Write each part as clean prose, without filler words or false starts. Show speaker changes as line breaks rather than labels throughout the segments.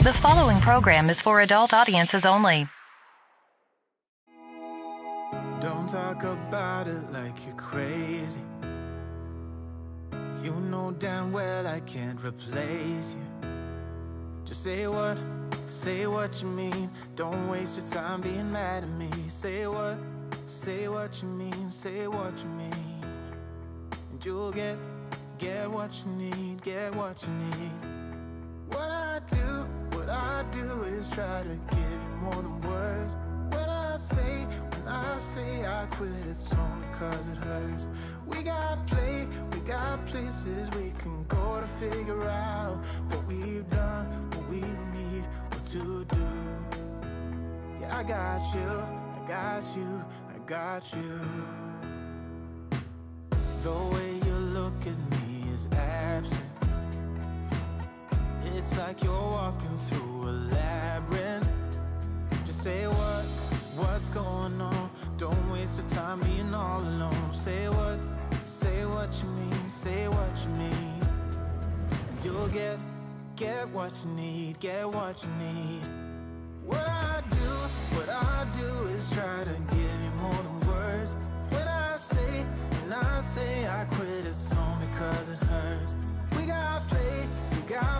The following program is for adult audiences only.
Don't talk about it like you're crazy. You know damn well I can't replace you. Just say what you mean. Don't waste your time being mad at me. Say what you mean, say what you mean. And you'll get what you need, get what you need. What I do is try to give you more than words. When I say I quit, it's only cause it hurts. We got places we can go to figure out what we've done, what we need, what to do. Yeah, I got you. The way you look at me is absent. It's like you're walking through a labyrinth. Just say what's going on. Don't waste your time being all alone. Say what you mean, say what you mean. And you'll get what you need, get what you need. What I do is try to give you more than words. When I say I quit, it's only cause it hurts. We got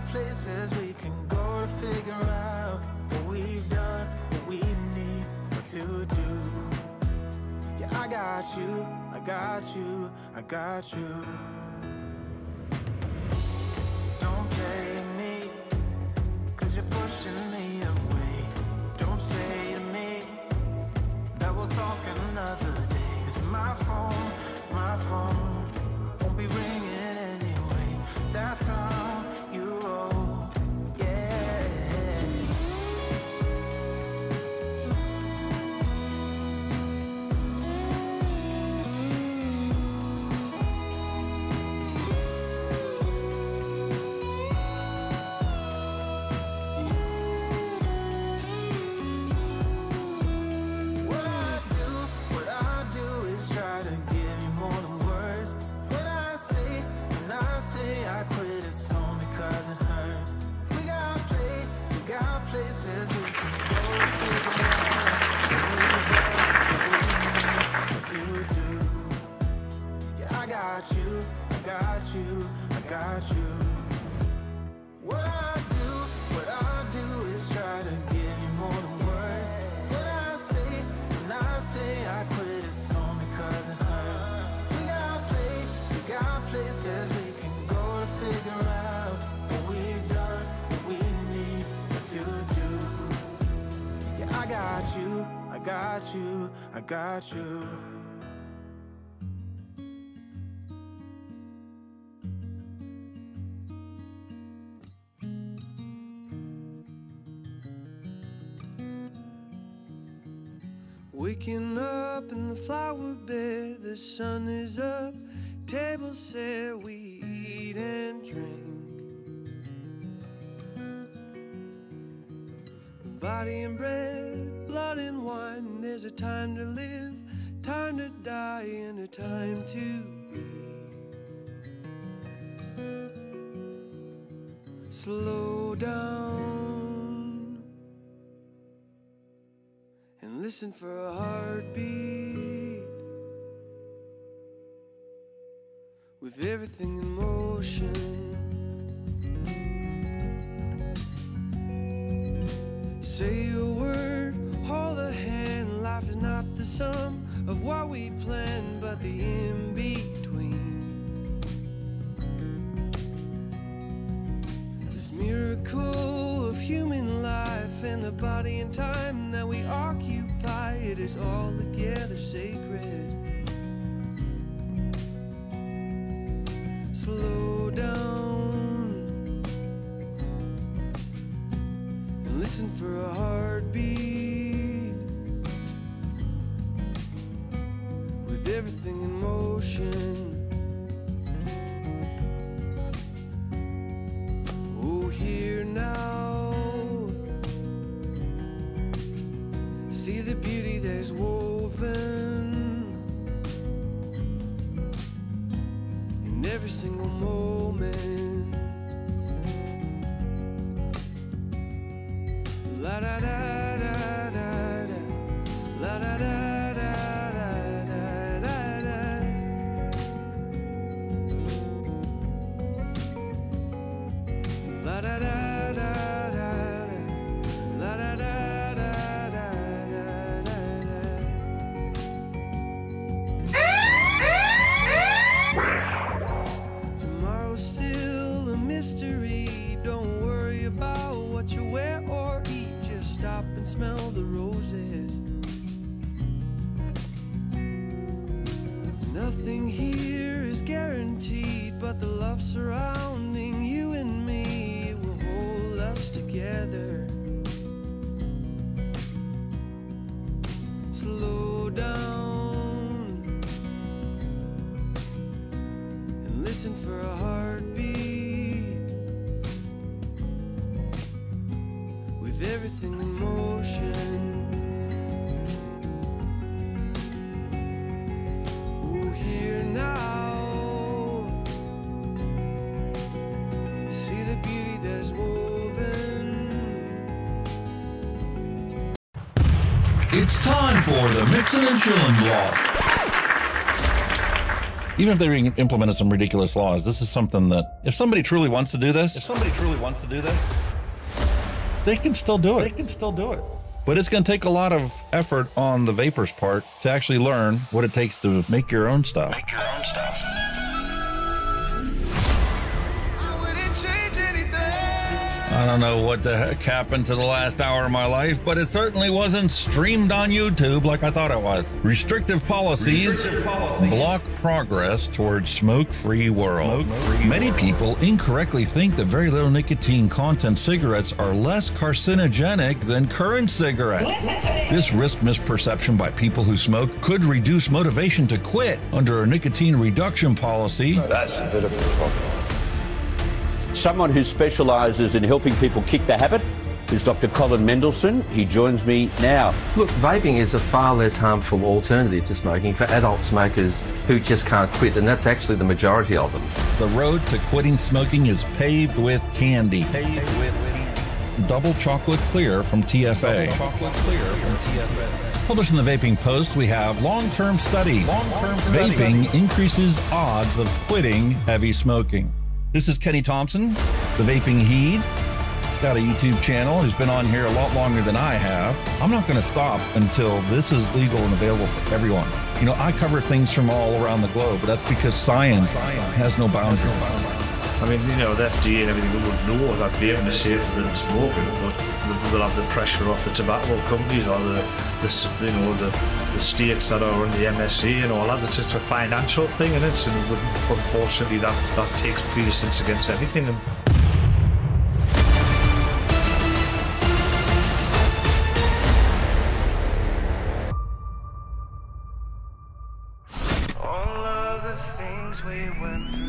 places we can go to figure out what we've done, what we need, what to do. Yeah, I got you. Don't play me, cause you're pushing me away. Don't say to me that we'll talk another day. Cause my phone won't be ringing anyway. That's how you roll, yeah. What I do is try to give you more than words. When I say I quit, it's only cause it hurts. We got places we can go to figure out what to do. Yeah, I got you. What I do is try to give you more than words. When I say I quit, it's only cause it hurts. We got places we can go to figure out what we've done, what we need, what to do. Yeah, I got you.
Waking up in the flower bed, the sun is up, table set, we eat and drink. Body and bread, blood and wine, there's a time to live, time to die, and a time to be. Slow down and listen for a heartbeat. With everything in motion, say a word, hold a hand. Life is not the sum of what we plan, but the in-between. This miracle of human life and the body and time that we occupy, it is all together sacred. Slow down and listen for a heartbeat. With everything in motion, oh, here now, see the beauty that is woven in every single moment. La da da da da da. La da da da da da da da. La da da da da da. La da da da da da da. Tomorrow's still a mystery. Don't worry about what you wear or eat. Just stop and smell the roses. Nothing here is guaranteed, but the love surrounding you and me will hold us together. Slow down and listen for a heartbeat. With everything in motion. Oh, here now. See the beauty that is woven.
It's time for the Mixin and Chillin law. Even if they implemented some ridiculous laws, this is something that if somebody truly wants to do this, they can still do it. But it's going to take a lot of effort on the vapors' part to actually learn what it takes to make your own stuff. I don't know what the heck happened to the last hour of my life, but it certainly wasn't streamed on YouTube like I thought it was. Restrictive policies block progress towards smoke-free world. Many people incorrectly think that very little nicotine content cigarettes are less carcinogenic than current cigarettes. This risk misperception by people who smoke could reduce motivation to quit under a nicotine reduction policy.
That's a bit of a problem. Someone who specialises in helping people kick the habit is Dr. Colin Mendelsohn. He joins me now.
Look, vaping is a far less harmful alternative to smoking for adult smokers who just can't quit, and that's actually the majority of them.
The road to quitting smoking is paved with candy. Double chocolate clear from TFA. Published in the Vaping Post, we have long-term study. Vaping increases odds of quitting heavy smoking. This is Kenny Thompson, the Vaping Heed. He's got a YouTube channel. He's been on here a lot longer than I have. I'm not going to stop until this is legal and available for everyone. You know, I cover things from all around the globe, but that's because science has no boundaries.
I mean, you know, the FDA and everything would know that vaping is safer than smoking, but they'll have the pressure off the tobacco companies or the states that are in the MSA and all that. It's just a financial thing, and unfortunately that takes precedence against everything. And
All of the things we went through.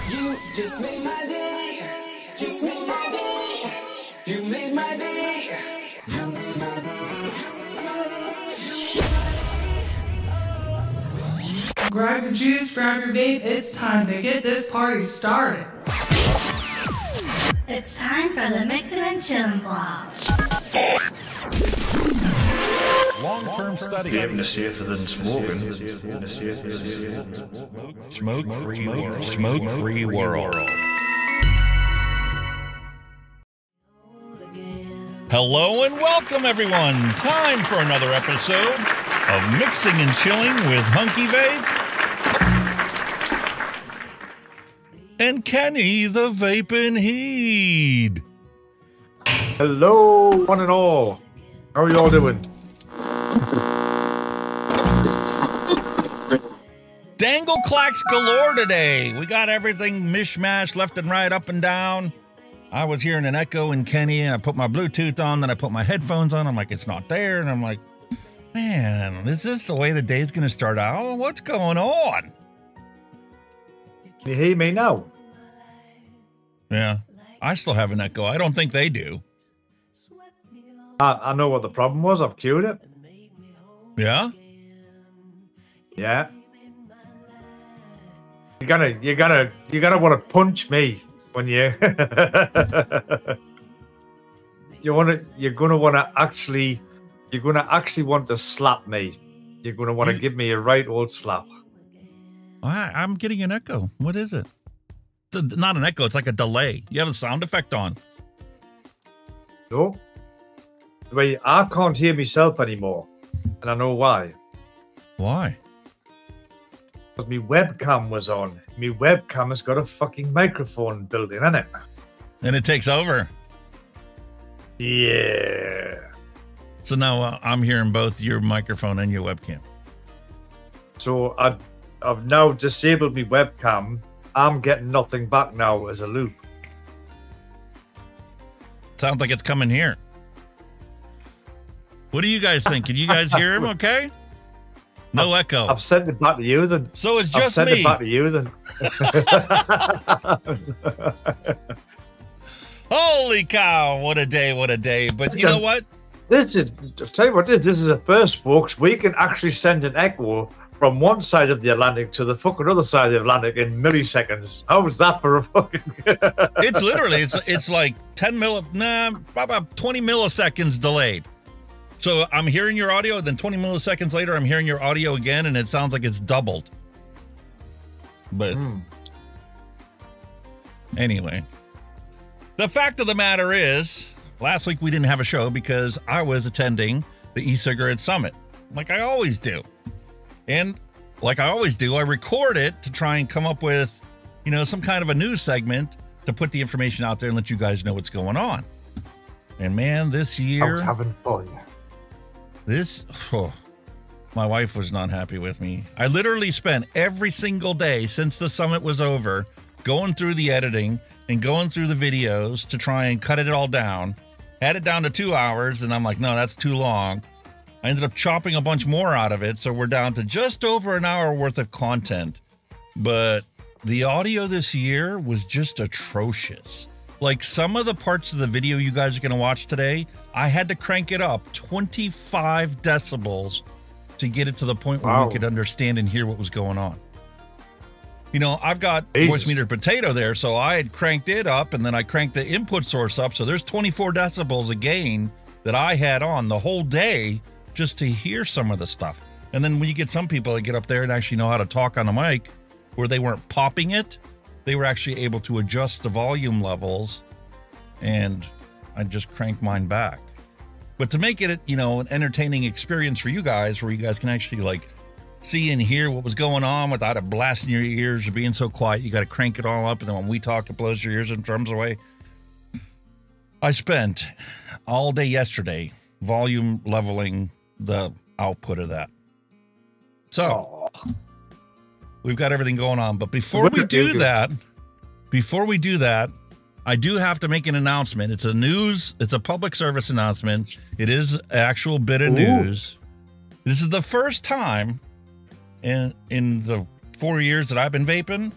You just made my day. Just made my day. You made my day. You made my day.
Grab your juice, grab your vape, it's time to get this party started.
It's time for the Mixin and Chillin blog.
Long-term study.
vaping is safer than smoking.
Smoke-free world. Smoke-free world. Hello and welcome, everyone. Time for another episode of Mixing and Chilling with Hunky Vape and Kenny the Vaping Heed.
Hello, one and all. How are you all doing?
Dangle clacks galore today. We got everything mishmash left and right, up and down. I was hearing an echo in Kenny, and I put my Bluetooth on, then I put my headphones on. I'm like, it's not there. And I'm like, man, is this the way the day's going to start out? What's going on?
Can you hear me now?
Yeah, I still have an echo. I don't think they do.
I know what the problem was. I've cured it.
Yeah?
Yeah. You're gonna want to punch me when you you're gonna want to actually want to slap me. You're gonna want to give me a right old slap.
I'm getting an echo. What is it? It's not an echo. It's like a delay. You have a sound effect on.
No. Wait, I can't hear myself anymore, and I know why.
Why?
Because my webcam was on. My webcam has got a fucking microphone built in it.
And it takes over.
Yeah.
So now I'm hearing both your microphone and your webcam.
So I've now disabled my webcam. I'm getting nothing back now as a loop.
Sounds like it's coming here. What do you guys think? Can you guys hear him okay? No echo.
I've sent it back to you then.
So it's just
I've sent
me.
it back to you then.
Holy cow, what a day, what a day. But you know what?
I'll tell you what this is a first, folks. We can actually send an echo from one side of the Atlantic to the fucking other side of the Atlantic in milliseconds. How was that for a fucking...
It's literally, it's like about 20 milliseconds delayed. So I'm hearing your audio, then 20 milliseconds later, I'm hearing your audio again, and it sounds like it's doubled. But anyway, the fact of the matter is, last week we didn't have a show because I was attending the E-Cigarette Summit, like I always do. And like I always do, I record it to try and come up with, you know, some kind of a news segment to put the information out there and let you guys know what's going on. And man, this year...
I was having fun.
My wife was not happy with me. I literally spent every single day since the summit was over going through the editing and going through the videos to try and cut it all down. Had it down to 2 hours, and I'm like, no, that's too long. I ended up chopping a bunch more out of it, so we're down to just over an hour worth of content. But the audio this year was just atrocious. Like some of the parts of the video you guys are going to watch today, I had to crank it up 25 decibels to get it to the point where we could understand and hear what was going on. You know, I've got voice meter potato there, so I had cranked it up and then I cranked the input source up. So there's 24 decibels of gain that I had on the whole day just to hear some of the stuff. And then when you get some people that get up there and actually know how to talk on the mic where they weren't popping it, they were actually able to adjust the volume levels, and I just cranked mine back. But to make it, you know, an entertaining experience for you guys where you guys can actually like see and hear what was going on without it blasting your ears or being so quiet, you got to crank it all up, and then when we talk, it blows your ears and drums away. I spent all day yesterday volume leveling the output of that. So we've got everything going on, but before we do that, I do have to make an announcement. It's a public service announcement. It is an actual bit of news. This is the first time in the 4 years that I've been vaping,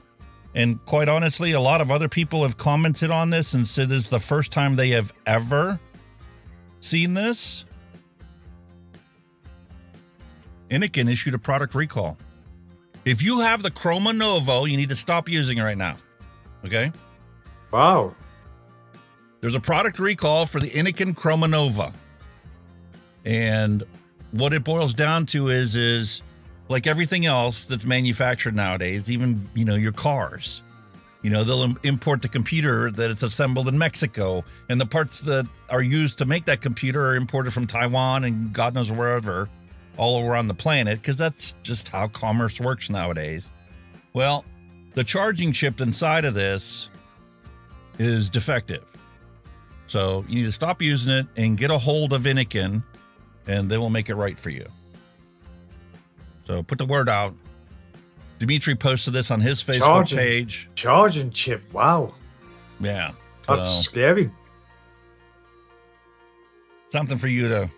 and quite honestly, a lot of other people have commented on this and said it's the first time they have ever seen this. Inikin issued a product recall. If you have the Chroma Novo, you need to stop using it right now. Okay?
Wow.
There's a product recall for the Inikin Chroma Nova. And what it boils down to is like everything else that's manufactured nowadays, even, you know, your cars. You know, they'll import the computer that it's assembled in Mexico, and the parts that are used to make that computer are imported from Taiwan and God knows wherever, all around the planet, because that's just how commerce works nowadays. Well, the charging chip inside of this is defective. So you need to stop using it and get a hold of Inikin, and they will make it right for you. So put the word out. Dimitri posted this on his Facebook page.
Charging chip, wow.
Yeah.
That's scary.
Something for you to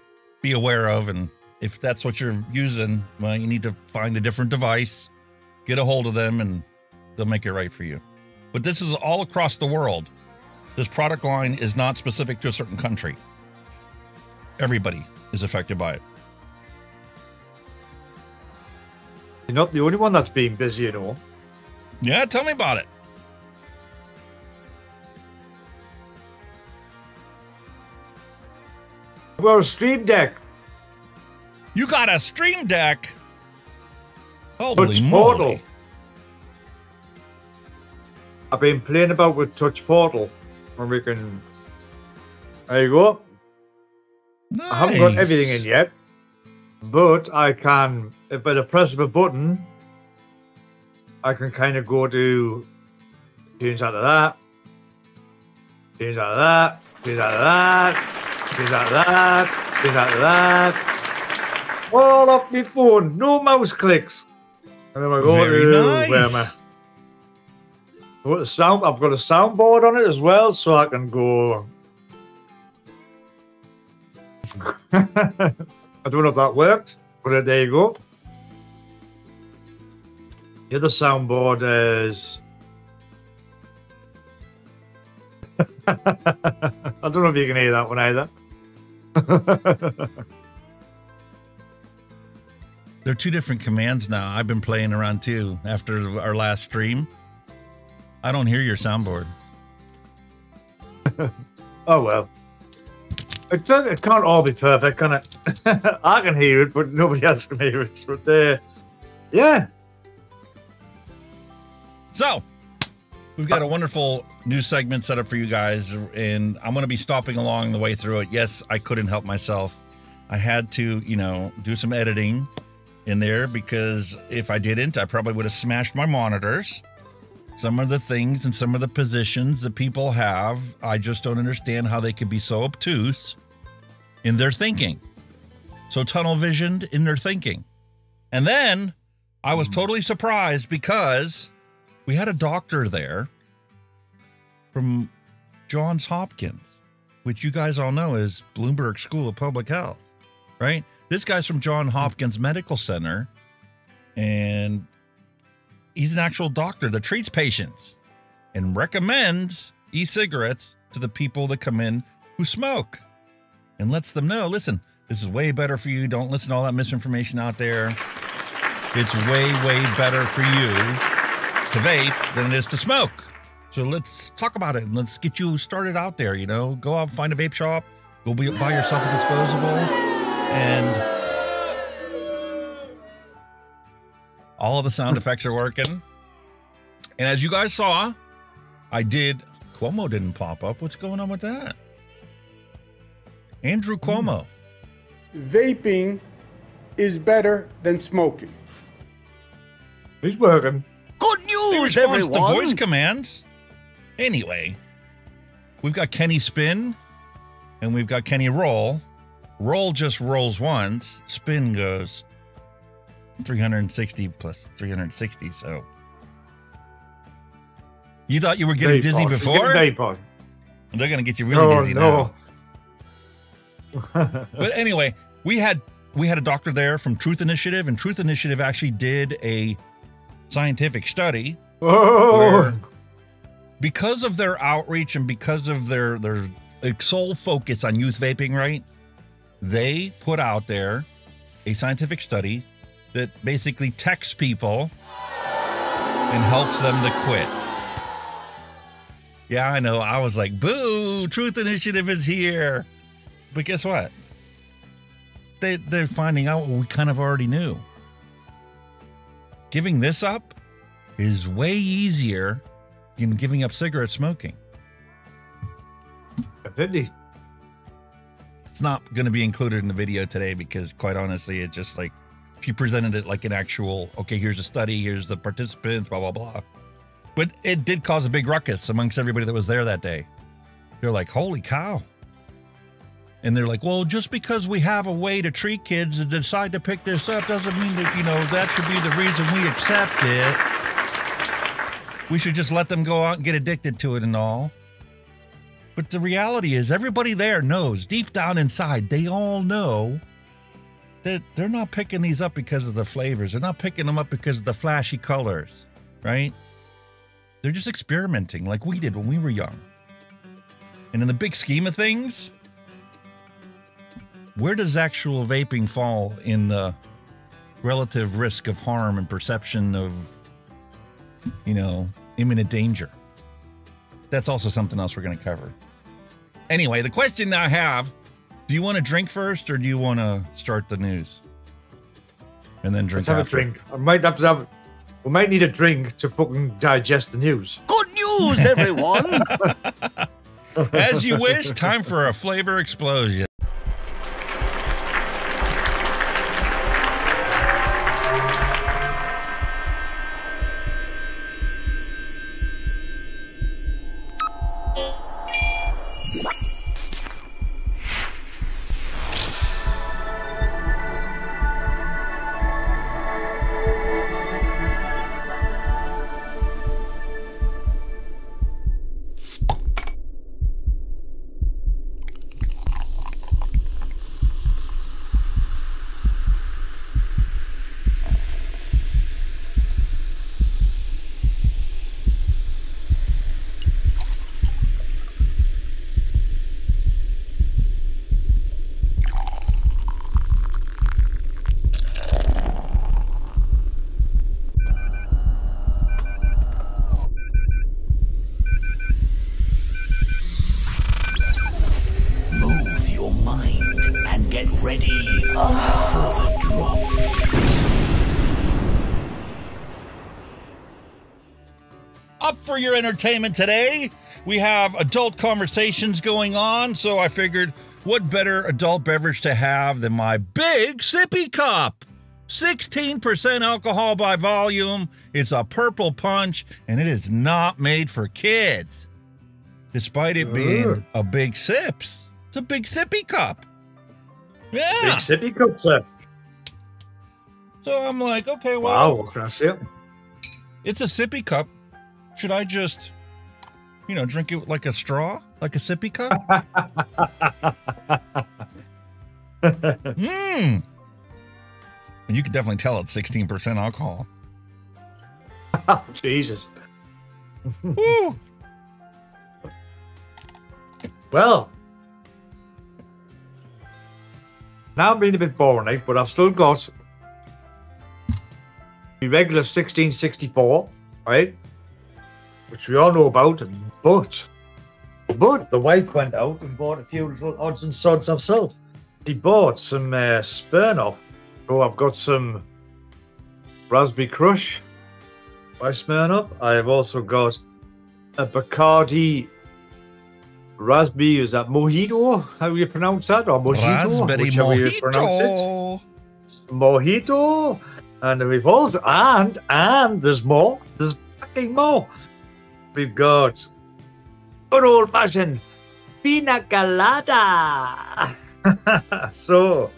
be aware of, and if that's what you're using, well, you need to find a different device, get a hold of them, and they'll make it right for you. But this is all across the world. This product line is not specific to a certain country. Everybody is affected by it.
You're not the only one that's being busy, you know.
Yeah, tell me about it.
Well, a Stream Deck.
You got a Stream Deck? Holy
Touch
moly.
Portal. I've been playing about with Touch Portal. Where we can... There you go.
Nice.
I haven't got everything in yet. But I can, if by the press of a button, I can kind of go to change out of that, change out of that, change out of that, change out of that, change out of that. All off my phone, no mouse clicks. And then I go
Very
to
nice.
where am I? I've got a soundboard on it as well, so I can go. I don't know if that worked, but there you go. The other soundboard is... I don't know if you can hear that one either.
There are two different commands now. I've been playing around too after our last stream. I don't hear your soundboard.
Oh, well. It can't all be perfect, can it? I can hear it, but nobody else can hear it. But yeah.
So, we've got a wonderful new segment set up for you guys, and I'm going to be stopping along the way through it. Yes, I couldn't help myself. I had to, do some editing in there because if I didn't, I probably would have smashed my monitors. Some of the things and some of the positions that people have, I just don't understand how they could be so obtuse in their thinking. So tunnel visioned in their thinking. And then I was totally surprised because we had a doctor there from Johns Hopkins, which you guys all know is Bloomberg School of Public Health, right? This guy's from Johns Hopkins Medical Center, and he's an actual doctor that treats patients and recommends e-cigarettes to the people that come in who smoke and lets them know, listen, this is way better for you. Don't listen to all that misinformation out there. It's way, way better for you to vape than it is to smoke. So let's talk about it and let's get you started out there, Go out and find a vape shop. Go buy yourself a disposable. And all of the sound effects are working. And as you guys saw, Cuomo didn't pop up. What's going on with that? Andrew Cuomo.
Vaping is better than smoking.
He's working.
Good news, he responds to voice commands. Anyway, we've got Kenny Spin and we've got Kenny Roll. Roll just rolls once. Spin goes 360 plus 360. So you thought you were getting dizzy before? They're going to get you really dizzy now. But anyway, we had a doctor there from Truth Initiative, and Truth Initiative actually did a scientific study where, because of their outreach and because of their sole focus on youth vaping, right? They put out there a scientific study that basically texts people and helps them to quit. Yeah, I know. I was like, boo, Truth Initiative is here. But guess what? They're finding out what we kind of already knew. Giving this up is way easier than giving up cigarette smoking. It's not going to be included in the video today because, quite honestly, it just like, she presented it like an actual, okay, here's a study, here's the participants, blah, blah, blah. But it did cause a big ruckus amongst everybody that was there that day. They're like, holy cow. And they're like, well, just because we have a way to treat kids and decide to pick this up doesn't mean that, that should be the reason we accept it. We should just let them go out and get addicted to it and all. But the reality is everybody there knows, deep down inside, they all know that they're not picking these up because of the flavors. They're not picking them up because of the flashy colors, right? They're just experimenting like we did when we were young. And in the big scheme of things, where does actual vaping fall in the relative risk of harm and perception of, imminent danger? That's also something else we're going to cover. Anyway, the question I have Do you want to drink first, or do you want to start the news and then drink?
Let's have a drink. I might have to have. We might need a drink to fucking digest the news.
Good news, everyone.
As you wish. Time for a flavor explosion. For your entertainment today, we have adult conversations going on, so I figured what better adult beverage to have than my big sippy cup. 16% alcohol by volume. It's a purple punch, and it is not made for kids, despite it being a big Sipz. It's a big sippy cup. Yeah,
big sippy cup, sir.
So I'm like, okay, well,
wow, what can I say?
It's a sippy cup. Should I just, you know, drink it like a straw, like a sippy cup? And you can definitely tell it's 16% alcohol.
Oh, Jesus.
Woo.
Well, now I'm being a bit boring, right? But I've still got the regular 1664, right? Which we all know about, but the wife went out and bought a few little odds and sods herself. She bought some Smirnoff. So I've got some Raspberry Crush by Smirnoff. I have also got a Bacardi Raspberry, is that Mojito? How do you pronounce that? Or Mojito?
Raspberry
Mojito. You pronounce it. Mojito. And we've also, and there's more. There's fucking more. We've got good old-fashioned pina colada. So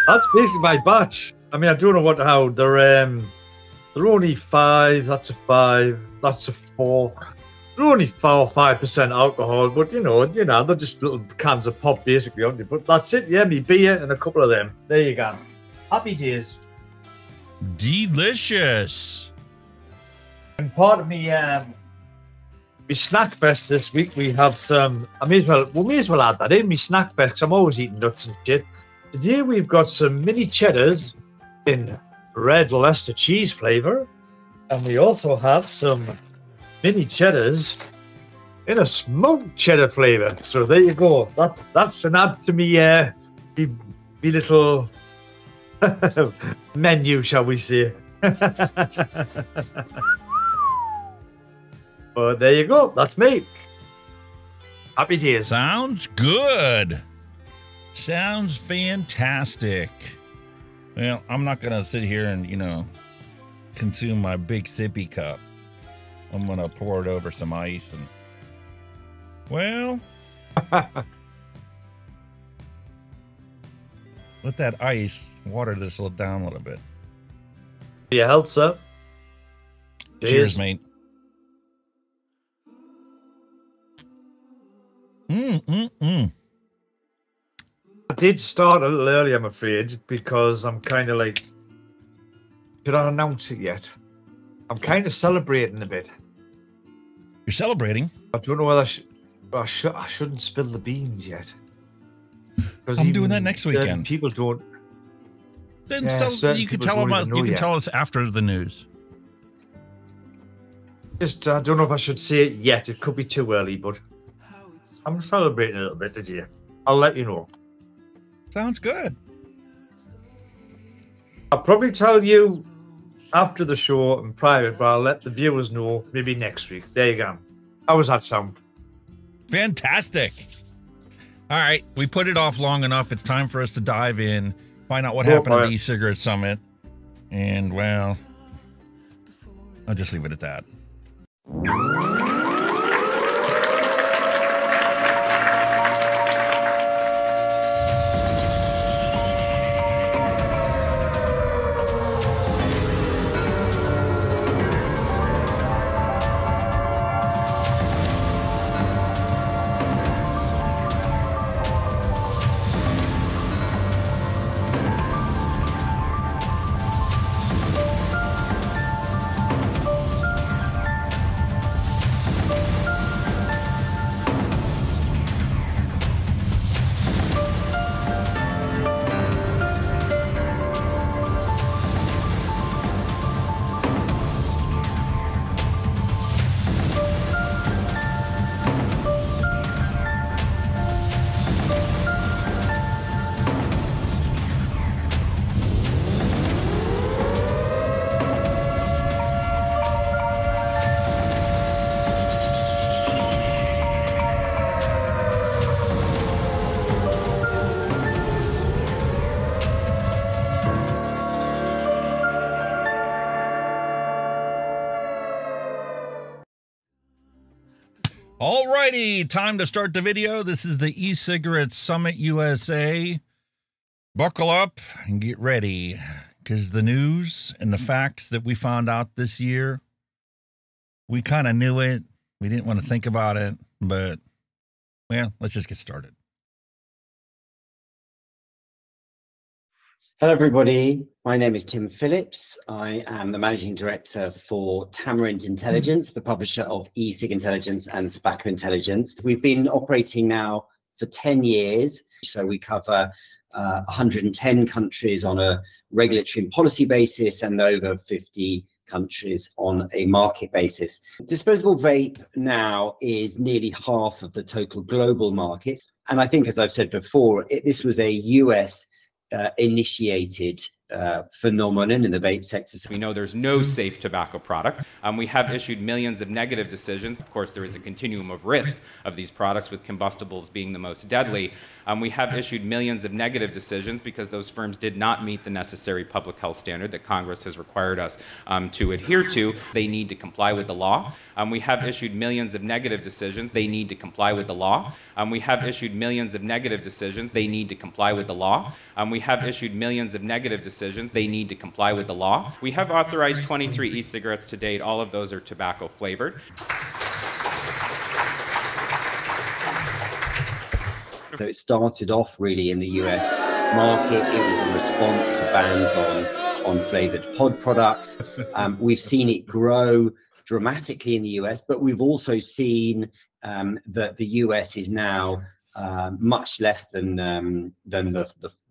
that's basically my batch. I mean, I don't know how they're only 5. That's a 5. That's a 4. They're only 4 or 5% alcohol, but you know, they're just little cans of pop basically, aren't they? But that's it. Yeah, me beer and a couple of them. There you go. Happy days.
Delicious.
And part of me my snack fest this week, we have some. We may as well add that in. My snack fest, because I'm always eating nuts and shit. Today we've got some mini cheddars in red Leicester cheese flavour, and we also have some mini cheddars in a smoked cheddar flavour. So there you go. That's an add to me little menu, shall we say? But there you go. That's me. Happy days.
Sounds good. Sounds fantastic. Well, I'm not going to sit here and, you know, consume my big sippy cup. I'm going to pour it over some ice and, well, let that ice water this down a little bit.
Your health, sir.
Cheers, mate.
I did start a little early, I'm afraid, because I'm kind of like, should I announce it yet? I'm kind of celebrating a bit.
You're celebrating?
I don't know whether I shouldn't spill the beans yet.
I'm doing that next weekend.
People don't.
Then you can tell them. You can tell us after the news.
Just I don't know if I should say it yet. It could be too early, but I'm celebrating a little bit this year. I'll let you know.
Sounds good.
I'll probably tell you after the show in private, but I'll let the viewers know maybe next week. There you go. How was that sound?
Fantastic. All right, we put it off long enough. It's time for us to dive in, find out what happened at the E-Cigarette Summit, and, well, I'll just leave it at that. Alrighty, time to start the video. This is the E-Cigarette Summit USA. Buckle up and get ready, because the news and the facts that we found out this year, we kind of knew it. We didn't want to think about it, but, well, let's just get started.
Hello, everybody. My name is Tim Phillips. I am the Managing Director for Tamarind Intelligence, the publisher of Ecig Intelligence and Tobacco Intelligence. We've been operating now for 10 years, so we cover 110 countries on a regulatory and policy basis and over 50 countries on a market basis. Disposable vape now is nearly half of the total global market. And I think, as I've said before, this was a US initiated phenomenon in the vape sector.
We know there's no safe tobacco product. We have issued millions of negative decisions. Of course, there is a continuum of risk of these products, with combustibles being the most deadly. We have issued millions of negative decisions because those firms did not meet the necessary public health standard that Congress has required us to adhere to. They need to comply with the law. We have issued millions of negative decisions. They need to comply with the law. We have issued millions of negative decisions. They need to comply with the law. We have issued millions of negative decisions. They need to comply with the law. We have authorized 23 e-cigarettes to date. All of those are tobacco flavored.
So it started off really in the US market. It was in response to bans on flavored pod products. We've seen it grow dramatically in the US, but we've also seen that the US is now much less than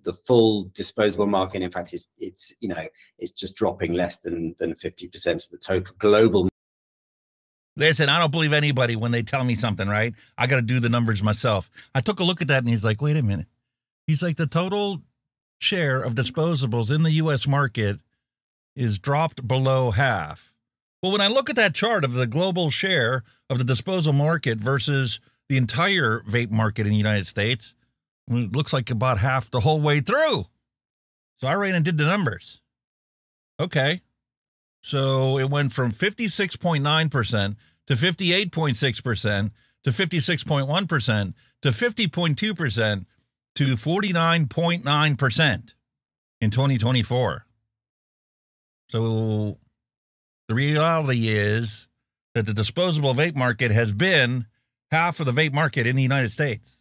the full disposable market. In fact, it's just dropping less than 50% of the total global.
Listen, I don't believe anybody when they tell me something, right? I got to do the numbers myself. I took a look at that and he's like, wait a minute. He's like, the total share of disposables in the U.S. market is dropped below half. Well, when I look at that chart of the global share of the disposable market versus the entire vape market in the United States, it looks like about half the whole way through. So I ran and did the numbers. Okay. So it went from 56.9% to 58.6% to 56.1% to 50.2% to 49.9% in 2024. So the reality is that the disposable vape market has been half of the vape market in the United States.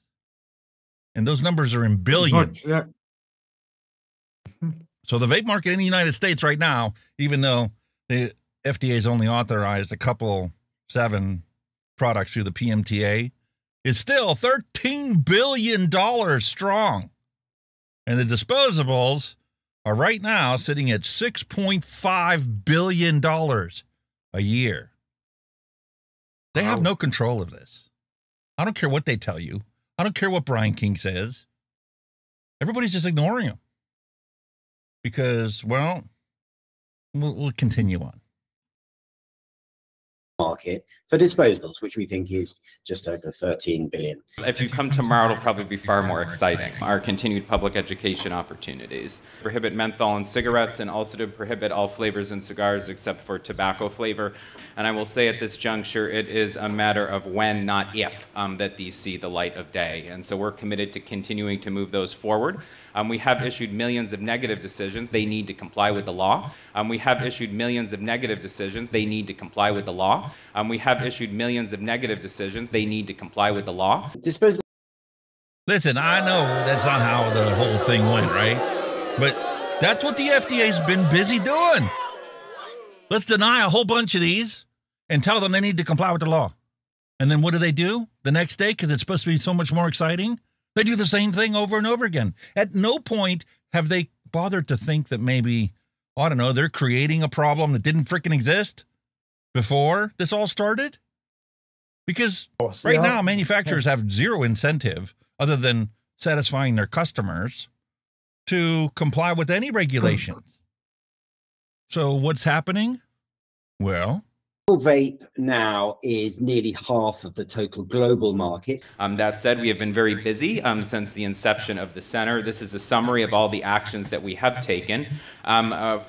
And those numbers are in billions.
Yeah.
So the vape market in the United States right now, even though the FDA has only authorized a seven products through the PMTA, is still $13 billion strong. And the disposables are right now sitting at $6.5 billion a year. They have no control of this. I don't care what they tell you. I don't care what Brian King says. Everybody's just ignoring them because, well, we'll continue on.
Market for disposables, which we think is just over 13 billion.
If you come tomorrow, it'll probably be far more exciting. Our continued public education opportunities. Prohibit menthol in cigarettes and also to prohibit all flavors in cigars except for tobacco flavor. And I will say at this juncture, it is a matter of when, not if, that these see the light of day. And so we're committed to continuing to move those forward. We have issued millions of negative decisions. They need to comply with the law. We have issued millions of negative decisions. They need to comply with the law. We have issued millions of negative decisions. They need to comply with the law.
Listen, I know that's not how the whole thing went, right? But that's what the FDA's been busy doing. Let's deny a whole bunch of these and tell them they need to comply with the law. And then what do? The next day, because it's supposed to be so much more exciting? They do the same thing over and over again. At no point have they bothered to think that maybe, I don't know, they're creating a problem that didn't freaking exist before this all started? Because right now, manufacturers have zero incentive other than satisfying their customers to comply with any regulations. So what's happening? Well,
vape now is nearly half of the total global market.
That said, we have been very busy since the inception of the center. This is a summary of all the actions that we have taken.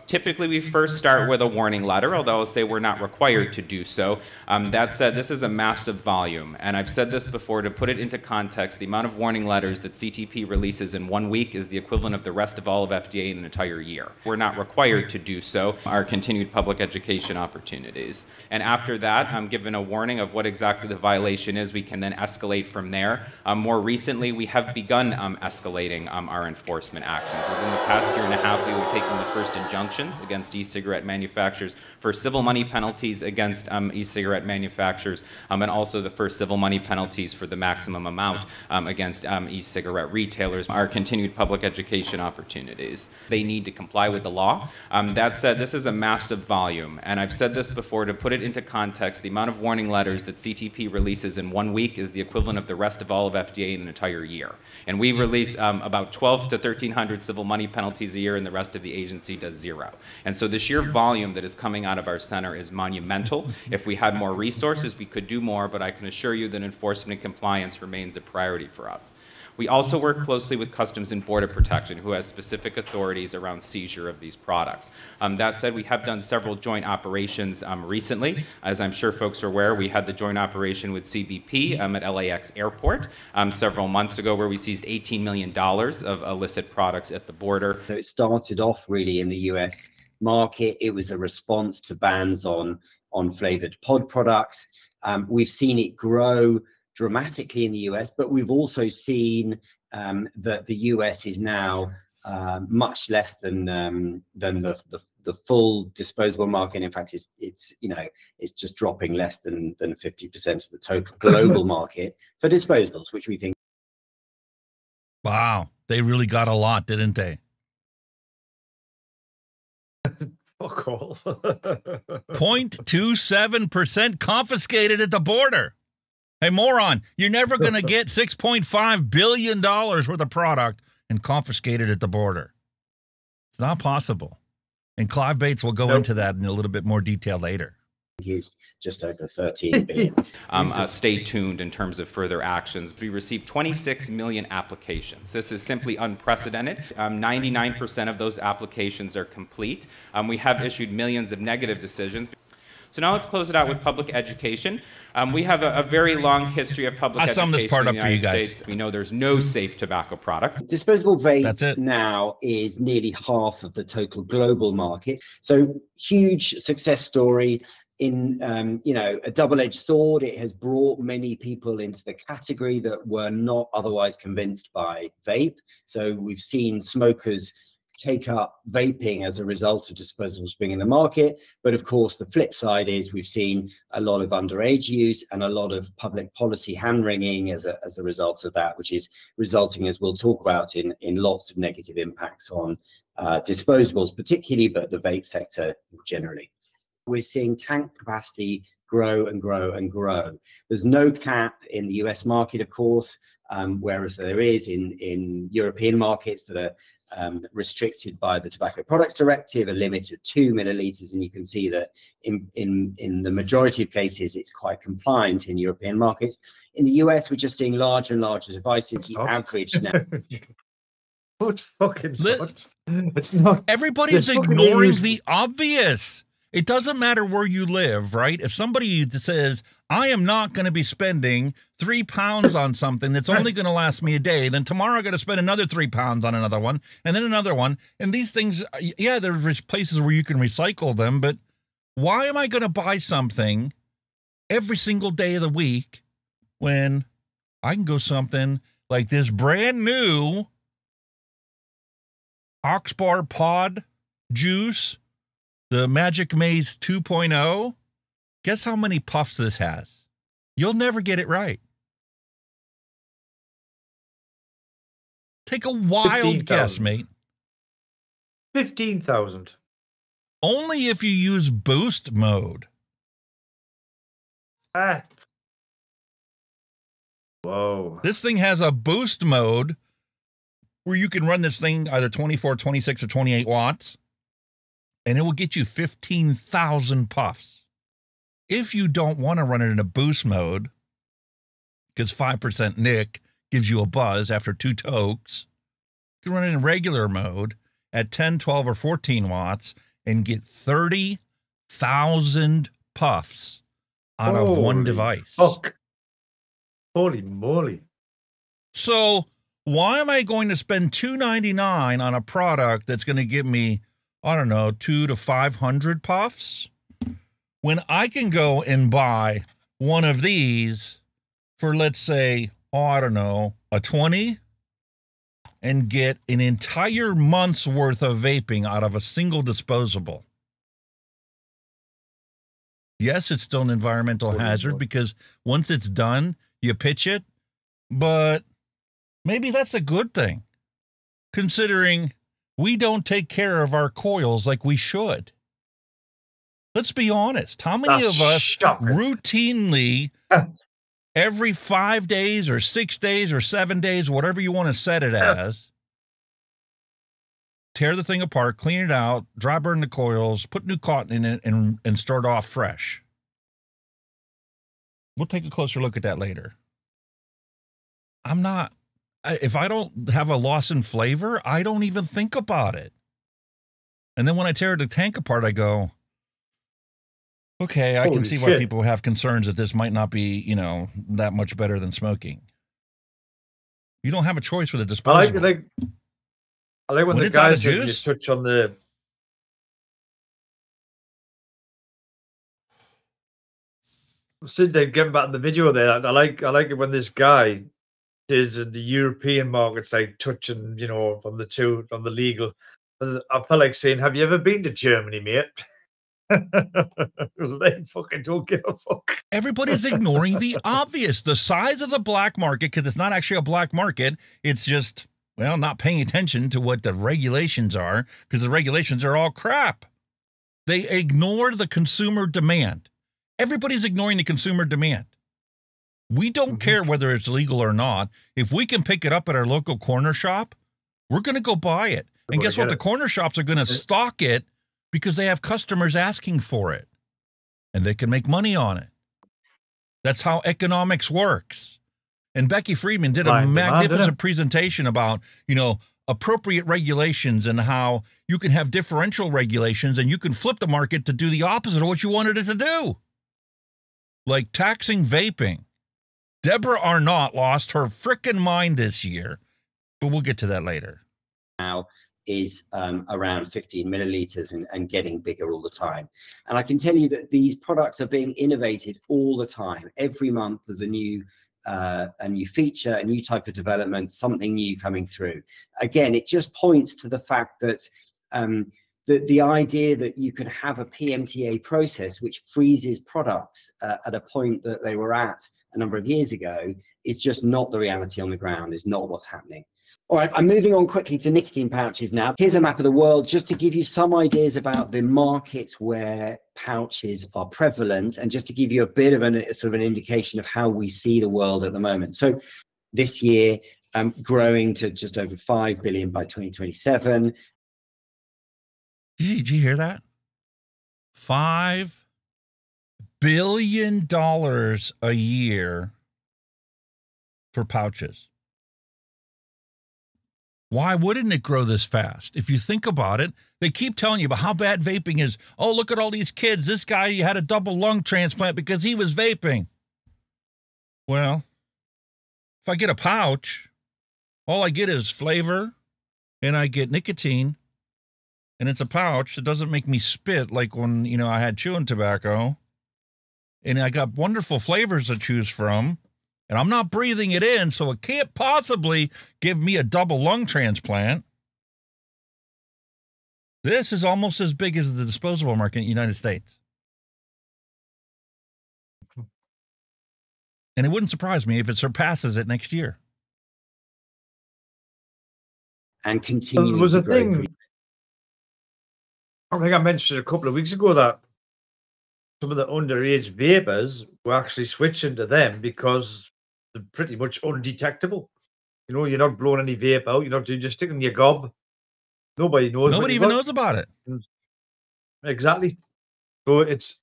Typically, we first start with a warning letter, although I'll say we're not required to do so. That said, this is a massive volume, and I've said this before. To put it into context, the amount of warning letters that CTP releases in 1 week is the equivalent of the rest of all of FDA in an entire year. We're not required to do so. Our continued public education opportunities. And after that, given a warning of what exactly the violation is, we can then escalate from there. More recently, we have begun escalating our enforcement actions. Within the past year and a half, we have taken the first injunctions against e-cigarette manufacturers, for civil money penalties against e-cigarette manufacturers, and also the first civil money penalties for the maximum amount against e-cigarette retailers. Our continued public education opportunities. They need to comply with the law. That said, this is a massive volume, and I've said this before. To put it into context, the amount of warning letters that CTP releases in 1 week is the equivalent of the rest of all of FDA in an entire year. And we release about 12 to 1,300 civil money penalties a year, and the rest of the agency does 0. And so the sheer volume that is coming out of our center is monumental. If we had more resources, we could do more, but I can assure you that enforcement and compliance remains a priority for us. We also work closely with Customs and Border Protection, who has specific authorities around seizure of these products. That said, we have done several joint operations recently. As I'm sure folks are aware, we had the joint operation with CBP at LAX Airport several months ago, where we seized $18 million of illicit products at the border.
So it started off really in the US market. It was a response to bans on flavored pod products. We've seen it grow dramatically in the US, but we've also seen that the US is now much less than the full disposable market. In fact, it's just dropping less than 50% of the total global market for disposables, which we think.
Wow, they really got a lot, didn't they?
Fuck all.
0.27% confiscated at the border. Hey, moron, you're never going to get $6.5 billion worth of product and confiscated at the border. It's not possible. And Clive Bates will go into that in a little bit more detail later.
Is just over 13 billion.
Stay tuned in terms of further actions. We received 26 million applications. This is simply unprecedented. 99% of those applications are complete. We have issued millions of negative decisions. So now let's close it out with public education. We have a very long history of public education.
I'll sum this part up for you guys.
States. We know there's no safe tobacco product.
Disposable vape now is nearly half of the total global market. So huge success story. In a double-edged sword. It has brought many people into the category that were not otherwise convinced by vape. So we've seen smokers take up vaping as a result of disposables being in the market. But of course, the flip side is we've seen a lot of underage use and a lot of public policy hand-wringing as a result of that, which is resulting, as we'll talk about, in lots of negative impacts on disposables particularly, but the vape sector generally. We're seeing tank capacity grow and grow and grow. There's no cap in the US market, of course. whereas there is in European markets that are restricted by the Tobacco Products Directive, a limit of 2 milliliters, and you can see that in the majority of cases it's quite compliant in European markets. In the US, we're just seeing larger and larger devices. The average now.
It's fucking not. It's not.
Everybody's ignoring the obvious. It doesn't matter where you live, right? If somebody says, I am not going to be spending 3 pounds on something that's only going to last me a day, then tomorrow I got to spend another 3 pounds on another one, and then another one. And these things, yeah, there's places where you can recycle them, but why am I going to buy something every single day of the week when I can go something like this brand new Oxbar Pod Juice, the Magic Maze 2.0? Guess how many puffs this has? You'll never get it right. Take a wild guess, mate.
15,000.
Only if you use boost mode.
Ah. Whoa.
This thing has a boost mode where you can run this thing either 24, 26, or 28 watts, and it will get you 15,000 puffs. If you don't want to run it in a boost mode, because 5% Nick gives you a buzz after 2 tokes, you can run it in regular mode at 10, 12, or 14 watts and get 30,000 puffs out of one device.
Fuck. Holy moly.
So why am I going to spend $2.99 on a product that's going to give me, I don't know, 200 to 500 puffs, when I can go and buy one of these for, let's say, oh, I don't know, a 20, and get an entire month's worth of vaping out of a single disposable? Yes, it's still an environmental hazard because once it's done, you pitch it, but maybe that's a good thing, considering we don't take care of our coils like we should. Let's be honest. How many of us routinely, every 5 days or 6 days or 7 days, whatever you want to set it as, tear the thing apart, clean it out, dry burn the coils, put new cotton in it, and start off fresh? We'll take a closer look at that later. If I don't have a loss in flavor, I don't even think about it. And then when I tear the tank apart, I go, okay, I can see why people have concerns that this might not be, you know, that much better than smoking. You don't have a choice with a disposable.
I like when the guys you touch on the. Sitting there, getting back to the video there. I like it when this guy is in the European markets, like touching, you know, on the legal. I felt like saying, "Have you ever been to Germany, mate?" They fucking don't give a fuck.
Everybody's ignoring the obvious. The size of the black market, because it's not actually a black market. It's just, well, not paying attention to what the regulations are, because the regulations are all crap. They ignore the consumer demand. Everybody's ignoring the consumer demand. We don't care whether it's legal or not. If we can pick it up at our local corner shop, we're going to go buy it. And guess what? The corner shops are going to stock it because they have customers asking for it. And they can make money on it. That's how economics works. And Becky Friedman did a magnificent presentation about, you know, appropriate regulations and how you can have differential regulations and you can flip the market to do the opposite of what you wanted it to do. Like taxing vaping. Deborah Arnott lost her frickin' mind this year, but we'll get to that later.
Now is around 15 milliliters and getting bigger all the time. And I can tell you that these products are being innovated all the time. Every month there's a new feature, a new type of development, something new coming through. Again, it just points to the fact that the idea that you could have a PMTA process which freezes products at a point that they were at a number of years ago is just not the reality on the ground, is not what's happening. All right, I'm moving on quickly to nicotine pouches now. Here's a map of the world just to give you some ideas about the markets where pouches are prevalent and just to give you a bit of sort of an indication of how we see the world at the moment. So this year, growing to just over 5 billion by 2027.
Did you hear that? $5 billion a year for pouches. Why wouldn't it grow this fast? If you think about it, they keep telling you about how bad vaping is. Oh, look at all these kids. This guy had a double lung transplant because he was vaping. Well, if I get a pouch, all I get is flavor and I get nicotine, and it's a pouch. It doesn't make me spit like when, you know, I had chewing tobacco, and I got wonderful flavors to choose from. And I'm not breathing it in, so it can't possibly give me a double lung transplant. This is almost as big as the disposable market in the United States. And it wouldn't surprise me if it surpasses it next year.
And continue.
There was a thing, I think I mentioned a couple of weeks ago that some of the underage vapors were actually switching to them because they're pretty much undetectable. You know, you're not blowing any vape out. You're just sticking in your gob. Nobody knows.
Nobody even knows about it.
Exactly. So it's,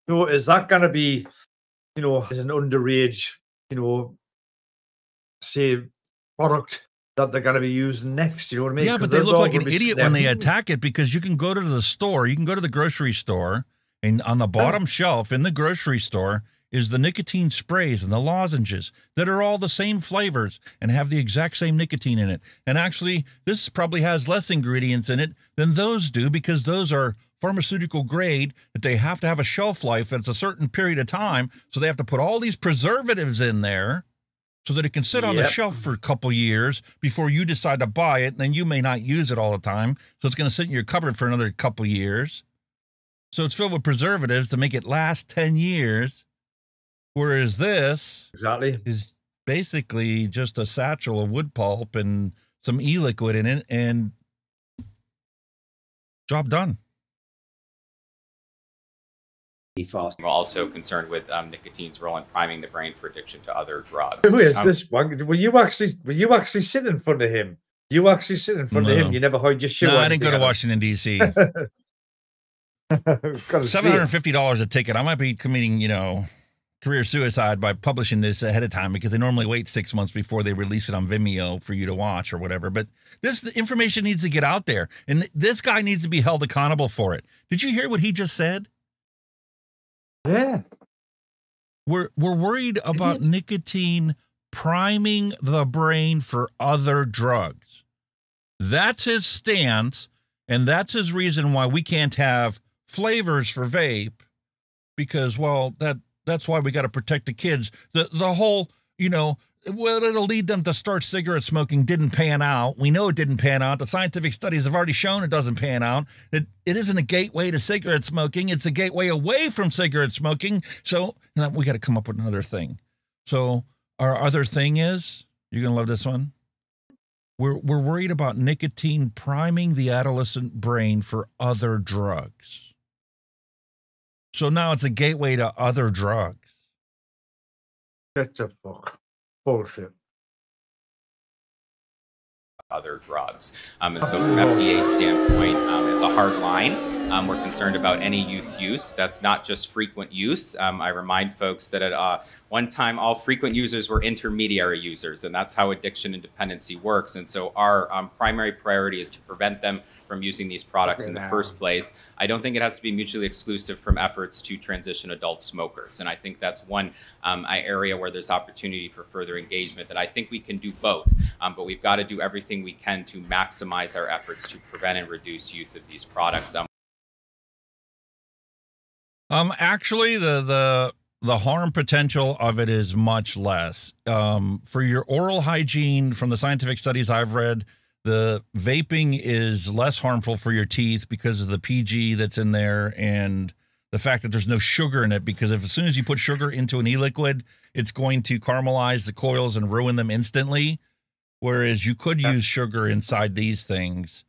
so is that going to be, you know, as an underage, you know, say product that they're going to be using next? You know what I mean?
Yeah, but they look like an idiot when they attack it, because you can go to the store, you can go to the grocery store, and on the bottom shelf in the grocery store is the nicotine sprays and the lozenges that are all the same flavors and have the exact same nicotine in it. And actually, this probably has less ingredients in it than those do, because those are pharmaceutical grade that they have to have a shelf life that's a certain period of time. So they have to put all these preservatives in there so that it can sit on the shelf for a couple years before you decide to buy it. And then you may not use it all the time. So it's going to sit in your cupboard for another couple years. So it's filled with preservatives to make it last 10 years. Whereas this is basically just a satchel of wood pulp and some e-liquid in it, and job done.
We're also concerned with nicotine's role in priming the brain for addiction to other drugs.
Who is this one? Were you actually sit in front of him? You actually sit in front of him? You never heard your shoe?
No, I didn't go to Washington, D.C. $750 a ticket. I might be committing, you know, career suicide by publishing this ahead of time, because they normally wait 6 months before they release it on Vimeo for you to watch or whatever. But the information needs to get out there, and this guy needs to be held accountable for it. Did you hear what he just said?
Yeah.
We're worried about nicotine priming the brain for other drugs. That's his stance, and that's his reason why we can't have flavors for vape, because, well, that's why we got to protect the kids. The whole, you know, well, it'll lead them to start cigarette smoking didn't pan out. We know it didn't pan out. The scientific studies have already shown it doesn't pan out. It isn't a gateway to cigarette smoking. It's a gateway away from cigarette smoking. So we got to come up with another thing. So our other thing is, you're going to love this one. We're worried about nicotine priming the adolescent brain for other drugs. So now it's a gateway to other drugs.
Get the fuck. Bullshit.
Other drugs. And so from FDA's standpoint, it's a hard line. We're concerned about any youth use. That's not just frequent use. I remind folks that at one time, all frequent users were intermediary users, and that's how addiction and dependency works. And so our primary priority is to prevent them from using these products in the first place. I don't think it has to be mutually exclusive from efforts to transition adult smokers. And I think that's one area where there's opportunity for further engagement, that I think we can do both. But we've got to do everything we can to maximize our efforts to prevent and reduce use of these products.
Actually, the harm potential of it is much less. For your oral hygiene, from the scientific studies I've read, the vaping is less harmful for your teeth because of the PG that's in there, and the fact that there's no sugar in it, because as soon as you put sugar into an e-liquid, it's going to caramelize the coils and ruin them instantly. Whereas you could use sugar inside these things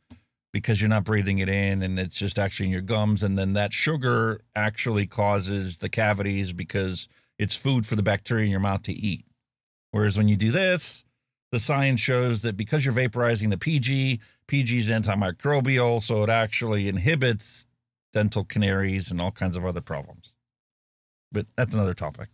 because you're not breathing it in, and it's just actually in your gums. And then that sugar actually causes the cavities because it's food for the bacteria in your mouth to eat. Whereas when you do this, the science shows that because you're vaporizing the PG is antimicrobial, so it actually inhibits dental canaries and all kinds of other problems. But that's another topic.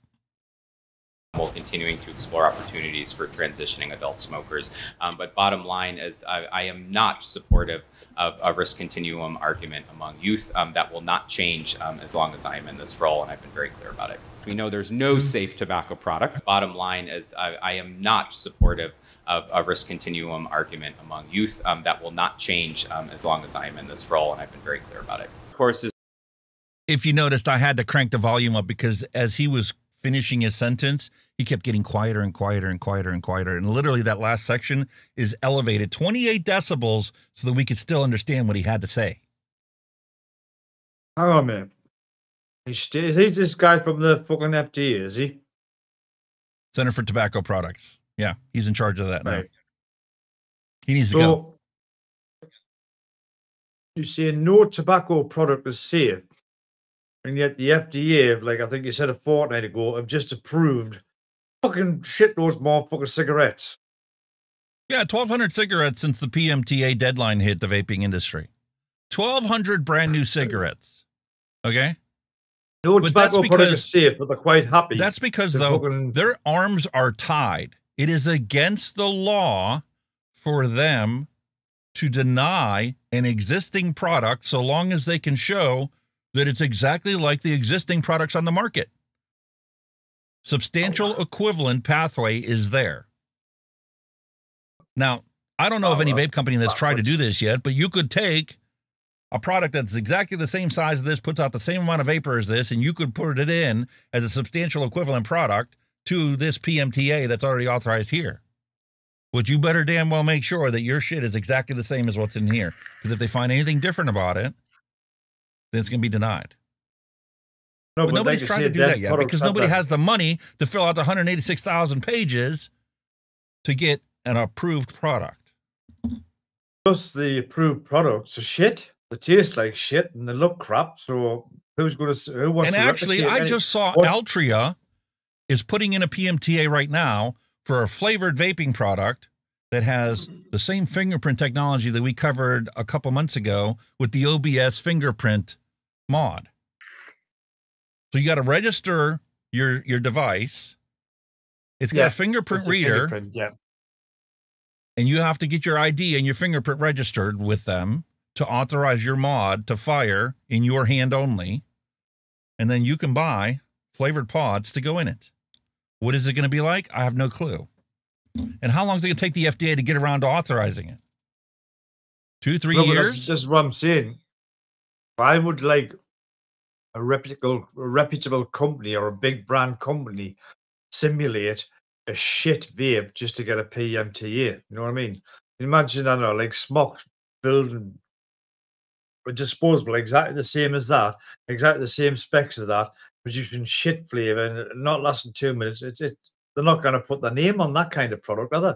While continuing to explore opportunities for transitioning adult smokers. But bottom line is I am not supportive of a risk continuum argument among youth. That will not change as long as I am in this role, and I've been very clear about it. We know there's no safe tobacco product. Bottom line is I am not supportive of a risk continuum argument among youth. That will not change as long as I am in this role, and I've been very clear about it. Of course,
if you noticed, I had to crank the volume up because as he was finishing his sentence, he kept getting quieter and quieter and quieter and quieter. And literally that last section is elevated 28 decibels so that we could still understand what he had to say.
Hang on, man. He's this guy from the fucking FDA, is he?
Center for Tobacco Products. Yeah, he's in charge of that now.
Right.
He needs to go.
You say no tobacco product is safe, and yet the FDA, like I think you said a fortnight ago, have just approved fucking shitloads more fucking cigarettes.
Yeah, 1,200 cigarettes since the PMTA deadline hit the vaping industry. 1,200 brand new cigarettes. Okay?
No tobacco product is safe, but they're quite happy.
That's because, though, their arms are tied. It is against the law for them to deny an existing product so long as they can show that it's exactly like the existing products on the market. Substantial equivalent pathway is there. Now, I don't know of any vape company that's tried to do this yet, but you could take a product that's exactly the same size as this, puts out the same amount of vapor as this, and you could put it in as a substantial equivalent product to this PMTA that's already authorized here. But you better damn well make sure that your shit is exactly the same as what's in here. Because if they find anything different about it, then it's going to be denied.
No,
but nobody's trying to do that yet because nobody has the money to fill out the 186,000 pages to get an approved product.
Plus, the approved products are shit. They taste like shit and they look crap. So who's going to? Who wants?
And
to
actually, I just saw Altria is putting in a PMTA right now for a flavored vaping product that has the same fingerprint technology that we covered a couple months ago with the OBS fingerprint mod. So you got to register your device. It's got a fingerprint reader. And you have to get your ID and your fingerprint registered with them to authorize your mod to fire in your hand only. And then you can buy flavored pods to go in it. What is it going to be like? I have no clue. And how long is it going to take the FDA to get around to authorizing it? 2-3 years?
That's what I'm saying. I would like a reputable company or a big brand company simulate a shit vape just to get a PMTA. You know what I mean? Imagine, I don't know, like Smock building a disposable exactly the same as that, exactly the same specs as that, producing shit flavor and not lasting 2 minutes. They're not going to put their name on that kind of product, are they?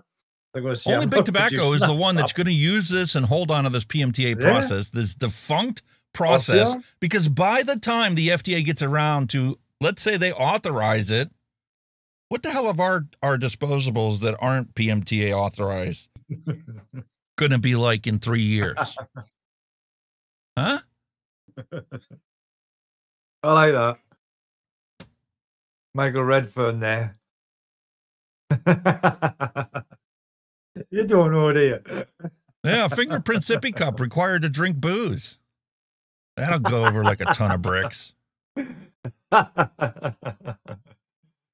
They're going to say,
only Big Tobacco is the one that's going to use this and hold on to this PMTA process, this defunct process, because by the time the FDA gets around to, let's say they authorize it, what the hell of our disposables that aren't PMTA authorized going to be like in 3 years? Huh?
I like that. Michael Redfern there. You don't know, do you?
Yeah, fingerprint sippy cup required to drink booze. That'll go over like a ton of bricks.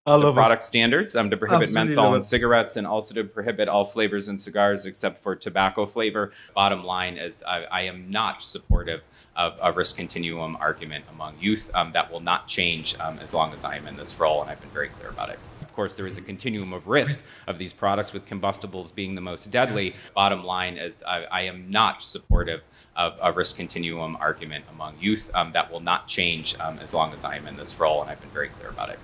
The product standards to prohibit menthol in cigarettes and also to prohibit all flavors in cigars except for tobacco flavor. Bottom line is I am not supportive of a risk continuum argument among youth. That will not change as long as I am in this role, and I've been very clear about it. Of course, there is a continuum of risk of these products, with combustibles being the most deadly. Bottom line is I am not supportive of a risk continuum argument among youth. That will not change as long as I am in this role, and I've been very clear about it.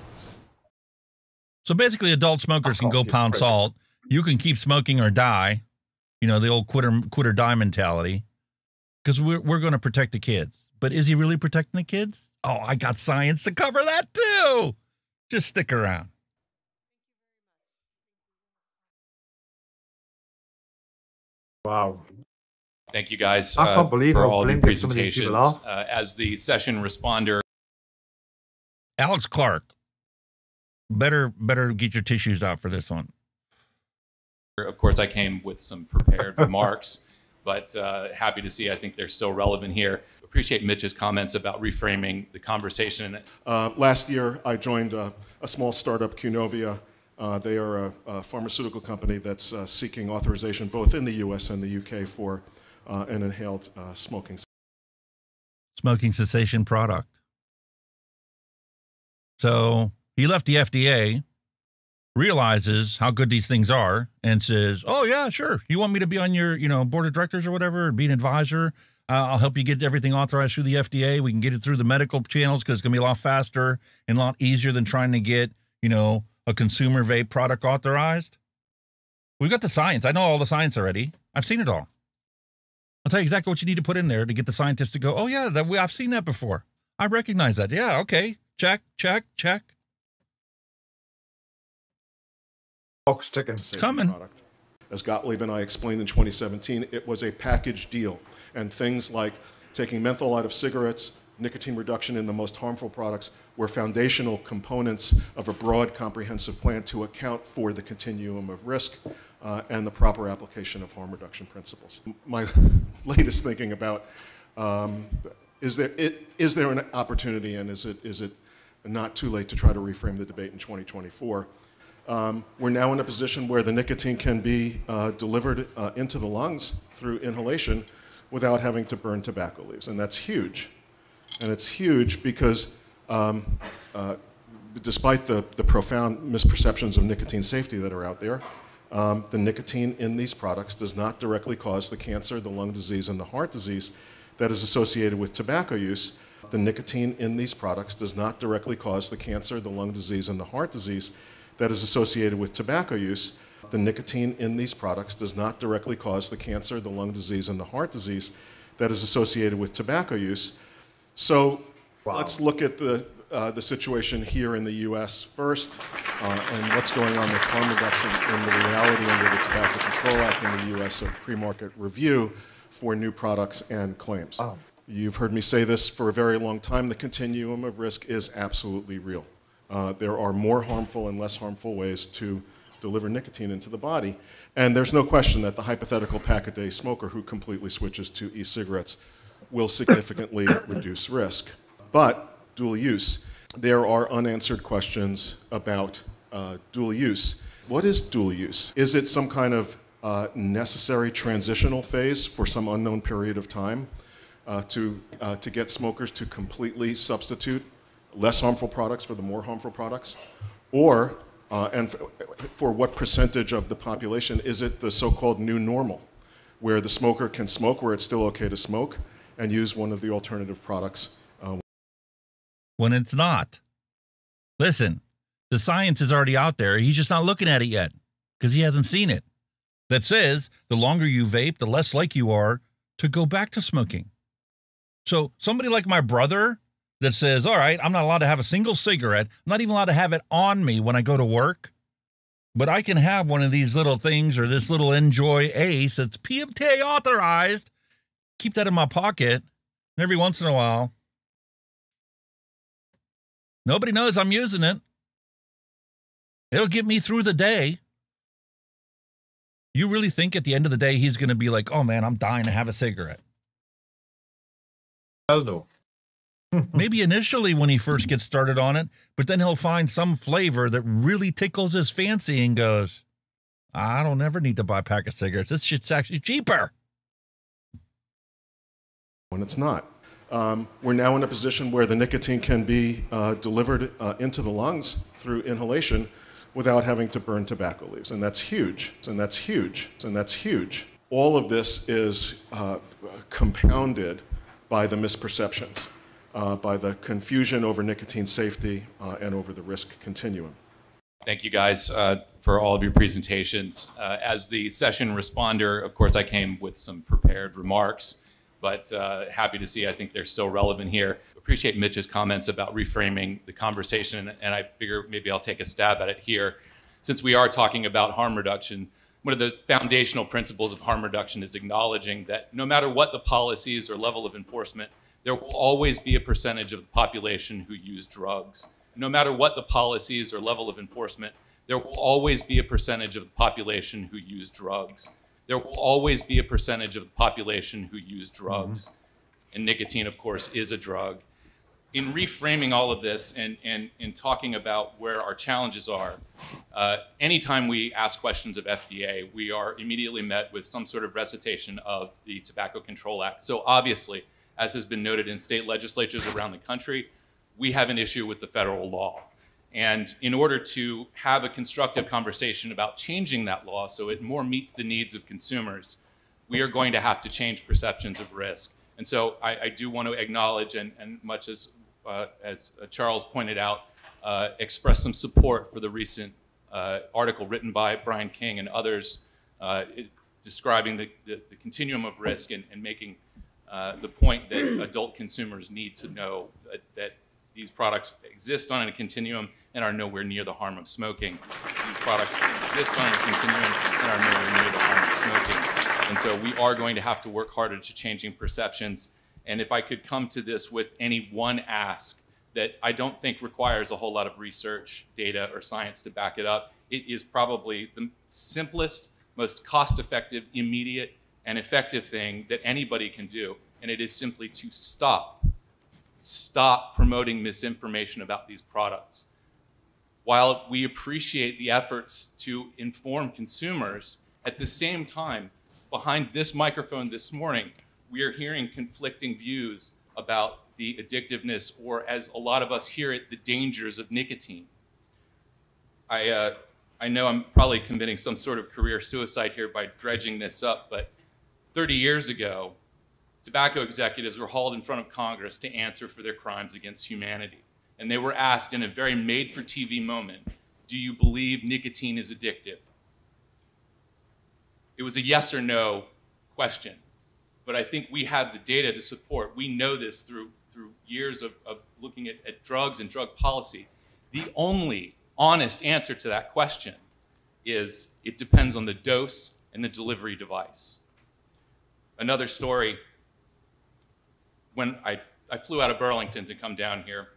So basically, adult smokers can go pound salt. You can keep smoking or die. You know, the old quit or die mentality. Because we're going to protect the kids. But is he really protecting the kids? Oh, I got science to cover that too. Just stick around.
Wow.
Thank you guys
I can't believe
for
how
all of your
blended some of these people
presentations.
are.
As the session responder,
Alex Clark, better get your tissues out for this one.
of course, I came with some prepared remarks, but happy to see I think they're still relevant here. Appreciate Mitch's comments about reframing the conversation.
Last year, I joined a small startup, Cunovia. They are a pharmaceutical company that's seeking authorization both in the U.S. and the U.K. for an inhaled smoking
Cessation product. So he left the FDA, realizes how good these things are, and says, oh, yeah, sure. You want me to be on your board of directors or whatever, or be an advisor? I'll help you get everything authorized through the FDA. We can get it through the medical channels because it's going to be a lot faster and a lot easier than trying to get, a consumer vape product authorized. We've got the science. I know all the science already. I've seen it all. I'll tell you exactly what you need to put in there to get the scientists to go, oh, yeah, I've seen that before. I recognize that. Yeah, okay. Check, check, check.
Box ticking.
It's coming.
Product. As Gottlieb and I explained in 2017, it was a package deal. And things like taking menthol out of cigarettes, nicotine reduction in the most harmful products were foundational components of a broad, comprehensive plan to account for the continuum of risk and the proper application of harm reduction principles. My latest thinking about is there an opportunity, and is it not too late to try to reframe the debate in 2024? We're now in a position where the nicotine can be delivered into the lungs through inhalation without having to burn tobacco leaves, and that's huge. And it's huge because despite the profound misperceptions of nicotine safety that are out there, the nicotine in these products does not directly cause the cancer, the lung disease, and the heart disease that is associated with tobacco use. The nicotine in these products does not directly cause the cancer, the lung disease, and the heart disease that is associated with tobacco use. The nicotine in these products does not directly cause the cancer, the lung disease, and the heart disease that is associated with tobacco use. So let's look at the situation here in the U.S. first and what's going on with harm reduction in the reality under the Tobacco Control Act in the U.S. of pre-market review for new products and claims. Oh. You've heard me say this for a very long time. The continuum of risk is absolutely real. There are more harmful and less harmful ways to deliver nicotine into the body. And there's no question that the hypothetical pack-a-day smoker who completely switches to e-cigarettes will significantly reduce risk. But dual use, there are unanswered questions about dual use. What is dual use? Is it some kind of necessary transitional phase for some unknown period of time to get smokers to completely substitute less harmful products for the more harmful products? Or, and for what percentage of the population, is it the so-called new normal, where the smoker can smoke where it's still okay to smoke and use one of the alternative products
when it's not? Listen, the science is already out there. He's just not looking at it yet because he hasn't seen it. That says the longer you vape, the less like you are to go back to smoking. So somebody like my brother that says, all right, I'm not allowed to have a single cigarette. I'm not even allowed to have it on me when I go to work. But I can have one of these little things or this little Enjoy Ace that's PMTA authorized. Keep that in my pocket. And every once in a while, nobody knows I'm using it. It'll get me through the day. You really think at the end of the day he's going to be like, oh, man, I'm dying to have a cigarette?
Hell no.
Maybe initially when he first gets started on it, but then he'll find some flavor that really tickles his fancy and goes, I don't ever need to buy a pack of cigarettes. This shit's actually cheaper.
When it's not. We're now in a position where the nicotine can be delivered into the lungs through inhalation without having to burn tobacco leaves. And that's huge. And that's huge. And that's huge. All of this is compounded by the misperceptions, by the confusion over nicotine safety and over the risk continuum.
Thank you guys for all of your presentations. As the session responder, of course, I came with some prepared remarks, but happy to see I think they're still relevant here. Appreciate Mitch's comments about reframing the conversation, and I figure maybe I'll take a stab at it here. Since we are talking about harm reduction, one of those foundational principles of harm reduction is acknowledging that no matter what the policies or level of enforcement, there will always be a percentage of the population who use drugs. No matter what the policies or level of enforcement, there will always be a percentage of the population who use drugs. There will always be a percentage of the population who use drugs. And nicotine, of course, is a drug. In reframing all of this and in talking about where our challenges are, anytime we ask questions of FDA, we are immediately met with some sort of recitation of the Tobacco Control Act. So obviously, as has been noted in state legislatures around the country, we have an issue with the federal law. And in order to have a constructive conversation about changing that law so it more meets the needs of consumers, we are going to have to change perceptions of risk. And so I do want to acknowledge, and much as Charles pointed out, express some support for the recent article written by Brian King and others describing the continuum of risk and making the point that adult consumers need to know that these products exist on a continuum and are nowhere near the harm of smoking. These products exist on a continuum and are nowhere near the harm of smoking. And so we are going to have to work harder to changing perceptions. And if I could come to this with any one ask that I don't think requires a whole lot of research, data, or science to back it up, it is probably the simplest, most cost-effective, immediate, and effective thing that anybody can do. And it is simply to stop promoting misinformation about these products. While we appreciate the efforts to inform consumers, at the same time, behind this microphone this morning, we are hearing conflicting views about the addictiveness, or as a lot of us hear it, the dangers of nicotine. I know I'm probably committing some sort of career suicide here by dredging this up, but 30 years ago, tobacco executives were hauled in front of Congress to answer for their crimes against humanity. And they were asked in a very made-for-TV moment, do you believe nicotine is addictive? It was a yes or no question. But I think we have the data to support. We know this through years of looking at drugs and drug policy. The only honest answer to that question is it depends on the dose and the delivery device. Another story, when I flew out of Burlington to come down here,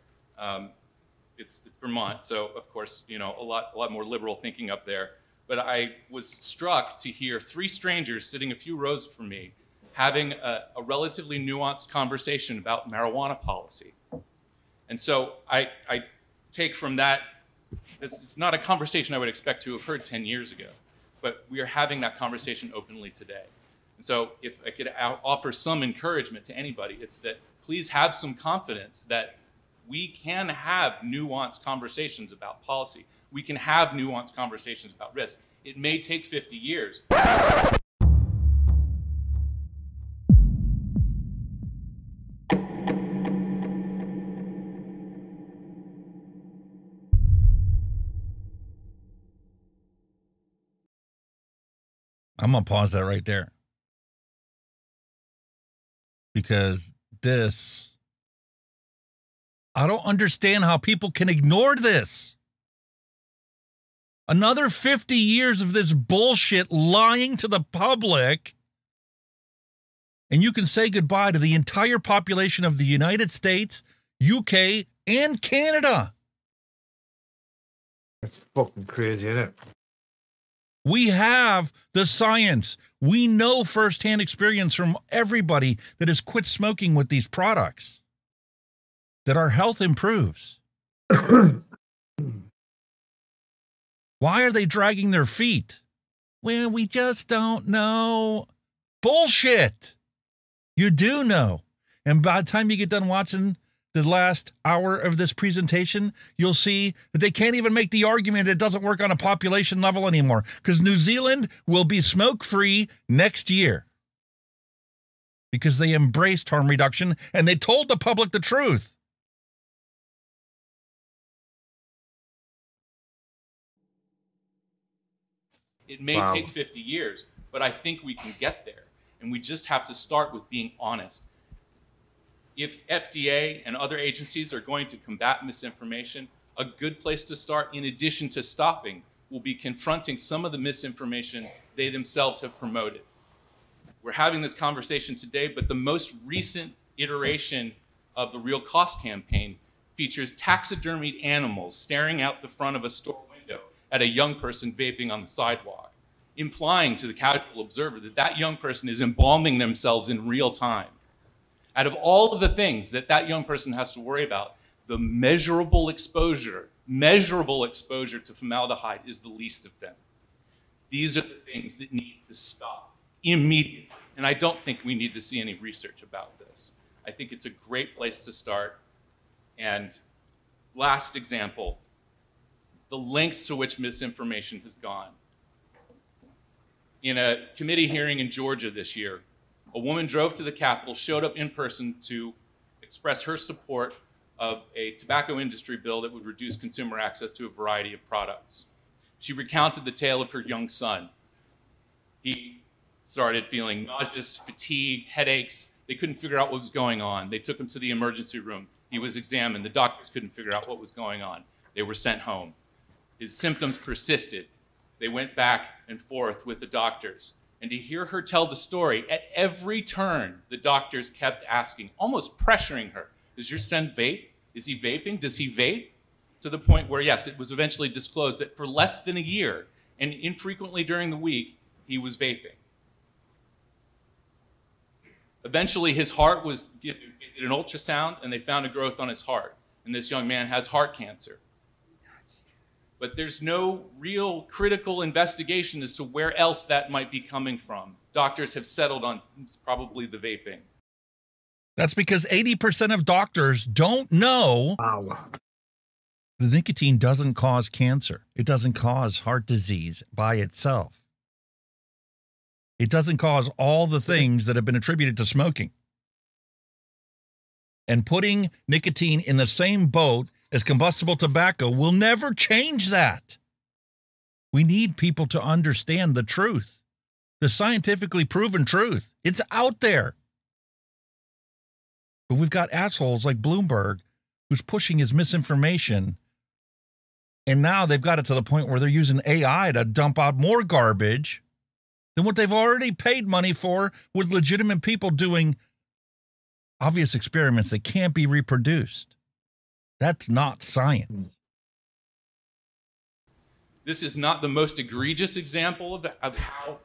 it's Vermont, so of course, you know, a lot more liberal thinking up there. But I was struck to hear three strangers sitting a few rows from me having a relatively nuanced conversation about marijuana policy. And so I take from that, it's not a conversation I would expect to have heard 10 years ago, but we are having that conversation openly today. And so if I could offer some encouragement to anybody, it's that please have some confidence that we can have nuanced conversations about policy. We can have nuanced conversations about risk. It may take 50 years.
I'm going to pause that right there. Because this, I don't understand how people can ignore this. Another 50 years of this bullshit lying to the public, and you can say goodbye to the entire population of the United States, UK, and Canada.
That's fucking crazy, isn't it?
We have the science. We know firsthand experience from everybody that has quit smoking with these products that our health improves. Why are they dragging their feet? Well, we just don't know. Bullshit. You do know. And by the time you get done watching the last hour of this presentation, you'll see that they can't even make the argument it doesn't work on a population level anymore, because New Zealand will be smoke-free next year because they embraced harm reduction and they told the public the truth.
It may take 50 years, but I think we can get there. And we just have to start with being honest. If FDA and other agencies are going to combat misinformation, a good place to start, in addition to stopping, will be confronting some of the misinformation they themselves have promoted. We're having this conversation today, but the most recent iteration of the Real Cost campaign features taxidermied animals staring out the front of a store window at a young person vaping on the sidewalk, implying to the casual observer that that young person is embalming themselves in real time. Out of all of the things that that young person has to worry about, the measurable exposure to formaldehyde is the least of them. These are the things that need to stop immediately. And I don't think we need to see any research about this. I think it's a great place to start. And last example, the lengths to which misinformation has gone. In a committee hearing in Georgia this year, a woman drove to the Capitol, showed up in person to express her support of a tobacco industry bill that would reduce consumer access to a variety of products. She recounted the tale of her young son. He started feeling nauseous, fatigue, headaches. They couldn't figure out what was going on. They took him to the emergency room. He was examined. The doctors couldn't figure out what was going on. They were sent home. His symptoms persisted. They went back and forth with the doctors. And to hear her tell the story, at every turn, the doctors kept asking, almost pressuring her, does your son vape? Is he vaping? Does he vape? To the point where, yes, it was eventually disclosed that for less than a year, and infrequently during the week, he was vaping. Eventually, his heart was did an ultrasound, and they found a growth on his heart. And this young man has heart cancer. But there's no real critical investigation as to where else that might be coming from. Doctors have settled on probably the vaping.
That's because 80% of doctors don't know the nicotine doesn't cause cancer. It doesn't cause heart disease by itself. It doesn't cause all the things that have been attributed to smoking. And putting nicotine in the same boat as combustible tobacco will never change that. We need people to understand the truth, the scientifically proven truth. It's out there. But we've got assholes like Bloomberg who's pushing his misinformation. And now they've got it to the point where they're using AI to dump out more garbage than what they've already paid money for with legitimate people doing obvious experiments that can't be reproduced. That's not science.
This is not the most egregious example of how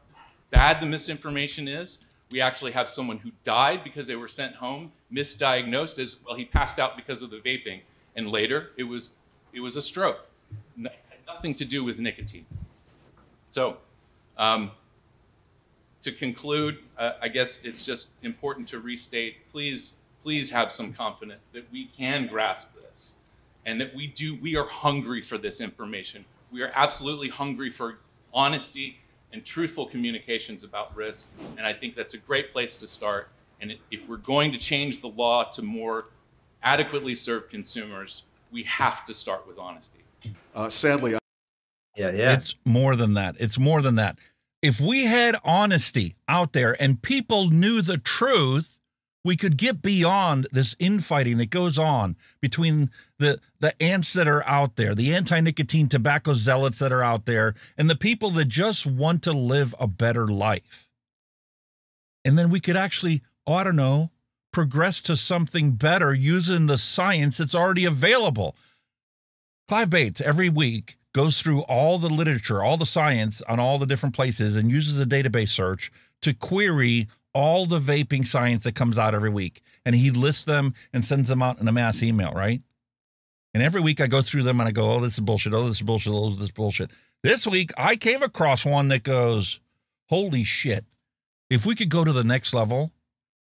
bad the misinformation is. We actually have someone who died because they were sent home, misdiagnosed as, well, he passed out because of the vaping. And later, it was a stroke. Had nothing to do with nicotine. So, to conclude, I guess it's just important to restate, please have some confidence that we can grasp this and that we are hungry for this information. We are absolutely hungry for honesty and truthful communications about risk. And I think that's a great place to start. And if we're going to change the law to more adequately serve consumers, we have to start with honesty.
Sadly,
It's more than that. It's more than that. If we had honesty out there and people knew the truth, we could get beyond this infighting that goes on between the ants that are out there, the anti-nicotine tobacco zealots that are out there, and the people that just want to live a better life. And then we could actually, oh, I don't know, progress to something better using the science that's already available. Clive Bates every week goes through all the literature, all the science on all the different places and uses a database search to query all the vaping science that comes out every week. And he lists them and sends them out in a mass email, right? And every week I go through them and I go, oh, this is bullshit. Oh, this is bullshit. Oh, this is bullshit. This week I came across one that goes, holy shit. If we could go to the next level,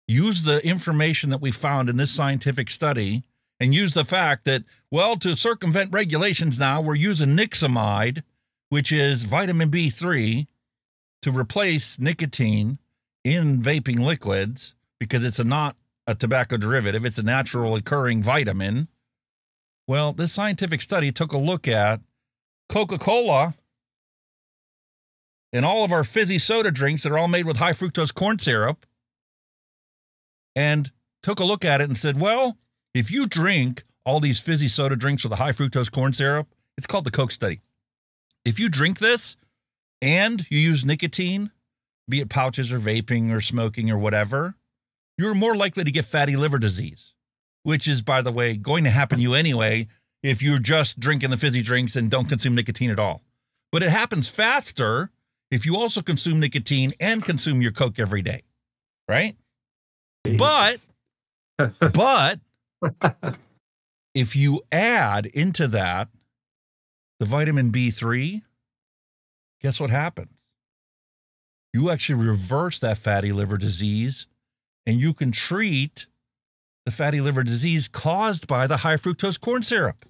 use the information that we found in this scientific study and use the fact that, well, to circumvent regulations now, we're using nixamide, which is vitamin B3, to replace nicotine in vaping liquids because it's not a tobacco derivative. It's a natural occurring vitamin. Well, this scientific study took a look at Coca-Cola and all of our fizzy soda drinks that are all made with high fructose corn syrup and took a look at it and said, well, if you drink all these fizzy soda drinks with a high fructose corn syrup, it's called the Coke study. If you drink this and you use nicotine, be it pouches or vaping or smoking or whatever, you're more likely to get fatty liver disease, which is, by the way, going to happen to you anyway if you're just drinking the fizzy drinks and don't consume nicotine at all. But it happens faster if you also consume nicotine and consume your Coke every day, right? Jesus. But if you add into that the vitamin B3, guess what happens? You actually reverse that fatty liver disease, and you can treat the fatty liver disease caused by the high fructose corn syrup.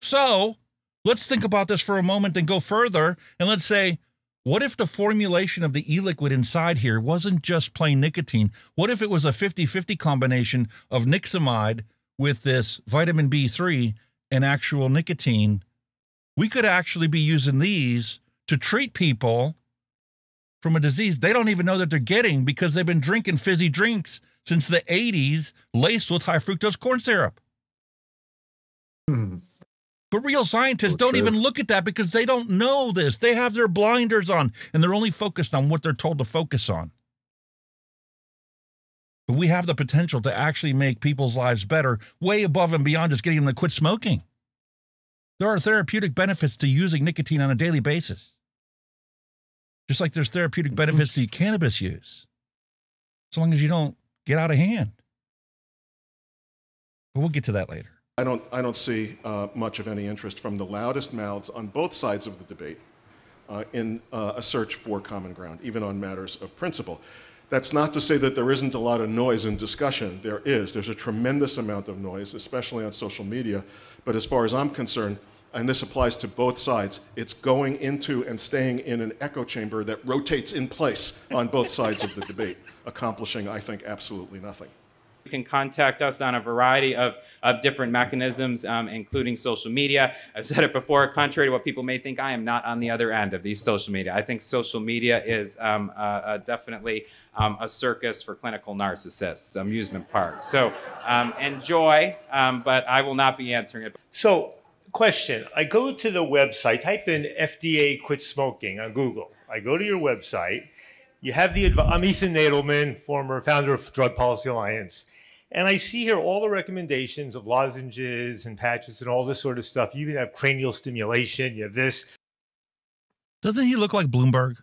So let's think about this for a moment and go further. And let's say, what if the formulation of the e-liquid inside here wasn't just plain nicotine? What if it was a 50-50 combination of nixamide with this vitamin B3 and actual nicotine? We could actually be using these to treat people from a disease they don't even know that they're getting because they've been drinking fizzy drinks since the 80s laced with high fructose corn syrup. But real scientists don't even look at that because they don't know this. They have their blinders on, and they're only focused on what they're told to focus on. But we have the potential to actually make people's lives better, way above and beyond just getting them to quit smoking. There are therapeutic benefits to using nicotine on a daily basis. Just like there's therapeutic benefits to cannabis use, as long as you don't get out of hand. But we'll get to that later.
I don't see much of any interest from the loudest mouths on both sides of the debate in a search for common ground, even on matters of principle. That's not to say that there isn't a lot of noise and discussion. There is. There's a tremendous amount of noise, especially on social media. But as far as I'm concerned, and this applies to both sides, it's going into and staying in an echo chamber that rotates in place on both sides of the debate, accomplishing, I think, absolutely nothing.
You can contact us on a variety of different mechanisms, including social media. I've said it before, contrary to what people may think, I am not on the other end of these social media. I think social media is definitely a circus for clinical narcissists, amusement park. So enjoy, but I will not be answering it.
So, question, I go to the website, type in FDA quit smoking on Google. I go to your website. You have I'm Ethan Nadelman, former founder of Drug Policy Alliance. And I see here all the recommendations of lozenges and patches and all this sort of stuff. You even have cranial stimulation. You have this.
Doesn't he look like Bloomberg?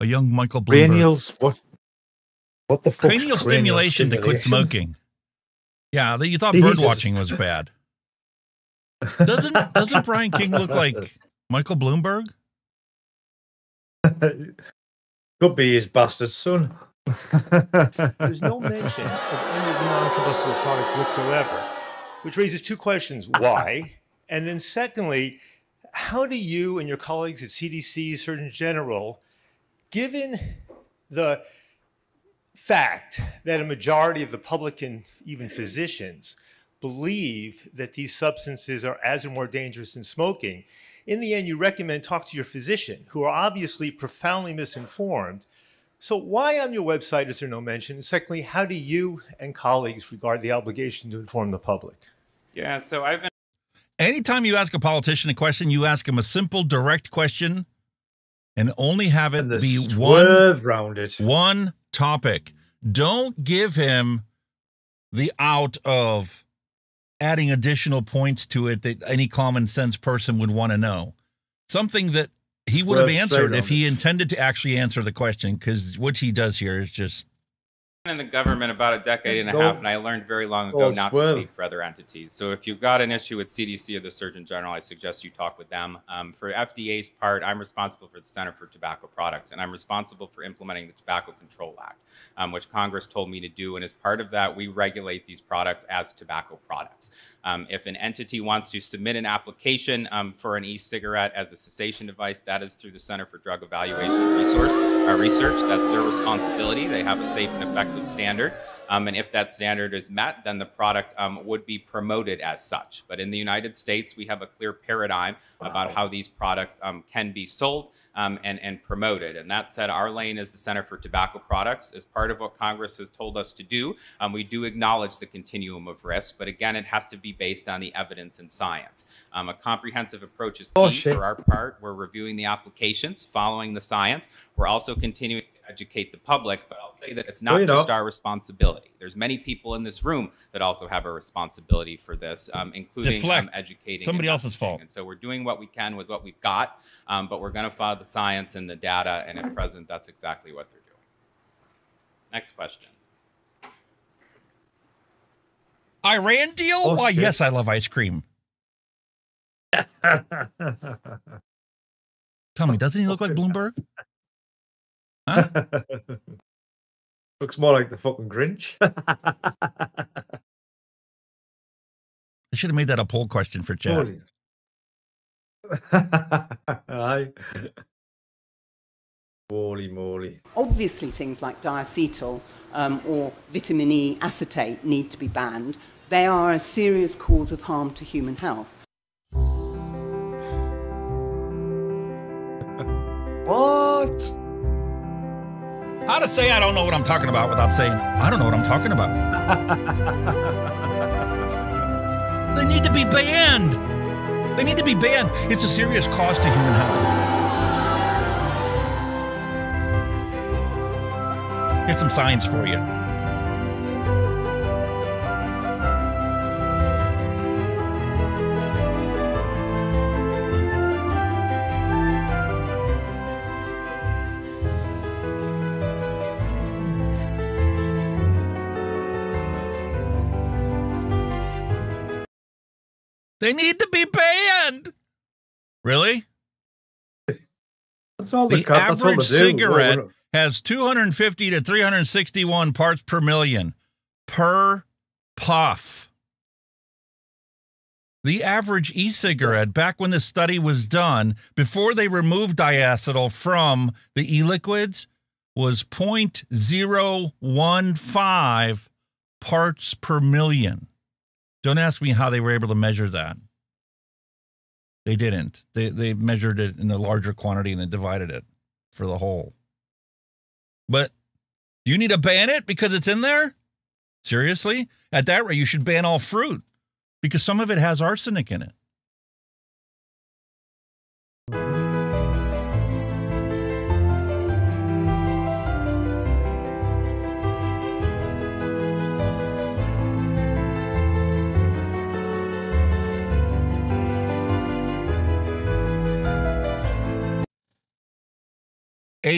A young Michael Bloomberg.
Cranials? What the fuck?
Cranial stimulation to quit smoking. Yeah, you thought bird watching was bad. Doesn't Brian King look like Michael Bloomberg?
Could be his bastard son.
There's no mention of any of the non-combustible products whatsoever, which raises two questions. Why? And then secondly, how do you and your colleagues at CDC, Surgeon General, given the fact that a majority of the public and even physicians believe that these substances are as or more dangerous than smoking, in the end, you recommend talk to your physician, who are obviously profoundly misinformed. So why on your website is there no mention? And secondly, how do you and colleagues regard the obligation to inform the public?
Yeah, so I've been...
Anytime you ask a politician a question, you ask him a simple, direct question and only have it be one topic. Don't give him the out of adding additional points to it that any common sense person would want to know. Something that he would have answered if he intended to actually answer the question, because what he does here is just...
in the government about a decade and a half, and I learned very long ago not to speak for other entities. So if you've got an issue with CDC or the Surgeon General, I suggest you talk with them. For FDA's part, I'm responsible for the Center for Tobacco Products, and I'm responsible for implementing the Tobacco Control Act, which Congress told me to do. And as part of that, we regulate these products as tobacco products. If an entity wants to submit an application for an e-cigarette as a cessation device, that is through the Center for Drug Evaluation Research. That's their responsibility. They have a safe and effective standard. And if that standard is met, then the product would be promoted as such. But in the United States, we have a clear paradigm about how these products can be sold and promoted. And that said, our lane is the Center for Tobacco Products. As part of what Congress has told us to do, we do acknowledge the continuum of risk, but again, it has to be based on the evidence and science. A comprehensive approach is key for our part. We're reviewing the applications, following the science. We're also continuing to educate the public, but I'll say that it's not just our responsibility. There's many people in this room that also have a responsibility for this, including educating.
Somebody else's fault.
And so we're doing what we can with what we've got, but we're going to follow the science and the data, and at present, that's exactly what they're doing. Next question.
Iran deal? Why, yes, I love ice cream. Tell me, doesn't he look like Bloomberg? Huh?
Looks more like the fucking Grinch.
I should have made that a poll question for chat.
Aye. Holy moly.
Obviously, things like diacetyl or vitamin E acetate need to be banned. They are a serious cause of harm to human health.
What?
How to say I don't know what I'm talking about without saying I don't know what I'm talking about. They need to be banned. They need to be banned. It's a serious cost to human health. Here's some science for you. They need to be banned. Really?
That's all
the average cigarette has 250 to 361 parts per million per puff. The average e-cigarette, back when this study was done, before they removed diacetyl from the e-liquids, was 0.015 parts per million. Don't ask me how they were able to measure that. They didn't. They measured it in a larger quantity and then divided it for the whole. But you need to ban it because it's in there? Seriously? At that rate, you should ban all fruit because some of it has arsenic in it.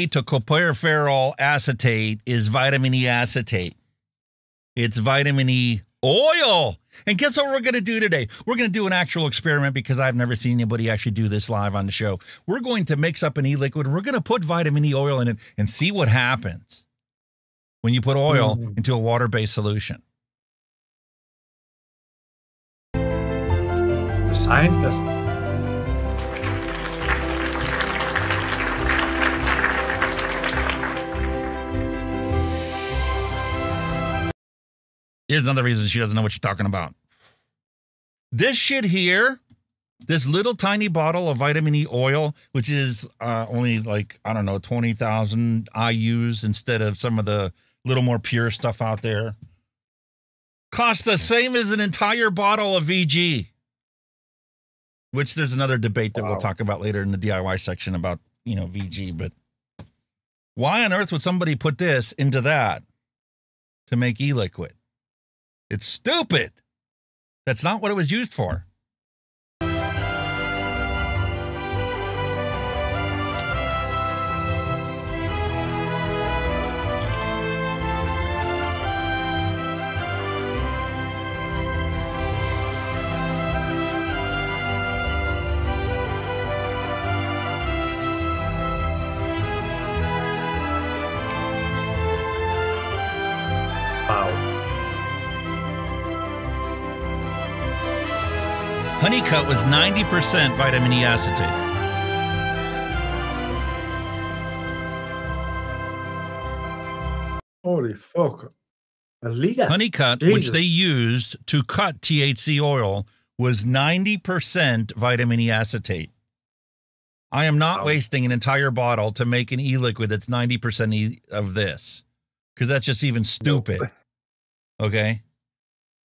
Tocopherol acetate is vitamin E acetate. It's vitamin E oil. And guess what we're going to do today? We're going to do an actual experiment because I've never seen anybody actually do this live on the show. We're going to mix up an e-liquid and we're going to put vitamin E oil in it and see what happens when you put oil into a water-based solution.
Scientist.
Here's another reason she doesn't know what she's talking about. This shit here, this little tiny bottle of vitamin E oil, which is only like, I don't know, 20,000 IUs instead of some of the little more pure stuff out there, costs the same as an entire bottle of VG, which there's another debate that we'll talk about later in the DIY section about, you know, VG. But why on earth would somebody put this into that to make e-liquid? It's stupid. That's not what it was used for. Honeycut was 90% vitamin E acetate.
Holy fuck. A liter?
Honeycut, which they used to cut THC oil, was 90% vitamin E acetate. I am not wasting an entire bottle to make an e-liquid that's 90% of this, because that's just even stupid. Okay?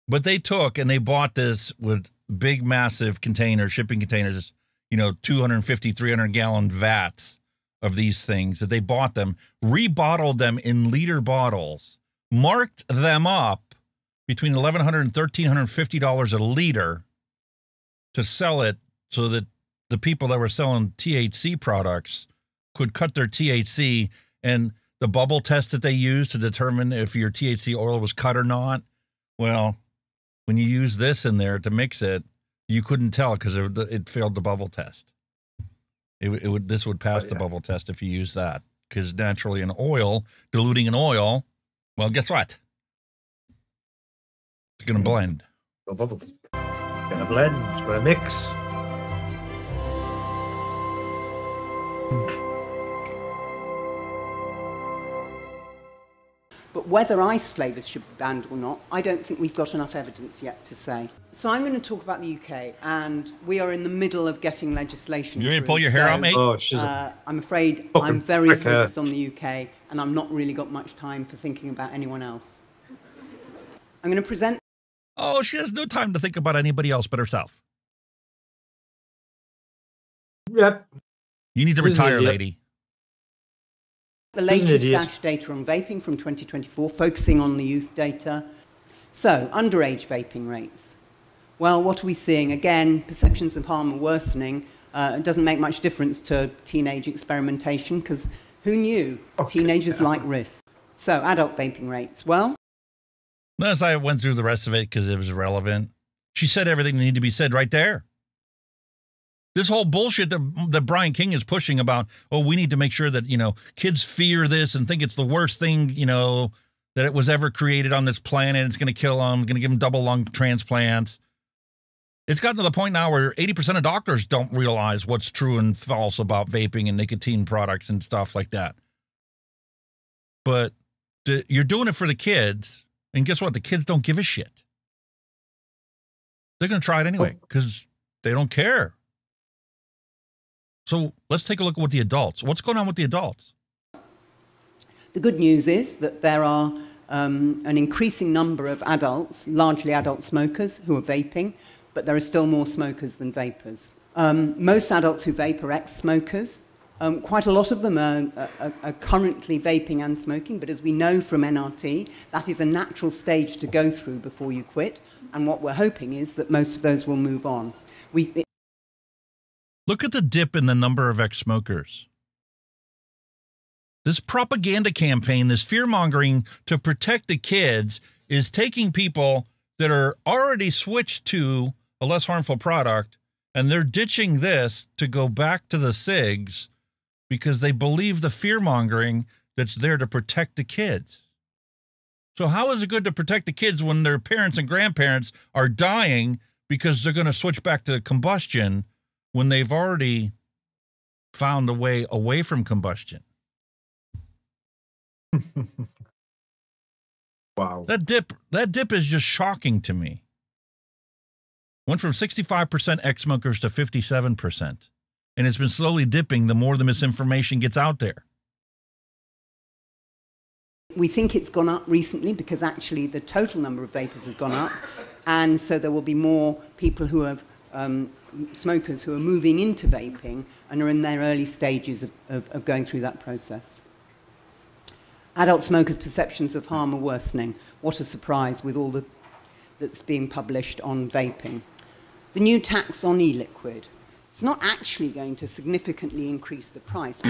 But they took and they bought this with big, massive containers, shipping containers, 250, 300-gallon vats of these things that they bought them, rebottled them in liter bottles, marked them up between $1,100 and $1,350 a liter to sell it so that the people that were selling THC products could cut their THC, and the bubble test that they used to determine if your THC oil was cut or not. Well, when you use this in there to mix it, you couldn't tell because it failed the bubble test. This would pass the bubble test if you use that, because naturally an oil, diluting an oil, well, guess what? It's going to blend.
No bubbles. It's going to blend. It's going to mix.
But whether ice flavours should be banned or not, I don't think we've got enough evidence yet to say. So I'm going to talk about the UK, and we are in the middle of getting legislation.
You ready to pull your hair out, mate?
Oh,
I'm afraid I'm very focused on the UK, and I'm not really got much time for thinking about anyone else. I'm going to present...
Oh, she has no time to think about anybody else but herself.
Yep.
You need to retire, lady.
The latest Dash data on vaping from 2024, focusing on the youth data. So, underage vaping rates. Well, what are we seeing? Again, perceptions of harm are worsening. It doesn't make much difference to teenage experimentation, because who knew teenagers like risk? So, adult vaping rates. Well...
Notice I went through the rest of it because it was irrelevant. She said everything that needed to be said right there. This whole bullshit that Brian King is pushing about, we need to make sure that, kids fear this and think it's the worst thing, that it was ever created on this planet. It's going to kill them, going to give them double lung transplants. It's gotten to the point now where 80% of doctors don't realize what's true and false about vaping and nicotine products and stuff like that. But you're doing it for the kids, and guess what? The kids don't give a shit. They're going to try it anyway because they don't care. So let's take a look at what the adults. What's going on with the adults?
The good news is that there are an increasing number of adults, largely adult smokers, who are vaping, but there are still more smokers than vapers. Most adults who vape are ex-smokers. Quite a lot of them are currently vaping and smoking, but as we know from NRT, that is a natural stage to go through before you quit, and what we're hoping is that most of those will move on.
Look at the dip in the number of ex-smokers. This propaganda campaign, this fear-mongering to protect the kids, is taking people that are already switched to a less harmful product, and they're ditching this to go back to the cigs because they believe the fear-mongering that's there to protect the kids. So how is it good to protect the kids when their parents and grandparents are dying because they're going to switch back to combustion when they've already found a way away from combustion?
Wow.
That dip is just shocking to me. Went from 65% ex-smokers to 57%. And it's been slowly dipping the more the misinformation gets out there.
We think it's gone up recently because actually the total number of vapors has gone up. And so there will be more people who have smokers who are moving into vaping and are in their early stages of going through that process. Adult smokers' perceptions of harm are worsening. What a surprise with all that's being published on vaping. The new tax on e-liquid. It's not actually going to significantly increase the price.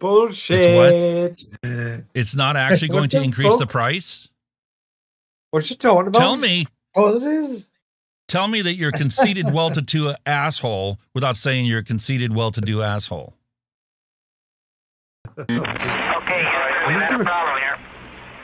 Bullshit.
It's what? It's not actually going to increase the price?
What you talking about?
Tell me.
What it is?
Tell me that you're a conceited, well-to-do asshole without saying you're a conceited, well-to-do asshole.
Okay, we have a problem here.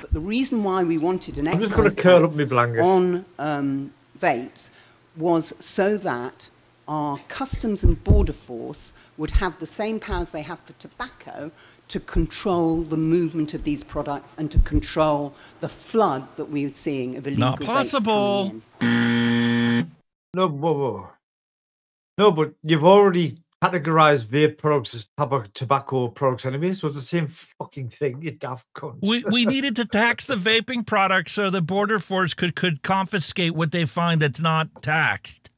But the reason why we wanted an excise tax
curl up my blanket
on vapes was so that our Customs and Border Force would have the same powers they have for tobacco to control the movement of these products and to control the flood that we're seeing of illegal
Not possible.
vapes coming in.
No, whoa. No, but you've already categorized vape products as tobacco products anyway, so it's the same fucking thing, you daft cunt.
We needed to tax the vaping products so the border force could confiscate what they find that's not taxed.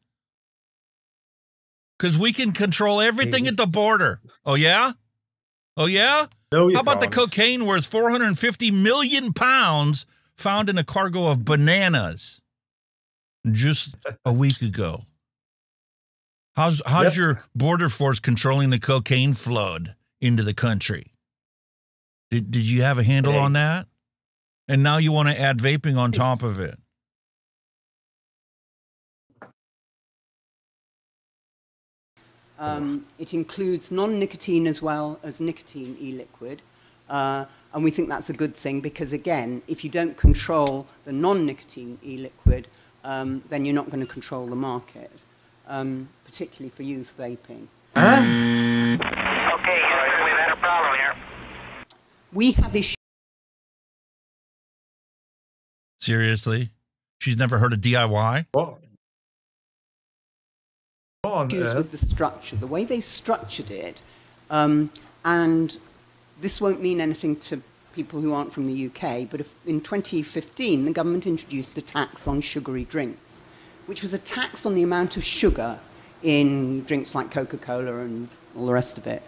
Because we can control everything at the border. Oh, yeah? Oh, yeah?
No, you
How about
can't.
the cocaine worth 450 million pounds found in a cargo of bananas just a week ago? How's your border force controlling the cocaine flood into the country? Did you have a handle on that? And now you want to add vaping on top of it.
It includes non-nicotine as well as nicotine e-liquid. And we think that's a good thing because, again, if you don't control the non-nicotine e-liquid, then you're not going to control the market, particularly for youth vaping.
Okay, we've had a problem here.
We have issues.
Seriously? She's never heard of DIY?
What?
Issues with the structure, the way they structured it, and this won't mean anything to people who aren't from the UK, but in 2015 the government introduced a tax on sugary drinks, which was a tax on the amount of sugar in drinks like Coca-Cola and all the rest of it.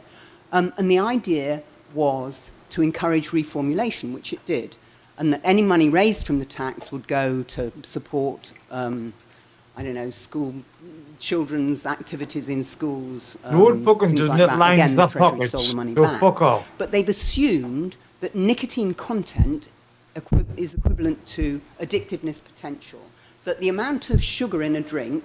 And the idea was to encourage reformulation, which it did, and that any money raised from the tax would go to support I don't know, children's activities in schools.
No fucking doesn't it lines
Again,
the
the Treasury
pockets.
stole the money
Go
back.
fuck off.
But they've assumed that nicotine content is equivalent to addictiveness potential, that the amount of sugar in a drink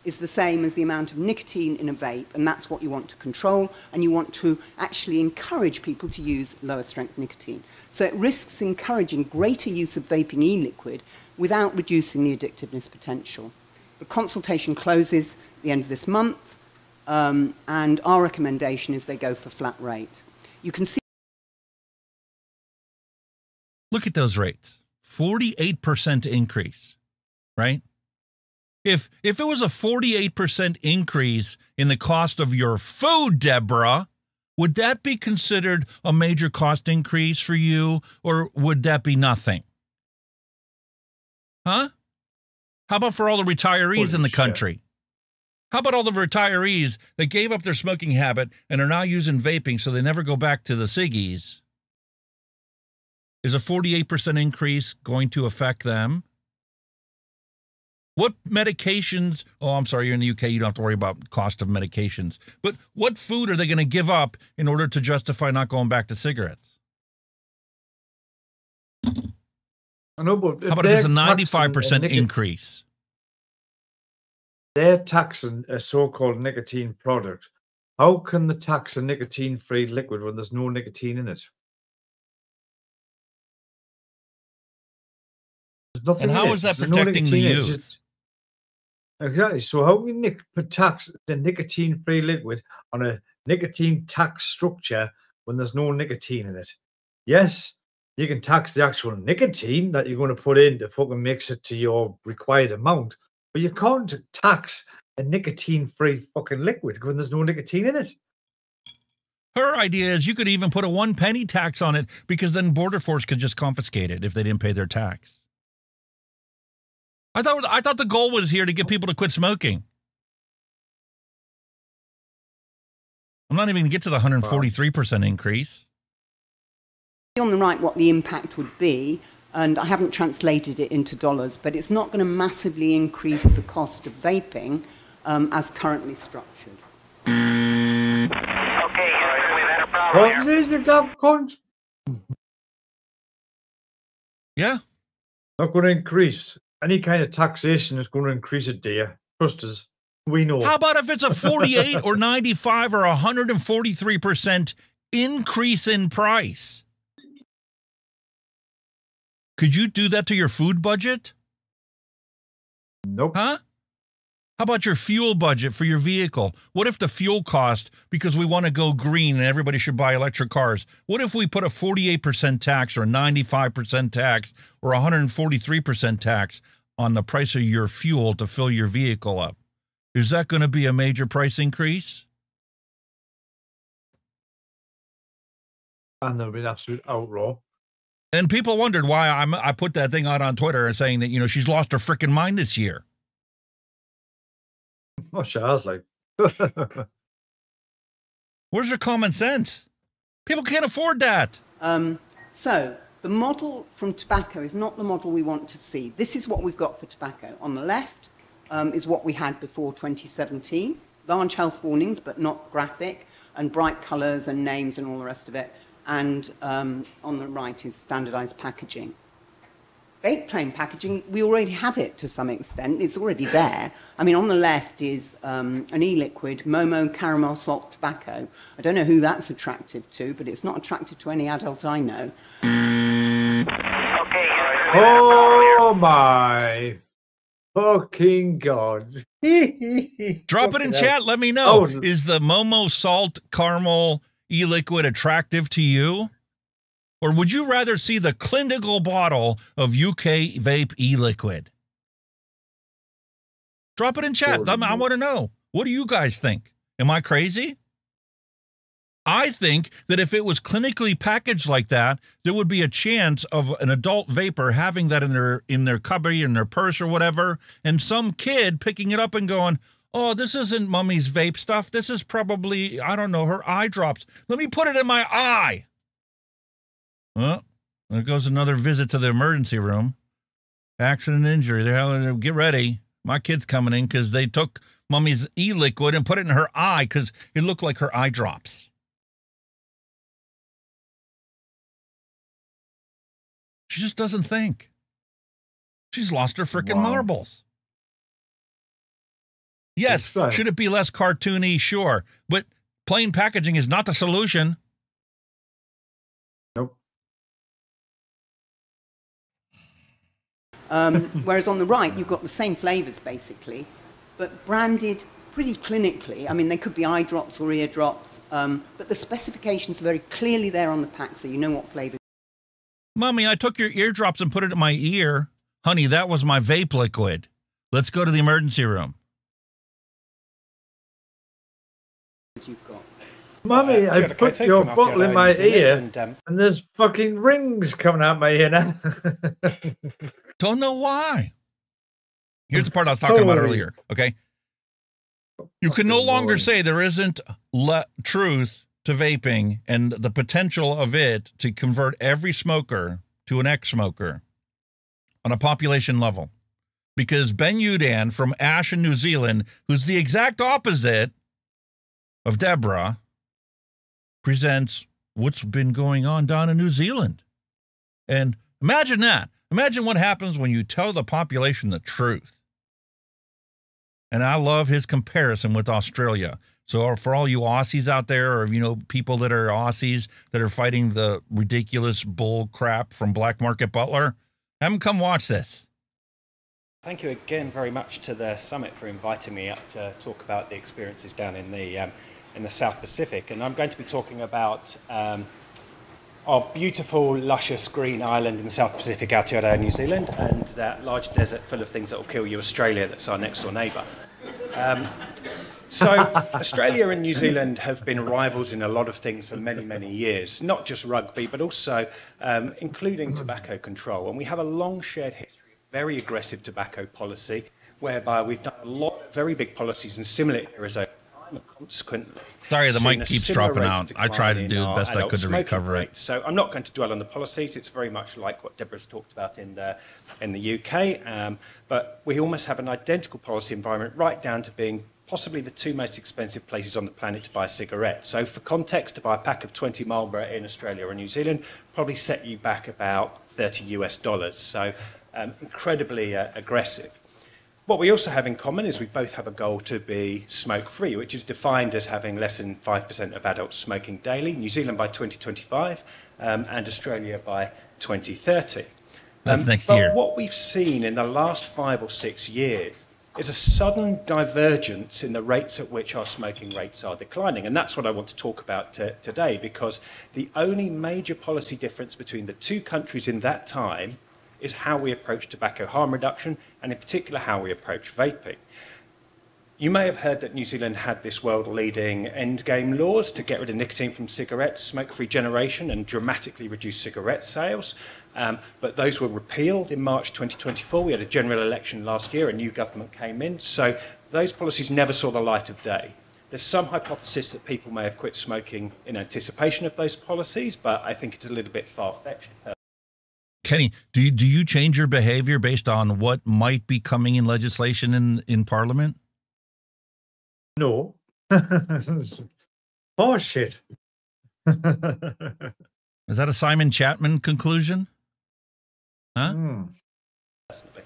is the same as the amount of nicotine in a vape, and that's what you want to control, and you want to actually encourage people to use lower strength nicotine. So it risks encouraging greater use of vaping e-liquid without reducing the addictiveness potential. The consultation closes at the end of this month, and our recommendation is they go for flat rate. You can see.
Look at those rates. 48% increase, right? If it was a 48% increase in the cost of your food, Deborah, would that be considered a major cost increase for you, or would that be nothing? Huh? How about for all the retirees in the country? How about all the retirees that gave up their smoking habit and are now using vaping so they never go back to the ciggies? Is a 48% increase going to affect them? What medications, oh, I'm sorry, you're in the UK, you don't have to worry about cost of medications, but what food are they going to give up in order to justify not going back to cigarettes?
I know, but
how about if it's a 95% increase?
They're taxing a so-called nicotine product. How can they tax a nicotine-free liquid when there's no nicotine in it? There's nothing.
And how is that protecting the youth?
Exactly. So how can you tax the nicotine-free liquid on a nicotine tax structure when there's no nicotine in it? Yes, you can tax the actual nicotine that you're going to put in to fucking mix it to your required amount, but you can't tax a nicotine-free fucking liquid when there's no nicotine in it.
Her idea is you could even put a 1 penny tax on it because then Border Force could just confiscate it if they didn't pay their tax. I thought the goal was here to get people to quit smoking. I'm not even going to get to the 143% increase.
On the right what the impact would be, and I haven't translated it into dollars, but it's not going to massively increase the cost of vaping as currently structured.
Okay, we've had a problem here.
Yeah. Not going to increase. Any kind of taxation is going to increase it, dear. Trust us. We know.
How about if it's a 48 or 95 or 143% increase in price? Could you do that to your food budget?
Nope.
Huh? How about your fuel budget for your vehicle? What if the fuel cost, because we want to go green and everybody should buy electric cars, what if we put a 48% tax or a 95% tax or 143% tax on the price of your fuel to fill your vehicle up? Is that going to be a major price increase?
And there'll be an absolute outroar.
And people wondered why I put that thing out on Twitter and saying that, you know, she's lost her freaking mind this year.
Oh, she has, like.
Where's your common sense? People can't afford that.
So the model from tobacco is not the model we want to see. This is what we've got for tobacco. On the left is what we had before 2017. Large health warnings, but not graphic, and bright colours and names and all the rest of it. And on the right is standardised packaging. Vape plain packaging, we already have it to some extent. It's already there. I mean, on the left is an e-liquid, Momo caramel salt tobacco. I don't know who that's attractive to, but it's not attractive to any adult I know.
Oh my fucking God.
Drop it in chat. Let me know. Is the Momo salt caramel e-liquid attractive to you? Or would you rather see the clinical bottle of UK Vape e-liquid? Drop it in chat. I want to know. What do you guys think? Am I crazy? I think that if it was clinically packaged like that, there would be a chance of an adult vapor having that in their cubby, in their purse or whatever, and some kid picking it up and going, oh, this isn't Mummy's vape stuff. This is probably, I don't know, her eye drops. Let me put it in my eye. Well, there goes another visit to the emergency room. Accident injury. Get ready. My kid's coming in because they took Mummy's e-liquid and put it in her eye because it looked like her eye drops. She just doesn't think. She's lost her freaking marbles. Yes, should it be less cartoony? Sure. But plain packaging is not the solution.
Nope.
Whereas on the right, you've got the same flavours, basically, but branded pretty clinically. I mean, they could be eye drops or ear drops, but the specifications are very clearly there on the pack, so you know what flavour.
Mommy, I took your eardrops and put it in my ear. Honey, that was my vape liquid. Let's go to the emergency room.
You've got.
Mummy, I put your bottle in my ear, and there's fucking rings coming out my ear now.
Don't know why. Here's the part I was talking about earlier, okay? You can no longer say there isn't truth to vaping and the potential of it to convert every smoker to an ex-smoker on a population level. Because Ben Udan from Ash in New Zealand, who's the exact opposite of Deborah, presents what's been going on down in New Zealand. And imagine that. Imagine what happens when you tell the population the truth. And I love his comparison with Australia. So for all you Aussies out there, or, you know, people that are Aussies that are fighting the ridiculous bull crap from Black Market Butler, have them come watch this.
Thank you again very much to the summit for inviting me up to talk about the experiences down in the South Pacific. And I'm going to be talking about our beautiful, luscious green island in the South Pacific, Aotearoa, New Zealand, and that large desert full of things that will kill you, Australia, that's our next door neighbour. So Australia and New Zealand have been rivals in a lot of things for many, many years, not just rugby, but also including tobacco control. And we have a long shared history of very aggressive tobacco policy, whereby we've done a lot of very big policies in similar areas over time, and consequently.
Sorry, the mic keeps dropping out. I tried to do the best I could to recover it.
So I'm not going to dwell on the policies. It's very much like what Deborah's talked about in the UK. But we almost have an identical policy environment right down to being possibly the two most expensive places on the planet to buy a cigarette. So for context, to buy a pack of 20 Marlboro in Australia or New Zealand probably set you back about $30 US. So incredibly aggressive. What we also have in common is we both have a goal to be smoke-free, which is defined as having less than 5% of adults smoking daily, New Zealand by 2025 and Australia by 2030.
That's next year.
But what we've seen in the last 5 or 6 years is a sudden divergence in the rates at which our smoking rates are declining. And that's what I want to talk about today, because the only major policy difference between the two countries in that time is how we approach tobacco harm reduction, and in particular how we approach vaping. You may have heard that New Zealand had this world-leading endgame laws to get rid of nicotine from cigarettes, smoke-free generation, and dramatically reduce cigarette sales. But those were repealed in March 2024. We had a general election last year, a new government came in. So those policies never saw the light of day. There's some hypothesis that people may have quit smoking in anticipation of those policies, but I think it's a little bit far-fetched.
Kenny, do you change your behavior based on what might be coming in legislation in Parliament?
No. Oh, shit.
Is that a Simon Chapman conclusion? Huh?
Personally.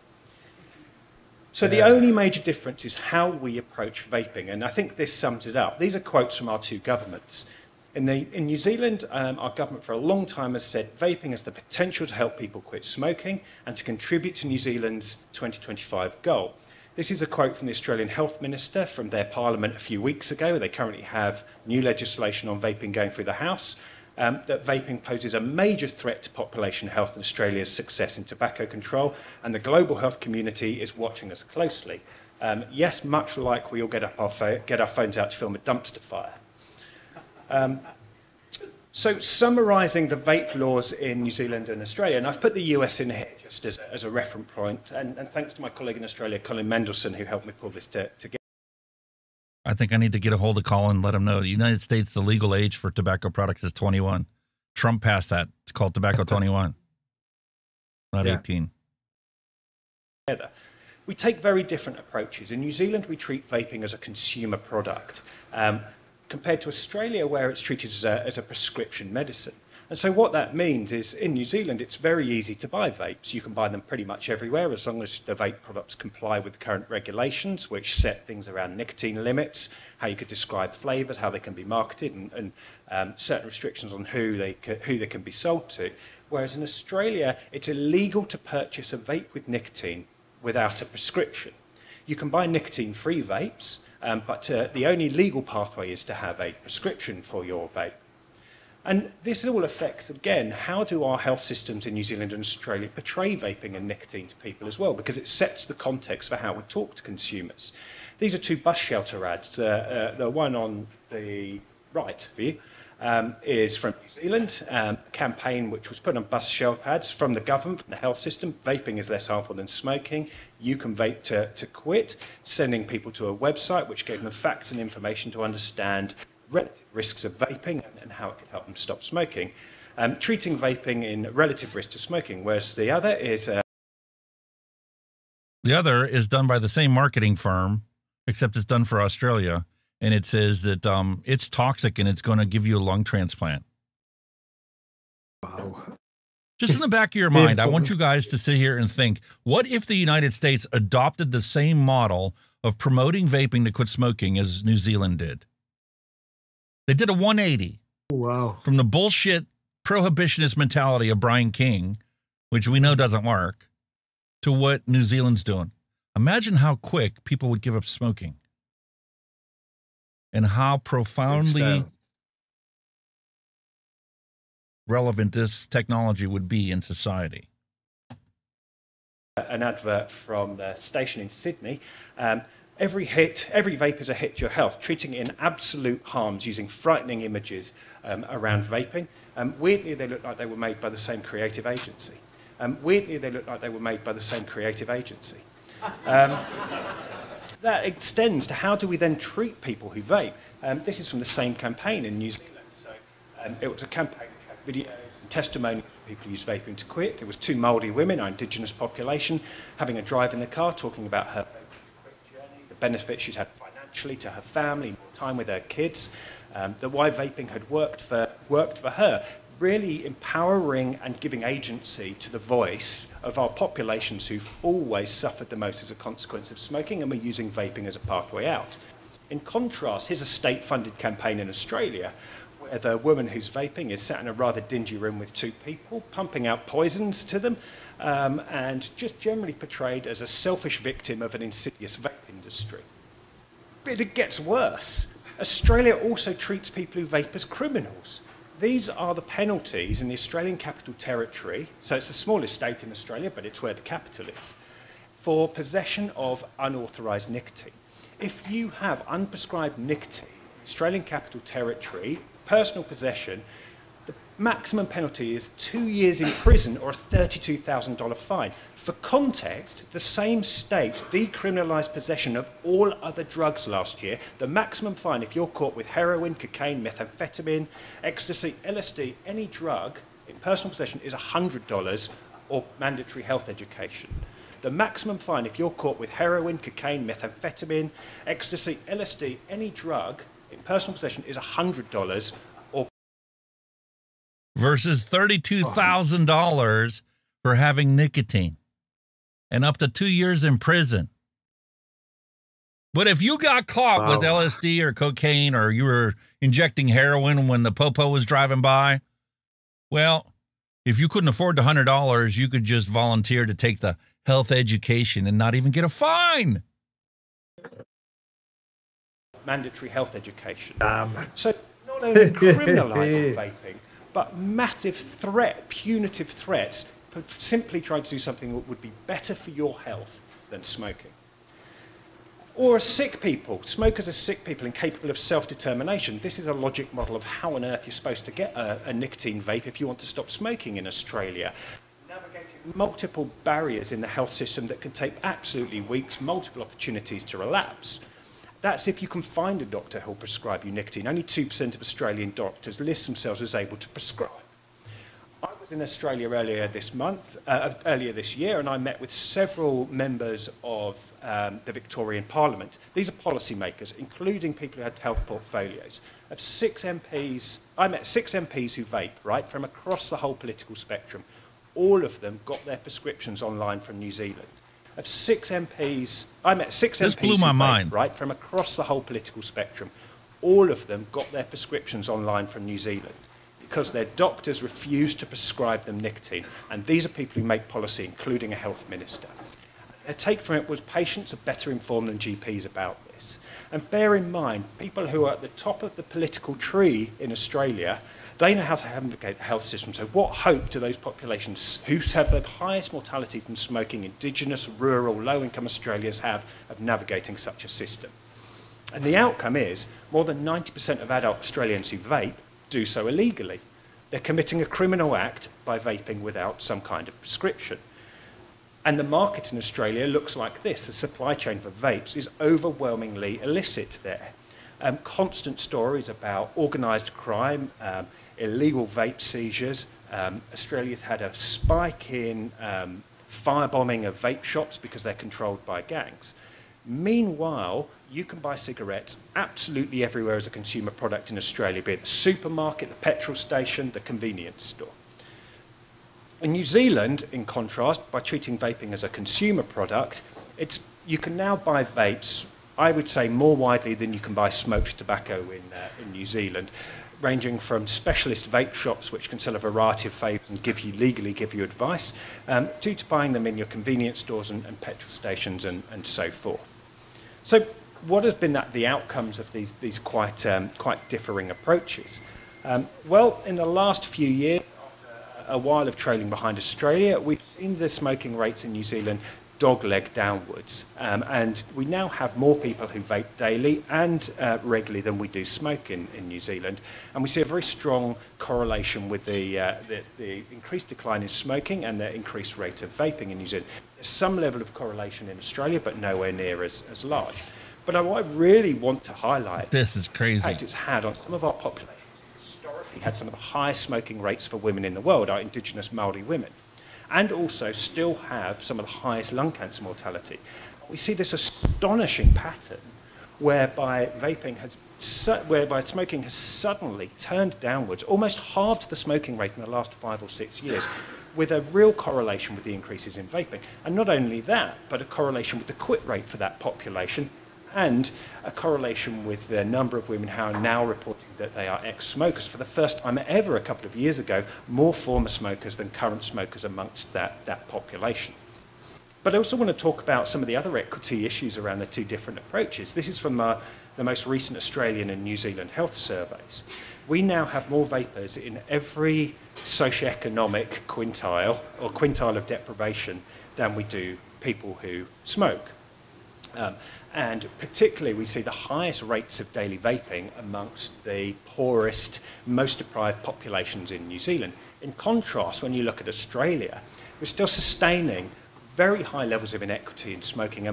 So the only major difference is how we approach vaping, and I think this sums it up. These are quotes from our two governments. In New Zealand, our government for a long time has said vaping has the potential to help people quit smoking and to contribute to New Zealand's 2025 goal. This is a quote from the Australian Health Minister from their Parliament a few weeks ago. They currently have new legislation on vaping going through the House, that vaping poses a major threat to population health and Australia's success in tobacco control, and the global health community is watching us closely. Yes, much like we all get our phones out to film a dumpster fire. So summarising the vape laws in New Zealand and Australia, and I've put the US in here just as a reference point, and thanks to my colleague in Australia, Colin Mendelsohn, who helped me pull this together.
I think I need to get a hold of Colin and let him know. The United States, the legal age for tobacco products is 21. Trump passed that. It's called Tobacco 21, not 18.
We take very different approaches. In New Zealand, we treat vaping as a consumer product, compared to Australia, where it's treated as a prescription medicine. And so what that means is, in New Zealand, it's very easy to buy vapes. You can buy them pretty much everywhere, as long as the vape products comply with current regulations, which set things around nicotine limits, how you could describe flavours, how they can be marketed, and certain restrictions on who they can be sold to. Whereas in Australia, it's illegal to purchase a vape with nicotine without a prescription. You can buy nicotine-free vapes, but the only legal pathway is to have a prescription for your vape. And this all affects, again, how do our health systems in New Zealand and Australia portray vaping and nicotine to people as well, because it sets the context for how we talk to consumers. These are two bus shelter ads. The one on the right for you is from New Zealand, a campaign which was put on bus shelter ads from the government, from the health system. Vaping is less harmful than smoking. You can vape to quit, sending people to a website which gave them facts and information to understand relative risks of vaping and how it could help them stop smoking. Treating vaping in relative risk to smoking, whereas the other is...
The other is done by the same marketing firm, except it's done for Australia. And it says that it's toxic and it's going to give you a lung transplant.
Wow.
Just in the back of your mind, I want you guys to sit here and think, what if the United States adopted the same model of promoting vaping to quit smoking as New Zealand did? They did a 180.
Wow.
From the bullshit prohibitionist mentality of Brian King, which we know doesn't work, to what New Zealand's doing. Imagine how quick people would give up smoking. And how profoundly relevant this technology would be in society.
An advert from the station in Sydney. Every vape is a hit to your health, treating it in absolute harms using frightening images around vaping. Weirdly, they look like they were made by the same creative agency. That extends to how do we then treat people who vape. This is from the same campaign in New Zealand. So it was a campaign which had videos and testimonials of people who use vaping to quit. There was two Māori women, our indigenous population, having a drive in the car, talking about her journey, the benefits she's had financially to her family, more time with her kids, that why vaping had worked for her. Really empowering and giving agency to the voice of our populations who've always suffered the most as a consequence of smoking, and we're using vaping as a pathway out. In contrast, here's a state-funded campaign in Australia where where the woman who's vaping is sat in a rather dingy room with two people, pumping out poisons to them, and just generally portrayed as a selfish victim of an insidious vape industry. But it gets worse. Australia also treats people who vape as criminals. These are the penalties in the Australian Capital Territory, so it's the smallest state in Australia, but it's where the capital is, for possession of unauthorised nicotine. If you have unprescribed nicotine, Australian Capital Territory, personal possession, the maximum penalty is 2 years in prison or a $32,000 fine. For context, the same state decriminalised possession of all other drugs last year. The maximum fine, if you're caught with heroin, cocaine, methamphetamine, ecstasy, LSD, any drug in personal possession is $100 or mandatory health education. The maximum fine, if you're caught with heroin, cocaine, methamphetamine, ecstasy, LSD, any drug in personal possession is $100 or
versus $32,000 for having nicotine and up to 2 years in prison. But if you got caught with LSD or cocaine, or you were injecting heroin when the popo was driving by, well, if you couldn't afford the $100, you could just volunteer to take the health education and not even get a fine.
mandatory health education. So not only criminalising vaping, but massive threat, punitive threats, simply trying to do something that would be better for your health than smoking. Or as sick people, smokers are sick people incapable of self-determination. This is a logic model of how on earth you're supposed to get a nicotine vape if you want to stop smoking in Australia. Navigating multiple barriers in the health system that can take absolutely weeks, multiple opportunities to relapse. That's if you can find a doctor who'll prescribe you nicotine. Only 2% of Australian doctors list themselves as able to prescribe. I was in Australia earlier this year, and I met with several members of the Victorian Parliament. These are policymakers, including people who had health portfolios. Of 6 MPs, I met 6 MPs who vape, right, from across the whole political spectrum. All of them got their prescriptions online from New Zealand. Of 6 MPs, I met 6
this
MPs
blew my
who
mind.
vape, right, from across the whole political spectrum. All of them got their prescriptions online from New Zealand, because their doctors refused to prescribe them nicotine. And these are people who make policy, including a health minister. Their take from it was patients are better informed than GPs about this. And bear in mind, people who are at the top of the political tree in Australia, they know how to navigate the health system. So what hope do those populations who have the highest mortality from smoking, Indigenous, rural, low-income Australians have of navigating such a system? And the outcome is more than 90% of adult Australians who vape do so illegally. They're committing a criminal act by vaping without some kind of prescription. And the market in Australia looks like this. The supply chain for vapes is overwhelmingly illicit there. Constant stories about organised crime, illegal vape seizures. Australia's had a spike in firebombing of vape shops because they're controlled by gangs. Meanwhile, you can buy cigarettes absolutely everywhere as a consumer product in Australia, be it the supermarket, the petrol station, the convenience store. In New Zealand, in contrast, by treating vaping as a consumer product, you can now buy vapes, I would say, more widely than you can buy smoked tobacco in New Zealand, ranging from specialist vape shops, which can sell a variety of vapes and legally give you advice, to buying them in your convenience stores and petrol stations and so forth. So what has been the outcomes of these quite differing approaches? Well, in the last few years, after a while of trailing behind Australia, we've seen the smoking rates in New Zealand dogleg downwards, and we now have more people who vape daily and regularly than we do smoke in New Zealand, and we see a very strong correlation with the increased decline in smoking and the increased rate of vaping in New Zealand. There's some level of correlation in Australia, but nowhere near as large. But what I really want to highlight,
this is crazy,
impact it's had on some of our populations. Historically had some of the highest smoking rates for women in the world, our Indigenous Māori women, and also still have some of the highest lung cancer mortality. We see this astonishing pattern whereby smoking has suddenly turned downwards, almost halved the smoking rate in the last 5 or 6 years, with a real correlation with the increases in vaping. And not only that, but a correlation with the quit rate for that population, and a correlation with the number of women who are now reporting that they are ex-smokers. For the first time ever, a couple of years ago, more former smokers than current smokers amongst that population. But I also want to talk about some of the other equity issues around the two different approaches. This is from the most recent Australian and New Zealand health surveys. We now have more vapers in every socioeconomic quintile or quintile of deprivation than we do people who smoke. And particularly we see the highest rates of daily vaping amongst the poorest, most deprived populations in New Zealand. In contrast, when you look at Australia, we're still sustaining very high levels of inequity in smoking.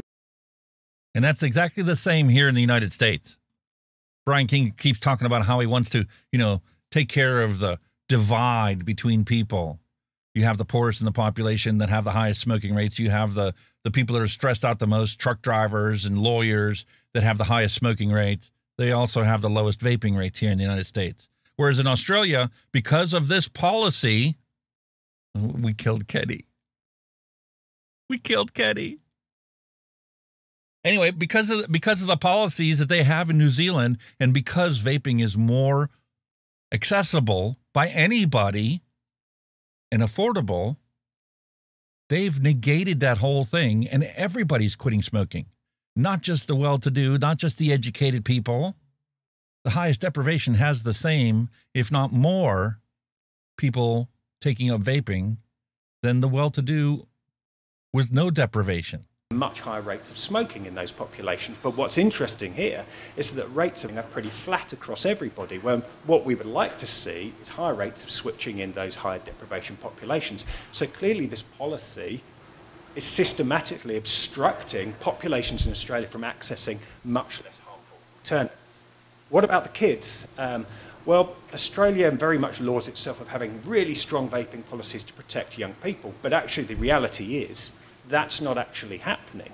And that's exactly the same here in the United States. Brian King keeps talking about how he wants to, you know, take care of the divide between people. You have the poorest in the population that have the highest smoking rates. You have the people that are stressed out the most, truck drivers and lawyers that have the highest smoking rates. They also have the lowest vaping rates here in the United States. Whereas in Australia, because of this policy, we killed Kenny. We killed Kenny. Anyway, because of the policies that they have in New Zealand, and because vaping is more accessible by anybody and affordable, they've negated that whole thing, and everybody's quitting smoking. Not just the well-to-do, not just the educated people. The highest deprivation has the same, if not more, people taking up vaping than the well-to-do with no deprivation.
Much higher rates of smoking in those populations. But what's interesting here is that rates are pretty flat across everybody, when what we would like to see is higher rates of switching in those higher deprivation populations. So clearly this policy is systematically obstructing populations in Australia from accessing much less harmful alternatives. What about the kids? Well, Australia very much laws itself of having really strong vaping policies to protect young people, but actually the reality is that's not actually happening.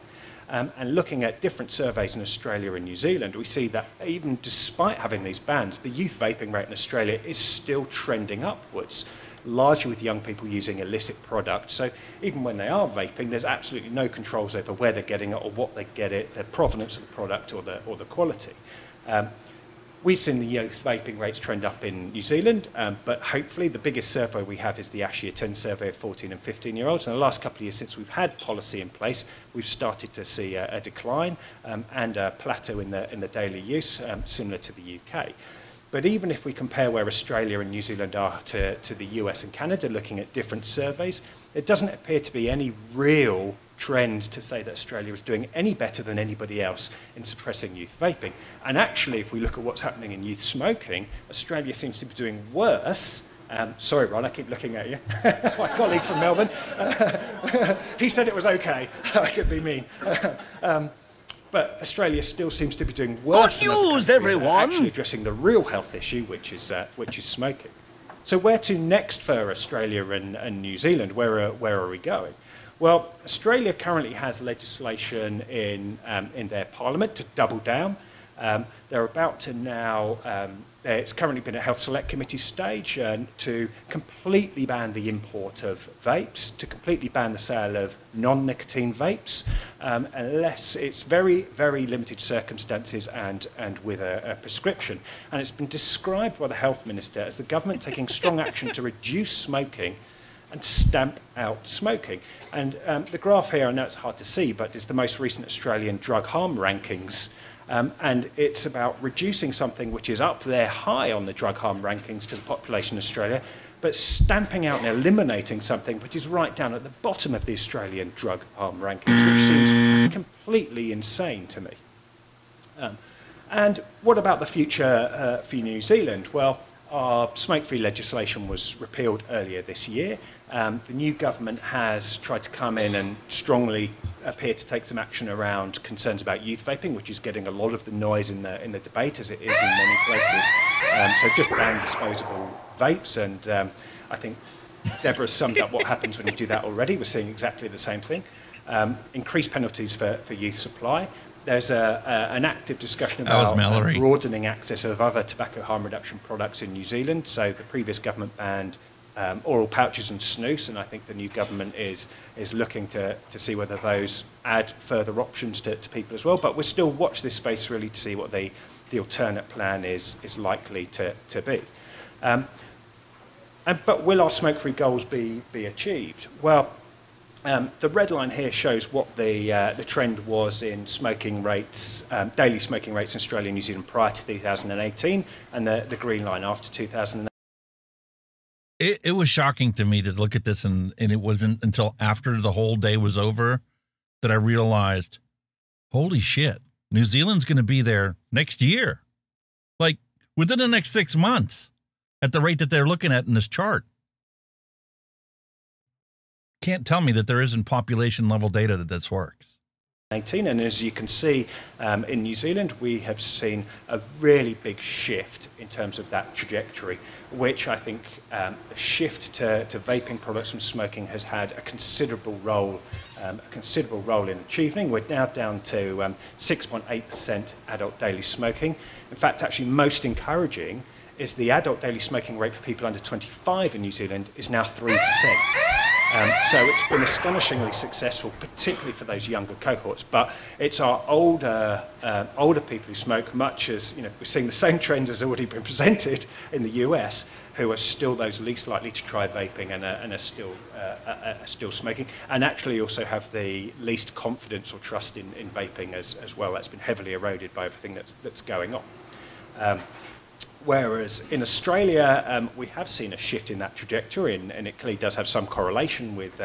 And looking at different surveys in Australia and New Zealand, we see that even despite having these bans, the youth vaping rate in Australia is still trending upwards, largely with young people using illicit products. So even when they are vaping, there's absolutely no controls over where they're getting it or what they get it, the provenance of the product or the quality. We've seen the youth vaping rates trend up in New Zealand, but hopefully the biggest survey we have is the ASH Year 10 survey of 14 and 15-year-olds. In the last couple of years since we've had policy in place, we've started to see a decline and a plateau in the daily use, similar to the UK. But even if we compare where Australia and New Zealand are to the US and Canada, looking at different surveys, it doesn't appear to be any real trend to say that Australia is doing any better than anybody else in suppressing youth vaping. And actually, if we look at what's happening in youth smoking, Australia seems to be doing worse. Sorry, Ron, I keep looking at you. My colleague from Melbourne. He said it was okay. I could be mean. But Australia still seems to be doing worse. Good news, everyone! Actually addressing the real health issue, which is smoking. So where to next for Australia and New Zealand? Where are we going? Well, Australia currently has legislation in their parliament to double down. They're about to now, it's currently been at Health Select Committee stage to completely ban the import of vapes, to completely ban the sale of non-nicotine vapes, unless it's very, very limited circumstances and with a prescription. And it's been described by the Health Minister as the government taking strong action to reduce smoking and stamp out smoking. And the graph here, I know it's hard to see, but it's the most recent Australian drug harm rankings. And it's about reducing something which is up there high on the drug harm rankings to the population of Australia, but stamping out and eliminating something which is right down at the bottom of the Australian drug harm rankings, which seems completely insane to me. And what about the future for New Zealand? Well, our smoke-free legislation was repealed earlier this year. The new government has tried to come in and strongly appear to take some action around concerns about youth vaping, which is getting a lot of the noise in the debate, as it is in many places. So just ban disposable vapes, and I think Deborah summed up what happens when you do that already. We're seeing exactly the same thing. Increased penalties for youth supply. There's an active discussion about broadening access of other tobacco harm reduction products in New Zealand. So the previous government banned oral pouches and snus, and I think the new government is looking to see whether those add further options to people as well. But we'll still watch this space really to see what the the alternate plan is likely to be. But will our smoke-free goals be achieved? Well, the red line here shows what the trend was in smoking rates, daily smoking rates in Australia and New Zealand prior to 2018, and the green line after 2018.
It was shocking to me to look at this, and it wasn't until after the whole day was over that I realized, holy shit, New Zealand's going to be there next year. Like, within the next 6 months, at the rate that they're looking at in this chart. Can't tell me that there isn't population level data that this works.
And as you can see, in New Zealand, we have seen a really big shift in terms of that trajectory, which I think the shift to vaping products from smoking has had a considerable role in achieving. We're now down to 6.8% adult daily smoking. In fact, actually most encouraging is the adult daily smoking rate for people under 25 in New Zealand is now 3%. So it's been astonishingly successful, particularly for those younger cohorts. But it's our older people who smoke, much as we're seeing the same trends as already been presented in the US, who are still those least likely to try vaping and are still smoking, and actually also have the least confidence or trust in vaping as well. That's been heavily eroded by everything that's going on. Whereas in Australia, we have seen a shift in that trajectory, and it clearly does have some correlation with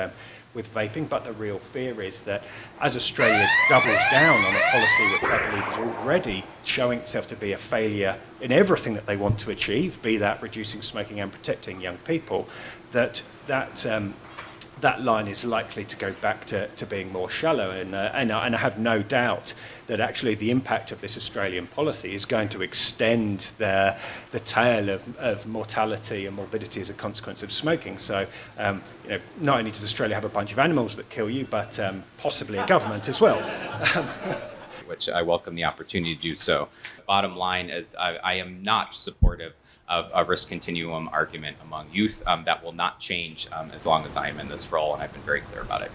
vaping, but the real fear is that as Australia doubles down on a policy which I believe is already showing itself to be a failure in everything that they want to achieve, be that reducing smoking and protecting young people, that line is likely to go back to being more shallow, and I have no doubt that actually the impact of this Australian policy is going to extend the tail of mortality and morbidity as a consequence of smoking. So, not only does Australia have a bunch of animals that kill you, but possibly a government as well.
Which I welcome the opportunity to do so. Bottom line is I am not supportive of a risk continuum argument among youth. That will not change as long as I am in this role, and I've been very clear about it.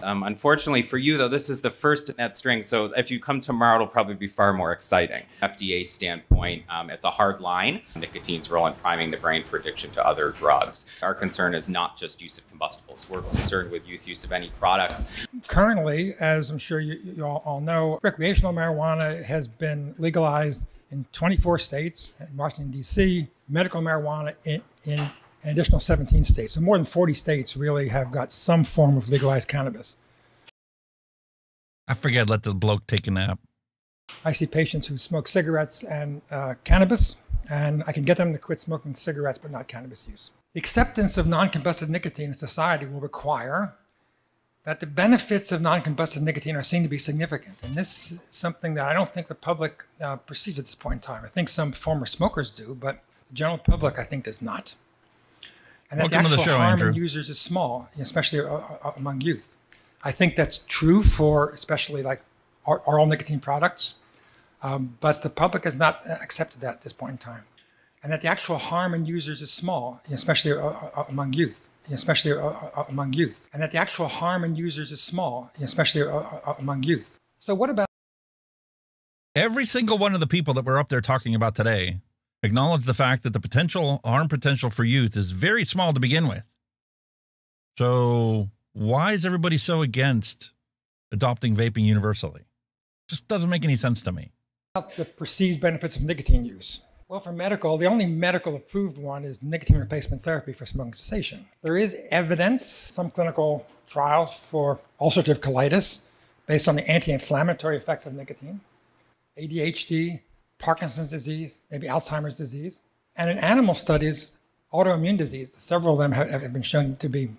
Unfortunately for you, though, this is the first in that string, so if you come tomorrow, it'll probably be far more exciting. FDA standpoint, it's a hard line. Nicotine's role in priming the brain for addiction to other drugs. Our concern is not just use of combustibles. We're concerned with youth use of any products.
Currently, as I'm sure you all know, recreational marijuana has been legalized in 24 states, in Washington, D.C., medical marijuana in an additional 17 states. So more than 40 states really have got some form of legalized cannabis.
I forget, let the bloke take a nap.
I see patients who smoke cigarettes and cannabis, and I can get them to quit smoking cigarettes but not cannabis use. The acceptance of non-combusted nicotine in society will require that the benefits of non-combusted nicotine are seen to be significant. And this is something that I don't think the public perceives at this point in time. I think some former smokers do, but the general public, I think, does not. And that
Welcome
the actual
to the show,
harm
Andrew.
in users is small, especially among youth. I think that's true for especially like oral nicotine products, but the public has not accepted that at this point in time. And that the actual harm in users is small, especially among youth. Especially among youth, and that the actual harm in users is small, especially among youth. So what about
every single one of the people that we're up there talking about today acknowledge the fact that the harm potential for youth is very small to begin with. So why is everybody so against adopting vaping universally? Just doesn't make any sense to me.
the perceived benefits of nicotine use? Well, for medical, the only medical approved one is nicotine replacement therapy for smoking cessation. There is evidence, some clinical trials for ulcerative colitis based on the anti-inflammatory effects of nicotine, ADHD, Parkinson's disease, maybe Alzheimer's disease, and in animal studies, autoimmune disease. Several of them have been shown to be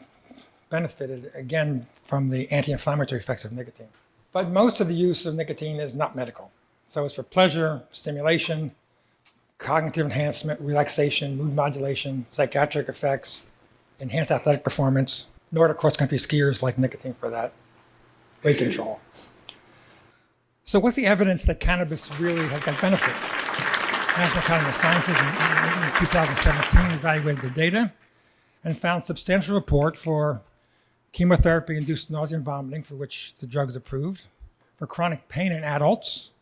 benefited, again, from the anti-inflammatory effects of nicotine. But most of the use of nicotine is not medical. So it's for pleasure, stimulation, cognitive enhancement, relaxation, mood modulation, psychiatric effects, enhanced athletic performance. Nordic cross-country skiers like nicotine for that, weight control. So what's the evidence that cannabis really has got benefit? National Academy of Sciences in 2017 evaluated the data and found substantial report for chemotherapy-induced nausea and vomiting, for which the drug is approved, for chronic pain in adults,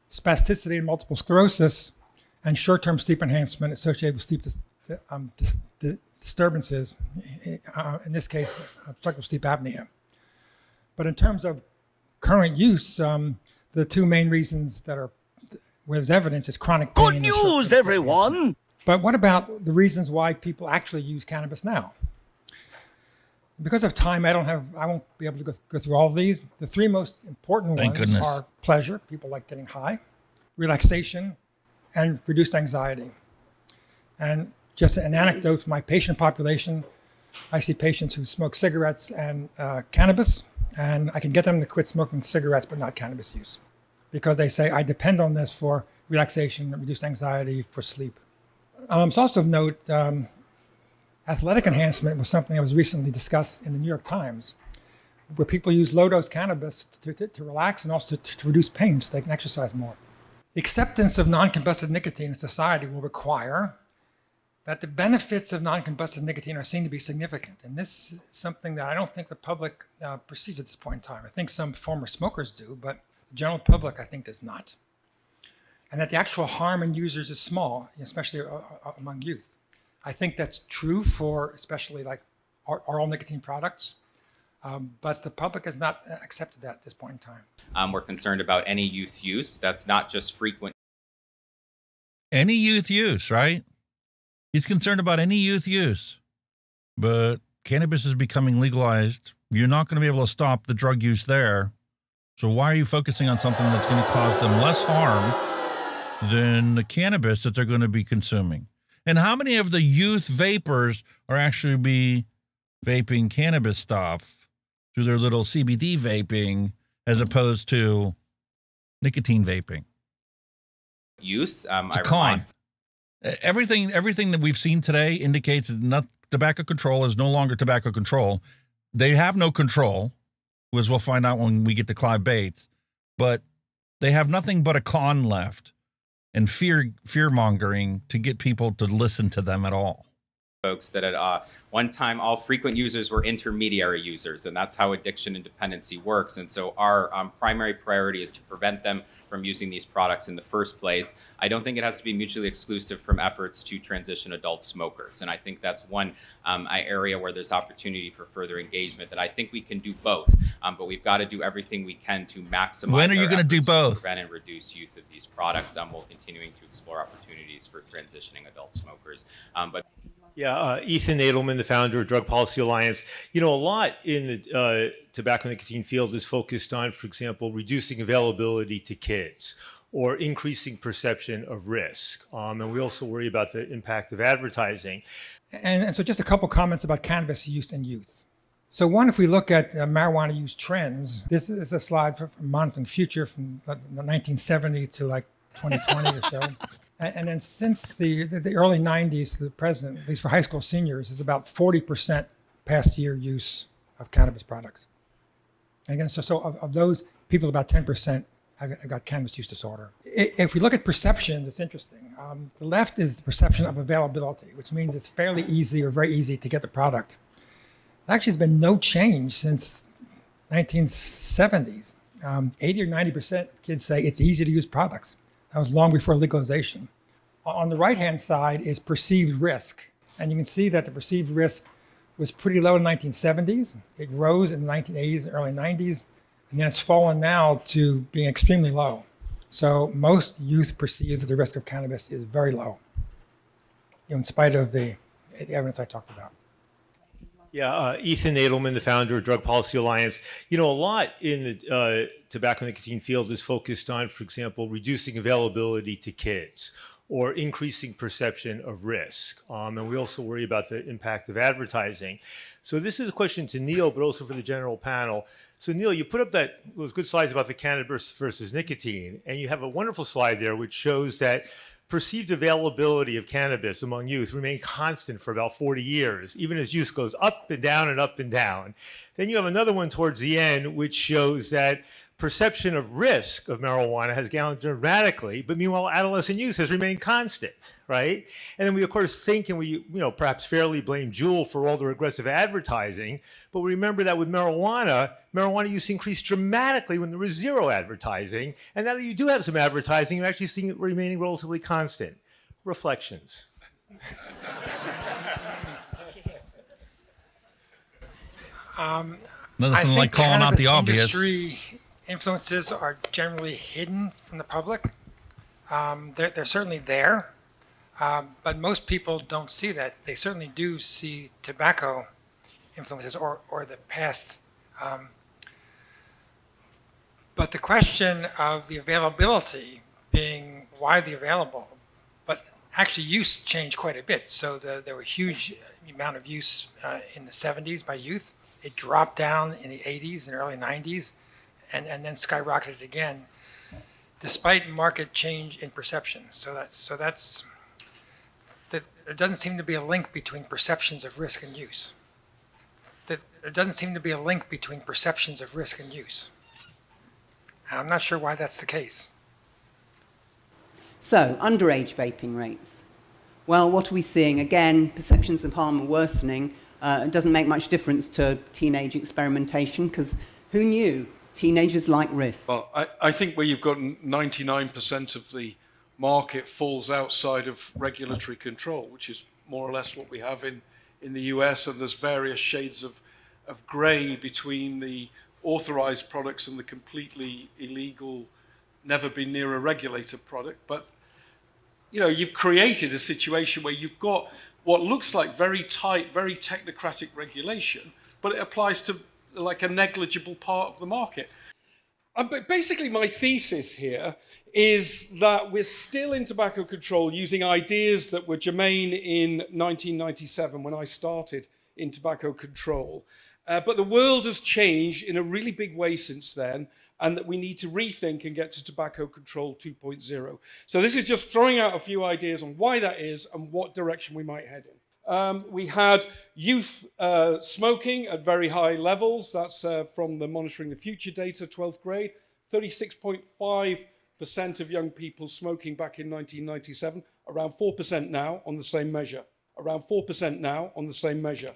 spasticity and multiple sclerosis, and short-term sleep enhancement associated with sleep disturbances, in this case, obstructive sleep apnea. But in terms of current use, the two main reasons that are where there's evidence is chronic pain. Good news, everyone! But what about the reasons why people actually use cannabis now? Because of time, I won't be able to go through all of these. The three most important ones are pleasure, people like getting high, relaxation, and reduced anxiety. And just an anecdote from my patient population, I see patients who smoke cigarettes and cannabis, and I can get them to quit smoking cigarettes but not cannabis use, because they say, I depend on this for relaxation, reduced anxiety, for sleep. It's also of note, athletic enhancement was something that was recently discussed in the New York Times, where people use low-dose cannabis to relax and also to reduce pain so they can exercise more. The acceptance of non-combusted nicotine in society will require that the benefits of non-combusted nicotine are seen to be significant. And this is something that I don't think the public perceives at this point in time. I think some former smokers do, but the general public, I think, does not. And that the actual harm in users is small, especially among youth. I think that's true for especially like oral nicotine products, but the public has not accepted that at this point in time.
We're concerned about any youth use. That's not just frequent.
Any youth use, right? He's concerned about any youth use. But cannabis is becoming legalized. You're not going to be able to stop the drug use there. So why are you focusing on something that's going to cause them less harm than the cannabis that they're going to be consuming? And how many of the youth vapors are actually be vaping cannabis stuff through their little CBD vaping as opposed to nicotine vaping?
Use.
It's a con. Everything that we've seen today indicates that tobacco control is no longer tobacco control. They have no control, as we'll find out when we get to Clive Bates. But they have nothing but a con left and fear-mongering to get people to listen to them at all.
Folks that at one time all frequent users were intermediary users, and that's how addiction and dependency works. And so our primary priority is to prevent them from using these products in the first place. I don't think it has to be mutually exclusive from efforts to transition adult smokers. And I think that's one area where there's opportunity for further engagement, that I think we can do both. But we've got to do everything we can to maximize.
When are you going to do both?
To prevent and reduce use of these products. We're continuing to explore opportunities for transitioning adult smokers.
Yeah, Ethan Nadelman, the founder of Drug Policy Alliance. You know, a lot in the tobacco nicotine field is focused on, for example, reducing availability to kids or increasing perception of risk. And we also worry about the impact of advertising.
And so just a couple comments about cannabis use in youth. So one, if we look at marijuana use trends, this is a slide from Monitoring Future from 1970 to like 2020 or so. And then since the early 90s, the president, at least for high school seniors, is about 40% past year use of cannabis products. And again, so of those people, about 10% have got cannabis use disorder. If we look at perceptions, it's interesting. The left is the perception of availability, which means it's fairly easy or very easy to get the product. There actually has been no change since 1970s. 80 or 90% of kids say it's easy to use products. That was long before legalization. On the right-hand side is perceived risk. And you can see that the perceived risk was pretty low in the 1970s. It rose in the 1980s and early 90s. And then it's fallen now to being extremely low. So most youth perceive that the risk of cannabis is very low, in spite of the evidence I talked about.
Yeah, Ethan Nadelman, the founder of Drug Policy Alliance. You know, a lot in the tobacco nicotine field is focused on, for example, reducing availability to kids or increasing perception of risk. And we also worry about the impact of advertising. So this is a question to Neil, but also for the general panel. So Neil, you put up those good slides about the cannabis versus nicotine, and you have a wonderful slide there which shows that perceived availability of cannabis among youth remained constant for about 40 years, even as use goes up and down and up and down. Then you have another one towards the end, which shows that perception of risk of marijuana has gone dramatically, but meanwhile, adolescent use has remained constant, right? And then we, of course, think, and we, perhaps fairly blame Juul for all the aggressive advertising, but we remember that with marijuana use increased dramatically when there was zero advertising, and now that you do have some advertising, you're actually seeing it remaining relatively constant. Reflections.
Nothing like calling out the obvious.
Industry influences are generally hidden from the public. They're certainly there, but most people don't see that. They certainly do see tobacco influences or the past. But the question of the availability being widely available, but actually use changed quite a bit. So there were huge amount of use in the 70s by youth. It dropped down in the 80s and early 90s, and then skyrocketed again, despite market change in perception. So there doesn't seem to be a link between perceptions of risk and use. There doesn't seem to be a link between perceptions of risk and use. I'm not sure why that's the case.
So, underage vaping rates. Well, what are we seeing? Again, perceptions of harm are worsening. It doesn't make much difference to teenage experimentation, because who knew teenagers like risk?
Well, I think where you've got 99% of the market falls outside of regulatory control, which is more or less what we have in the US, and there's various shades of grey between the authorized products and the completely illegal, never been near a regulated product. But you've created a situation where you've got what looks like very tight, very technocratic regulation, but it applies to like a negligible part of the market. But basically my thesis here is that we're still in tobacco control using ideas that were germane in 1997 when I started in tobacco control. But the world has changed in a really big way since then, and that we need to rethink and get to tobacco control 2.0. So this is just throwing out a few ideas on why that is and what direction we might head in. We had youth smoking at very high levels. That's from the Monitoring the Future data, 12th grade. 36.5% of young people smoking back in 1997, around 4% now on the same measure. Around 4% now on the same measure.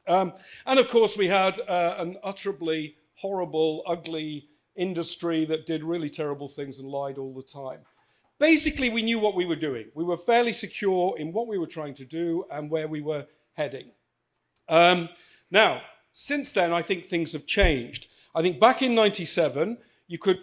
And of course we had an utterly horrible, ugly industry that did really terrible things and lied all the time. Basically, we knew what we were doing. We were fairly secure in what we were trying to do and where we were heading. Now, since then, I think things have changed. I think back in 97, you could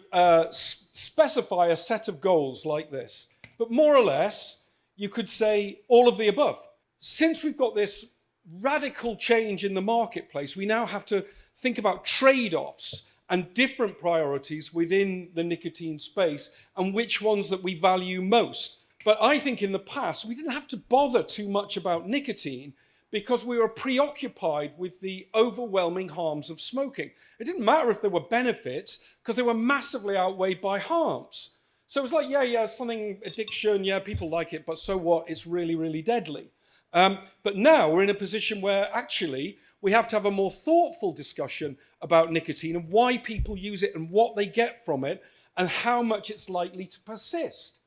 specify a set of goals like this. But more or less, you could say all of the above. Since we've got this radical change in the marketplace, we now have to think about trade-offs and different priorities within the nicotine space and which ones that we value most. But I think in the past, we didn't have to bother too much about nicotine because we were preoccupied with the overwhelming harms of smoking. It didn't matter if there were benefits because they were massively outweighed by harms. So it was like, yeah, something addiction, yeah, people like it, but so what? It's really, really deadly. But now we're in a position where actually we have to have a more thoughtful discussion about nicotine and why people use it and what they get from it and how much it's likely to persist.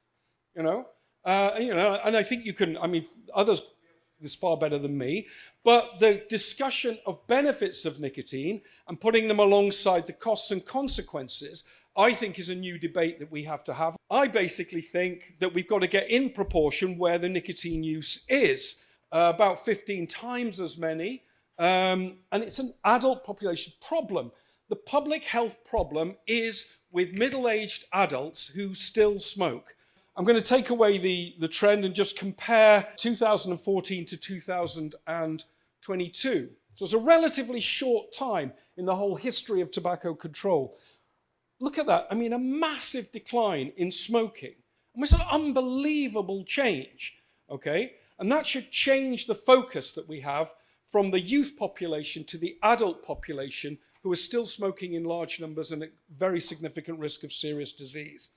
And I think you can, others do this far better than me, but the discussion of benefits of nicotine and putting them alongside the costs and consequences, I think is a new debate that we have to have. I basically think that we've got to get in proportion where the nicotine use is, about 15 times as many. And it's an adult population problem. The public health problem is with middle-aged adults who still smoke. I'm going to take away the trend and just compare 2014 to 2022. So it's a relatively short time in the whole history of tobacco control. Look at that. A massive decline in smoking. It's an unbelievable change, okay? And that should change the focus that we have from the youth population to the adult population who are still smoking in large numbers and at very significant risk of serious disease.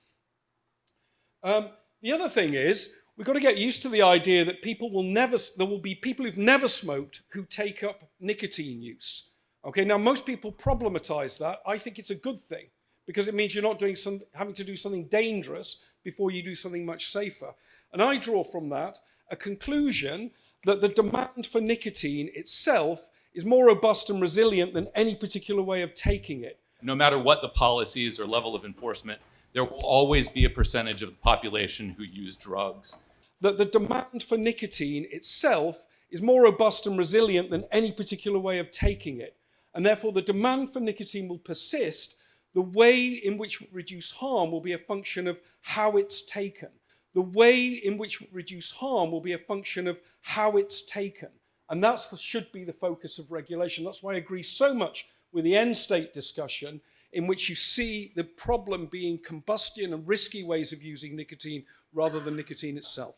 The other thing is, we've got to get used to the idea that there will be people who've never smoked who take up nicotine use. Okay, now most people problematize that. I think it's a good thing because it means you're not doing having to do something dangerous before you do something much safer. And I draw from that a conclusion that the demand for nicotine itself is more robust and resilient than any particular way of taking it.
No matter what the policies or level of enforcement, there will always be a percentage of the population who use drugs.
That the demand for nicotine itself is more robust and resilient than any particular way of taking it. And therefore the demand for nicotine will persist. The way in which we reduce harm will be a function of how it's taken. The way in which we reduce harm will be a function of how it's taken. And that should be the focus of regulation. That's why I agree so much with the end state discussion, in which you see the problem being combustion and risky ways of using nicotine rather than nicotine itself.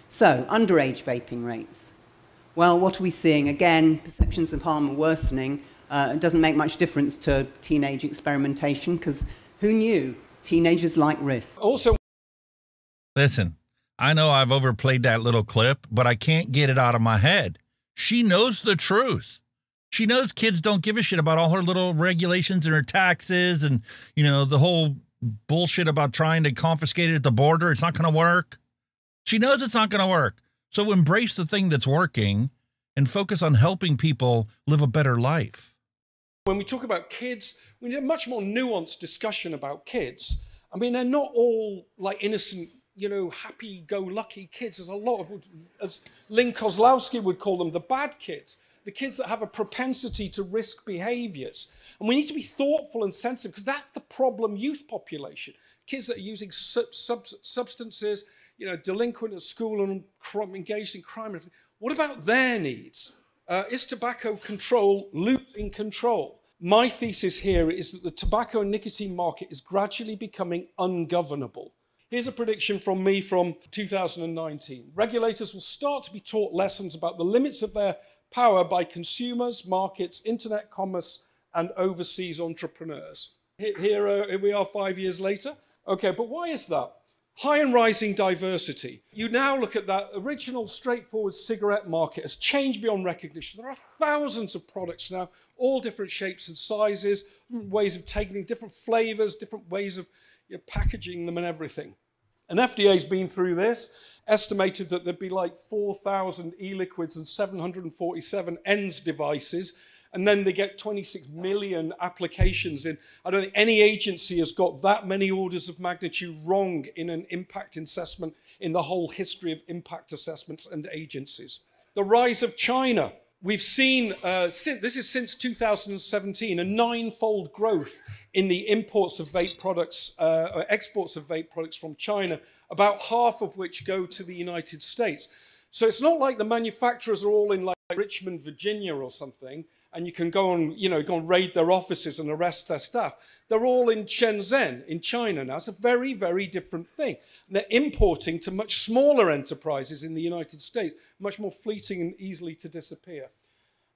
So, underage vaping rates. Well, what are we seeing? Again, perceptions of harm are worsening. It doesn't make much difference to teenage experimentation, because who knew? Teenagers like riff.
Also,
listen, I know I've overplayed that little clip, but I can't get it out of my head. She knows the truth. She knows kids don't give a shit about all her little regulations and her taxes and, you know, the whole bullshit about trying to confiscate it at the border. It's not going to work. She knows it's not going to work. So embrace the thing that's working and focus on helping people live a better life.
When we talk about kids, we need a much more nuanced discussion about kids. I mean, they're not all like innocent, you know, happy-go-lucky kids. There's a lot of, as Lynn Kozlowski would call them, the bad kids. The kids that have a propensity to risk behaviors. And we need to be thoughtful and sensitive, because that's the problem youth population. Kids that are using substances, you know, delinquent at school and engaged in crime. What about their needs? Is tobacco control losing control? My thesis here is that the tobacco and nicotine market is gradually becoming ungovernable. Here's a prediction from me from 2019. Regulators will start to be taught lessons about the limits of their power by consumers, markets, internet commerce, and overseas entrepreneurs. Here we are 5 years later. Okay, but why is that? High and rising diversity. You now look at that original straightforward cigarette market has changed beyond recognition. There are thousands of products now, all different shapes and sizes, ways of taking them, different flavors, different ways of packaging them and everything. And FDA's been through this, estimated that there'd be like 4,000 e-liquids and 747 ENDS devices, and then they get 26 million applications in. I don't think any agency has got that many orders of magnitude wrong in an impact assessment in the whole history of impact assessments and agencies. The rise of China. We've seen, this is since 2017, a 9-fold growth in the imports of vape products, or exports of vape products from China, about half of which go to the United States. So it's not like the manufacturers are all in like Richmond, Virginia or something, and you can go and, go and raid their offices and arrest their staff. They're all in Shenzhen, in China now. It's a very, very different thing. And they're importing to much smaller enterprises in the United States, much more fleeting and easily to disappear.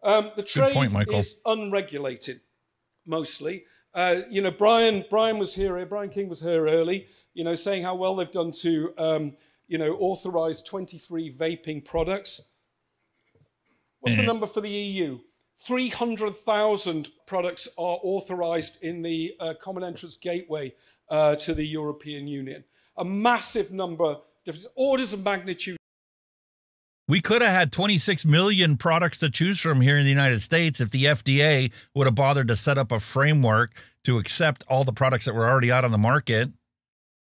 The trade is unregulated, mostly. Brian was here, Brian King was here early, saying how well they've done to, authorize 23 vaping products. What's the number for the EU? 300,000 products are authorized in the Common Entrance Gateway to the European Union. A massive number, orders of magnitude.
We could have had 26 million products to choose from here in the United States if the FDA would have bothered to set up a framework to accept all the products that were already out on the market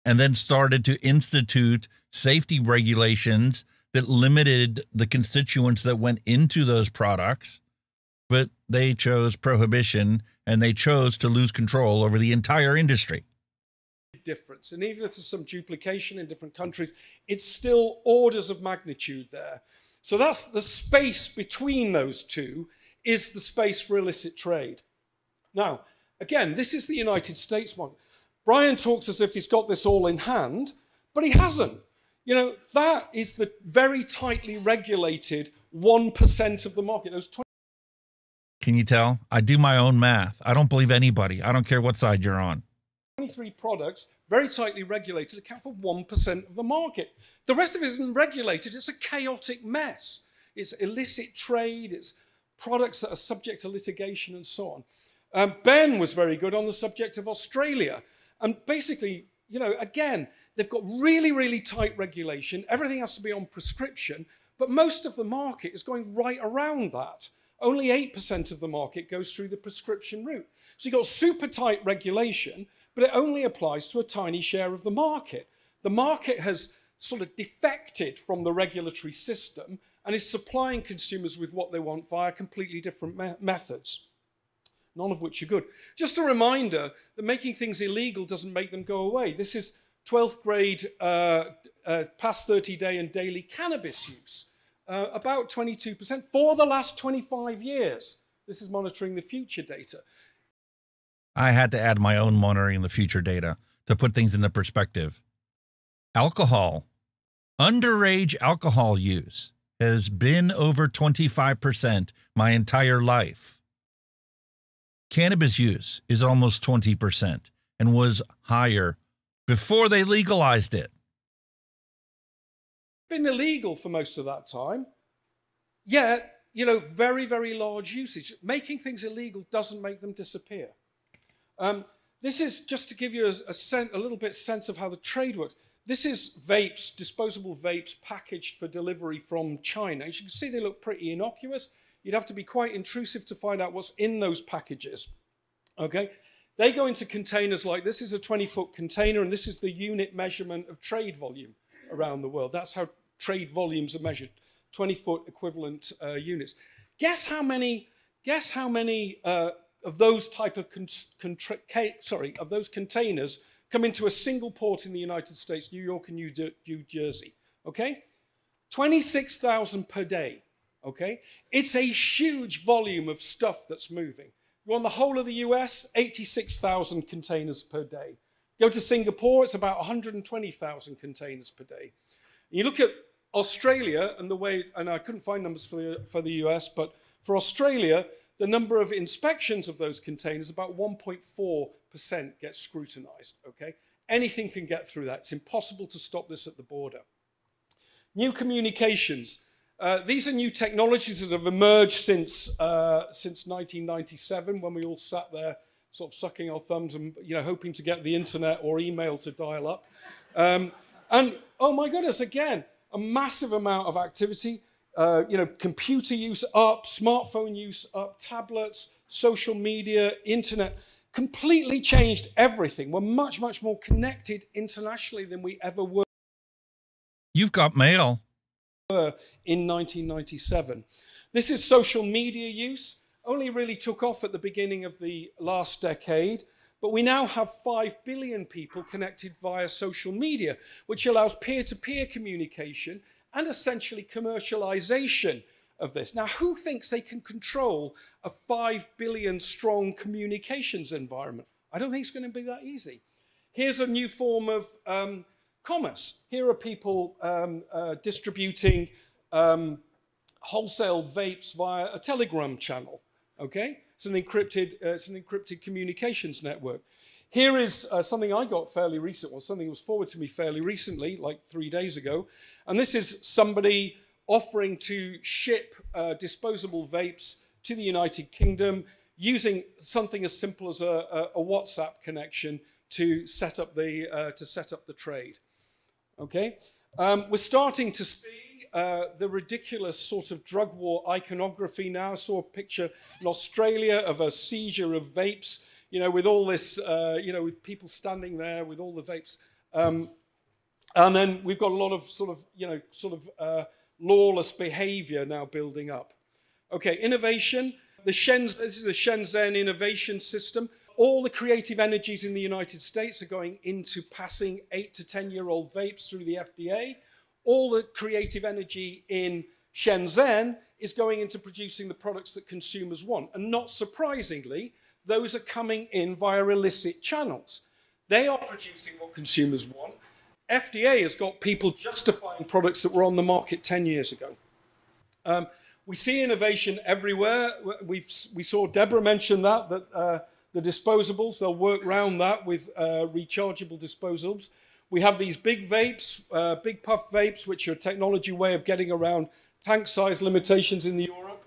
and then started to institute safety regulations that limited the constituents that went into those products. But they chose prohibition, and they chose to lose control over the entire industry.
Difference. And even if there's some duplication in different countries, it's still orders of magnitude there. So that's the space between those two is the space for illicit trade. Now, again, this is the United States one. Brian talks as if he's got this all in hand, but he hasn't. That is the very tightly regulated 1% of the market. Those 20.
Can you tell? I do my own math. I don't believe anybody. I don't care what side you're on.
23 products, very tightly regulated, account for 1% of the market. The rest of it isn't regulated. It's a chaotic mess. It's illicit trade. It's products that are subject to litigation and so on. Ben was very good on the subject of Australia. And basically, you know, again, they've got really, really tight regulation. Everything has to be on prescription, but most of the market is going right around that. Only 8% of the market goes through the prescription route. So you've got super tight regulation, but it only applies to a tiny share of the market. The market has sort of defected from the regulatory system and is supplying consumers with what they want via completely different methods, none of which are good. Just a reminder that making things illegal doesn't make them go away. This is 12th grade past 30-day and daily cannabis use, about 22% for the last 25 years. This is monitoring the future data.
I had to add my own monitoring the future data to put things into perspective. Alcohol, underage alcohol use has been over 25% my entire life. Cannabis use is almost 20% and was higher before they legalized it.
Been illegal for most of that time, yet, you know, very, very large usage. Making things illegal doesn't make them disappear. This is just to give you a little bit sense of how the trade works. This is vapes, disposable vapes packaged for delivery from China. As you can see, they look pretty innocuous. You'd have to be quite intrusive to find out what's in those packages. Okay, they go into containers like this. Is a 20-foot container, and this is the unit measurement of trade volume around the world. That's how trade volumes are measured, 20-foot equivalent units. Guess how many of those type of those containers come into a single port in the United States, New York and New Jersey, okay? 26,000 per day, okay? It's a huge volume of stuff that's moving. You want the whole of the US, 86,000 containers per day. Go to Singapore, it's about 120,000 containers per day. You look at Australia and the way, and I couldn't find numbers for the US, but for Australia, the number of inspections of those containers, about 1.4% gets scrutinized, okay? Anything can get through that. It's impossible to stop this at the border. New communications. These are new technologies that have emerged since 1997, when we all sat there sort of sucking our thumbs and, you know, hoping to get the internet or email to dial up. And oh my goodness, again, a massive amount of activity. You know, computer use up, smartphone use up, tablets, social media, internet, completely changed everything. We're much, much more connected internationally than we ever were.
You've got mail.
In 1997. This is social media use. Only really took off at the beginning of the last decade, but we now have 5 billion people connected via social media, which allows peer-to-peer communication and essentially commercialization of this. Now, who thinks they can control a 5 billion strong communications environment? I don't think it's going to be that easy. Here's a new form of commerce. Here are people distributing wholesale vapes via a Telegram channel. Okay, it's an encrypted communications network. Here is something I got fairly recent, or something that was forwarded to me fairly recently, like 3 days ago. And this is somebody offering to ship disposable vapes to the United Kingdom using something as simple as a WhatsApp connection to set up the trade. Okay, we're starting to see the ridiculous sort of drug war iconography now. I saw a picture in Australia of a seizure of vapes, you know, with all this, you know, with people standing there with all the vapes. And then we've got a lot of sort of, you know, lawless behavior now building up. Okay, innovation. This is the Shenzhen innovation system. All the creative energies in the United States are going into passing 8 to 10-year-old vapes through the FDA. All the creative energy in Shenzhen is going into producing the products that consumers want. And not surprisingly, those are coming in via illicit channels. They are producing what consumers want. FDA has got people justifying products that were on the market 10 years ago. We see innovation everywhere. We saw Deborah mention that the disposables, they'll work around that with rechargeable disposables. We have these big vapes, big puff vapes, which are a technology way of getting around tank size limitations in Europe.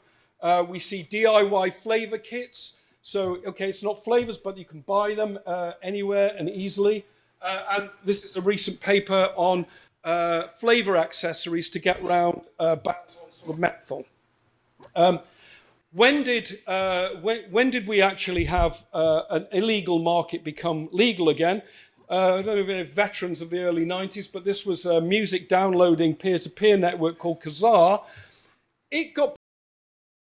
We see DIY flavor kits. So, okay, it's not flavors, but you can buy them anywhere and easily. And this is a recent paper on flavor accessories to get around bans on sort of menthol. When did we actually have an illegal market become legal again? I don't know if you're veterans of the early 90s, but this was a music downloading peer-to-peer network called Kazaa. It got...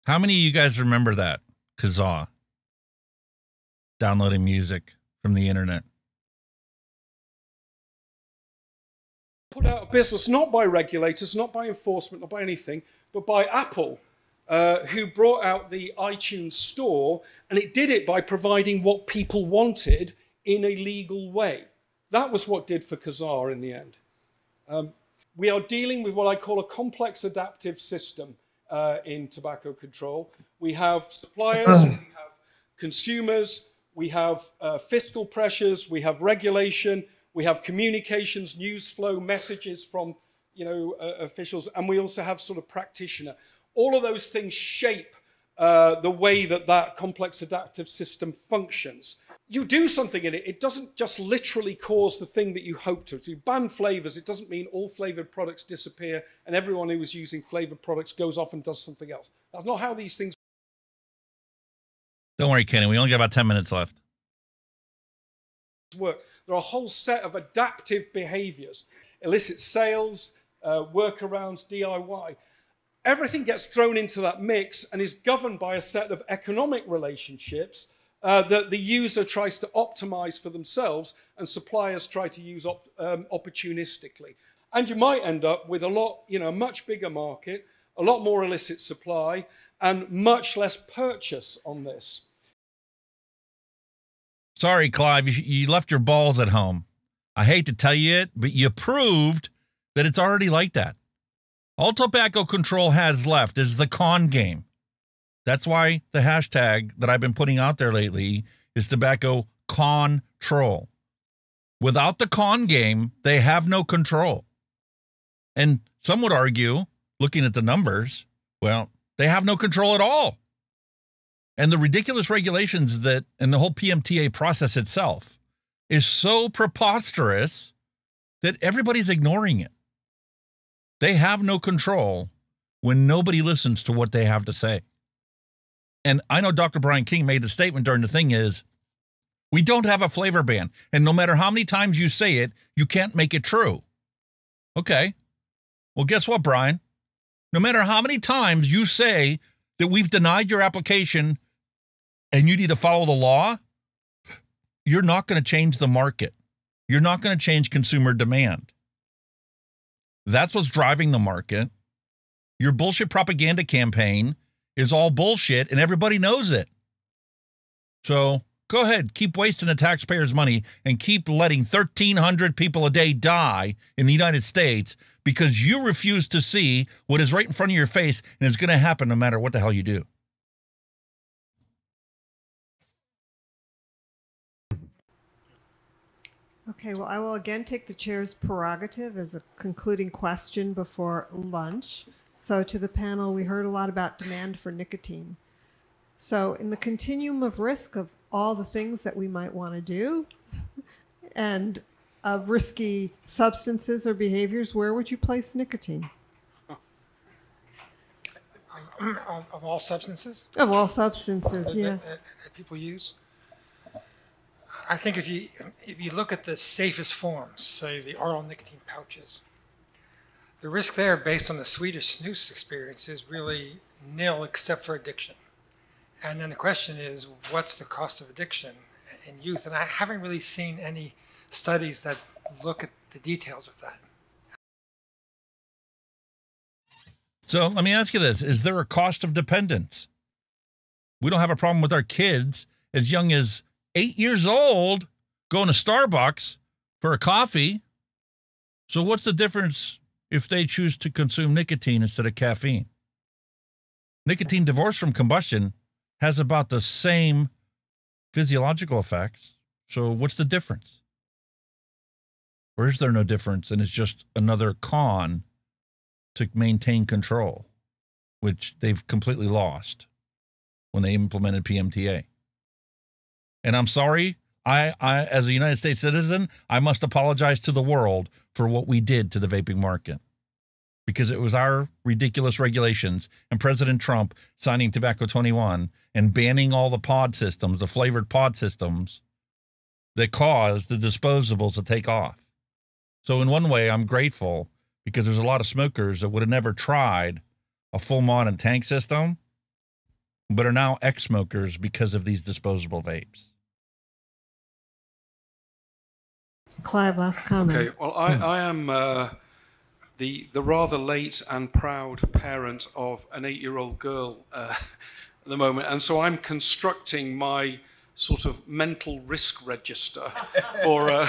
How many of you guys remember that? Kazaa. Downloading music from the internet.
Put out of business, not by regulators, not by enforcement, not by anything, but by Apple, who brought out the iTunes store, and it did it by providing what people wanted in a legal way. That was what did for Kazaa in the end. We are dealing with what I call a complex adaptive system in tobacco control. We have suppliers, we have consumers, we have fiscal pressures, we have regulation, we have communications, news flow, messages from officials, and we also have sort of practitioner. All of those things shape the way that that complex adaptive system functions. You do something in it, it doesn't just literally cause the thing that you hope to. So you ban flavors, it doesn't mean all flavored products disappear and everyone who was using flavored products goes off and does something else. That's not how these things
Don't worry, Kenny, we only got about 10 minutes left.
work. There are a whole set of adaptive behaviors, illicit sales, workarounds, DIY. Everything gets thrown into that mix and is governed by a set of economic relationships that the user tries to optimize for themselves and suppliers try to use opportunistically. And you might end up with a lot, a much bigger market, a lot more illicit supply, and much less purchase on this.
Sorry, Clive, you left your balls at home. I hate to tell you it, but you proved that it's already like that. All tobacco control has left is the con game. That's why the hashtag that I've been putting out there lately is tobacco control. Without the con game, they have no control. And some would argue, looking at the numbers, well, they have no control at all. And the ridiculous regulations that, and the whole PMTA process itself is so preposterous that everybody's ignoring it. They have no control when nobody listens to what they have to say. And I know Dr. Brian King made the statement during the thing is, we don't have a flavor ban. And no matter how many times you say it, you can't make it true. Okay. Well, guess what, Brian? No matter how many times you say that we've denied your application and you need to follow the law, you're not going to change the market. You're not going to change consumer demand. That's what's driving the market. Your bullshit propaganda campaign is all bullshit, and everybody knows it. So go ahead, keep wasting the taxpayers' money and keep letting 1,300 people a day die in the United States because you refuse to see what is right in front of your face and is going to happen no matter what the hell you do.
Okay, well, I will again take the chair's prerogative as a concluding question before lunch. So to the panel, we heard a lot about demand for nicotine. So in the continuum of risk of all the things that we might want to do and of risky substances or behaviors, where would you place nicotine?
Of all substances?
Of all substances, yeah.
That people use? I think if you look at the safest forms, say the oral nicotine pouches, the risk there based on the Swedish snus experience is really nil except for addiction. And then the question is, what's the cost of addiction in youth? And I haven't really seen any studies that look at the details of that.
So let me ask you this. Is there a cost of dependence? We don't have a problem with our kids as young as 8 years old going to Starbucks for a coffee. So what's the difference if they choose to consume nicotine instead of caffeine? Nicotine divorced from combustion has about the same physiological effects. So what's the difference? Or is there no difference and it's just another con to maintain control, which they've completely lost when they implemented PMTA? And I'm sorry, I as a United States citizen, I must apologize to the world for what we did to the vaping market, because it was our ridiculous regulations and President Trump signing Tobacco 21 and banning all the pod systems, the flavored pod systems, that caused the disposables to take off. So in one way, I'm grateful, because there's a lot of smokers that would have never tried a full mod and tank system, but are now ex-smokers because of these disposable vapes.
Clive, last comment.
Okay, well, I am the rather late and proud parent of an 8-year-old girl at the moment, and so I'm constructing my sort of mental risk register for an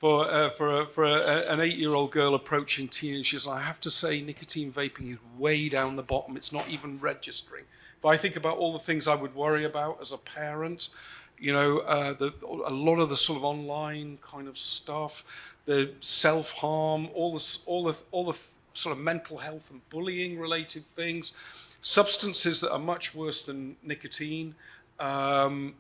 8-year-old girl approaching teenage years. I have to say, nicotine vaping is way down the bottom. It's not even registering. But I think about all the things I would worry about as a parent. You know, a lot of the sort of online kind of stuff, the self-harm, all the sort of mental health and bullying related things, substances that are much worse than nicotine. You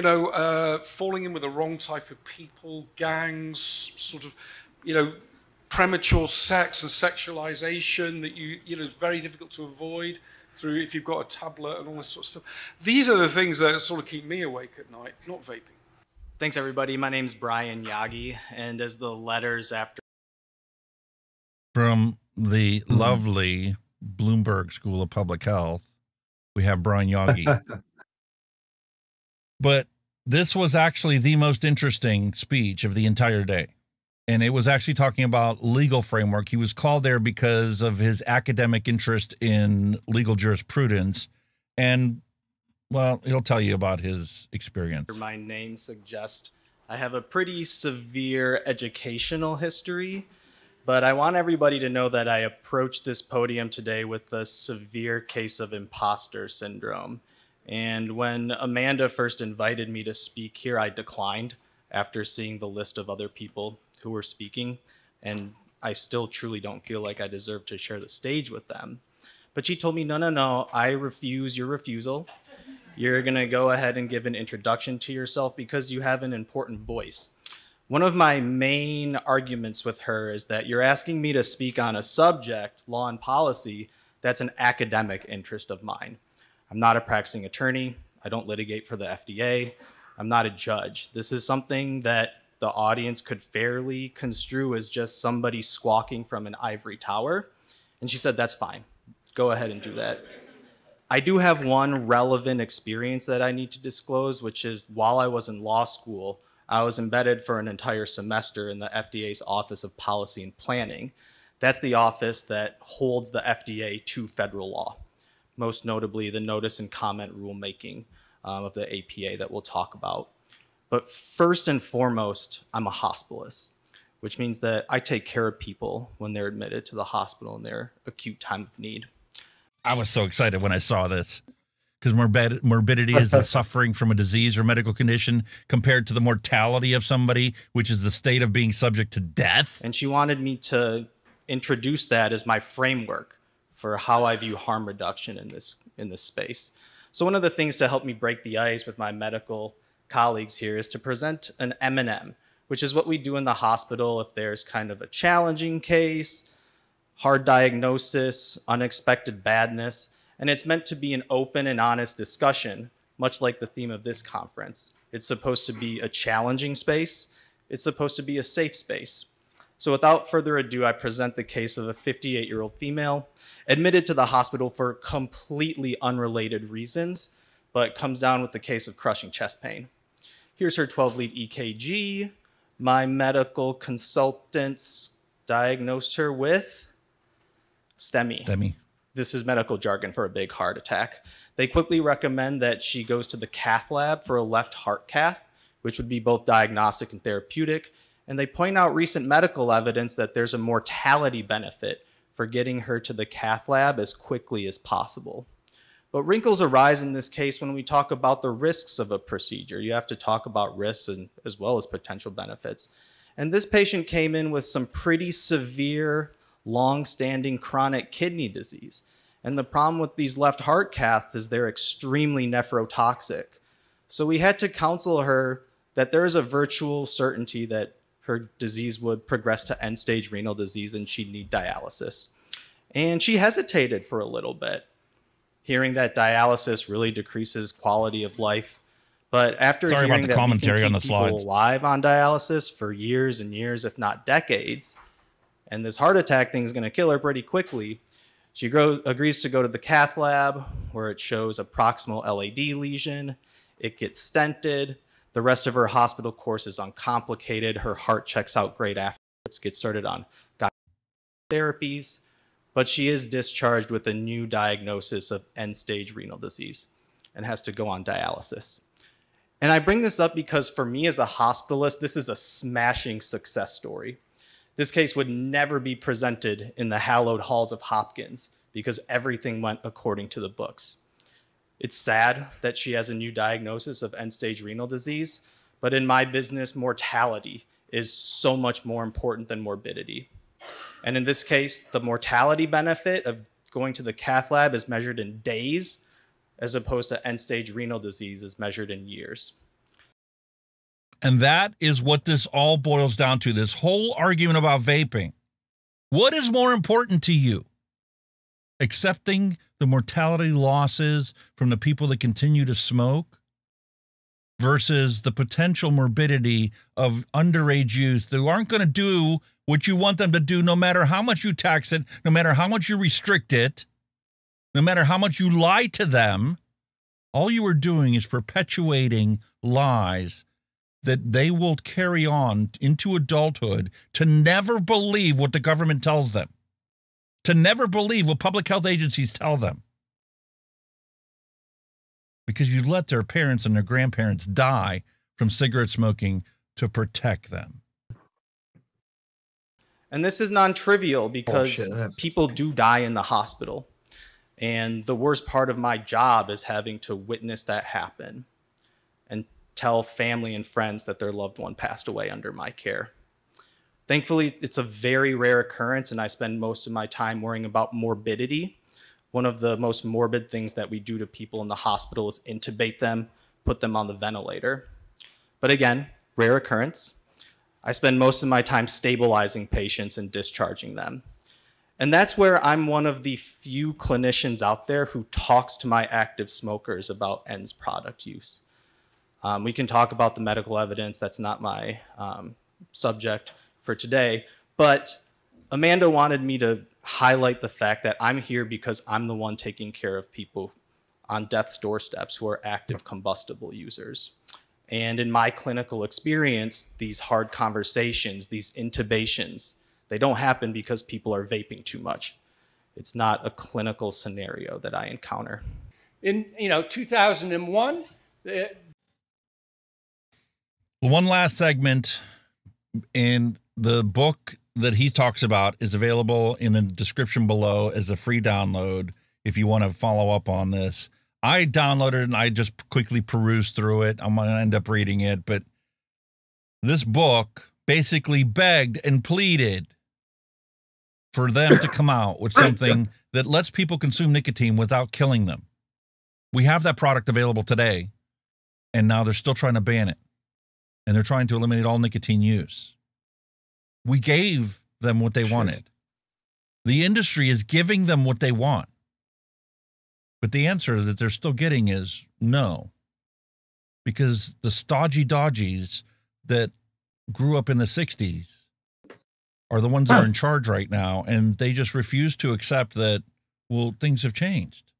know, falling in with the wrong type of people, gangs, sort of, you know, premature sex and sexualization that you know is very difficult to avoid through if you've got a tablet and all this sort of stuff. These are the things that sort of keep me awake at night, not vaping.
Thanks, everybody. My name's Brian Yagi, and as the letters after...
From the lovely Bloomberg School of Public Health, we have Brian Yagi. But this was actually the most interesting speech of the entire day. And it was actually talking about legal framework. He was called there because of his academic interest in legal jurisprudence. And, well, he'll tell you about his experience.
My name suggests I have a pretty severe educational history, but I want everybody to know that I approached this podium today with a severe case of imposter syndrome. And when Amanda first invited me to speak here, I declined after seeing the list of other people who were speaking, and I still truly don't feel like I deserve to share the stage with them. But she told me, no, I refuse your refusal. You're gonna go ahead and give an introduction to yourself because you have an important voice. One of my main arguments with her is that you're asking me to speak on a subject, law and policy, that's an academic interest of mine. I'm not a practicing attorney. I don't litigate for the FDA. I'm not a judge. This is something that the audience could fairly construe as just somebody squawking from an ivory tower. And she said, that's fine. Go ahead and do that. I do have one relevant experience that I need to disclose, which is while I was in law school, I was embedded for an entire semester in the FDA's Office of Policy and Planning. That's the office that holds the FDA to federal law, most notably the notice and comment rulemaking of the APA that we'll talk about. But first and foremost, I'm a hospitalist, which means that I take care of people when they're admitted to the hospital in their acute time of need.
I was so excited when I saw this, because morbidity is the suffering from a disease or medical condition compared to the mortality of somebody, which is the state of being subject to death.
And she wanted me to introduce that as my framework for how I view harm reduction in this space. So one of the things to help me break the ice with my medical colleagues here is to present an M&M, which is what we do in the hospital if there's kind of a challenging case, hard diagnosis, unexpected badness, and it's meant to be an open and honest discussion, much like the theme of this conference. It's supposed to be a challenging space. It's supposed to be a safe space. So without further ado, I present the case of a 58-year-old female admitted to the hospital for completely unrelated reasons, but comes down with the case of crushing chest pain. Here's her 12-lead EKG. My medical consultants diagnosed her with STEMI.
STEMI.
This is medical jargon for a big heart attack. They quickly recommend that she goes to the cath lab for a left heart cath, which would be both diagnostic and therapeutic. And they point out recent medical evidence that there's a mortality benefit for getting her to the cath lab as quickly as possible. But wrinkles arise in this case when we talk about the risks of a procedure. You have to talk about risks as well as potential benefits. And this patient came in with some pretty severe, long-standing chronic kidney disease. And the problem with these left heart caths is they're extremely nephrotoxic. So we had to counsel her that there is a virtual certainty that her disease would progress to end-stage renal disease and she'd need dialysis. And she hesitated for a little bit, hearing that dialysis really decreases quality of life. But after
Sorry
hearing
about the
that
commentary
we
on
can
the
keep people
slides.
alive on dialysis for years and years, if not decades, and this heart attack thing is going to kill her pretty quickly, she agrees to go to the cath lab where it shows a proximal LAD lesion. It gets stented. The rest of her hospital course is uncomplicated. Her heart checks out great afterwards, gets started on therapies, but she is discharged with a new diagnosis of end-stage renal disease and has to go on dialysis. And I bring this up because for me as a hospitalist, this is a smashing success story. This case would never be presented in the hallowed halls of Hopkins because everything went according to the books. It's sad that she has a new diagnosis of end-stage renal disease, but in my business, mortality is so much more important than morbidity. And in this case, the mortality benefit of going to the cath lab is measured in days, as opposed to end-stage renal disease is measured in years.
And that is what this all boils down to, this whole argument about vaping. What is more important to you? Accepting the mortality losses from the people that continue to smoke versus the potential morbidity of underage youth who aren't going to do what you want them to do no matter how much you tax it, no matter how much you restrict it, no matter how much you lie to them. All you are doing is perpetuating lies that they will carry on into adulthood to never believe what the government tells them, to never believe what public health agencies tell them. Because you let their parents and their grandparents die from cigarette smoking to protect them.
And this is non-trivial because people do die in the hospital. And the worst part of my job is having to witness that happen and tell family and friends that their loved one passed away under my care. Thankfully, it's a very rare occurrence, and I spend most of my time worrying about morbidity. One of the most morbid things that we do to people in the hospital is intubate them, put them on the ventilator. But again, rare occurrence. I spend most of my time stabilizing patients and discharging them. And that's where I'm one of the few clinicians out there who talks to my active smokers about ENDS product use. We can talk about the medical evidence. That's not my subject for today. But Amanda wanted me to highlight the fact that I'm here because I'm the one taking care of people on death's doorsteps who are active combustible users. And in my clinical experience, these hard conversations, these intubations, they don't happen because people are vaping too much. It's not a clinical scenario that I encounter.
In 2001,
One last segment, and the book that he talks about is available in the description below as a free download if you want to follow up on this. I downloaded it and I just quickly perused through it. I'm going to end up reading it, but this book basically begged and pleaded for them to come out with something that lets people consume nicotine without killing them. We have that product available today, and now they're still trying to ban it. And they're trying to eliminate all nicotine use. We gave them what they wanted. The industry is giving them what they want. But the answer that they're still getting is no. Because the stodgy dodgies that grew up in the 60s are the ones that are in charge right now, and they just refuse to accept that, well, things have changed.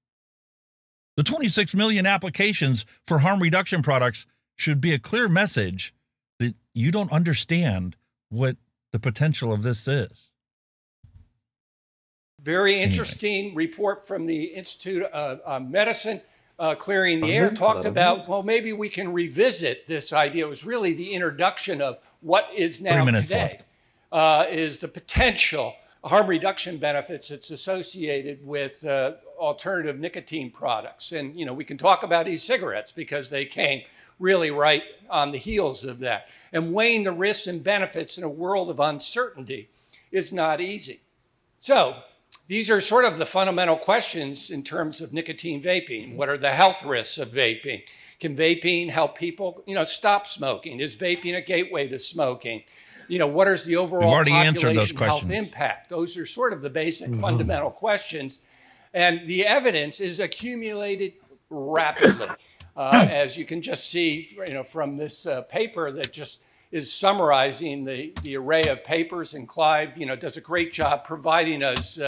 The 26 million applications for harm reduction products should be a clear message that you don't understand what the potential of this is.
very interesting report from the Institute of Medicine, Clearing the Air, talked about, well, maybe we can revisit this idea. It was really the introduction of what is now today, is the potential harm reduction benefits that's associated with alternative nicotine products. And, you know, we can talk about e-cigarettes because they came really right on the heels of that. And weighing the risks and benefits in a world of uncertainty is not easy. So
These are sort of the fundamental questions in terms of nicotine vaping. What are the health risks of vaping? Can vaping help people, stop smoking? Is vaping a gateway to smoking? What is the overall population health impact? Those are sort of the basic fundamental questions. And the evidence is accumulated rapidly. As you can just see, from this paper that just is summarizing the array of papers, and Clive, does a great job providing us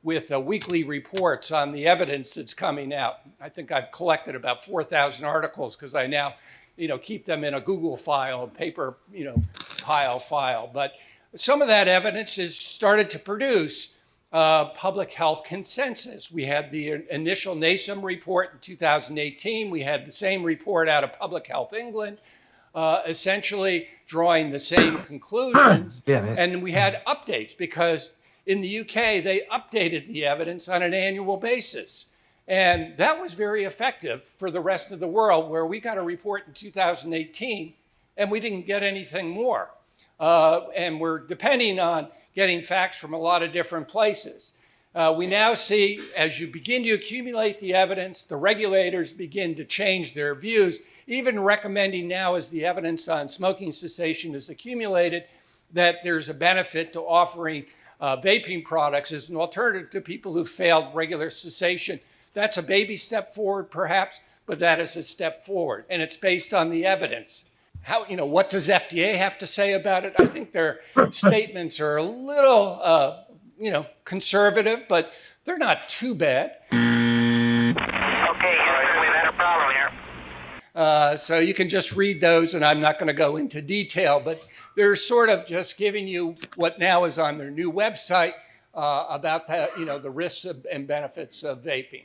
with weekly reports on the evidence that's coming out. I think I've collected about 4,000 articles because I now, keep them in a Google file, a paper, file. But some of that evidence has started to produce public health consensus. We had the initial NASEM report in 2018. We had the same report out of Public Health England, essentially drawing the same conclusions. And we had updates because in the UK, they updated the evidence on an annual basis. And that was very effective for the rest of the world, where we got a report in 2018 and we didn't get anything more. And we're depending on getting facts from a lot of different places. We now see, as you begin to accumulate the evidence, the regulators begin to change their views, even recommending now, as the evidence on smoking cessation is accumulated, that there's a benefit to offering vaping products as an alternative to people who failed regular cessation. That's a baby step forward, perhaps, but that is a step forward, and it's based on the evidence. What does FDA have to say about it? I think their statements are a little, conservative, but they're not too bad.
Okay, we've had a problem here.
So you can just read those, and I'm not going to go into detail, but they're sort of just giving you what now is on their new website about the risks and benefits of vaping.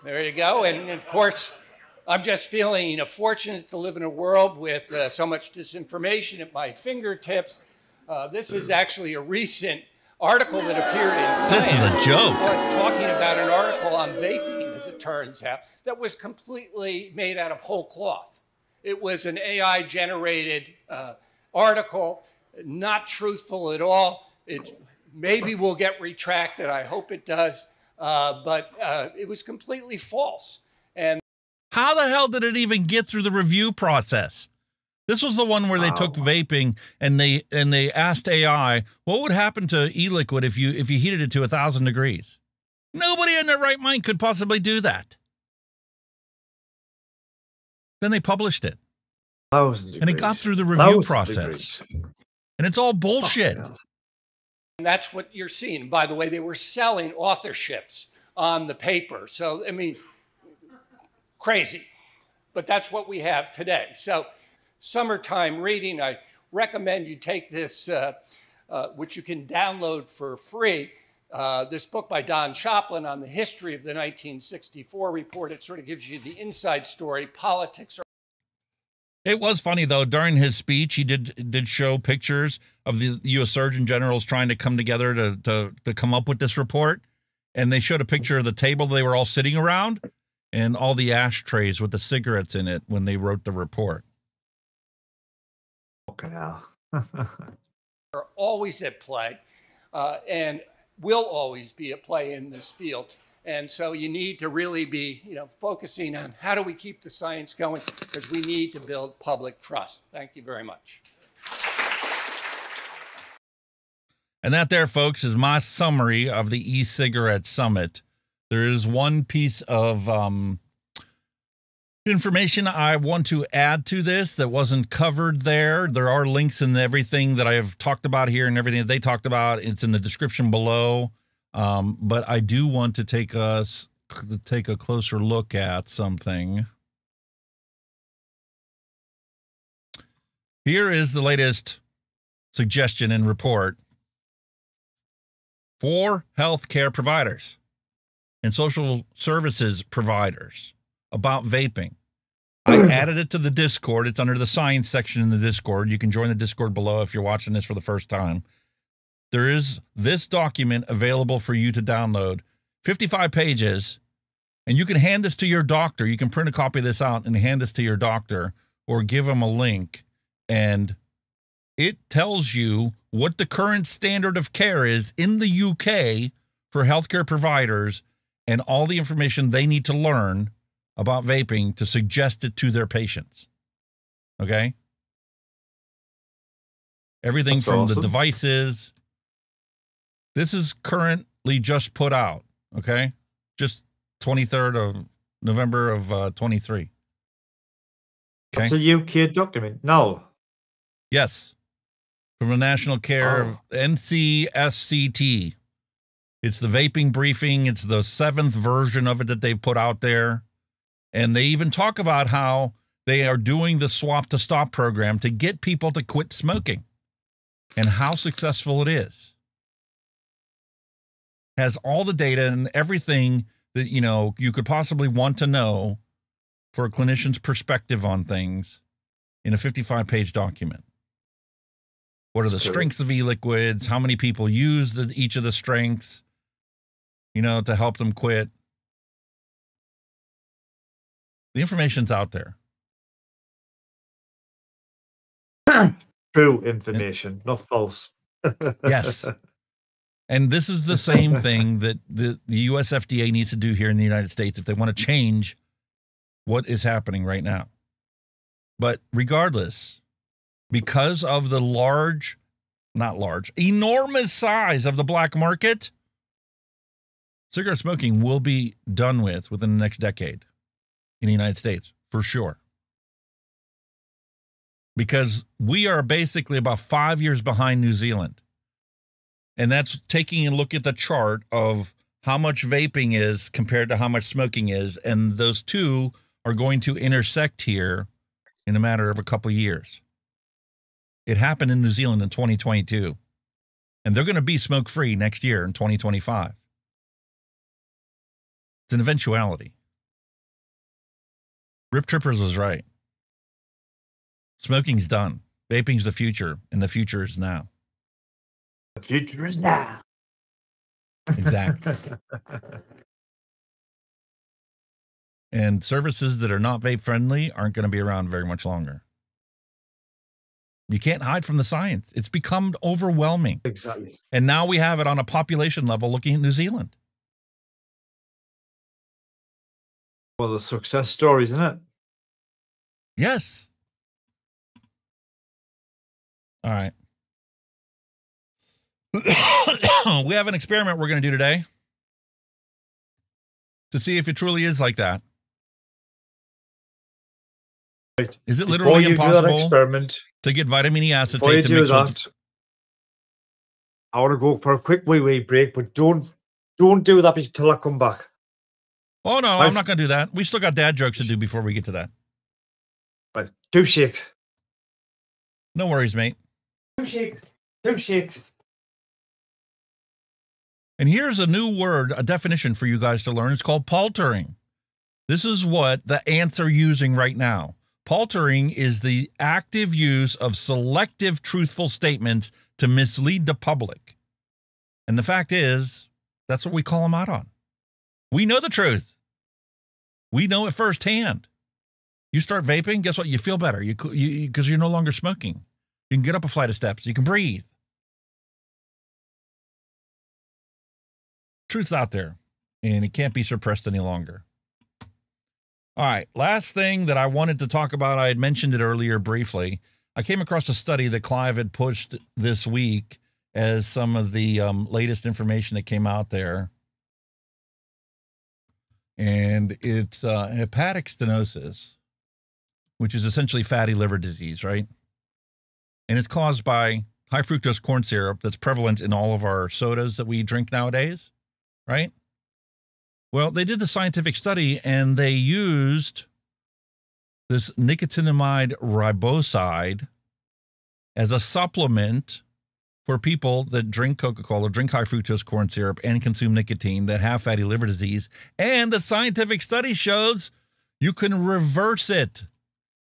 There you go. And of course, I'm just feeling fortunate to live in a world with so much disinformation at my fingertips. This is actually a recent article that appeared in Science.
This is a joke.
Talking about an article on vaping, as it turns out, that was completely made out of whole cloth. It was an AI-generated article, not truthful at all. It maybe will get retracted. I hope it does. But it was completely false. And
how the hell did it even get through the review process? This was the one where they took vaping and they asked AI, what would happen to e-liquid if you heated it to 1,000 degrees? Nobody in their right mind could possibly do that. Then they published it. And it got through the review process. And it's all bullshit.
And that's what you're seeing. By the way, they were selling authorships on the paper. So, crazy. But that's what we have today. So, summertime reading, I recommend you take this, which you can download for free, this book by Don Choplin on the history of the 1964 report. It sort of gives you the inside story, politics.
It was funny, though. During his speech, he did show pictures of the U.S. Surgeon Generals trying to come together to come up with this report. And they showed a picture of the table they were all sitting around and all the ashtrays with the cigarettes in it when they wrote the report.
Okay, now.
Are always at play and will always be at play in this field. And so you need to really be, focusing on how do we keep the science going, because we need to build public trust. Thank you very much.
And that there, folks, is my summary of the E-Cigarette Summit. There is one piece of information I want to add to this that wasn't covered there. There are links in everything that I have talked about here and everything that they talked about. It's in the description below. But I do want to take a closer look at something. Here is the latest suggestion and report for healthcare providers and social services providers about vaping. I added it to the Discord. It's under the science section in the Discord. You can join the Discord below if you're watching this for the first time. There is this document available for you to download, 55 pages, and you can hand this to your doctor. You can print a copy of this out and hand this to your doctor or give them a link, and it tells you what the current standard of care is in the UK for healthcare providers and all the information they need to learn about vaping to suggest it to their patients. Okay? Everything
That's
from
awesome.
the devices. This is currently just put out, okay? Just 23rd of November of 23. Okay?
That's a UK document. No.
Yes. From the National Care of NCSCT. It's the vaping briefing. It's the 7th version of it that they've put out there. And they even talk about how they are doing the swap to stop program to get people to quit smoking and how successful it is. Has all the data and everything that, you know, you could possibly want to know for a clinician's perspective on things in a 55-page document. What are the strengths of e-liquids? How many people use each of the strengths, you know, to help them quit? The information's out there.
True information, not false.
Yes. And this is the same thing that the U.S. FDA needs to do here in the United States if they want to change what is happening right now. But regardless, because of the enormous size of the black market, cigarette smoking will be done with within the next decade in the United States, for sure. Because we are basically about 5 years behind New Zealand. And that's taking a look at the chart of how much vaping is compared to how much smoking is. And those two are going to intersect here in a matter of a couple of years. It happened in New Zealand in 2022. And they're going to be smoke-free next year in 2025. It's an eventuality. Rip Trippers was right. Smoking's done. Vaping's the future, and the future is now.
The future is now.
Exactly. And services that are not vape friendly aren't going to be around very much longer. You can't hide from the science. It's become overwhelming.
Exactly.
And now we have it on a population level looking at New Zealand.
Well, the success stories, isn't it?
Yes. All right. We have an experiment we're going to do today to see if it truly is like that.
Right.
Is it
Before
literally
you do that
impossible
experiment,
to get vitamin E acetate
before you
to
do
mix
that,
with?
I want to go for a quick wee break, but don't do that until I come back.
Oh, no,
Right.
I'm not going to do that. We still got dad jokes to do before we get to that.
But 2 shakes.
No worries, mate.
2 shakes. 2 shakes.
And here's a new word, a definition for you guys to learn. It's called paltering. This is what the ants are using right now. Paltering is the active use of selective truthful statements to mislead the public. And the fact is, that's what we call them out on. We know the truth. We know it firsthand. You start vaping, guess what? You feel better because you're no longer smoking. You can get up a flight of steps. You can breathe. Truth's out there, and it can't be suppressed any longer. All right, last thing that I wanted to talk about, I had mentioned it earlier briefly. I came across a study that Clive had pushed this week as some of the latest information that came out there. And it's hepatic stenosis, which is essentially fatty liver disease, right? And it's caused by high fructose corn syrup that's prevalent in all of our sodas that we drink nowadays, right? Well, they did the scientific study and they used this nicotinamide riboside as a supplement for people that drink Coca-Cola, drink high fructose corn syrup, and consume nicotine that have fatty liver disease. And the scientific study shows you can reverse it.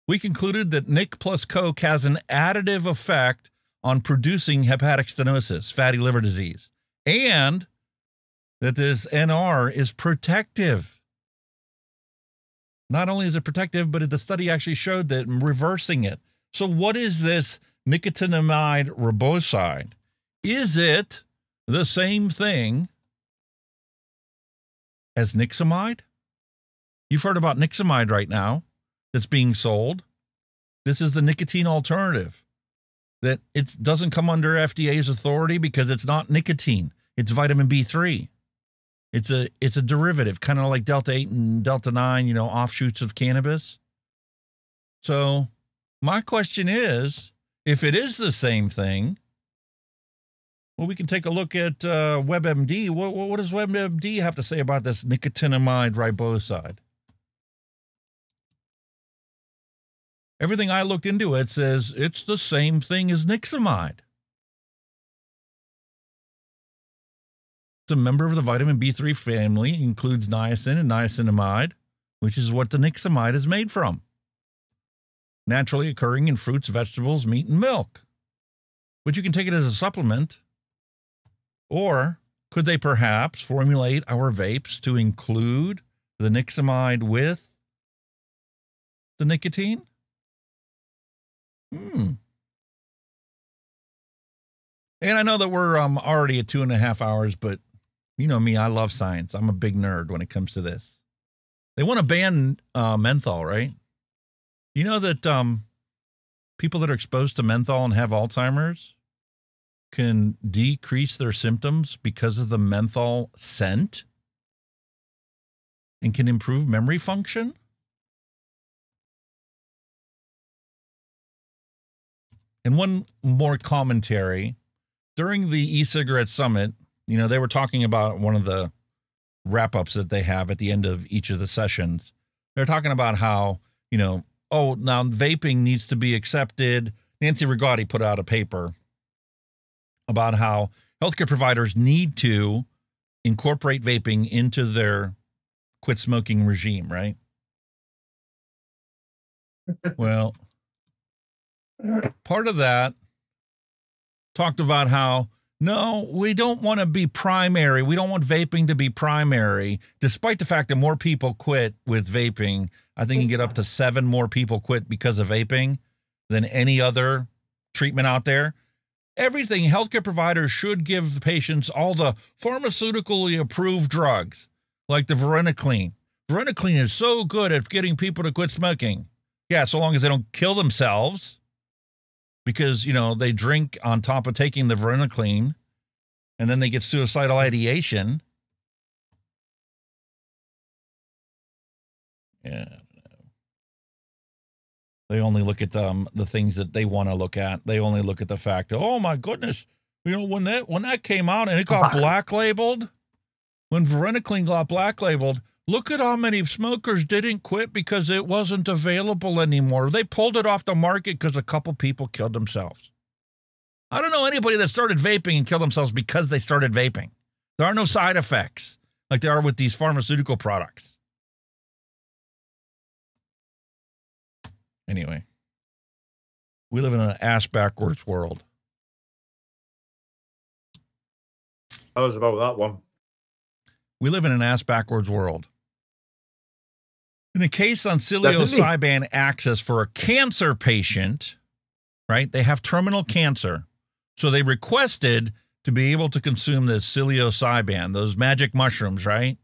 We concluded that Nic plus Coke has an additive effect on producing hepatic stenosis, fatty liver disease, and that this NR is protective. Not only is it protective, but the study actually showed that reversing it. So what is this nicotinamide riboside? Is it the same thing as nixamide? You've heard about nixamide right now that's being sold. This is the nicotine alternative. That it doesn't come under FDA's authority because it's not nicotine. It's vitamin B3. It's a derivative, kind of like Delta 8 and Delta 9, you know, offshoots of cannabis. So my question is, if it is the same thing, well, we can take a look at WebMD. What does WebMD have to say about this nicotinamide riboside? Everything I looked into it says it's the same thing as nixamide. It's a member of the vitamin B3 family, includes niacin and niacinamide, which is what the nixamide is made from. Naturally occurring in fruits, vegetables, meat, and milk. But you can take it as a supplement. Or could they perhaps formulate our vapes to include the nixamide with the nicotine? And I know that we're already at 2.5 hours, but you know me, I love science. I'm a big nerd when it comes to this. They want to ban menthol, right? You know that people that are exposed to menthol and have Alzheimer's can decrease their symptoms because of the menthol scent and can improve memory function? And one more commentary. During the E-Cigarette Summit, you know, they were talking about one of the wrap-ups that they have at the end of each of the sessions. They're talking about how, you know, oh, now vaping needs to be accepted. Nancy Rigotti put out a paper about how healthcare providers need to incorporate vaping into their quit smoking regime, right? Well, part of that talked about how, no, we don't want to be primary. We don't want vaping to be primary, despite the fact that more people quit with vaping. I think you get up to 7 more people quit because of vaping than any other treatment out there. Everything, healthcare providers should give patients all the pharmaceutically approved drugs, like the varenicline. Varenicline is so good at getting people to quit smoking. Yeah, so long as they don't kill themselves. Because, you know, they drink on top of taking the varenicline, and then they get suicidal ideation. Yeah. They only look at the things that they want to look at. They only look at the fact, oh my goodness, you know, when that came out and it got black labeled, when varenicline got black labeled, look at how many smokers didn't quit because it wasn't available anymore. They pulled it off the market because a couple people killed themselves. I don't know anybody that started vaping and killed themselves because they started vaping. There are no side effects like there are with these pharmaceutical products. Anyway, we live in an ass-backwards world.
That was about that one.
We live in an ass-backwards world. In the case on psilocybin access for a cancer patient, right? They have terminal cancer. So they requested to be able to consume this psilocybin, those magic mushrooms, right?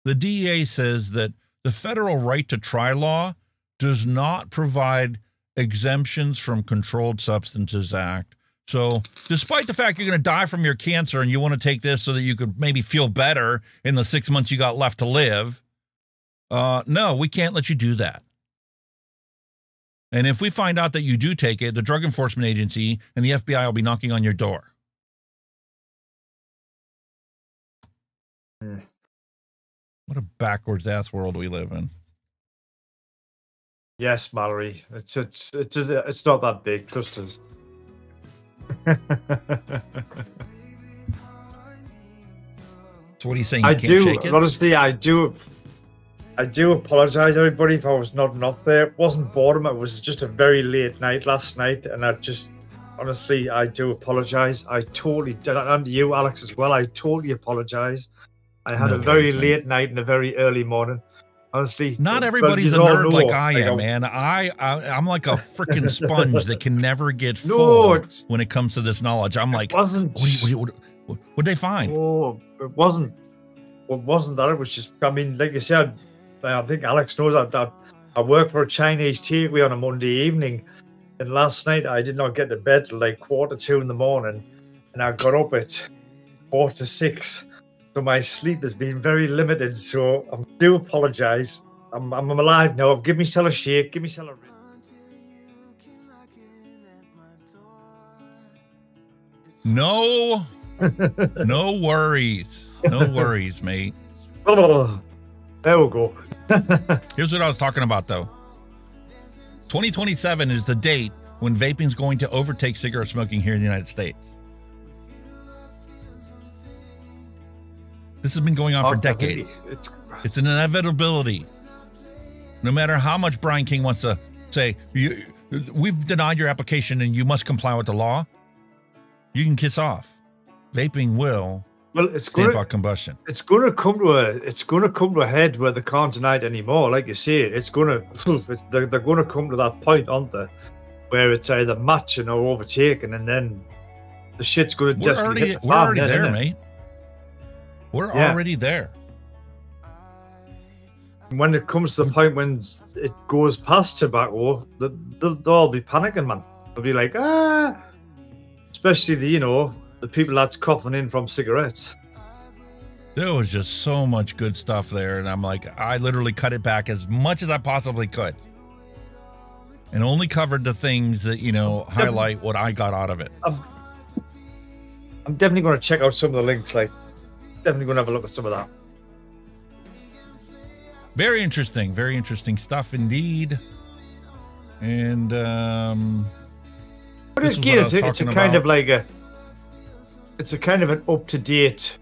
The DEA says that the federal right to try law does not provide exemptions from Controlled Substances Act. So despite the fact you're going to die from your cancer and you want to take this so that you could maybe feel better in the 6 months you got left to live, no, we can't let you do that. And if we find out that you do take it, the Drug Enforcement Agency and the FBI will be knocking on your door. What a backwards ass world we live in.
Yes, Mallery. It's not that big. Trust us.
So what are you saying? You can't shake it?
Honestly, I do apologize, everybody, if I was nodding off there. It wasn't boredom. It was just a very late night last night, and honestly, I do apologize. I totally did, and to you, Alex, as well. I totally apologize. I had a very late night and a very early morning. Honestly,
not everybody's a nerd like I am, man. I'm like a freaking sponge that can never get full when it comes to this knowledge. I'm like, what'd they find?
Oh, it wasn't wasn't that. It was just, I mean, like you said, I think Alex knows that I work for a Chinese takeaway on a Monday evening. And last night I did not get to bed till like 2:45 in the morning. And I got up at 4:45. So my sleep has been very limited. So I do apologize. I'm alive now. Give myself a shake. Give myself a rib.
No, no worries. No worries, mate.
Oh, there we go.
Here's what I was talking about, though. 2027 is the date when vaping is going to overtake cigarette smoking here in the United States. This has been going on for decades. It's an inevitability. No matter how much Brian King wants to say, we've denied your application and you must comply with the law, you can kiss off. Vaping will stamp out combustion.
It's going to come to a head where they can't deny it anymore. Like you say, they're going to come to that point, aren't they, where it's either matching or overtaken, and then the shit's going to definitely hit the fan.
We're already there, mate. We're already there.
When it comes to the point when it goes past tobacco, they'll all be panicking, man. They'll be like, especially the people that's coughing in from cigarettes.
There was just so much good stuff there, and I'm like, I literally cut it back as much as I possibly could, and only covered the things that highlight what I got out of it.
I'm definitely going to check out some of the links. Like, definitely going to have a look at some of that.
Very interesting stuff indeed. And
but again, it's a kind of like it's a kind of an up-to-date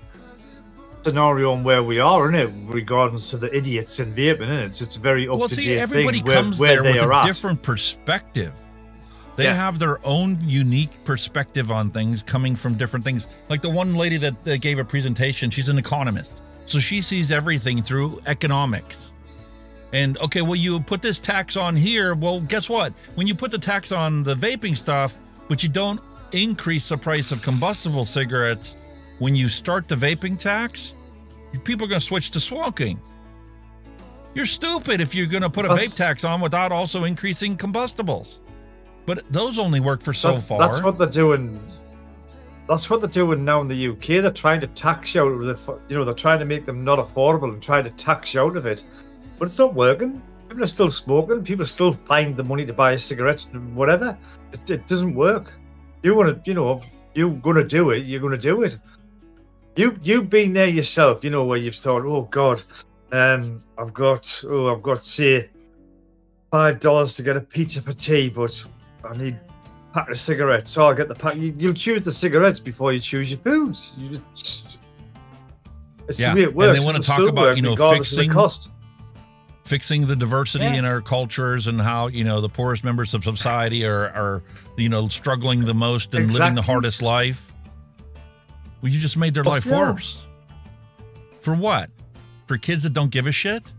scenario on where we are, isn't it? Regards to the idiots in vaping, isn't it? It's a very up-to-date
well, see, everybody
thing
comes
where
there
they
with
are
a
at.
different perspective. They have their own unique perspective on things, coming from different things. Like the one lady that gave a presentation, she's an economist. So she sees everything through economics. And, okay, well, you put this tax on here. Well, guess what? When you put the tax on the vaping stuff, but you don't increase the price of combustible cigarettes, when you start the vaping tax, people are going to switch to smoking. You're stupid if you're going to put a vape tax on without also increasing combustibles. But those only work for so far.
That's what they're doing. That's what they're doing now in the UK. They're trying to tax you out of they're trying to make them not affordable and trying to tax you out of it. But it's not working. People are still smoking. People still find the money to buy cigarettes, whatever. It doesn't work. You want to, you're going to do it. You're going to do it. You've been there yourself, where you've thought, oh God, I've got say $5 to get a pizza for tea, but I need a pack of cigarettes. So I'll get the pack. You'll choose the cigarettes before you choose your foods. It's the way it works.
And they want to talk about, fixing the diversity in our cultures and how, the poorest members of society are struggling the most and living the hardest life. Well, you just made their life worse. For what? For kids that don't give a shit?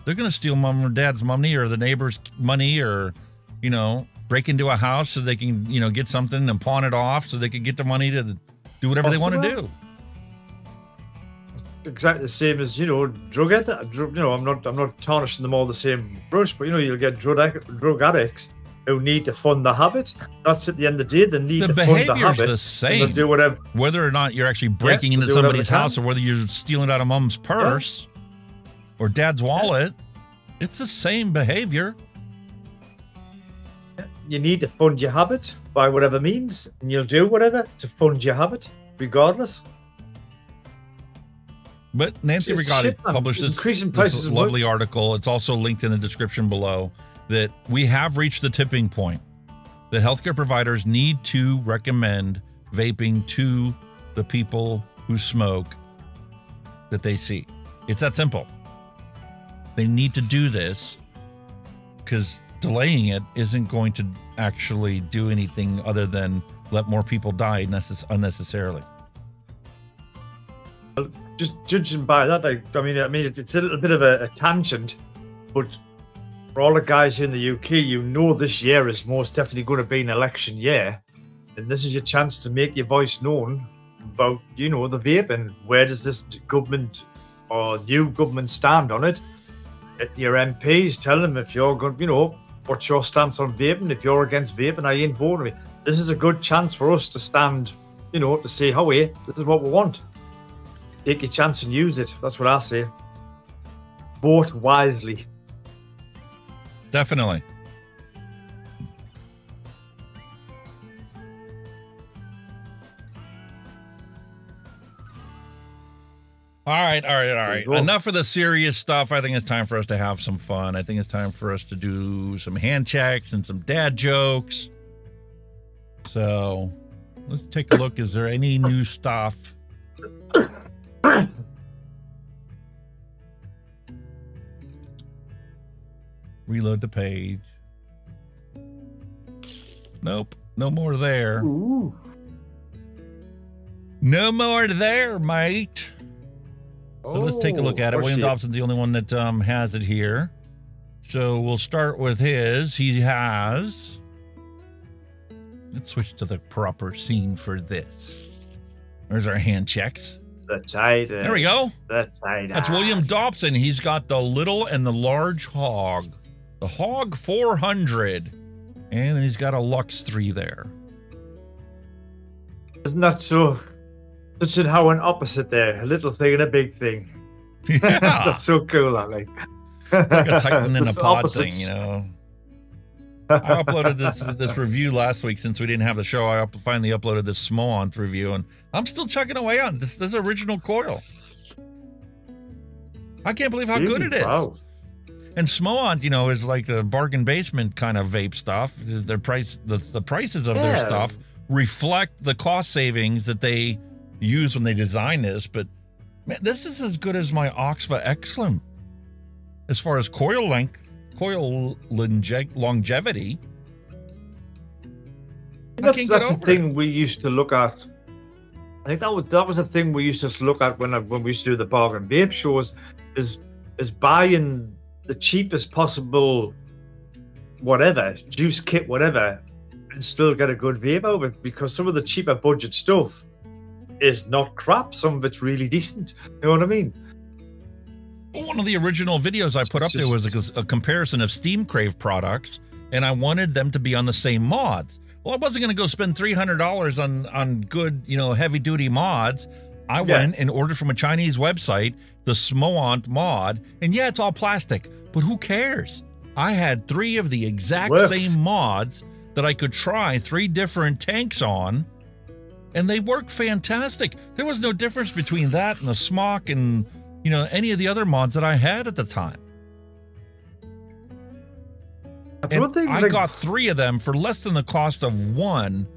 They're going to steal mom or dad's money or the neighbor's money or, break into a house so they can, get something and pawn it off so they can get the money to do whatever they want to do.
Exactly the same as drug addicts. I'm not tarnishing them all the same brush, but you'll get drug addicts who need to fund the habit. That's at the end of the day, they need to fund the habit.
The behavior's the same.
Do whatever.
Whether or not you're actually breaking into somebody's house or whether you're stealing out of mom's purse or dad's wallet, it's the same behavior.
You need to fund your habit by whatever means, and you'll do whatever to fund your habit, regardless.
But Nancy Rigotti published this lovely article. It's also linked in the description below that we have reached the tipping point that healthcare providers need to recommend vaping to the people who smoke that they see. It's that simple. They need to do this because delaying it isn't going to actually do anything other than let more people die unnecessarily.
Just judging by that, I mean, it's a little bit of a tangent, but for all the guys here in the UK, this year is most definitely going to be an election year, and this is your chance to make your voice known about, the vape and where does this government or new government stand on it. Get your MPs, tell them if you're going, what's your stance on vaping? If you're against vaping, I ain't voting with you. This is a good chance for us to stand, to say, hey, this is what we want. Take your chance and use it. That's what I say. Vote wisely.
Definitely. All right. Enough of the serious stuff. I think it's time for us to have some fun. I think it's time for us to do some hand checks and some dad jokes. So let's take a look. Is there any new stuff? Reload the page. Nope. No more there.
Ooh.
No more there, mate. So let's take a look at it. William Dobson's the only one that has it here. So we'll start with his. He has... Let's switch to the proper scene for this. There's our hand checks.
The tighter.
There we go.
The tighter.
That's William Dobson. He's got the little and the large hog. The Hog 400. And then he's got a Lux 3 there.
Isn't that so? Such an how an opposite there. A little thing and a big thing.
Yeah.
That's so cool, I like.
It's like a Titan in a pod
opposites.
thing, I uploaded this review last week since we didn't have the show. I finally uploaded this Smoant review, and I'm still chugging away on this original coil. I can't believe how good it is.
Wow.
And Smoant, is like the bargain basement kind of vape stuff. The prices of their stuff reflect the cost savings that they use when they design this. But man, this is as good as my Oxva Excellent as far as coil length, longevity.
That's the thing we used to look at. I think that was a thing we used to look at when we used to do the bargain vape shows, is buying the cheapest possible whatever, juice kit, whatever, and still get a good vape out of it, because some of the cheaper budget stuff is not crap. Some of it's really decent. You know what I mean?
Well, one of the original videos I put up there was a comparison of Steam Crave products, and I wanted them to be on the same mods. Well, I wasn't going to go spend $300 on good, heavy-duty mods. I went and ordered from a Chinese website the Smoant mod, and yeah, it's all plastic, but who cares? I had 3 of the exact same mods that I could try 3 different tanks on, and they work fantastic. There was no difference between that and the Smock and, any of the other mods that I had at the time. And I got 3 of them for less than the cost of 1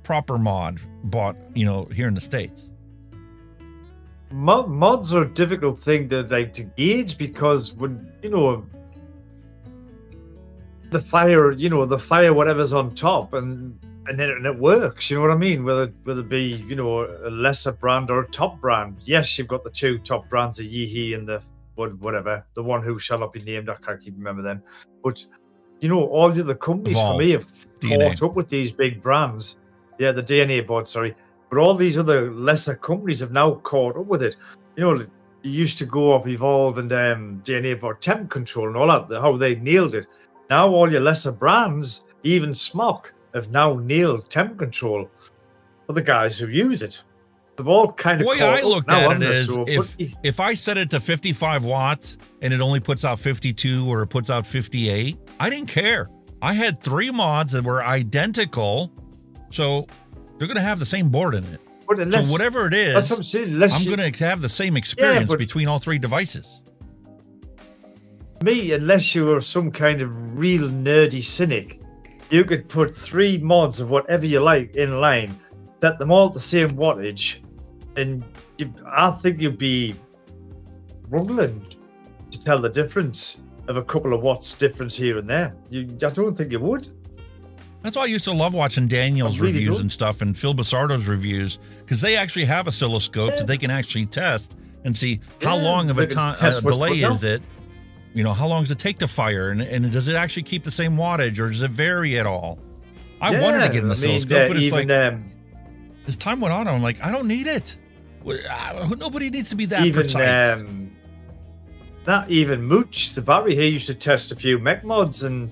proper mod bought, here in the States.
Mods are a difficult thing to gauge, because when the fire whatever's on top and it works, you know what I mean, whether it be a lesser brand or a top brand. Yes, you've got the 2 top brands, the Yeehee and the whatever, the one who shall not be named, I can't keep remember them, but all the other companies for me have caught up with these big brands. Yeah, the DNA board, sorry. But all these other lesser companies have now caught up with it. You used to go up Evolve and DNA for temp control and all that, how they nailed it. Now all your lesser brands, even Smock, have now nailed temp control for the guys who use it. They've all kind of.
The way I looked at it is, if I set it to 55 watts and it only puts out 52 or it puts out 58, I didn't care. I had 3 mods that were identical, so they're going to have the same board in it. So whatever it is,
that's what I'm saying,
I'm going to have the same experience between all 3 devices.
Me, unless you were some kind of real nerdy cynic, you could put 3 mods of whatever you like in line, set them all at the same wattage, and I think you'd be struggling to tell the difference of a couple of watts difference here and there. I don't think you would.
That's why I used to love watching Daniel's reviews and stuff, and Phil Basardo's reviews, because they actually have oscilloscopes that they can actually test and see how long of a time delay is it. How long does it take to fire, and does it actually keep the same wattage, or does it vary at all? I wanted to get an oscilloscope, but it's like as time went on, I'm like, I don't need it. Nobody needs to be that precise.
Not even Mooch, the battery here, used to test a few mech mods, and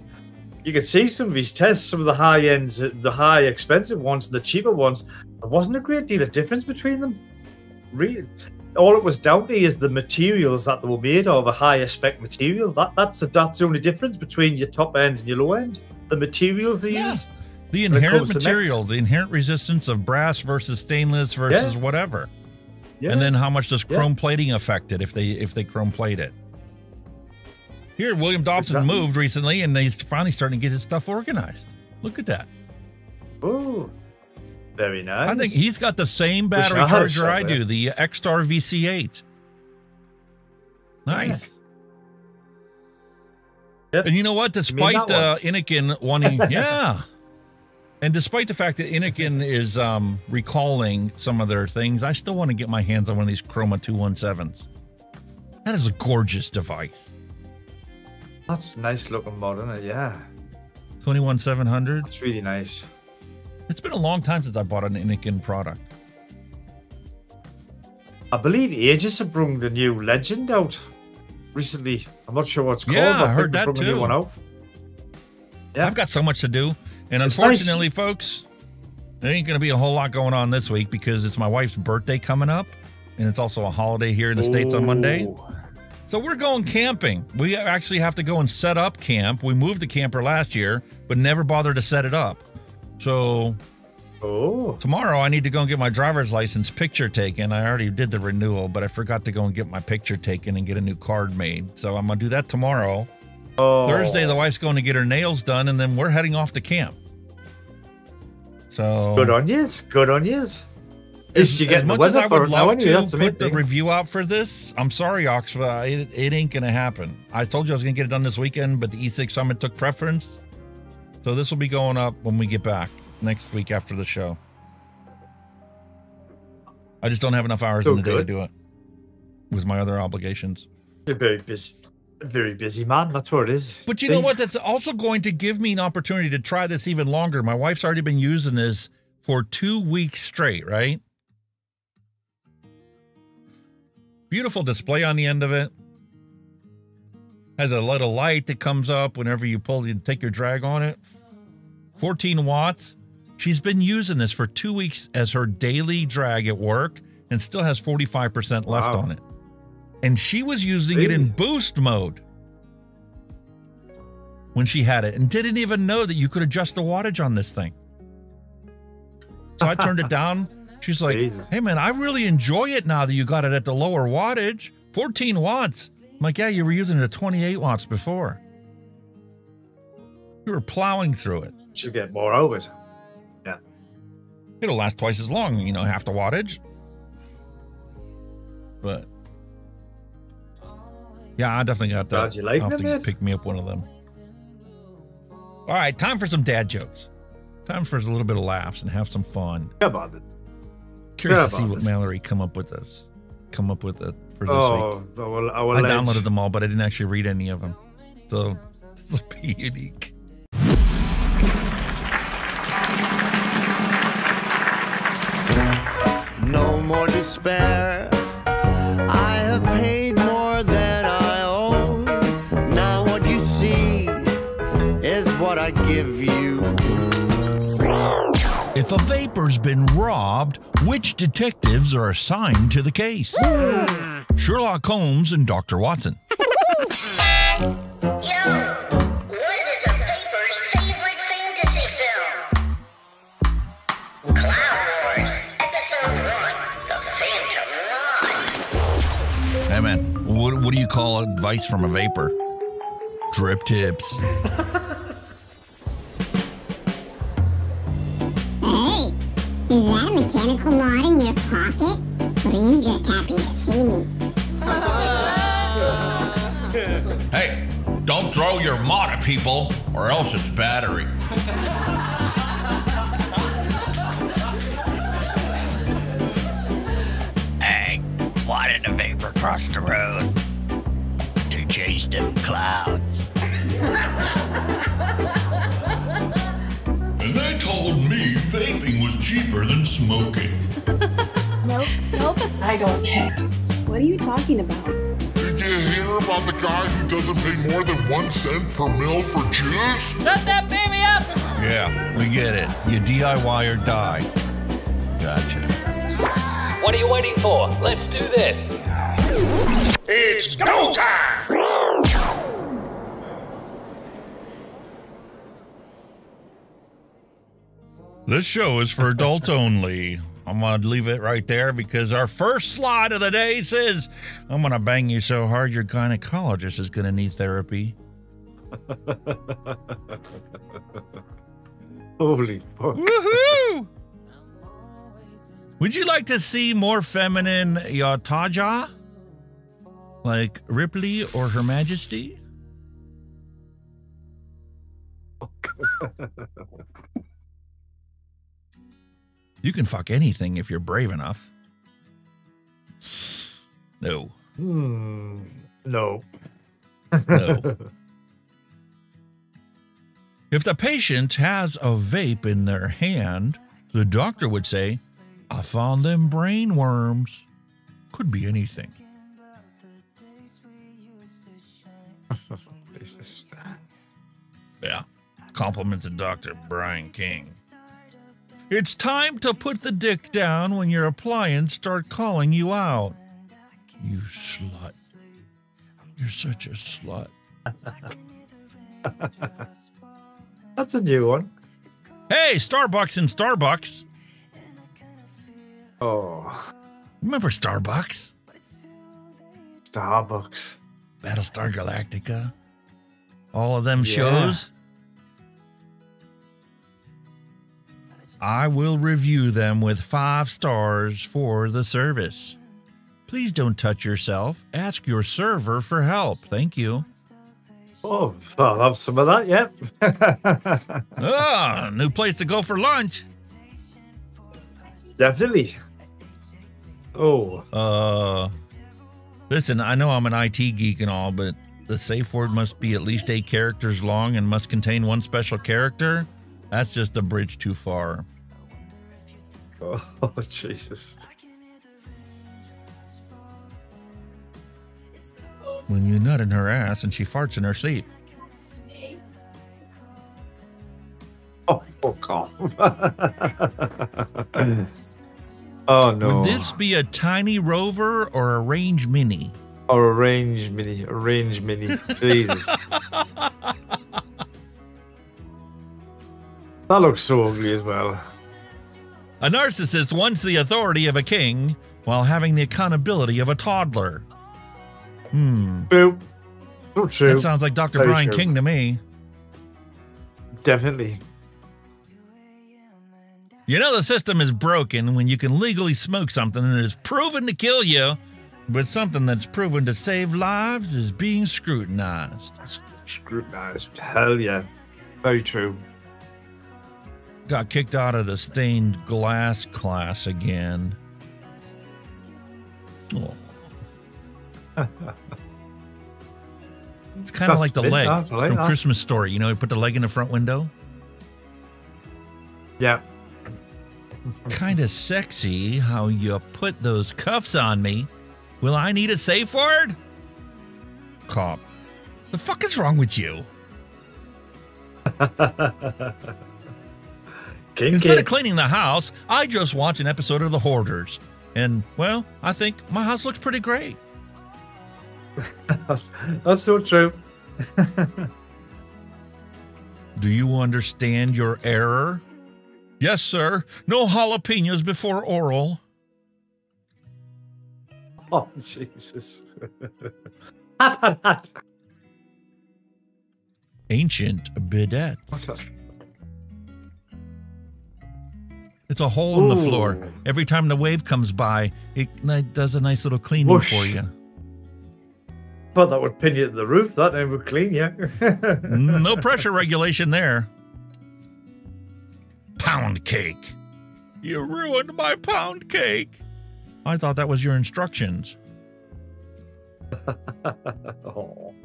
you could see some of his tests, some of the high ends, the high expensive ones and the cheaper ones. There wasn't a great deal of difference between them. Really, all it was down to is the materials that they were made of, a higher spec material. That's the only difference between your top end and your low end. The materials they use.
The inherent material, the inherent resistance of brass versus stainless versus whatever. Yeah. And then how much does chrome plating affect it if they chrome plate it? Here, William Dobson moved recently, and he's finally starting to get his stuff organized. Look at that.
Oh, very nice.
I think he's got the same battery charger I do, the X-Star VC8. Nice. Yep. And you know what? Despite Inikin wanting, and despite the fact that Inikin is recalling some of their things, I still want to get my hands on one of these Chroma 217s. That is a gorgeous device.
That's a nice looking mod, isn't it? Yeah.
21700.
It's really nice.
It's been a long time since I bought an Inikin product.
I believe Aegis have brought the new Legend out recently. I'm not sure what's called.
Yeah,
but
I heard that too.
One out.
Yeah. I've got so much to do. And unfortunately, folks, there ain't going to be a whole lot going on this week because it's my wife's birthday coming up. And it's also a holiday here in the States on Monday. So we're going camping. We actually have to go and set up camp. We moved the camper last year, but never bothered to set it up. So tomorrow I need to go and get my driver's license picture taken. I already did the renewal, but I forgot to go and get my picture taken and get a new card made. So I'm going to do that tomorrow. Thursday, the wife's going to get her nails done, and then we're heading off to camp. So
good on yous. Good on yous.
As much as I would love to put the review out for this, I'm sorry, Oxford, it ain't going to happen. I told you I was going to get it done this weekend, but the EcigSummit took preference. So this will be going up when we get back next week after the show. I just don't have enough hours in the day to do it with my other obligations.
You're very busy. Very busy, man. That's what it is.
But you know what? That's also going to give me an opportunity to try this even longer. My wife's already been using this for 2 weeks straight, right? Beautiful display on the end of it. Has a little light that comes up whenever you pull and take your drag on it. 14 watts. She's been using this for 2 weeks as her daily drag at work and still has 45% left on it. And she was using it in boost mode when she had it and didn't even know that you could adjust the wattage on this thing. So I turned it down. She's like, hey, man, I really enjoy it now that you got it at the lower wattage. 14 watts. I'm like, yeah, you were using it at 28 watts before. You were plowing through it.
Should get more out of it. Yeah.
It'll last twice as long, you know, half the wattage. But yeah, I definitely got that.
Glad you like
I'll have
them,
to pick me up one of them. All right, time for some dad jokes. Time for a little bit of laughs and have some fun.
Come on.
Curious to see what Mallery come up with for this week. I downloaded them all, but I didn't actually read any of them. So this will be unique.
No more despair. I have paid more than I owe. Now what you see is what I give you.
If a vapor's been robbed, which detectives are assigned to the case? Sherlock Holmes and Dr. Watson. Hey man, what do you call advice from a vapor? Drip tips.
Hey, is that a mechanical mod in your pocket? Or are you just happy to see me?
Hey, don't throw your mod at people or else it's battery.
Hey, why did a vapor cross the road? To chase them clouds.
And they told me vaping was cheaper than smoking.
Nope, I don't care. What are you talking about?
Did you
hear about the guy who doesn't pay more than 1 cent per mil for juice?
Shut that baby up!
Yeah, we get it. You DIY or die. Gotcha.
What are you waiting for? Let's do this.
It's go time!
This show is for adults only. I'm going to leave it right there because our first slide of the day says, I'm going to bang you so hard your gynecologist is going to need therapy.
Holy fuck.
Woohoo! Would you like to see more feminine Yataja? Like Ripley or Her Majesty? You can fuck anything if you're brave enough. No.
No.
No. If the patient has a vape in their hand, the doctor would say, I found them brain worms. Could be anything. Yeah. Compliments of Dr. Brian King. It's time to put the dick down when your appliance start calling you out. You slut. You're such a slut.
That's a new one.
Hey, Starbucks and Starbucks.
Oh.
Remember Starbucks?
Starbucks.
Battlestar Galactica. All of them shows. I will review them with 5 stars for the service. Please don't touch yourself. Ask your server for help. Thank you.
Oh, I'll have some of that, yeah.
New place to go for lunch.
Definitely. Oh.
Listen, I know I'm an IT geek and all, but the safe word must be at least 8 characters long and must contain 1 special character. That's just a bridge too far.
Oh, Jesus.
When you nut in her ass and she farts in her sleep.
Oh, fuck off. Oh, no.
Would this be a tiny rover or a range mini?
Or a range mini. A range mini. Jesus. That looks so ugly as well.
A narcissist wants the authority of a king while having the accountability of a toddler.
True. So true.
That sounds like Dr.
Very
Brian
true.
King to me.
Definitely.
You know the system is broken when you can legally smoke something that is proven to kill you, but something that's proven to save lives is being scrutinized.
Scrutinized. Hell yeah. Very true.
Got kicked out of the stained glass class again. Oh. It's kind of like the leg from Christmas Story. You know, you put the leg in the front window.
Yeah.
Kind of sexy how you put those cuffs on me. Will I need a safe word? Cop. The fuck is wrong with you? Instead of cleaning the house, I just watch an episode of The Hoarders. And, well, I think my house looks pretty great.
That's so true.
Do you understand your error? Yes, sir. No jalapenos before oral.
Oh, Jesus.
Ancient bidet. It's a hole in the floor. Every time the wave comes by, it does a nice little cleaning for you.
Well, that would pin you to the roof. That then would clean you.
No pressure regulation there. Pound cake. You ruined my pound cake. I thought that was your instructions.
Oh.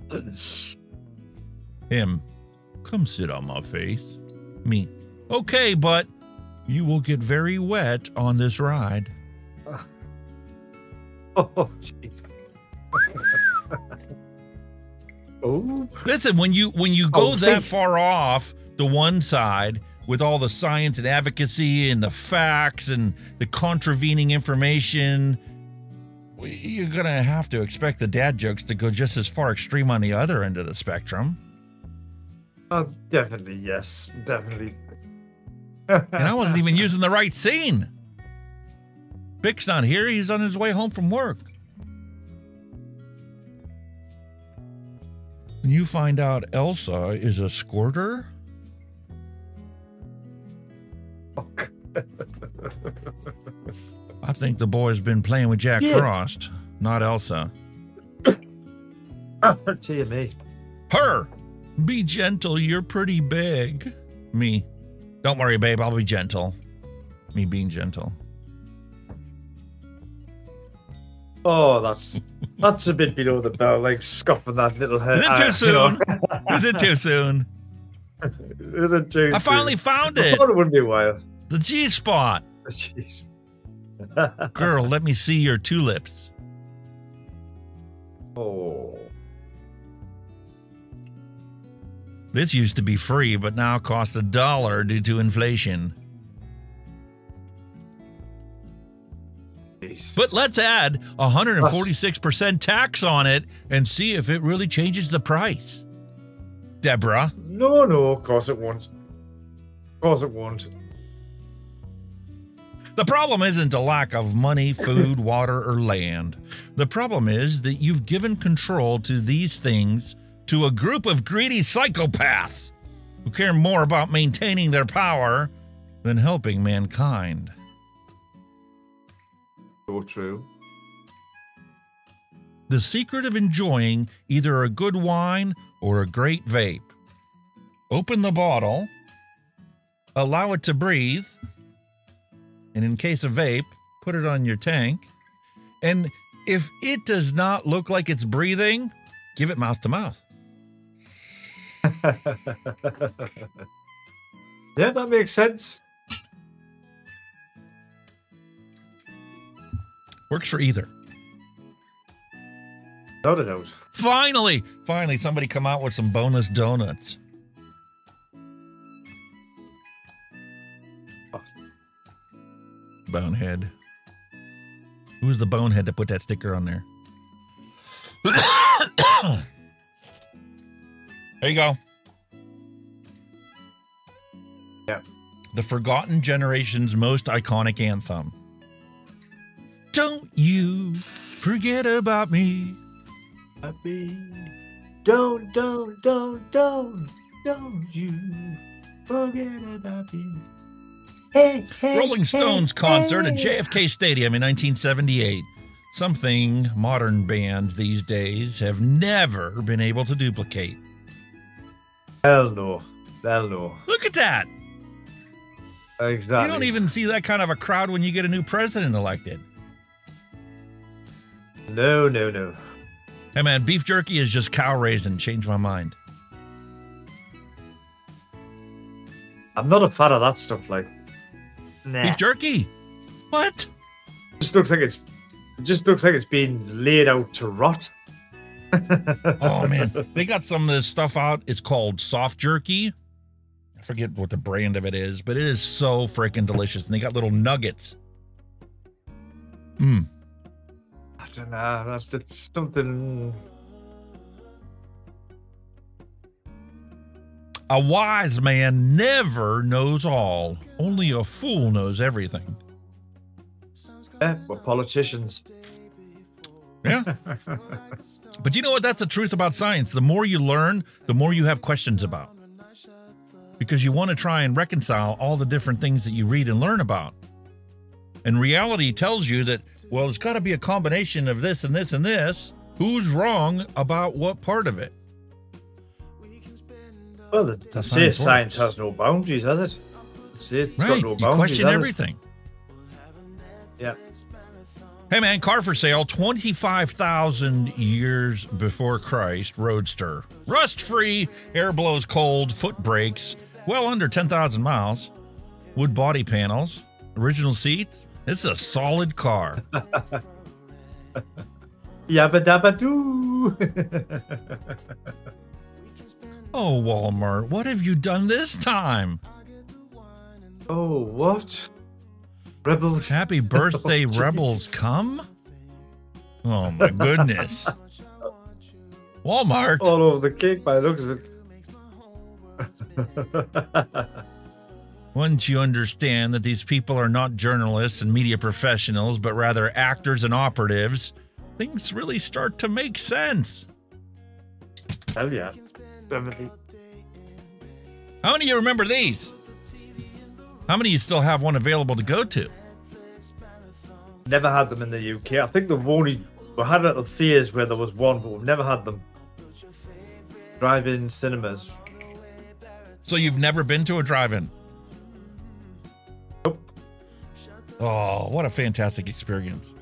Him. Come sit on my face. Me. Okay, but you will get very wet on this ride.
Oh, jeez. Oh.
Listen, when you go that
see.
far off the one side with all the science and advocacy and the facts and the contravening information, you're going to have to expect the dad jokes to go just as far extreme on the other end of the spectrum.
Definitely, yes. Definitely.
And I wasn't even using the right scene. Vic's not here. He's on his way home from work. When you find out Elsa is a squirter? I think the boy's been playing with Jack Frost, not Elsa.
Dear me.
Her! Be gentle, you're pretty big. Me. Don't worry, babe, I'll be gentle. Me being gentle.
Oh, that's a bit below the belt, like scoffing that little head.
Is it too soon? Is it too soon?
Is it too
I finally
soon?
found
I
it.
thought it wouldn't be a while.
The G-spot.
The G-spot.
Girl, let me see your tulips.
Oh.
This used to be free, but now costs $1 due to inflation. But let's add 146% tax on it and see if it really changes the price. Deborah?
No, of course it won't. Of course it won't.
The problem isn't a lack of money, food, water, or land. The problem is that you've given control to these things to a group of greedy psychopaths who care more about maintaining their power than helping mankind.
So true.
The secret of enjoying either a good wine or a great vape. Open the bottle, allow it to breathe, and in case of vape, put it on your tank. And if it does not look like it's breathing, give it mouth to mouth.
Yeah, that makes sense.
Works for either.
No doubt.
Finally, somebody come out with some bonus donuts. Bonehead. Who's the bonehead to put that sticker on there? There you go.
Yeah.
The forgotten generation's most iconic anthem. Don't you forget about me.
Happy. Don't you forget about me. Hey,
Rolling Stones concert at JFK Stadium in 1978. Something modern bands these days have never been able to duplicate.
Hell no.
Look at that.
Exactly.
You don't even see that kind of a crowd when you get a new president elected.
No.
Hey man, beef jerky is just cow raisin. Changed my mind.
I'm not a fan of that stuff. Like, nah.
Beef jerky? What?
It just looks like it's been laid out to rot.
Oh man, they got some of this stuff out. It's called soft jerky. I forget what the brand of it is, but it is so freaking delicious. And they got little nuggets.
I don't know. That's something.
A wise man never knows all. Only a fool knows everything.
Yeah, we're politicians.
Yeah. But you know what? That's the truth about science. The more you learn, the more you have questions about. Because you want to try and reconcile all the different things that you read and learn about. And reality tells you that, well, it's got to be a combination of this and this and this. Who's wrong about what part of it?
Well, they say science has no boundaries, has it? It's got
Right.
no
You
boundaries,
question
has it?
everything.
Yeah.
Hey man, car for sale, 25,000 years before Christ, Roadster. Rust-free, air blows cold, foot brakes, well under 10,000 miles. Wood body panels, original seats. It's a solid car.
Yabba dabba doo. you.
Oh, Walmart, what have you done this time?
Oh, what? Rebels.
Happy birthday,
Oh,
Rebels
Jesus.
come? Oh, my goodness. Walmart.
All over the cake by the looks of it.
Once you understand that these people are not journalists and media professionals, but rather actors and operatives, things really start to make sense.
Hell yeah. Definitely.
How many of you remember these? How many of you still have one available to go to?
Never had them in the UK. I think we had little fears where there was one, but we've never had them. Drive-in cinemas.
So you've never been to a drive-in?
Nope.
Oh, what a fantastic experience.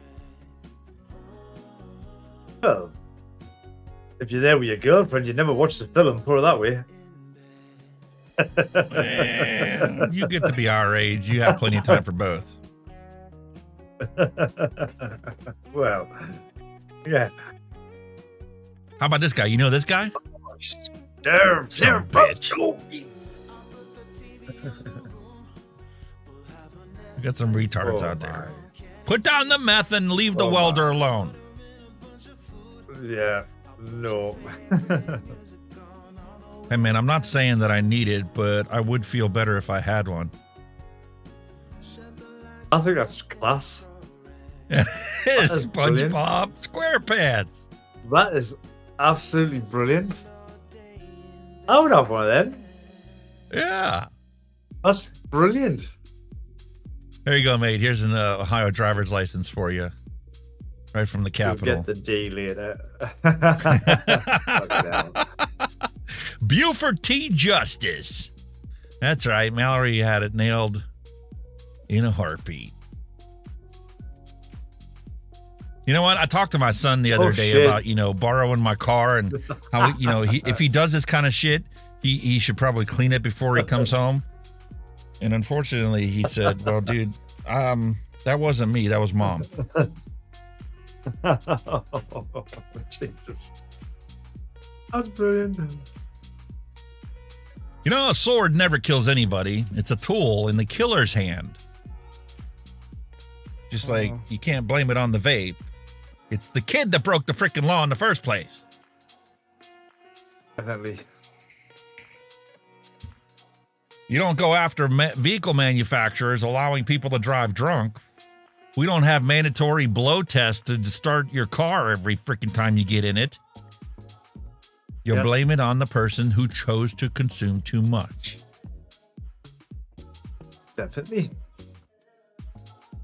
Well, if you're there with your girlfriend, you never watch the film, put it that way.
Man, you get to be our age. You have plenty of time for both.
Well, yeah.
How about this guy? You know this guy?
Damn,
Son of a bitch. We got some retards out there. Put down the meth and leave the welder alone.
Yeah, no.
Hey, man, I'm not saying that I need it, but I would feel better if I had one.
I think that's class.
SpongeBob SquarePants.
That is absolutely brilliant. I would have one of them.
Yeah.
That's brilliant.
There you go, mate. Here's an Ohio driver's license for you. Right from the Capitol.
You'll get the D later.
Buford T. Justice. That's right. Mallery had it nailed in a heartbeat. You know what? I talked to my son the other day about, borrowing my car and how, if he does this kind of shit, he should probably clean it before he comes home. And unfortunately, he said, well, dude, that wasn't me. That was mom.
Oh, Jesus. That's brilliant.
You know, a sword never kills anybody. It's a tool in the killer's hand. Just like you can't blame it on the vape. It's the kid that broke the freaking law in the first place.
Definitely.
You don't go after vehicle manufacturers allowing people to drive drunk. We don't have mandatory blow tests to start your car every freaking time you get in it. You blame it on the person who chose to consume too much.
Definitely.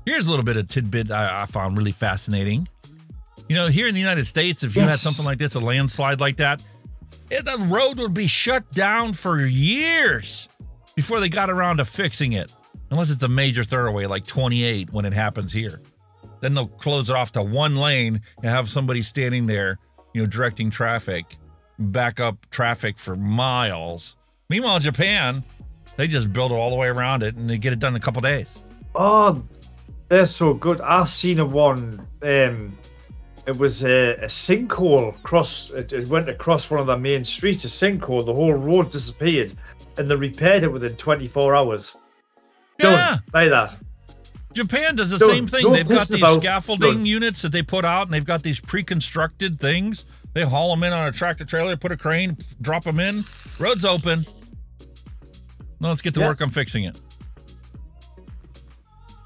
Here's a little bit of tidbit I found really fascinating. You know, here in the United States, if you had something like this, a landslide like that, the road would be shut down for years before they got around to fixing it. Unless it's a major thoroughway like 28 when it happens here. Then they'll close it off to one lane and have somebody standing there, directing traffic, back up traffic for miles. Meanwhile, Japan, they just build it all the way around it and they get it done in a couple days.
Oh, they're so good. I seen a one. It was a sinkhole it went across one of the main streets, a sinkhole. The whole road disappeared and they repaired it within 24 hours.
Yeah.
Like that.
Japan does the same thing.
No
They've got these
about-
scaffolding units that they put out, and they've got these pre-constructed things. They haul them in on a tractor trailer, put a crane, drop them in. Road's open. Now let's get to work on fixing it.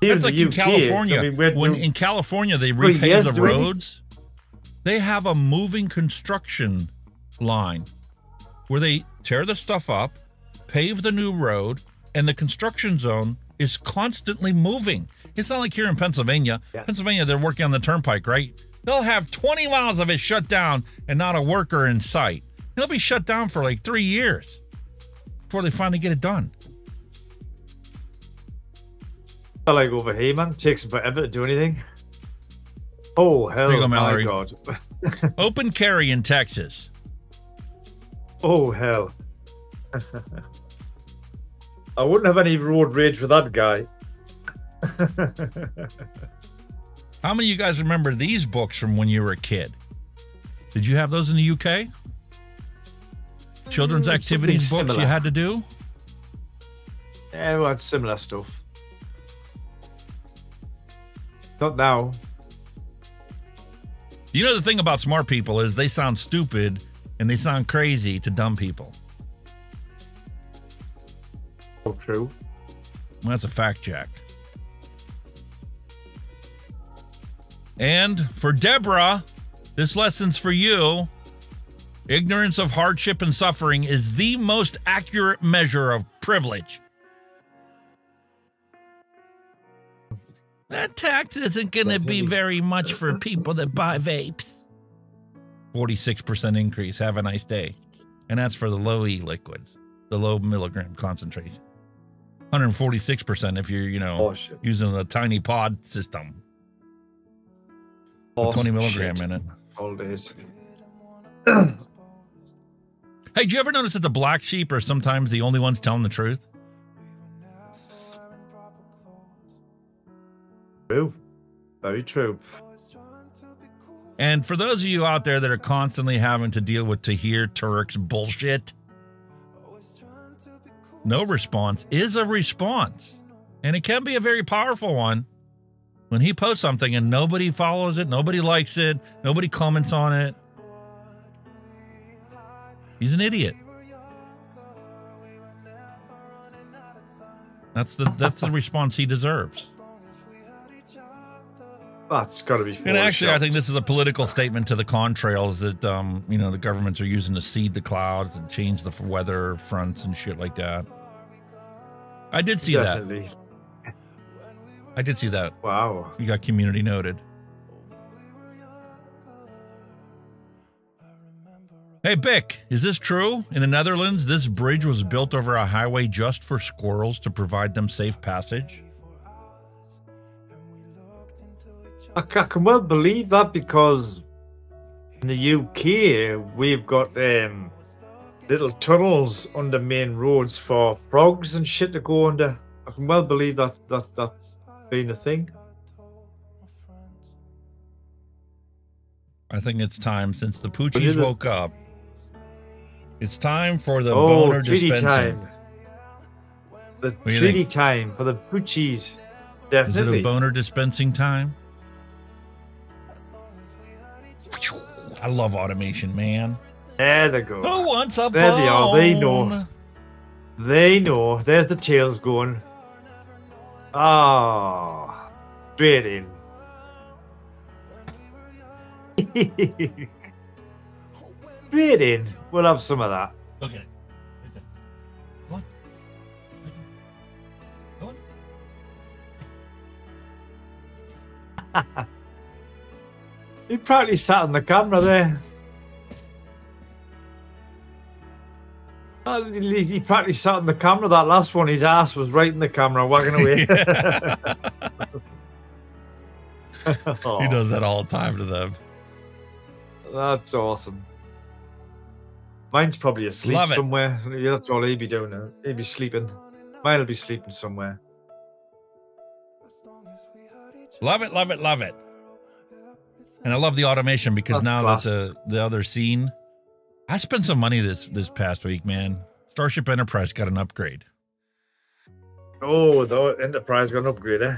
Here
That's like
the
in
UK,
California.
I mean,
when in California they
3
repave
years
the
doing it.
roads, they have a moving construction line where they tear the stuff up, pave the new road, and the construction zone is constantly moving. It's not like here in Pennsylvania. Pennsylvania, they're working on the turnpike, right? They'll have 20 miles of it shut down and not a worker in sight. It'll be shut down for like 3 years before they finally get it done.
I like over here, man. Takes forever to do anything. Oh, hell,
There you go,
my
Mallery.
God.
Open carry in Texas.
Oh, hell. I wouldn't have any road rage with that guy.
How many of you guys remember these books from when you were a kid? Did you have those in the UK? Children's activities books
similar.
you had to do?
Yeah, we had similar stuff. Not now.
You know, the thing about smart people is they sound stupid and they sound crazy to dumb people.
Oh, true.
Well, that's a fact check. And for Deborah, this lesson's for you. Ignorance of hardship and suffering is the most accurate measure of privilege. That tax isn't going to be very much for people that buy vapes. 46% increase. Have a nice day. And that's for the low E liquids, the low milligram concentration. 146% if you're, using a tiny pod system. With 20 milligram in it.
All days.
Hey, do you ever notice that the black sheep are sometimes the only ones telling the truth?
True. Very true.
And for those of you out there that are constantly having to deal with Tahir Turk's bullshit, no response is a response. And it can be a very powerful one. When he posts something and nobody follows it, nobody likes it, nobody comments on it, he's an idiot. That's the response he deserves.
That's got to be.
And actually, I think this is a political statement to the contrails that, the governments are using to seed the clouds and change the weather fronts and shit like that. I did see that. I did see that.
Wow.
You got community noted. Hey, Bick, is this true? In the Netherlands, this bridge was built over a highway just for squirrels to provide them safe passage?
I can well believe that, because in the UK we've got little tunnels under main roads for frogs and shit to go under. I can well believe that being a thing.
I think it's time, since the Poochies woke up. It's time for the boner
treaty
dispensing.
time. The treaty time for the Poochies. Definitely.
Is it a boner dispensing time? I love automation, man.
There they go.
Who wants a
There they are. They
bone?
know. They know. There's the tails going. Ah, straight in. Straight in. We'll have some of that.
Okay. Come on.
He practically sat on the camera there. He practically sat on the camera. That last one, his ass was right in the camera, wagging away.
He does that all the time to them.
That's awesome. Mine's probably asleep
Love it.
somewhere. Yeah, that's all he'd be doing now. He'd be sleeping. Mine'll be sleeping somewhere.
Love it, love it, love it. And I love the automation, because
That's
now
class.
that the other scene, I spent some money this past week, man. Starship Enterprise got an upgrade.
Oh, the Enterprise got an upgrade, eh?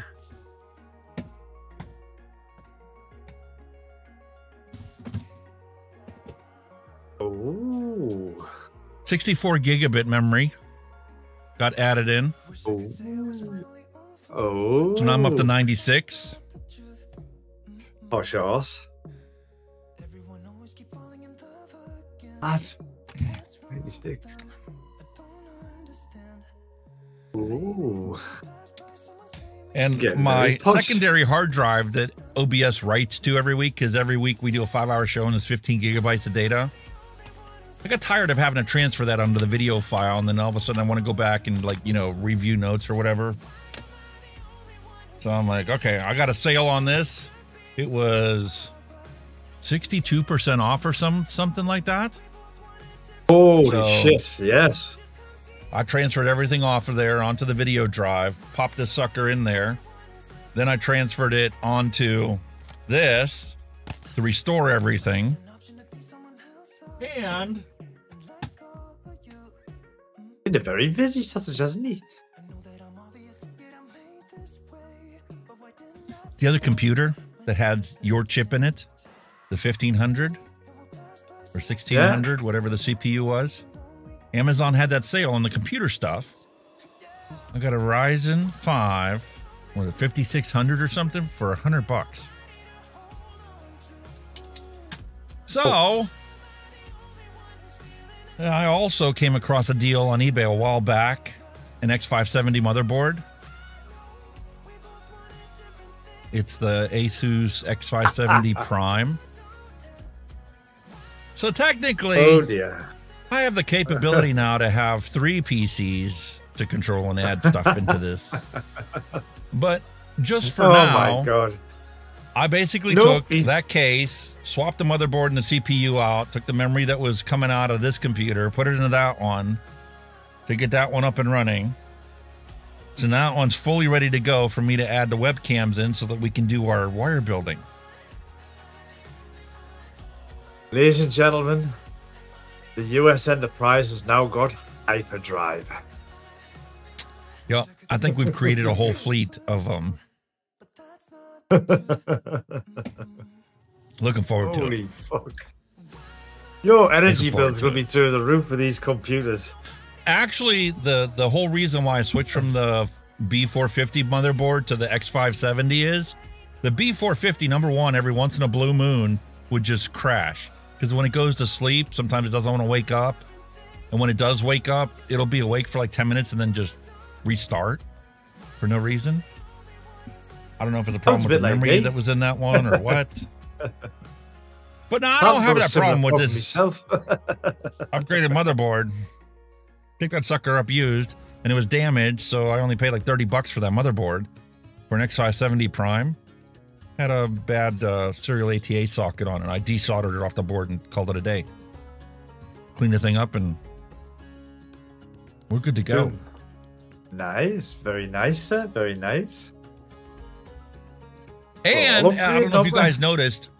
Oh.
64 gigabit memory got added in.
Oh.
So now I'm up to 96.
Posh ass. That's 96. Ooh.
And
Getting
my
very posh.
secondary hard drive that OBS writes to every week, because every week we do a 5-hour show and there's 15 gigabytes of data. I got tired of having to transfer that onto the video file, and then all of a sudden I want to go back and, like, review notes or whatever. So I'm like, okay, I got a sale on this. It was 62% off or something like that.
Holy shit, yes.
I transferred everything off of there onto the video drive, popped this sucker in there. Then I transferred it onto this to restore everything.
And been a very busy sausage, hasn't he?
The other computer that had your chip in it, the 1500 or 1600, whatever the CPU was, Amazon had that sale on the computer stuff. I got a Ryzen 5, or the 5600 or something for $100. So, I also came across a deal on eBay a while back, an X570 motherboard. It's the Asus X570 Prime. So technically,
oh dear,
I have the capability now to have 3 PCs to control and add stuff into this. But just for now,
my God.
I basically took that case, swapped the motherboard and the CPU out, took the memory that was coming out of this computer, put it into that one to get that one up and running. So now that one's fully ready to go for me to add the webcams in so that we can do our wire building.
Ladies and gentlemen, the US Enterprise has now got hyperdrive.
Yeah, I think we've created a whole fleet of them. Looking forward to it.
Holy fuck. Your energy
Looking forward
bills
to
will be through the roof with these computers.
Actually, the whole reason why I switched from the B450 motherboard to the X570 is the B450, number one, every once in a blue moon would just crash. Because when it goes to sleep, sometimes it doesn't want to wake up. And when it does wake up, it'll be awake for like 10 minutes and then just restart for no reason. I don't know if it's a problem with the memory that was in that one or what. But no, I don't have that problem with this upgraded motherboard. Picked that sucker up used, and it was damaged, so I only paid like $30 for that motherboard for an X570 Prime. Had a bad serial ATA socket on it. I desoldered it off the board and called it a day. Cleaned the thing up, and we're good to go.
Boom. Nice, very nice, sir. Very nice.
And I don't know if you guys noticed.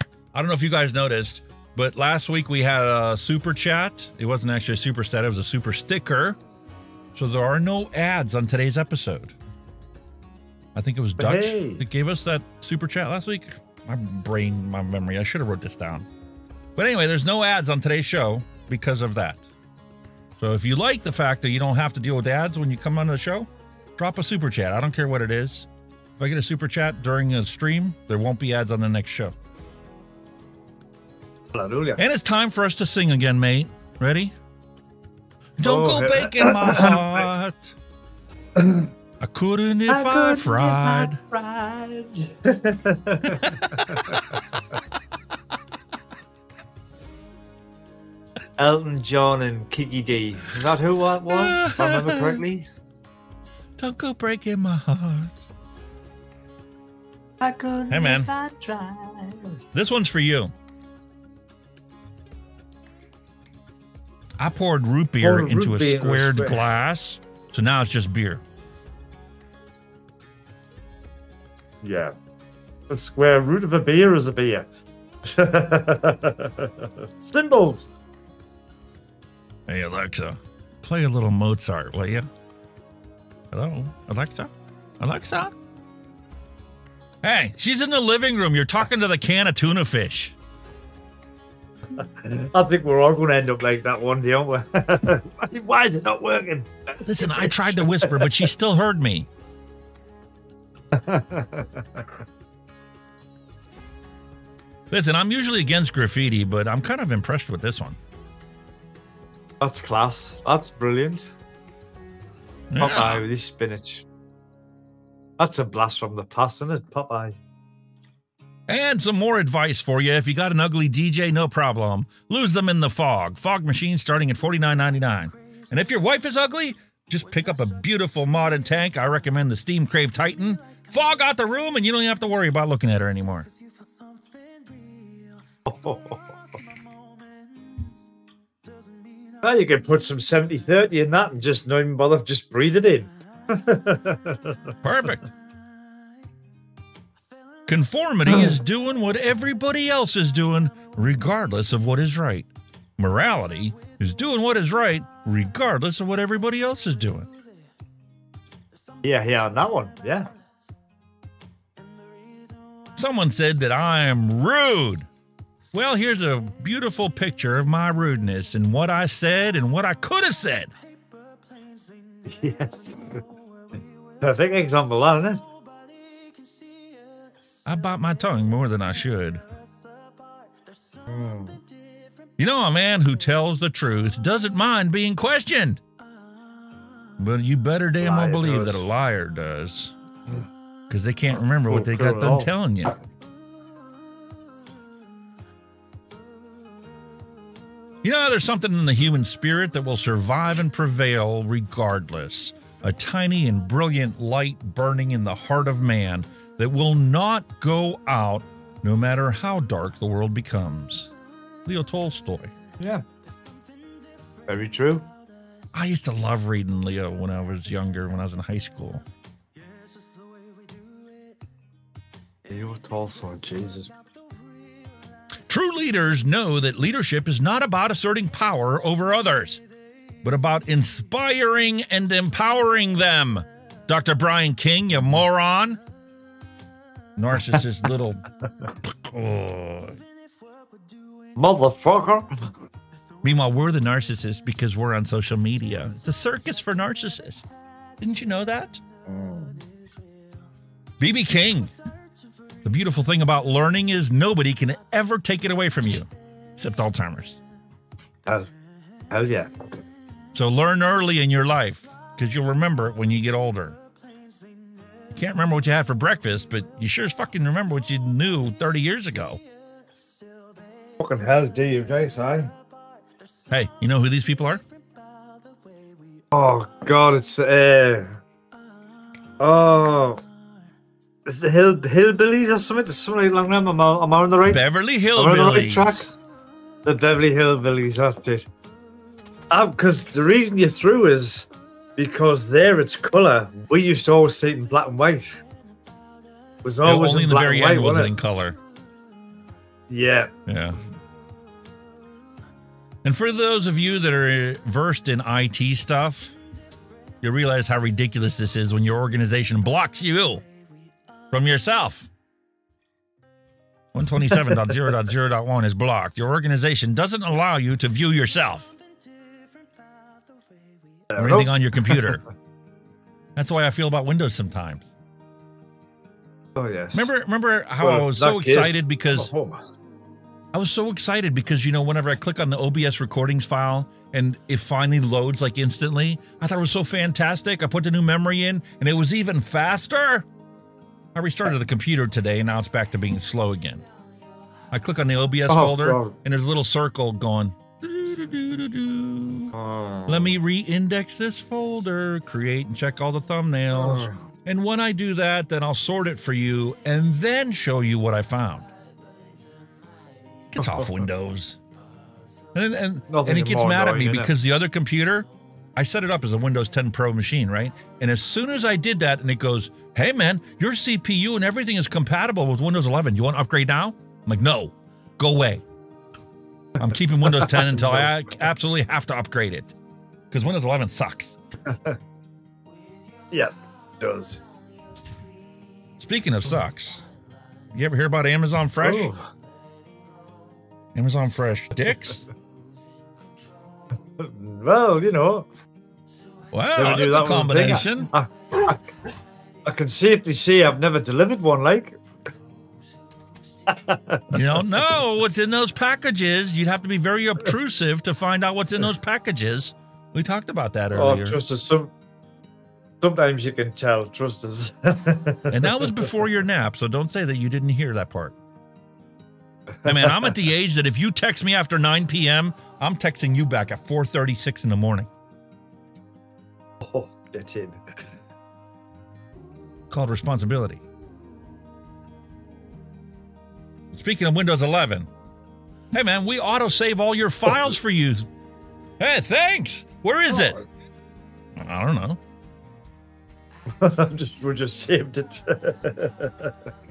But last week we had a super chat. It wasn't actually a super stat, it was a super sticker. So there are no ads on today's episode. I think it was Dutch that gave us that super chat last week. My memory, I should have wrote this down. But anyway, there's no ads on today's show because of that. So if you like the fact that you don't have to deal with ads when you come on the show, drop a super chat. I don't care what it is. If I get a super chat during a stream, there won't be ads on the next show.
Hallelujah.
And it's time for us to sing again, mate. Ready? Don't go breaking my heart. I couldn't if I tried.
Elton John and Kiki D. Is that who that was? If I remember correctly.
Don't go breaking my heart.
I couldn't
hey, man.
if I tried.
This one's for you. I poured root beer into a squared glass, so now it's just beer.
Yeah. The square root of a beer is a beer. Symbols.
Hey, Alexa, play a little Mozart, will you? Hello, Alexa? Alexa? Hey, she's in the living room. You're talking to the can of tuna fish.
I think we're all going to end up like that one day, aren't we? Why is it not working?
Listen, I tried to whisper, but she still heard me. Listen, I'm usually against graffiti, but I'm kind of impressed with this one.
That's class. That's brilliant.
Yeah.
Popeye with his spinach. That's a blast from the past, isn't it, Popeye?
And some more advice for you. If you got an ugly DJ, no problem. Lose them in the fog. Fog machine starting at $49.99. And if your wife is ugly, just pick up a beautiful modern tank. I recommend the Steam Crave Titan. Fog out the room and you don't even have to worry about looking at her anymore.
Well, you can put some 70-30 in that and just not even bother, just breathe it in.
Perfect. Conformity is doing what everybody else is doing, regardless of what is right. Morality is doing what is right, regardless of what everybody else is doing.
Yeah, on that one, yeah.
Someone said that I am rude. Well, here's a beautiful picture of my rudeness and what I said and what I could have said.
Yes. Perfect example, isn't it?
I bite my tongue more than I should. You know, a man who tells the truth doesn't mind being questioned. But you better damn well believe that a liar does. Because they can't remember what they got done telling you. You know, there's something in the human spirit that will survive and prevail regardless. A tiny and brilliant light burning in the heart of man that will not go out no matter how dark the world becomes. Leo Tolstoy.
Yeah. Very true.
I used to love reading Leo when I was younger, when I was in high school.
Leo Tolstoy, Jesus.
True leaders know that leadership is not about asserting power over others, but about inspiring and empowering them. Dr. Brian King, you moron. Narcissist little...
Motherfucker.
Meanwhile, we're the narcissists because we're on social media. It's a circus for narcissists. Didn't you know that? B.B. King. The beautiful thing about learning is nobody can ever take it away from you, except Alzheimer's.
Hell yeah.
So learn early in your life, because you'll remember it when you get older. You can't remember what you had for breakfast, but you sure as fucking remember what you knew 30 years ago.
Fucking hell do you, Jace, eh?
Hey, you know who these people are?
Oh, God, it's, it's the Hillbillies or something? There's something along them. Am I on the right?
Beverly Hillbillies.
Am I on the right track? The Beverly Hillbillies, that's it. Because the reason you're through is because there it's colour. We used to always see it in black and white. It was always
only in the
black
very
and white,
end was it
wasn't
in color.
Yeah.
Yeah. And for those of you that are versed in IT stuff, you'll realize how ridiculous this is when your organization blocks you from yourself. 127.0.0.1 is blocked. Your organization doesn't allow you to view yourself or anything on your computer. That's the way I feel about Windows sometimes.
Oh, yes.
Remember how I was so excited because... I was so excited because, you know, whenever I click on the OBS recordings file and it finally loads like instantly, I thought it was so fantastic. I put the new memory in and it was even faster. I restarted the computer today and now it's back to being slow again. I click on the OBS folder and there's a little circle going. Let me re-index this folder, create and check all the thumbnails. And when I do that, then I'll sort it for you and then show you what I found. Gets off Windows. And it gets mad at me because the other computer, I set it up as a Windows 10 Pro machine, right? And as soon as I did that and it goes, hey man, your CPU and everything is compatible with Windows 11. You want to upgrade now? I'm like, no, go away. I'm keeping Windows 10 until I absolutely have to upgrade it because Windows 11 sucks.
Yeah, it does.
Speaking of sucks, you ever hear about Amazon Fresh?
Ooh.
Amazon Fresh dicks?
Well, you know.
Wow, that's a combination.
I can safely say I've never delivered one, like.
You don't know what's in those packages. You'd have to be very obtrusive to find out what's in those packages. We talked about that earlier.
Oh, trust us. Sometimes you can tell. Trust us.
And that was before your nap, so don't say that you didn't hear that part. Hey man, I'm at the age that if you text me after 9 p.m., I'm texting you back at 4:36 in the morning.
Oh, get in.
Called responsibility. Speaking of Windows 11, hey man, we auto-save all your files for you. Hey, thanks. Where is it? I don't know.
We just saved it.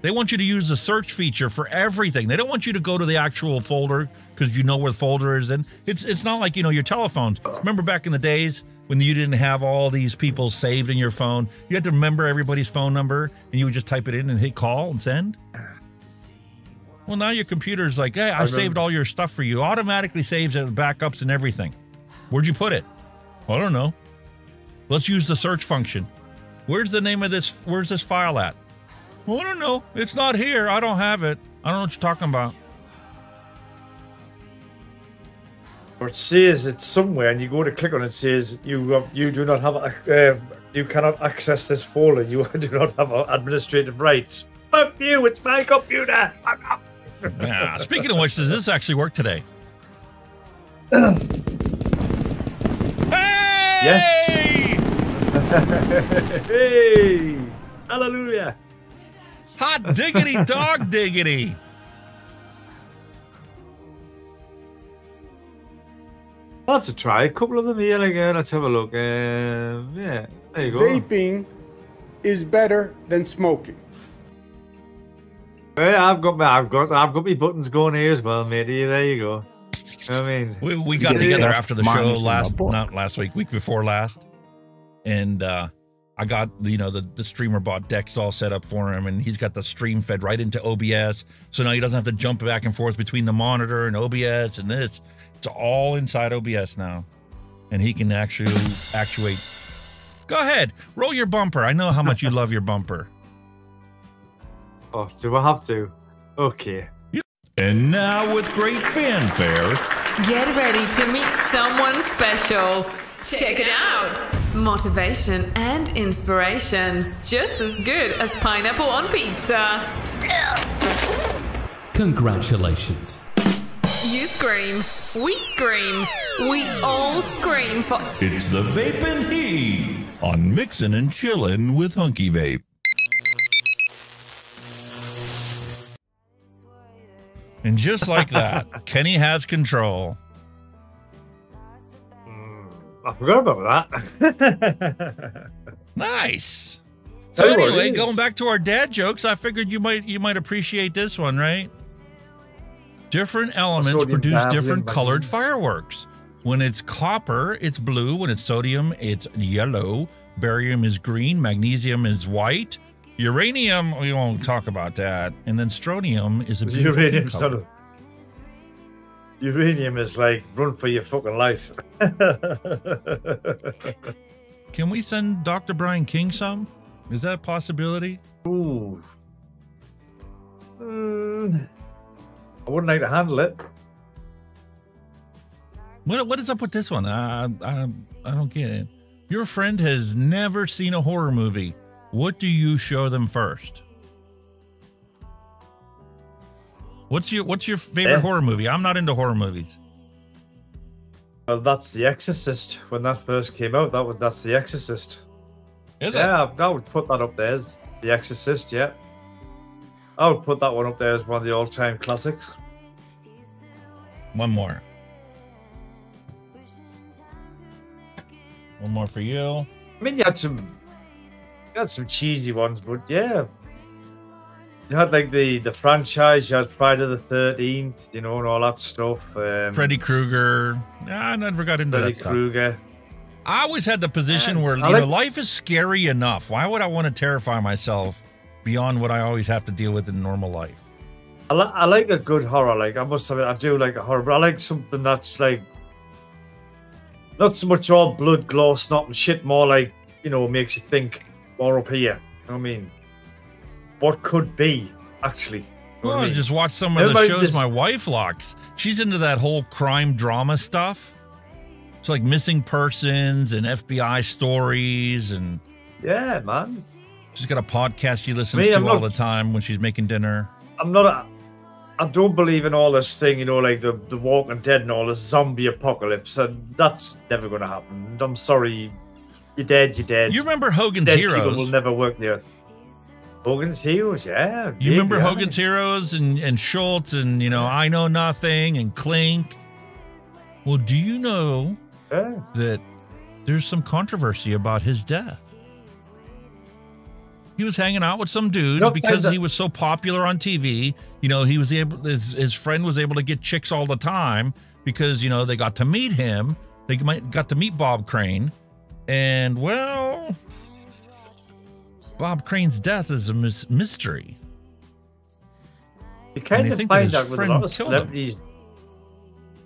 They want you to use the search feature for everything. They don't want you to go to the actual folder because you know where the folder is in. It's not like, your telephones. Remember back in the days when you didn't have all these people saved in your phone? You had to remember everybody's phone number, and you would just type it in and hit call and send? Well, now your computer's like, hey, I saved all your stuff for you. Automatically saves it, backups and everything. Where'd you put it? I don't know. Let's use the search function. Where's the name of this? Where's this file at? Well, I don't know. It's not here. I don't have it. I don't know what you're talking about.
Or it says it's somewhere, and you go to click on it. It says you do not have you cannot access this folder. You do not have administrative rights. Fuck you! It's my computer.
Yeah. Speaking of which, does this actually work today?
Yes. Hey! Hallelujah!
Hot diggity dog diggity!
I'll have to try a couple of them here again. Let's have a look. Yeah, there you go.
Vaping is better than smoking.
Yeah, I've got my buttons going here as well, matey. There you go. I mean,
we got together after the show not last week before last, and I got the streamer bought decks all set up for him, and he's got the stream fed right into OBS, so now he doesn't have to jump back and forth between the monitor and OBS and this. It's all inside OBS now, and he can actually actuate. Go ahead, roll your bumper. I know how much you love your bumper.
Oh, do I have to? Okay.
And now with great fanfare,
get ready to meet someone special. Check it out. Motivation and inspiration, just as good as pineapple on pizza.
Congratulations.
You scream, we scream, we all scream for...
It's the Vapin' Heat on Mixin' and Chillin' with Hunky Vape. And just like that, Kenny has control.
I forgot about that.
Nice. So anyway, going back to our dad jokes, I figured you might appreciate this one, right? Different elements produce different colored fireworks. When it's copper, it's blue. When it's sodium, it's yellow. Barium is green. Magnesium is white. Uranium, we won't talk about that. And then strontium is a beautiful color.
Uranium is like, run for your fucking life.
Can we send Dr. Brian King some? Is that a possibility?
Ooh. I wouldn't like to handle it.
What is up with this one? I don't get it. Your friend has never seen a horror movie. What do you show them first? What's your favorite horror movie? I'm not into horror movies.
Well, that's The Exorcist. When that first came out, that's The Exorcist.
Is it?
Yeah, I would put that up there as The Exorcist, yeah. I would put that one up there as one of the all-time classics.
One more. One more for you.
I mean, you had some cheesy ones, but yeah. You had like the franchise, you had Friday the 13th, and all that stuff.
Freddy Krueger. I never got into
Freddy
that stuff.
Krueger.
I always had the position where life is scary enough. Why would I want to terrify myself beyond what I always have to deal with in normal life?
I like a good horror. Like, I must admit, I do like a horror, but I like something that's like not so much all blood, glow, snot and shit, more like, makes you think more up here. You know what I mean? What could be, actually.
Well, I just watch some of the shows my wife likes. She's into that whole crime drama stuff. It's like missing persons and FBI stories and...
Yeah, man.
She's got a podcast she listens to all the time when she's making dinner.
I don't believe in all this thing, like the Walking Dead and all this zombie apocalypse. And that's never going to happen. I'm sorry. You're dead, you're dead.
You remember Hogan's
dead
Heroes?
People will never work there. Hogan's Heroes, yeah.
You remember Hogan's Heroes and Schultz and, I Know Nothing and Clink? Well, do you know that there's some controversy about his death? He was hanging out with some dudes
Nope,
because he was so popular on TV. You know, he was able, his friend was able to get chicks all the time because, you know, they got to meet him. They got to meet Bob Crane. And, well, Bob Crane's death is a mystery.
You kind of find that with a lot of
killed
celebrities.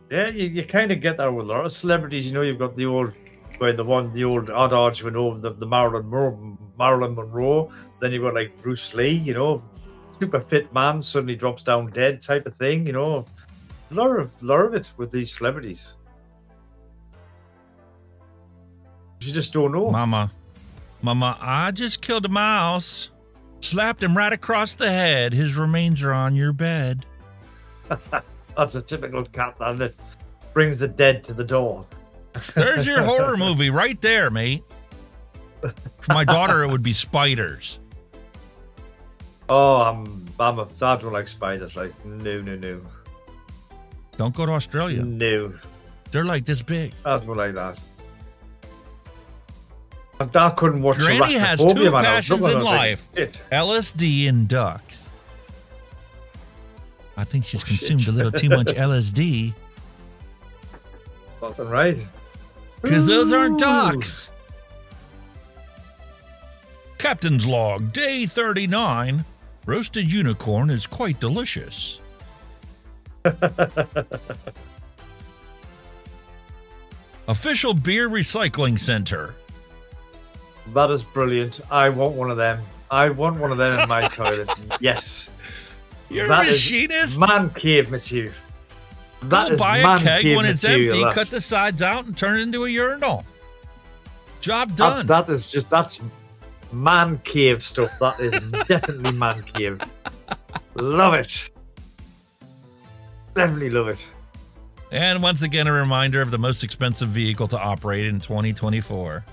Yeah, you kind of get that with a lot of celebrities. You know, you've got the old, the old odd odds, you know, the Marilyn Monroe. Then you've got like Bruce Lee, you know, super fit man suddenly drops down dead type of thing. You know, a lot of it with these celebrities. You just don't know.
Mama, I just killed a mouse. Slapped him right across the head. His remains are on your bed.
That's a typical cat that brings the dead to the door.
There's your horror movie right there, mate. For my daughter, it would be spiders.
Oh, I don't like spiders. Like, no.
Don't go to Australia.
No.
They're like this big.
I don't like that. I couldn't watch
Granny has
Arachnophobia,
two
man.
passions in life.
Shit.
LSD and ducks. I think she's consumed a little too much LSD.
Fucking right.
Because those aren't ducks. Captain's log, day 39. Roasted unicorn is quite delicious. Official beer recycling center.
That is brilliant. I want one of them. I want one of them in my toilet. Yes.
You're
that
a machinist?
Man cave material.
Go buy a keg when it's empty,
that.
cut the sides out, and turn it into a urinal. Job done.
That's man cave stuff. That is definitely man cave. Love it. Definitely love it.
And once again, a reminder of the most expensive vehicle to operate in 2024.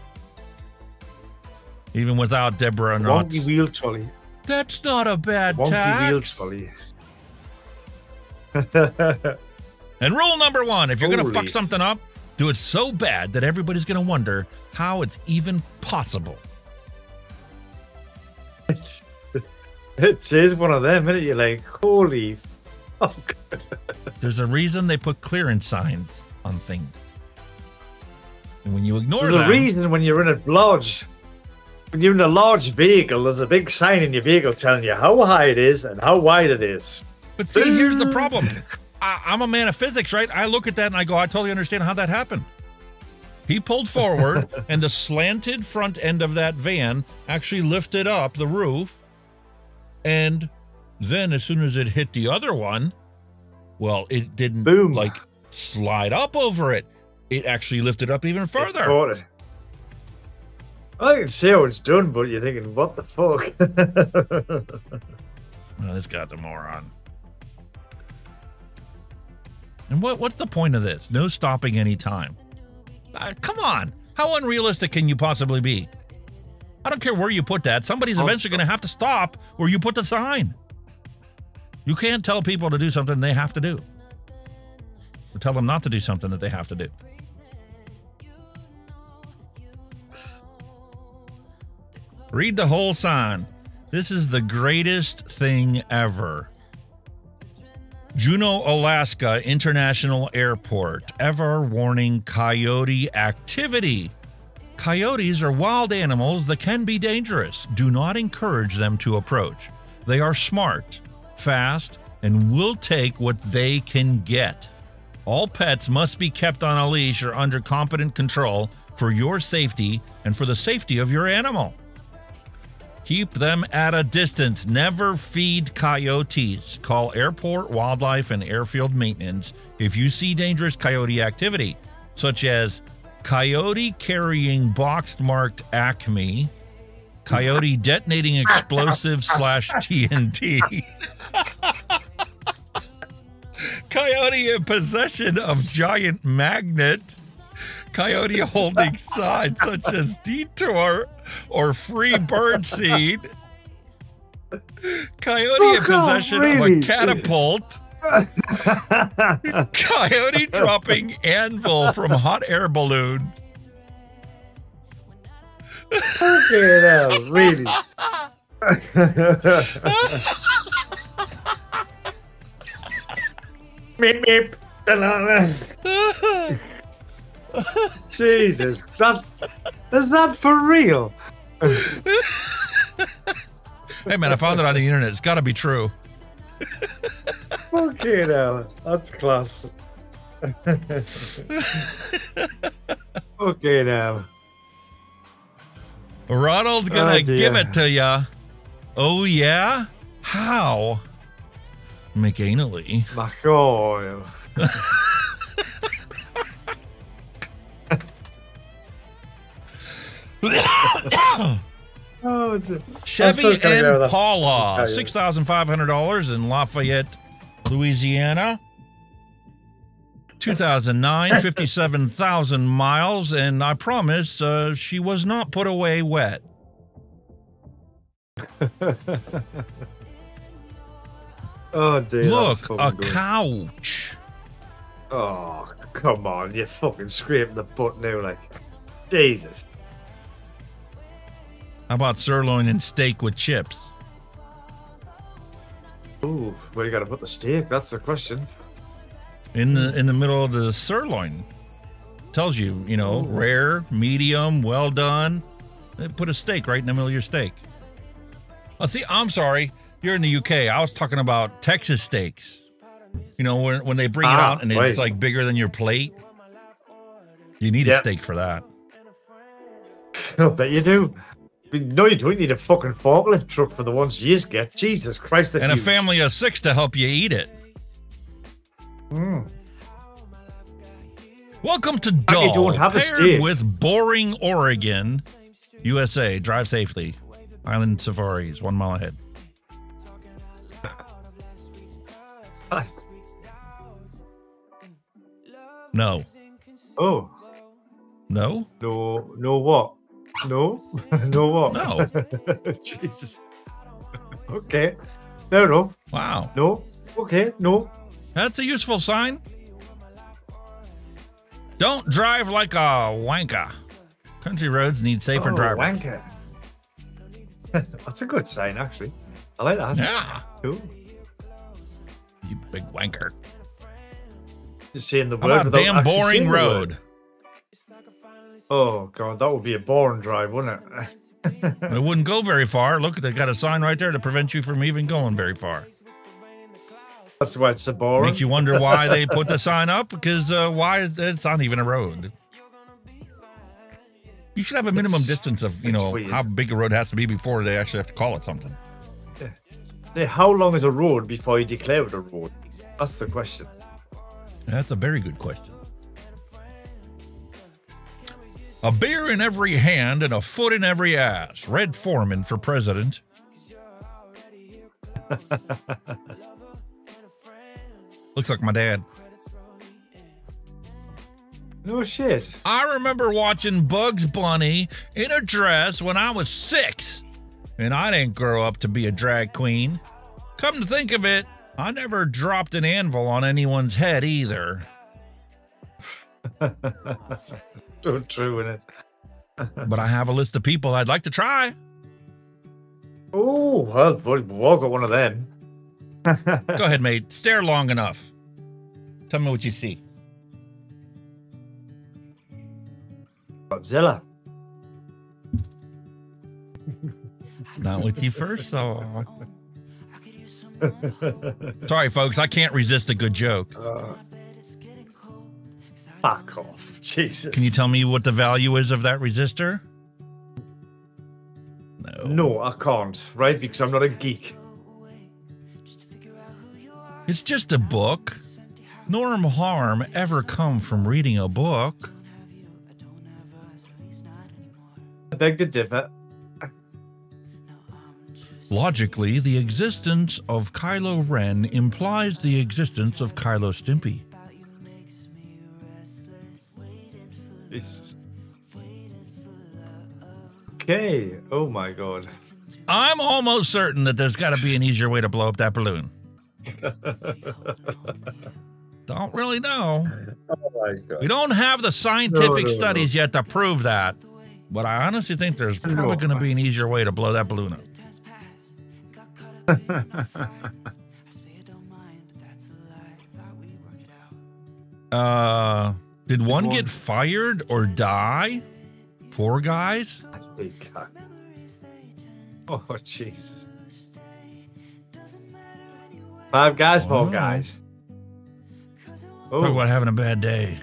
Even without Deborah Knotts.
Wonky wheel trolley.
That's not a bad
Wonky
tax.
wheel trolley.
And rule number 1, if you're going to
Holy.
fuck something up, do it so bad that everybody's going to wonder how it's even possible.
It is one of them, isn't it? You're like, holy fuck.
There's a reason they put clearance signs on things. And when you ignore
There's
them...
a reason when you're in a large vehicle, there's a big sign in your vehicle telling you how high it is and how wide it is.
But see, here's the problem. I'm a man of physics, right? I look at that and I go, I totally understand how that happened. He pulled forward and the slanted front end of that van actually lifted up the roof. And then as soon as it hit the other one, well, it didn't like slide up over it. It actually lifted up even further.
It caught it. I can see how it's done, but you're thinking, what the fuck?
Oh, this guy's a moron. And what's the point of this? No stopping any time. Come on. How unrealistic can you possibly be? I don't care where you put that. Somebody's eventually going to have to stop where you put the sign. You can't tell people to do something they have to do. Or tell them not to do something that they have to do. Read the whole sign. This is the greatest thing ever. Juneau, Alaska International Airport. Ever warning coyote activity. Coyotes are wild animals that can be dangerous. Do not encourage them to approach. They are smart, fast, and will take what they can get. All pets must be kept on a leash or under competent control for your safety and for the safety of your animal. Keep them at a distance. Never feed coyotes. Call Airport Wildlife and Airfield Maintenance if you see dangerous coyote activity, such as coyote carrying boxed marked Acme, coyote detonating explosives / TNT, coyote in possession of giant magnet, coyote holding signs such as detour or free bird seed, coyote in possession of a catapult, coyote dropping anvil from hot air balloon.
Okay, now, really. Meep meep. Jesus, is that for real?
Hey man, I found it on the internet. It's got to be true.
Okay, now that's class. Okay, now.
Ronald's gonna give it to ya. Oh yeah? How? McAnally.
McCoy. Oh, it's
Chevy Impala, $6,500 in Lafayette, Louisiana. 2009, 57,000 miles, and I promise she was not put away wet.
Oh dear.
Look, a couch.
Oh, come on, you fucking scraping the butt now, like, Jesus.
How about sirloin and steak with chips?
Ooh, where you got to put the steak? That's the question.
In the middle of the sirloin. Tells you, you know, rare, medium, well done. They put a steak right in the middle of your steak. Oh, see, I'm sorry. You're in the UK. I was talking about Texas steaks. You know, when they bring it out and it's like bigger than your plate. You need a steak for that.
I bet you do. No, you don't need a fucking forklift truck for the ones you just get. Jesus Christ, that's
and
huge.
A family of 6 to help you eat it. Welcome to Dull, paired with Boring, Oregon, USA. Drive safely. Island safaris, 1 mile ahead. No.
Oh.
No?
No what? No? No what?
No.
Jesus. Okay. No.
Wow.
No. Okay. No.
That's a useful sign. Don't drive like a wanker. Country roads need safer drivers.
Wanker. That's a good sign, actually. I like that.
Yeah.
Cool.
You big wanker.
Just saying the
How
word
about
without
damn
actually
boring
saying the
road.
word. Oh God, that would be a boring drive, wouldn't it?
It wouldn't go very far. Look, they got a sign right there to prevent you from even going very far.
That's why it's so boring.
Makes you wonder why they put the sign up, because why is it's not even a road? You should have a minimum distance of, you know, how big a road has to be before they actually have to call it something.
Yeah, how long is a road before you declare it a road? That's the question.
That's a very good question. A beer in every hand and a foot in every ass. Red Foreman for president. Looks like my dad.
No shit.
I remember watching Bugs Bunny in a dress when I was 6. And I didn't grow up to be a drag queen. Come to think of it, I never dropped an anvil on anyone's head either.
So true, isn't it?
But I have a list of people I'd like to try.
Oh, well, we've all got one of them.
Go ahead, mate. Stare long enough. Tell me what you see.
Godzilla.
Not what you first saw. Sorry, folks. I can't resist a good joke.
Fuck off. Jesus.
Can you tell me what the value is of that resistor? No.
No, I can't, right? Because I'm not a geek.
It's just a book. No harm ever come from reading a book.
I beg to differ.
Logically, the existence of Kylo Ren implies the existence of Kylo Stimpy.
Jesus. Okay. Oh my God.
I'm almost certain that there's got to be an easier way to blow up that balloon. Don't really know.
Oh my God.
We don't have the scientific studies yet to prove that, but I honestly think there's probably going to be an easier way to blow that balloon up. Did one get fired or die? 4 guys?
Oh, Jesus. 5 guys, 4 guys.
Talk about having a bad day.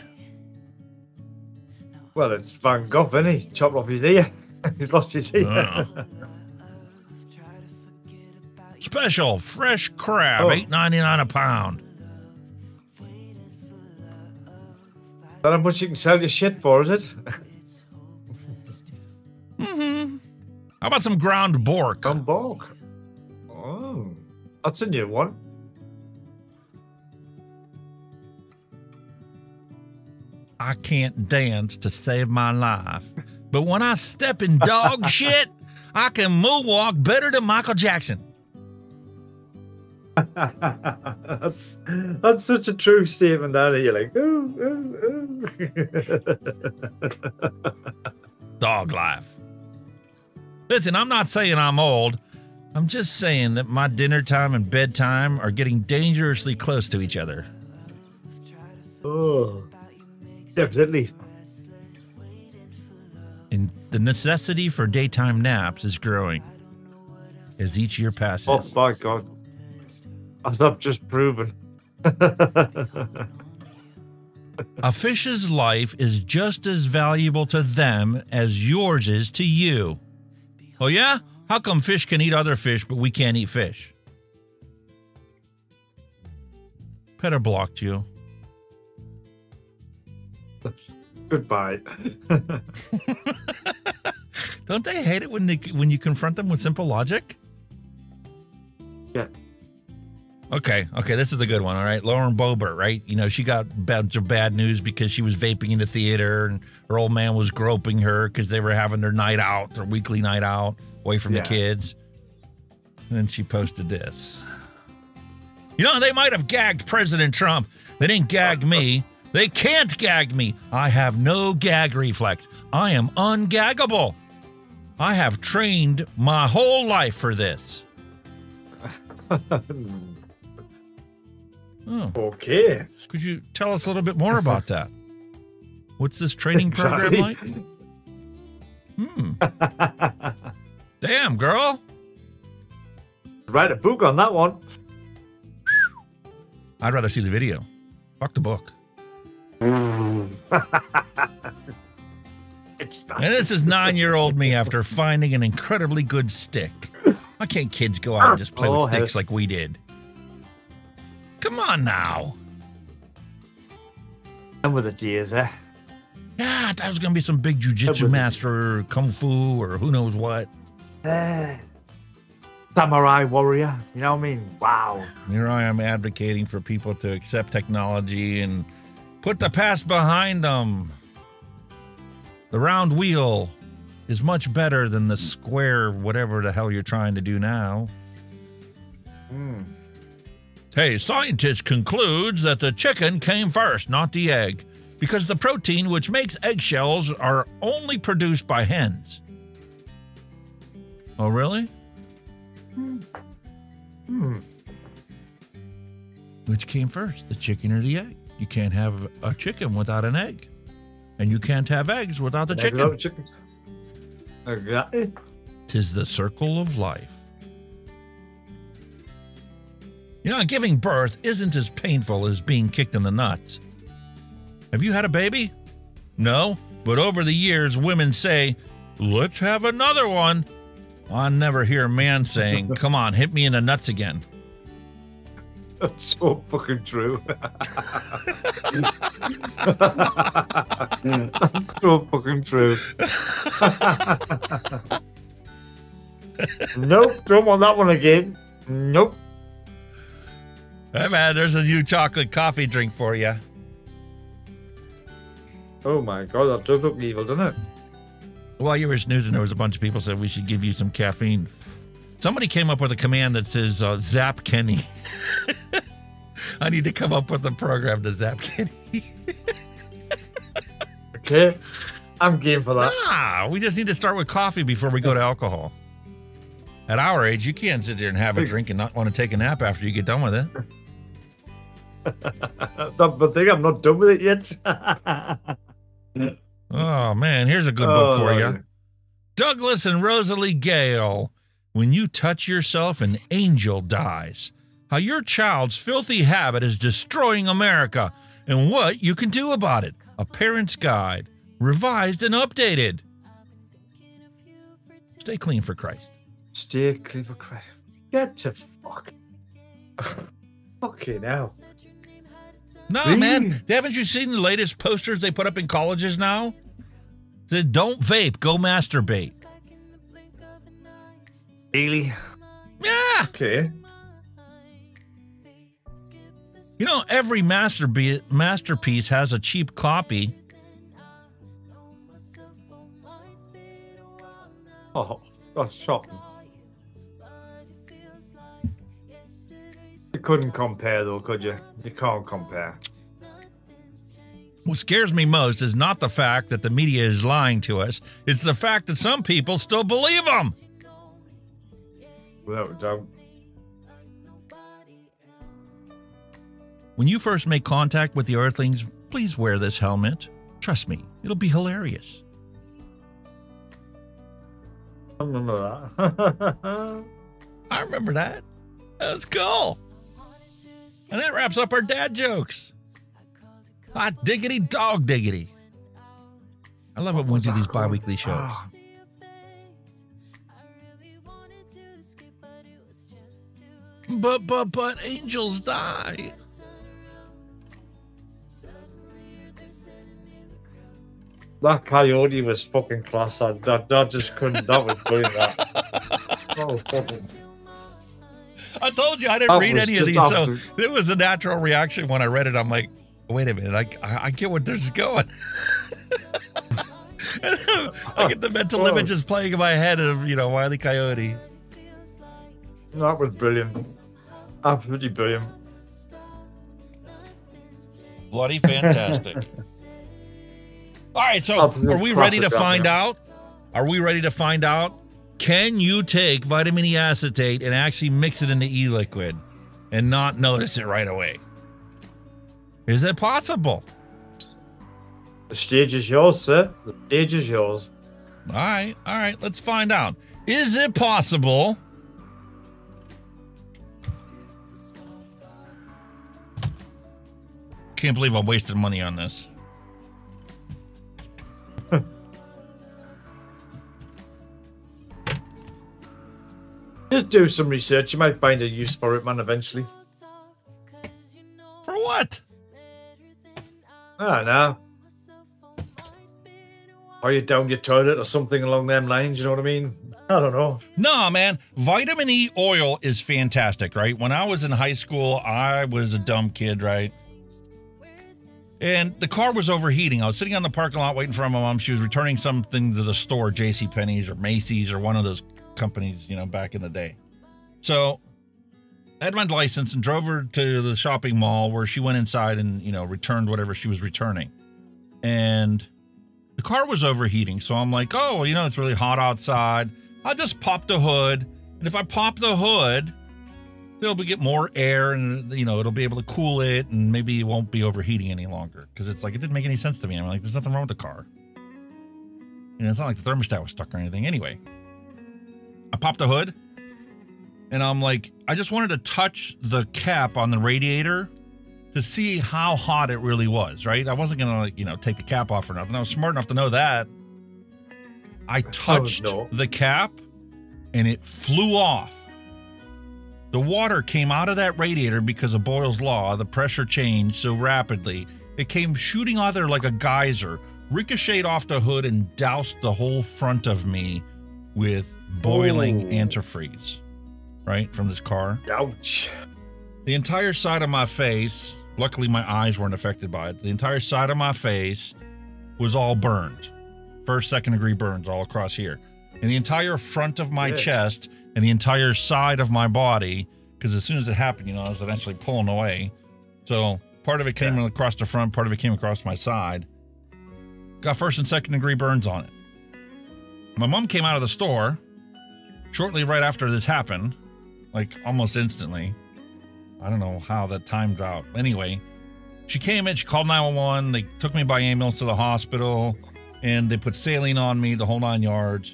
Well, it's Van Gogh, isn't he? Chopped off his ear. He's lost his ear.
Special fresh crab, $8.99 a pound.
Is that how much you can sell your shit for, is it?
Mm-hmm. How about some ground bork?
Ground bork. Oh, that's a new one.
I can't dance to save my life, but when I step in dog shit, I can moonwalk better than Michael Jackson.
That's such a true statement, that you're like, ooh, ooh, ooh.
Dog life. Listen, I'm not saying I'm old. I'm just saying that my dinner time and bedtime are getting dangerously close to each other.
Oh, definitely.
And the necessity for daytime naps is growing as each year passes.
Oh, my God. As I've just proven.
A fish's life is just as valuable to them as yours is to you. Oh, yeah? How come fish can eat other fish, but we can't eat fish? Petter blocked you.
Goodbye.
Don't they hate it when you confront them with simple logic?
Yeah.
Okay, this is a good one, all right? Lauren Boebert, right? You know, she got a bunch of bad news because she was vaping in the theater and her old man was groping her because they were having their night out, their weekly night out, away from the kids. And then she posted this. You know, they might have gagged President Trump. They didn't gag me. They can't gag me. I have no gag reflex. I am ungaggable. I have trained my whole life for this. Oh.
Okay.
Could you tell us a little bit more about that? What's this training program like? Damn, girl.
Write a book on that one.
I'd rather see the video. Fuck the book. And this is 9-year-old me after finding an incredibly good stick. Why can't kids go out and just play with sticks like we did? Come on now.
And with the deers, eh?
Yeah, I thought it was going to be some big jiu-jitsu master or kung fu or who knows what.
Samurai warrior, you know what I mean? Wow.
Here I am advocating for people to accept technology and put the past behind them. The round wheel is much better than the square whatever the hell you're trying to do now. Hey, scientist concludes that the chicken came first, not the egg, because the protein which makes eggshells are only produced by hens. Oh, really? Which came first, the chicken or the egg? You can't have a chicken without an egg. And you can't have eggs without the chicken. Tis the circle of life. You know, giving birth isn't as painful as being kicked in the nuts. Have you had a baby? No, but over the years, women say, let's have another one. I never hear a man saying, come on, hit me in the nuts again.
That's so fucking true. That's so fucking true. Nope, don't want that one again. Nope.
Hey man, there's a new chocolate coffee drink for you.
Oh my God, that does look evil, doesn't it?
While you were snoozing, there was a bunch of people said we should give you some caffeine. Somebody came up with a command that says, zap Kenny. I need to come up with a program to zap Kenny.
Okay, I'm game for that.
We just need to start with coffee before we go to alcohol. At our age, you can't sit there and have a drink and not want to take a nap after you get done with it.
But think I'm not done with it yet.
Oh, man, here's a good book for you. Douglas and Rosalie Gale. When you touch yourself, an angel dies. How your child's filthy habit is destroying America and what you can do about it. A Parent's Guide, revised and updated. Stay clean for Christ.
Stay clean for Christ. Get to fuck. Fucking hell.
No, man. Haven't you seen the latest posters they put up in colleges now? Said, don't vape, go masturbate.
Really?
Yeah.
Okay.
You know, every masterpiece has a cheap copy.
Oh, that's shocking. You couldn't compare, though, could you? You can't compare.
What scares me most is not the fact that the media is lying to us. It's the fact that some people still believe them.
Without a doubt.
When you first make contact with the Earthlings, please wear this helmet. Trust me, it'll be hilarious.
I remember that.
I remember that. That was cool. And that wraps up our dad jokes. Hot diggity, dog diggity. I love it when we do these bi-weekly shows. But angels die.
That coyote was fucking class. I just couldn't. That was brilliant. Oh, fucking.
I told you I didn't read any of these, so it was a natural reaction when I read it. I'm like, wait a minute, I get where this is going. I get the mental images playing in my head of, you know, Wile E. Coyote.
That was brilliant. Absolutely brilliant.
Bloody fantastic. All right, so are we ready to find out? Are we ready to find out? Can you take vitamin E acetate and actually mix it into e-liquid and not notice it right away? Is that possible?
The stage is yours, sir. The stage is yours.
All right, let's find out. Is it possible? Can't believe I wasted money on this.
Just do some research. You might find a use for it, man, eventually.
For what?
I don't know. Or you down your toilet or something along them lines, you know what I mean? I don't know.
No, man. Vitamin E oil is fantastic, right? When I was in high school, I was a dumb kid, right? And the car was overheating. I was sitting on the parking lot waiting for my mom. She was returning something to the store, JCPenney's or Macy's or one of those companies, you know, back in the day. So I had my license and drove her to the shopping mall where she went inside and, you know, returned whatever she was returning. And the car was overheating. So I'm like, oh, you know, it's really hot outside. I'll just pop the hood. And if I pop the hood, they'll get more air and, you know, it'll be able to cool it and maybe it won't be overheating any longer. Because it's like, it didn't make any sense to me. I'm like, there's nothing wrong with the car. You know, it's not like the thermostat was stuck or anything. Anyway, I popped the hood and I'm like, I just wanted to touch the cap on the radiator to see how hot it really was, right? I wasn't going to, like, you know, take the cap off or nothing. I was smart enough to know that. I touched the cap and it flew off. The water came out of that radiator because of Boyle's Law. The pressure changed so rapidly. It came shooting out there like a geyser, ricocheted off the hood and doused the whole front of me with boiling antifreeze, right, from this car.
Ouch.
The entire side of my face, luckily my eyes weren't affected by it, the entire side of my face was all burned. First, second degree burns all across here. And the entire front of my chest and the entire side of my body, because as soon as it happened, you know, I was eventually pulling away. So part of it came across the front, part of it came across my side. Got first and second degree burns on it. My mom came out of the store. shortly right after this happened, like almost instantly. I don't know how that timed out. Anyway, she came in, she called 911. They took me by ambulance to the hospital, and they put saline on me, the whole 9 yards.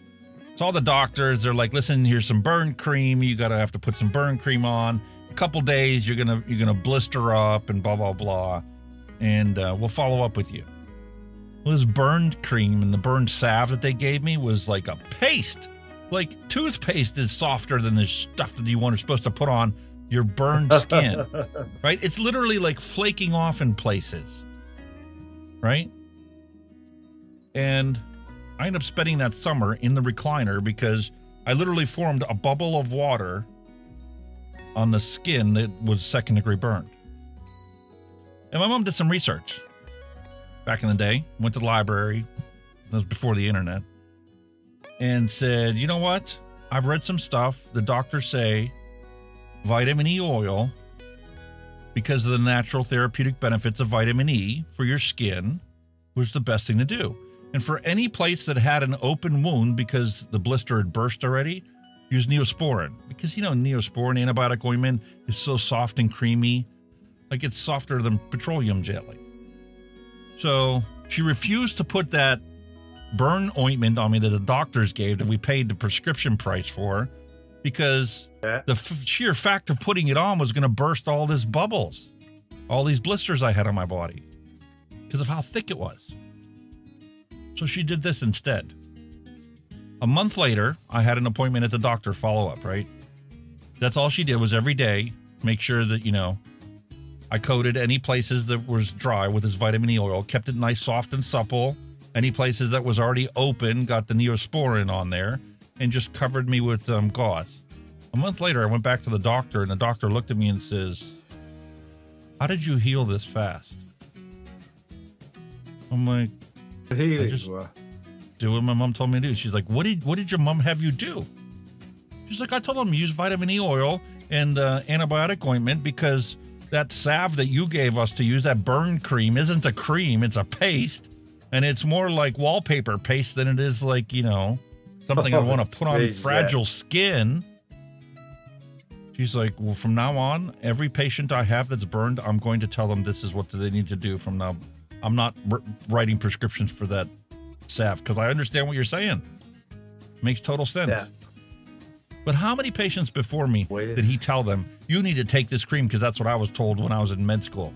So all the doctors, they're like, listen, here's some burn cream. You gotta have to put some burn cream on. A couple days, you're gonna blister up and blah blah blah, and we'll follow up with you. Well, this burned cream and the burned salve that they gave me was like a paste. Like toothpaste is softer than the stuff that you are supposed to put on your burned skin, right? It's literally like flaking off in places, right? And I ended up spending that summer in the recliner because I literally formed a bubble of water on the skin that was second-degree burned. And my mom did some research back in the day, went to the library, that was before the internet, and said, you know what? I've read some stuff. The doctors say vitamin E oil, because of the natural therapeutic benefits of vitamin E for your skin, was the best thing to do. And for any place that had an open wound because the blister had burst already, use Neosporin. Because, you know, Neosporin antibiotic ointment is so soft and creamy. Like, it's softer than petroleum jelly. So she refused to put that burn ointment on me that the doctors gave that we paid the prescription price for, because the sheer fact of putting it on was going to burst all these bubbles, all these blisters I had on my body because of how thick it was. So she did this instead. A month later, I had an appointment at the doctor, follow-up, right? That's all she did was every day make sure that, you know, I coated any places that was dry with this vitamin E oil, kept it nice, soft, and supple. Any places that was already open, got the Neosporin on there, and just covered me with gauze. A month later, I went back to the doctor, and the doctor looked at me and says, how did you heal this fast? I'm like, I just do what my mom told me to do. She's like, what did your mom have you do? She's like, I told them use vitamin E oil and antibiotic ointment because that salve that you gave us to use, that burn cream, isn't a cream, it's a paste. And it's more like wallpaper paste than it is like, you know, something I want to put on fragile skin. She's like, well, from now on, every patient I have that's burned, I'm going to tell them this is what they need to do from now. I'm not writing prescriptions for that salve because I understand what you're saying. Makes total sense. Yeah. But how many patients before me did he tell them, you need to take this cream because that's what I was told when I was in med school.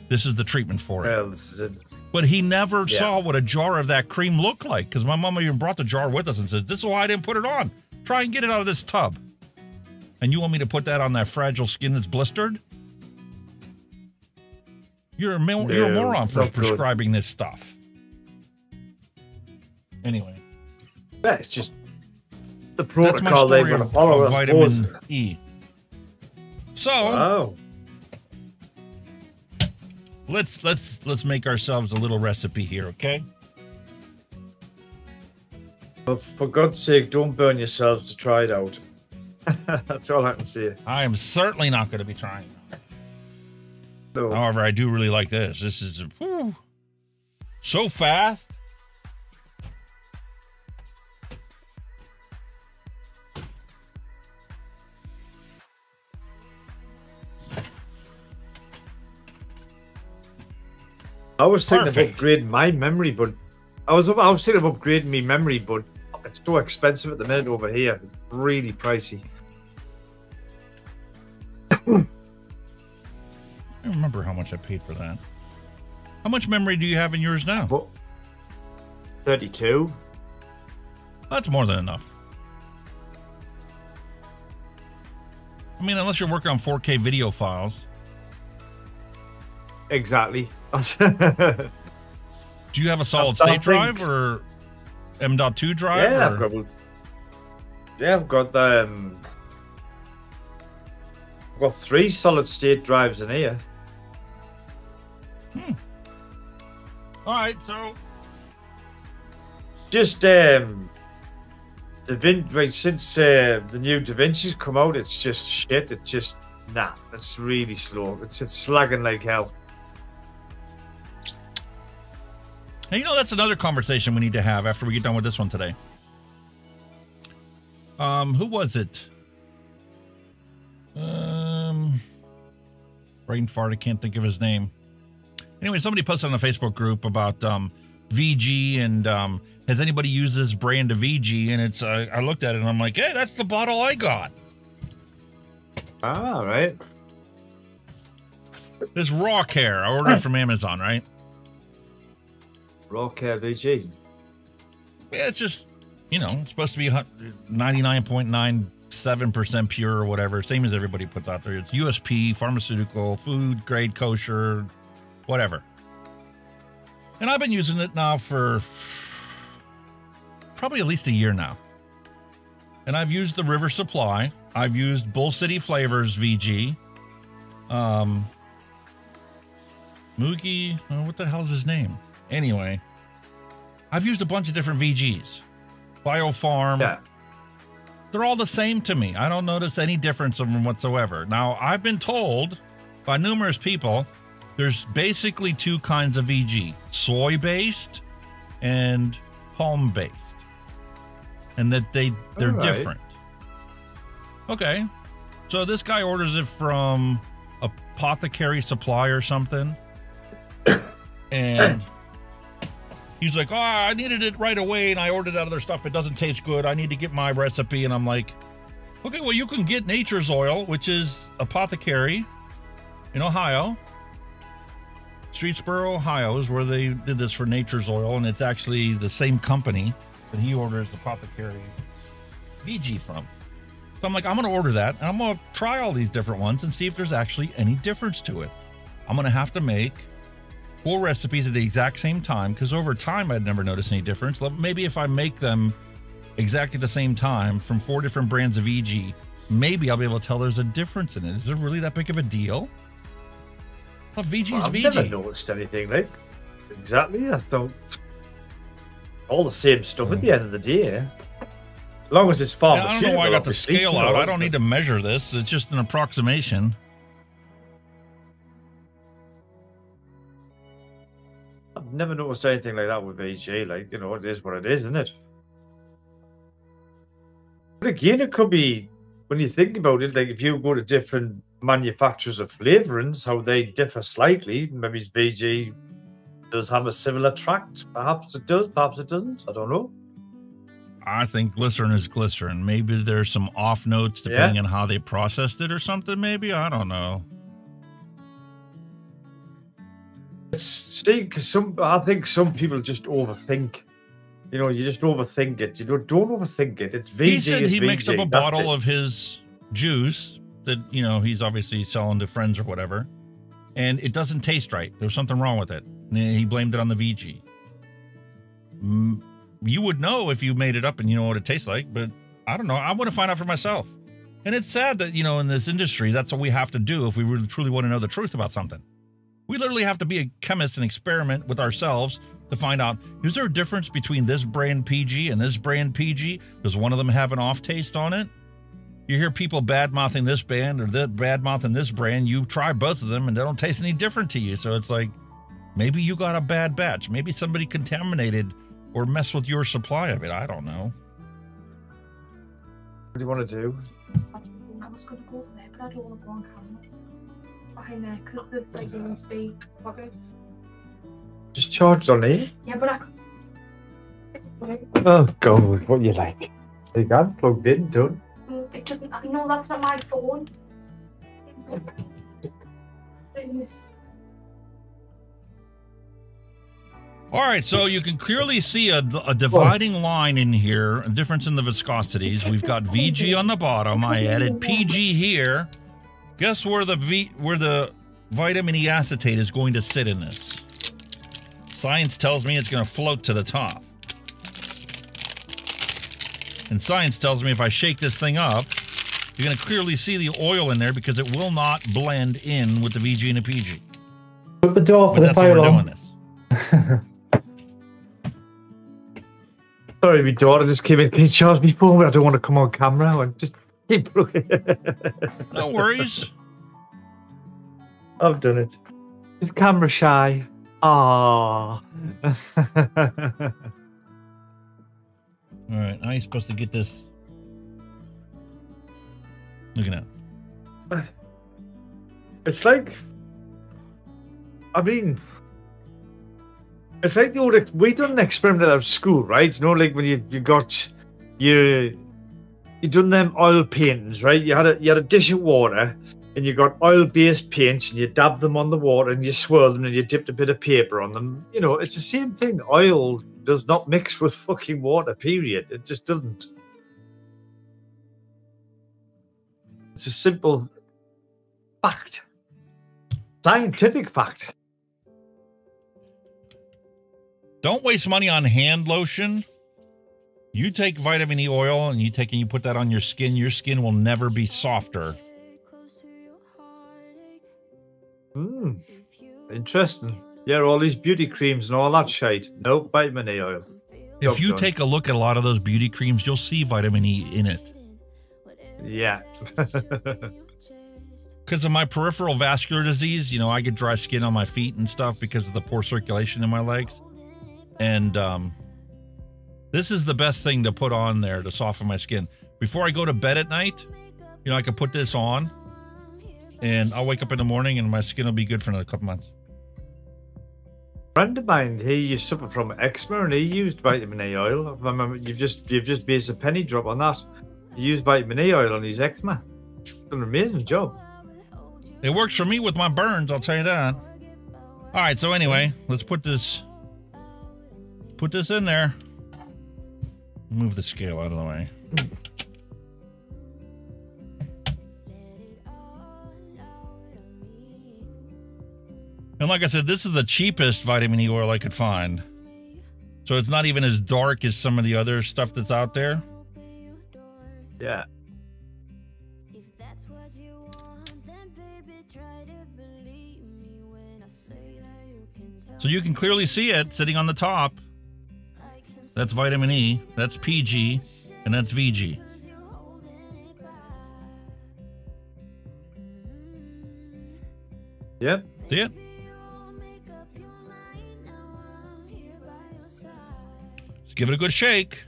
This is the treatment for it.
Well, this is it.
But he never saw what a jar of that cream looked like because my mama even brought the jar with us and said, this is why I didn't put it on. Try and get it out of this tub. And you want me to put that on that fragile skin that's blistered? You're a moron for prescribing this stuff. Anyway.
Yeah, it's just the protocol they're going to follow.
Vitamin E. So, let's make ourselves a little recipe here, okay?
Well, for God's sake, don't burn yourselves to try it out. That's all I can say.
I am certainly not going to be trying.
No.
However, I do really like this. This is so fast.
I was thinking of upgrading my memory, but I was thinking of upgrading my memory, but it's so expensive at the minute over here. It's really pricey.
I don't remember how much I paid for that. How much memory do you have in yours now?
32.
That's more than enough. I mean, unless you're working on 4K video files.
Exactly.
Do you have a solid state drive or M.2 drive?
Yeah,
or?
I've got I've got 3 solid state drives in here.
All right, so
just since the new Da Vinci's come out, it's just shit. It's just it's really slow. It's slagging like hell.
And you know, that's another conversation we need to have after we get done with this one today. Who was it? Brain fart. I can't think of his name. Anyway, somebody posted on a Facebook group about VG and has anybody used this brand of VG? And it's I looked at it and I'm like, hey, that's the bottle I got.
Ah, right.
This raw care. I ordered it from Amazon, right?
Raw care VG.
Yeah, it's just, you know, it's supposed to be 99.97% pure or whatever, same as everybody puts out there. It's USP, pharmaceutical, food grade, kosher, whatever. And I've been using it now for probably at least a year now. And I've used the River Supply. I've used Bull City Flavors VG. Moogie, what the hell's his name? Anyway, I've used a bunch of different VGs. Biofarm.
Yeah.
They're all the same to me. I don't notice any difference in them whatsoever. Now, I've been told by numerous people there's basically two kinds of VG, soy-based and palm-based. And that they're different. Okay. So this guy orders it from Apothecary Supply or something. And he's like, oh, I needed it right away, and I ordered other stuff. It doesn't taste good. I need to get my recipe. And I'm like, okay, well, you can get Nature's Oil, which is Apothecary in Ohio. Streetsboro, Ohio is where they did this for Nature's Oil, and it's actually the same company that he orders Apothecary VG from. So I'm like, I'm going to order that, and I'm going to try all these different ones and see if there's actually any difference to it. I'm going to have to make 4 recipes at the exact same time, because over time I'd never noticed any difference. Maybe if I make them exactly at the same time from 4 different brands of VG, maybe I'll be able to tell there's a difference in it. Is it really that big of a deal? Well, VG's
I've
VG.
never noticed anything like exactly. I thought all the same stuff at the end of the day. As long as it's pharmaceutical.
I don't know why I got the
obviously,
scale
you know,
out. I don't need to measure this. It's just an approximation.
I've never noticed anything like that with VG. Like, you know, it is what it is, isn't it? But again, it could be, when you think about it, like if you go to different manufacturers of flavorings, how they differ slightly. Maybe VG does have a similar tract. Perhaps it does, perhaps it doesn't. I don't know.
I think glycerin is glycerin. Maybe there's some off notes depending on how they processed it or something, maybe. I don't know.
See, because I think some people just overthink. You know, you just overthink it. You don't overthink it. It's VG.
He said he
VG.
mixed up a bottle of his juice that, you know, he's obviously selling to friends or whatever, and it doesn't taste right. There's something wrong with it. And he blamed it on the VG. You would know if you made it up and you know what it tastes like, but I don't know. I want to find out for myself. And it's sad that, you know, in this industry, that's what we have to do if we really truly want to know the truth about something. We literally have to be a chemist and experiment with ourselves to find out, is there a difference between this brand PG and this brand PG? Does one of them have an off taste on it? You hear people bad-mouthing this band or that bad-mouthing this brand. You try both of them and they don't taste any different to you. So it's like, maybe you got a bad batch. Maybe somebody contaminated or messed with your supply of it. I don't know.
What do you want to do?
I was going to go for that, but I don't want to go on camera. Behind there, because the leggings be pockets.
Just charged on here?
Yeah, but I could.
Oh, God, what you like? You can plugged in, done.
It doesn't. No, that's not my phone.
All right, so you can clearly see a dividing line in here, a difference in the viscosities. We've got VG on the bottom. I added PG here. Guess where the vitamin E acetate is going to sit in this? Science tells me it's going to float to the top. And science tells me if I shake this thing up, you're going to clearly see the oil in there because it will not blend in with the VG and the PG.
Put the door for the fire on.
That's how we're doing this.
Sorry, my daughter just came in. Can you charge me phone? I don't want to come on camera and just keep looking.
No worries.
I've done it. Just camera shy. Ah.
All right, now you're supposed to get this Look at that.
It's like, I mean, it's like the old, we done an experiment at school, right? You know, like when you done them oil paintings, right? You had a dish of water and you got oil-based paints and you dabbed them on the water and you swirled them and you dipped a bit of paper on them. You know, it's the same thing. Oil does not mix with fucking water, period. It just doesn't. It's a simple fact. Scientific fact.
Don't waste money on hand lotion. You take vitamin E oil and you put that on your skin will never be softer.
Interesting. Yeah, all these beauty creams and all that shit. Nope, vitamin E oil.
If you take a look at a lot of those beauty creams, you'll see vitamin E in it.
Yeah.
Because of my peripheral vascular disease, you know, I get dry skin on my feet and stuff because of the poor circulation in my legs. And this is the best thing to put on there to soften my skin. Before I go to bed at night, you know, I can put this on and I'll wake up in the morning and my skin will be good for another couple months.
A friend of mine, he suffered from eczema and he used vitamin E oil. I remember you've just based a penny drop on that. He used vitamin E oil on his eczema. Done an amazing job.
It works for me with my burns, I'll tell you that. All right, so anyway, let's put this in there. Move the scale out of the way. And like I said, this is the cheapest vitamin E oil I could find. So it's not even as dark as some of the other stuff that's out there.
Yeah.
So you can clearly see it sitting on the top. That's vitamin E, that's PG, and that's VG.
Yep.
See it? Just give it a good shake.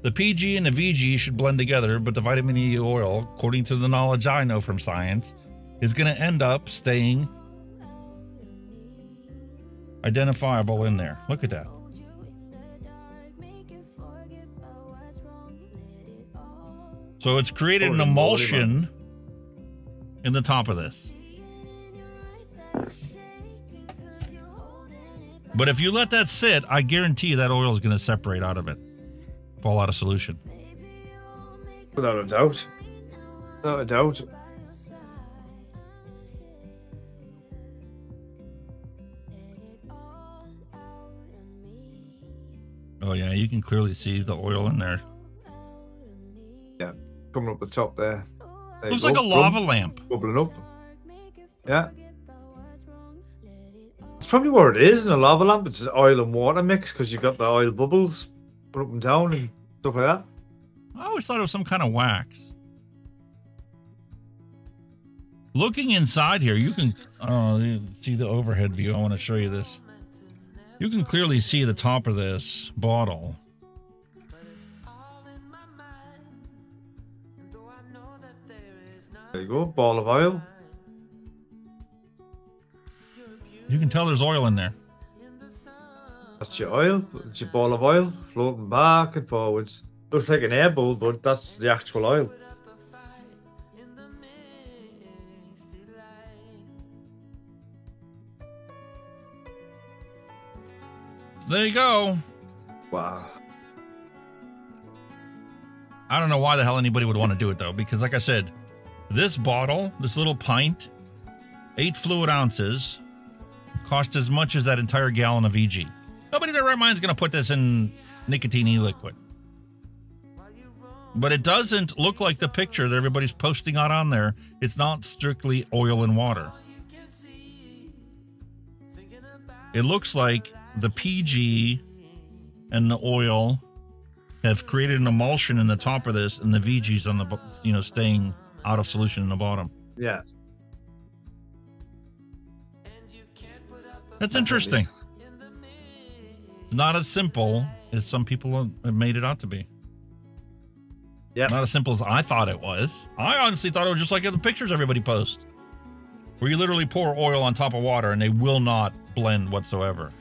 The PG and the VG should blend together, but the vitamin E oil, according to the knowledge I know from science, is going to end up staying identifiable in there. Look at that. So it's created an emulsion in the top of this. But if you let that sit, I guarantee you that oil is going to separate out of it. Fall out of solution.
Without a doubt. Without a doubt.
Oh yeah, you can clearly see the oil in there.
Yeah, coming up the top there.
It looks like a lava lamp.
Bubbling up. Yeah. That's probably what it is in a lava lamp. It's an oil and water mix because you've got the oil bubbles up and down and stuff like that.
I always thought it was some kind of wax. Looking inside here, you can see the overhead view. I want to show you this. You can clearly see the top of this bottle.
There you go, ball of oil.
You can tell there's oil in there.
That's your oil. It's your ball of oil floating back and forwards. Looks like an air bowl, but that's the actual oil.
There you go.
Wow.
I don't know why the hell anybody would want to do it, though, because like I said, this bottle, this little pint, 8 fluid ounces, cost as much as that entire gallon of EG. Nobody in their right mind is going to put this in nicotine e-liquid. But it doesn't look like the picture that everybody's posting out on there. It's not strictly oil and water. It looks like the PG and the oil have created an emulsion in the top of this, and the VG's on the, staying out of solution in the bottom.
Yeah.
That's interesting. It's not as simple as some people have made it out to be. Yeah. Not as simple as I thought it was. I honestly thought it was just like the pictures everybody posts, where you literally pour oil on top of water and they will not blend whatsoever.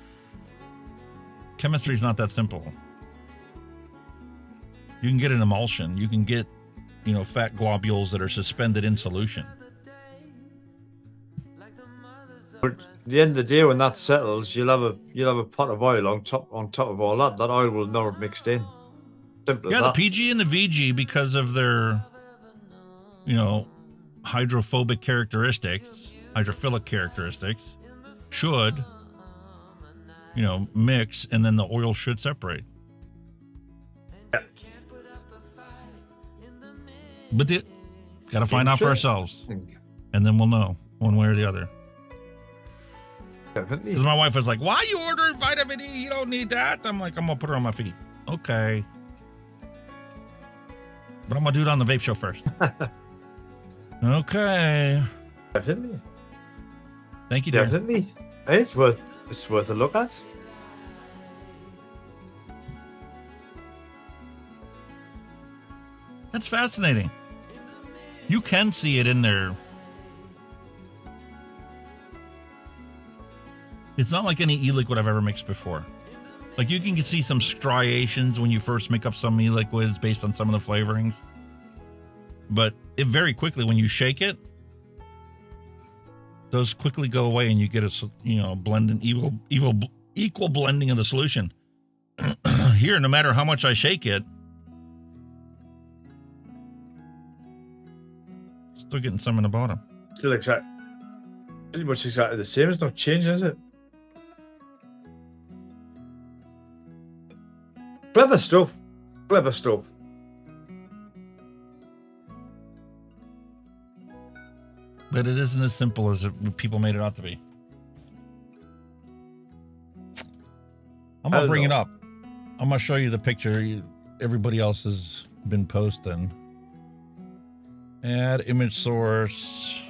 Chemistry is not that simple. You can get an emulsion. You can get, you know, fat globules that are suspended in solution.
But at the end of the day, when that settles, you'll have a pot of oil on top of all that. That oil will never mixed in. Simple as
Yeah,
that.
the PG and the VG, because of their, you know, hydrophobic characteristics, hydrophilic characteristics, should, you know, mix, and then the oil should separate.
Yeah.
But gotta find out for ourselves, and then we'll know one way or the other.
Definitely.
Because my wife was like, "Why are you ordering vitamin E? You don't need that." I'm like, "I'm gonna put her on my feet." Okay. But I'm gonna do it on the vape show first. Okay.
Definitely.
Thank you, dear.
Definitely. It's worth a look at.
That's fascinating. You can see it in there. It's not like any e-liquid I've ever mixed before. Like, you can see some striations when you first make up some e-liquids based on some of the flavorings. But it very quickly, when you shake it, those quickly go away and you get a, you know, equal blending of the solution. Here, no matter how much I shake it, still getting some in the bottom.
Still pretty much exactly the same. It's not changing, is it? Clever stuff. Clever stuff.
But it isn't as simple as people made it out to be. I'm going to bring it up. I'm going to show you the picture everybody else has been posting. Add image source.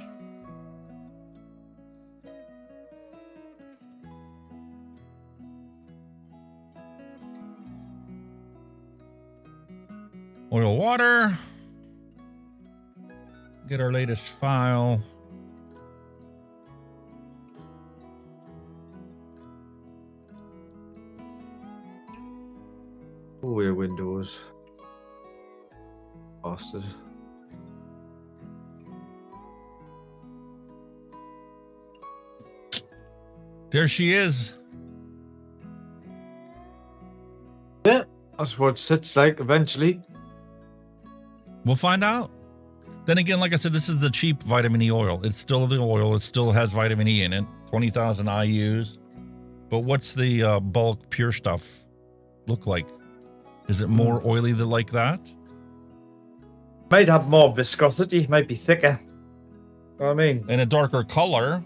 Oil, water. Get our latest file.
Oh, yeah, Windows. Bastard.
There she is.
Yeah, that's what Sipz like eventually.
We'll find out. Then again, like I said, this is the cheap vitamin E oil. It's still the oil. It still has vitamin E in it. 20,000 IUs. But what's the bulk pure stuff look like? Is it more oily than like that?
Might have more viscosity. Might be thicker. You know what I mean?
And a darker color.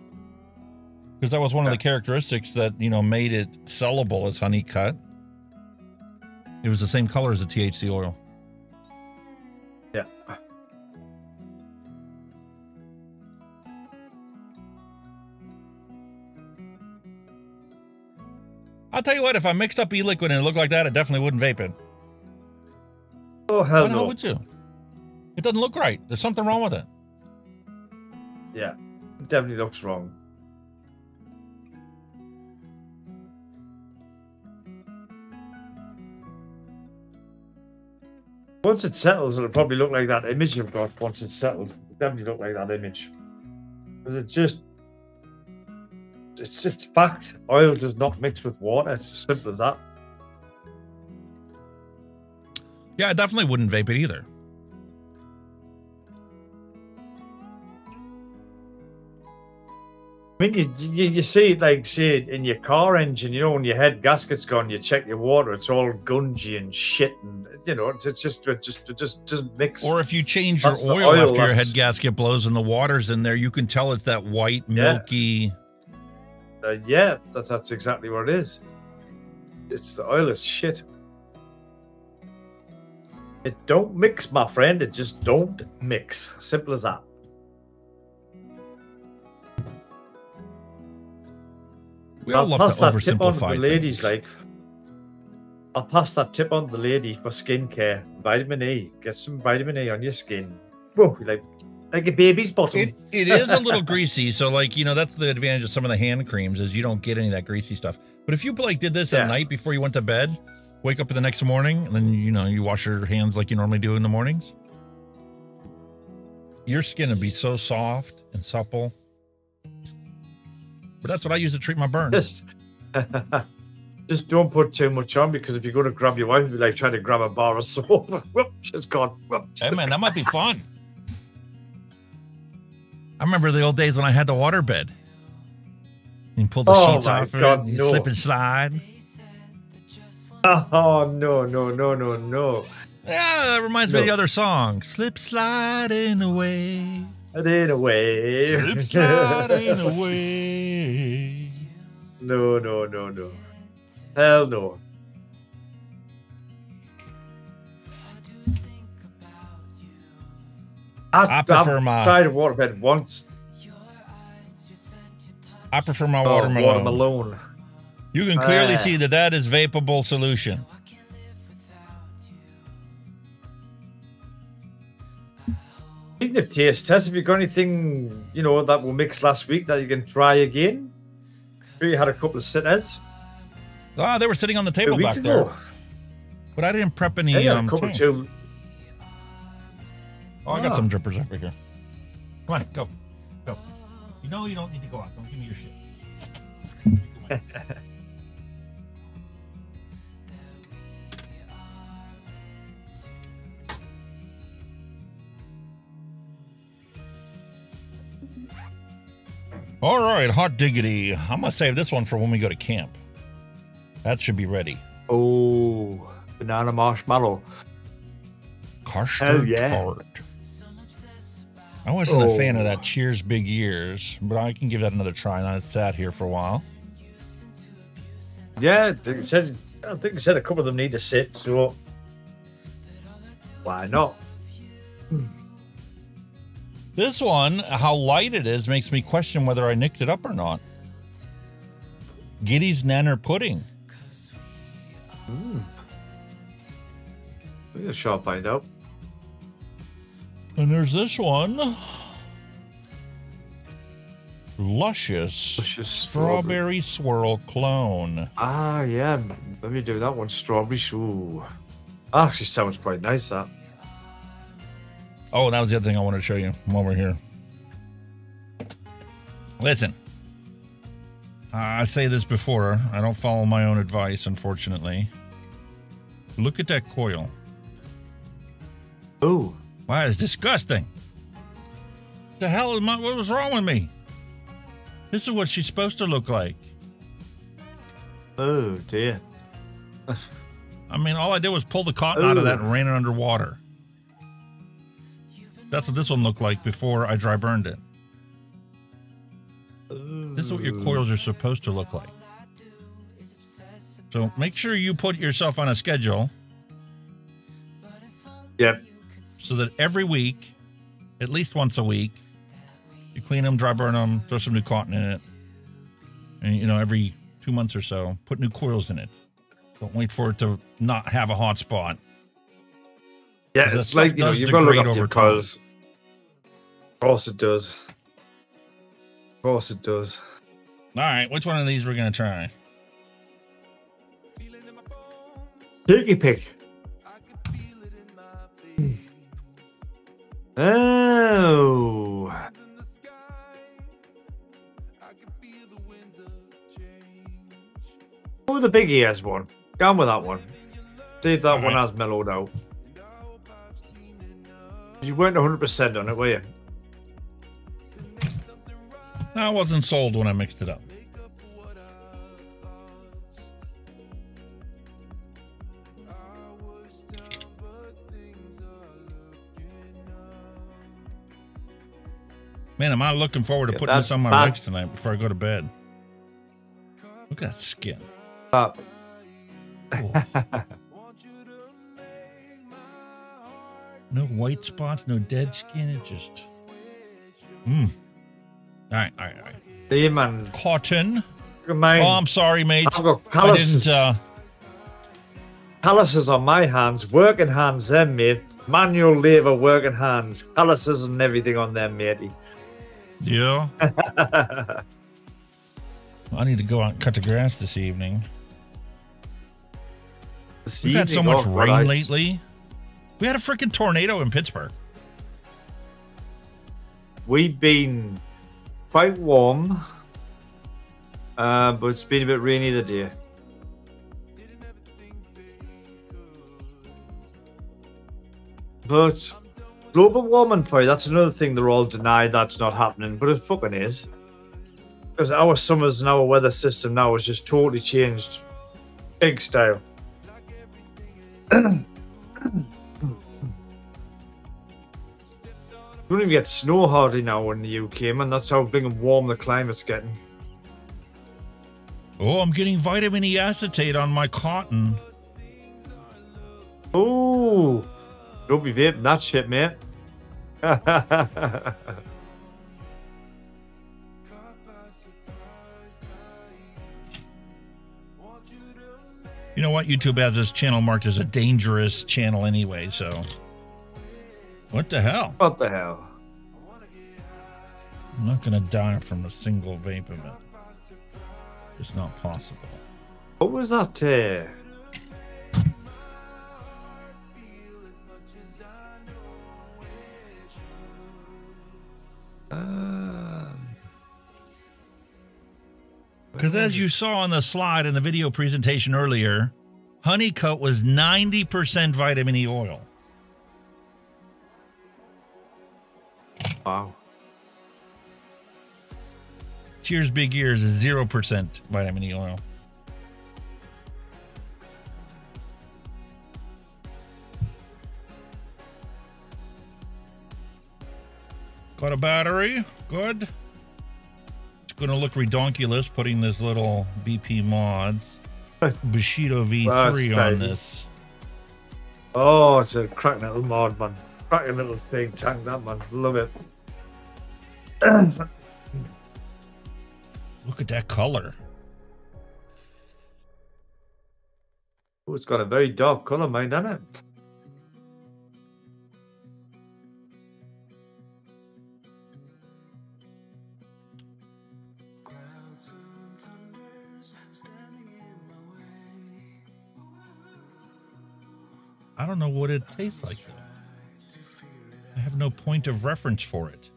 Because that was one of the characteristics that, you know, made it sellable as honey cut. It was the same color as the THC oil.
Yeah.
I'll tell you what, if I mixed up e-liquid and it looked like that, I definitely wouldn't vape it.
Oh, hell
Why the
no.
hell would you? It doesn't look right. There's something wrong with it.
Yeah, it definitely looks wrong. Once it settles, it'll probably look like that image you've got. Once it's settled, it'll definitely look like that image. Because it's just fact. Oil does not mix with water. It's as simple as that.
Yeah, I definitely wouldn't vape it either.
I mean, you see it like, say, in your car engine, you know, when your head gasket's gone, you check your water, it's all gungy and shit, and, you know, it just doesn't mix.
Or if you change your
That's the
oil after your
that's-
head gasket blows and the water's in there, you can tell it's that white, milky.
Yeah, that's exactly what it is. It's the oil is shit. It don't mix, my friend. It just don't mix. Simple as that.
We all love to
pass that tip on to
oversimplify
the ladies, like. I'll pass that tip on to the lady for skincare. vitamin E. Get some vitamin E on your skin. Whoa, like a baby's bottom.
It is a little greasy, so like, you know, that's the advantage of some of the hand creams is you don't get any of that greasy stuff. But if you like did this at night before you went to bed, wake up the next morning, and then, you know, you wash your hands like you normally do in the mornings, your skin would be so soft and supple. But that's what I use to treat my burns.
Just don't put too much on, because if you go to grab your wife, it'd be like trying to grab a bar of soap. Whoop, it's gone. Whoop,
hey, man, that might be fun. I remember the old days when I had the water bed. You pull the sheets off of it, you slip and slide.
Oh, no.
Yeah, that reminds me of the other song. Slip sliding away.
Slip
sliding away.
No. Hell no.
I prefer my...
I've tried a waterbed once.
I prefer my watermelon.
Watermelon.
You can clearly see that is vapable solution.
Speaking of taste tests, have you got anything, you know, that we mixed last week that you can try again? You had a couple of sitters.
Ah, they were sitting on the table back there. But I didn't prep any.
Yeah, a couple too.
Oh, I got some drippers over here. Come on, go. You know you don't need to go out. Don't give me your shit. All right, hot diggity. I'm going to save this one for when we go to camp. That should be ready.
Oh, banana marshmallow.
Custard tart. I wasn't a fan of that Cheers Big Ears, but I can give that another try now it's sat here for a while.
Yeah, I think you said a couple of them need to sit, so why not?
This one, how light it is, makes me question whether I nicked it up or not. Giddy's Nanner Pudding.
We shall find out.
And there's this one. Luscious Strawberry Swirl Clone.
Ah, yeah. Let me do that one. Strawberry. Ooh. Actually sounds quite nice, that.
Oh, that was the other thing I wanted to show you while we're here. Listen. I say this before. I don't follow my own advice, unfortunately. Look at that coil.
Ooh.
Wow, it's disgusting. What the hell what was wrong with me? This is what she's supposed to look like.
Oh, dear.
I mean, all I did was pull the cotton out of that and ran it underwater. That's what this one looked like before I dry burned it. This is what your coils are supposed to look like. So make sure you put yourself on a schedule.
Yep.
So that every week, at least once a week, you clean them, dry burn them, throw some new cotton in it. And, you know, every 2 months or so, put new coils in it. Don't wait for it to not have a hot spot.
Yeah, it's like, you know, you've got to look up your coils. Of course it does. Of course it does.
All right, which one of these we're going to try?
Take your pick. Oh. Oh, the big ears one. Go on with that one. See if that one has mellowed out. You weren't 100% on it, were you?
No, I wasn't sold when I mixed it up. Man, am I looking forward to putting this on my legs tonight before I go to bed. Look at that skin.
Up.
No white spots, no dead skin. It just... All right.
Yeah, man.
Cotton.
Mine.
Oh, I'm sorry, mate.
I've got calluses. calluses on my hands, working hands, them, mate. Manual labour, working hands, calluses and everything on them, matey.
Yeah. I need to go out and cut the grass this evening. We've had so much rain lately. We had a freaking tornado in Pittsburgh.
We've been quite warm, but it's been a bit rainy today. But global warming, for you, that's another thing they're all denied that's not happening, but it fucking is. Because our summers and our weather system now has just totally changed. Big style. You don't even get snow hardly now in the UK, man. That's how big and warm the climate's getting.
Oh, I'm getting vitamin E acetate on my cotton.
Oh, don't be vaping that shit, mate.
You know what? YouTube has this channel marked as a dangerous channel anyway, so... What the hell?
What the hell?
I'm not gonna die from a single vape of it. It's not possible.
What was that?
Because as you saw on the slide in the video presentation earlier, Honeycut was 90% vitamin E oil.
Wow.
Cheers Big Ears is 0% vitamin E oil. Got a battery. Good. It's going to look redonkulous putting this little BP mods Mojito V3 on this.
Oh, it's a cracking little mod, man. Cracking little big tank, that, man. Love it.
Look at that color.
Oh, it's got a very dark color, mind, hasn't it?
I don't know what it tastes like, though. I have no point of reference for it.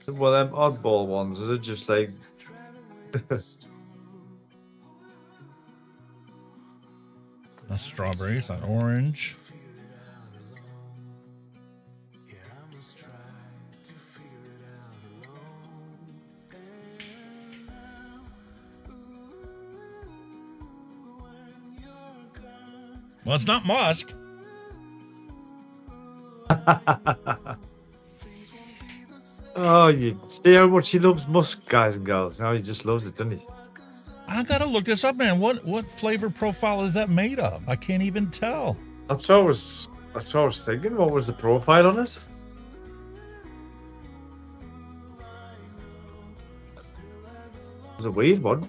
Well, them oddball ones, are just like...
That's strawberries, that orange. Well, it's not musk.
Oh, you see how much he loves musk, guys and girls. Now he just loves it, doesn't he?
I gotta look this up, man. What flavor profile is that made of? I can't even tell.
That's what I was thinking. What was the profile on it? It was a weird one.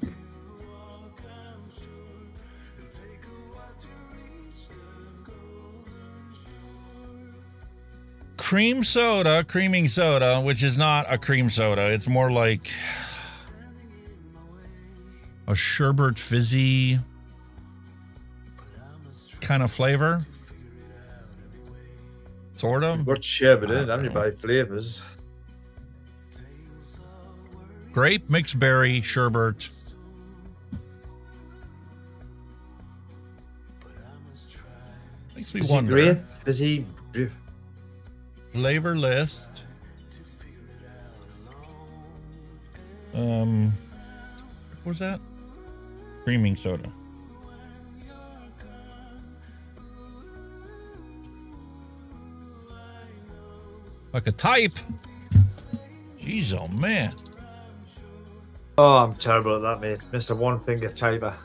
Creaming soda, which is not a cream soda. It's more like a sherbet fizzy kind of flavor. Sort of.
What sherbet in it? Everybody flavors.
Grape, mixed berry, sherbet. Makes me wonder.
Grape, fizzy.
Flavor list. What was that? Creaming soda. Like a type. Jeez, oh man.
Oh, I'm terrible at that, mate. Mr. One Finger Typer.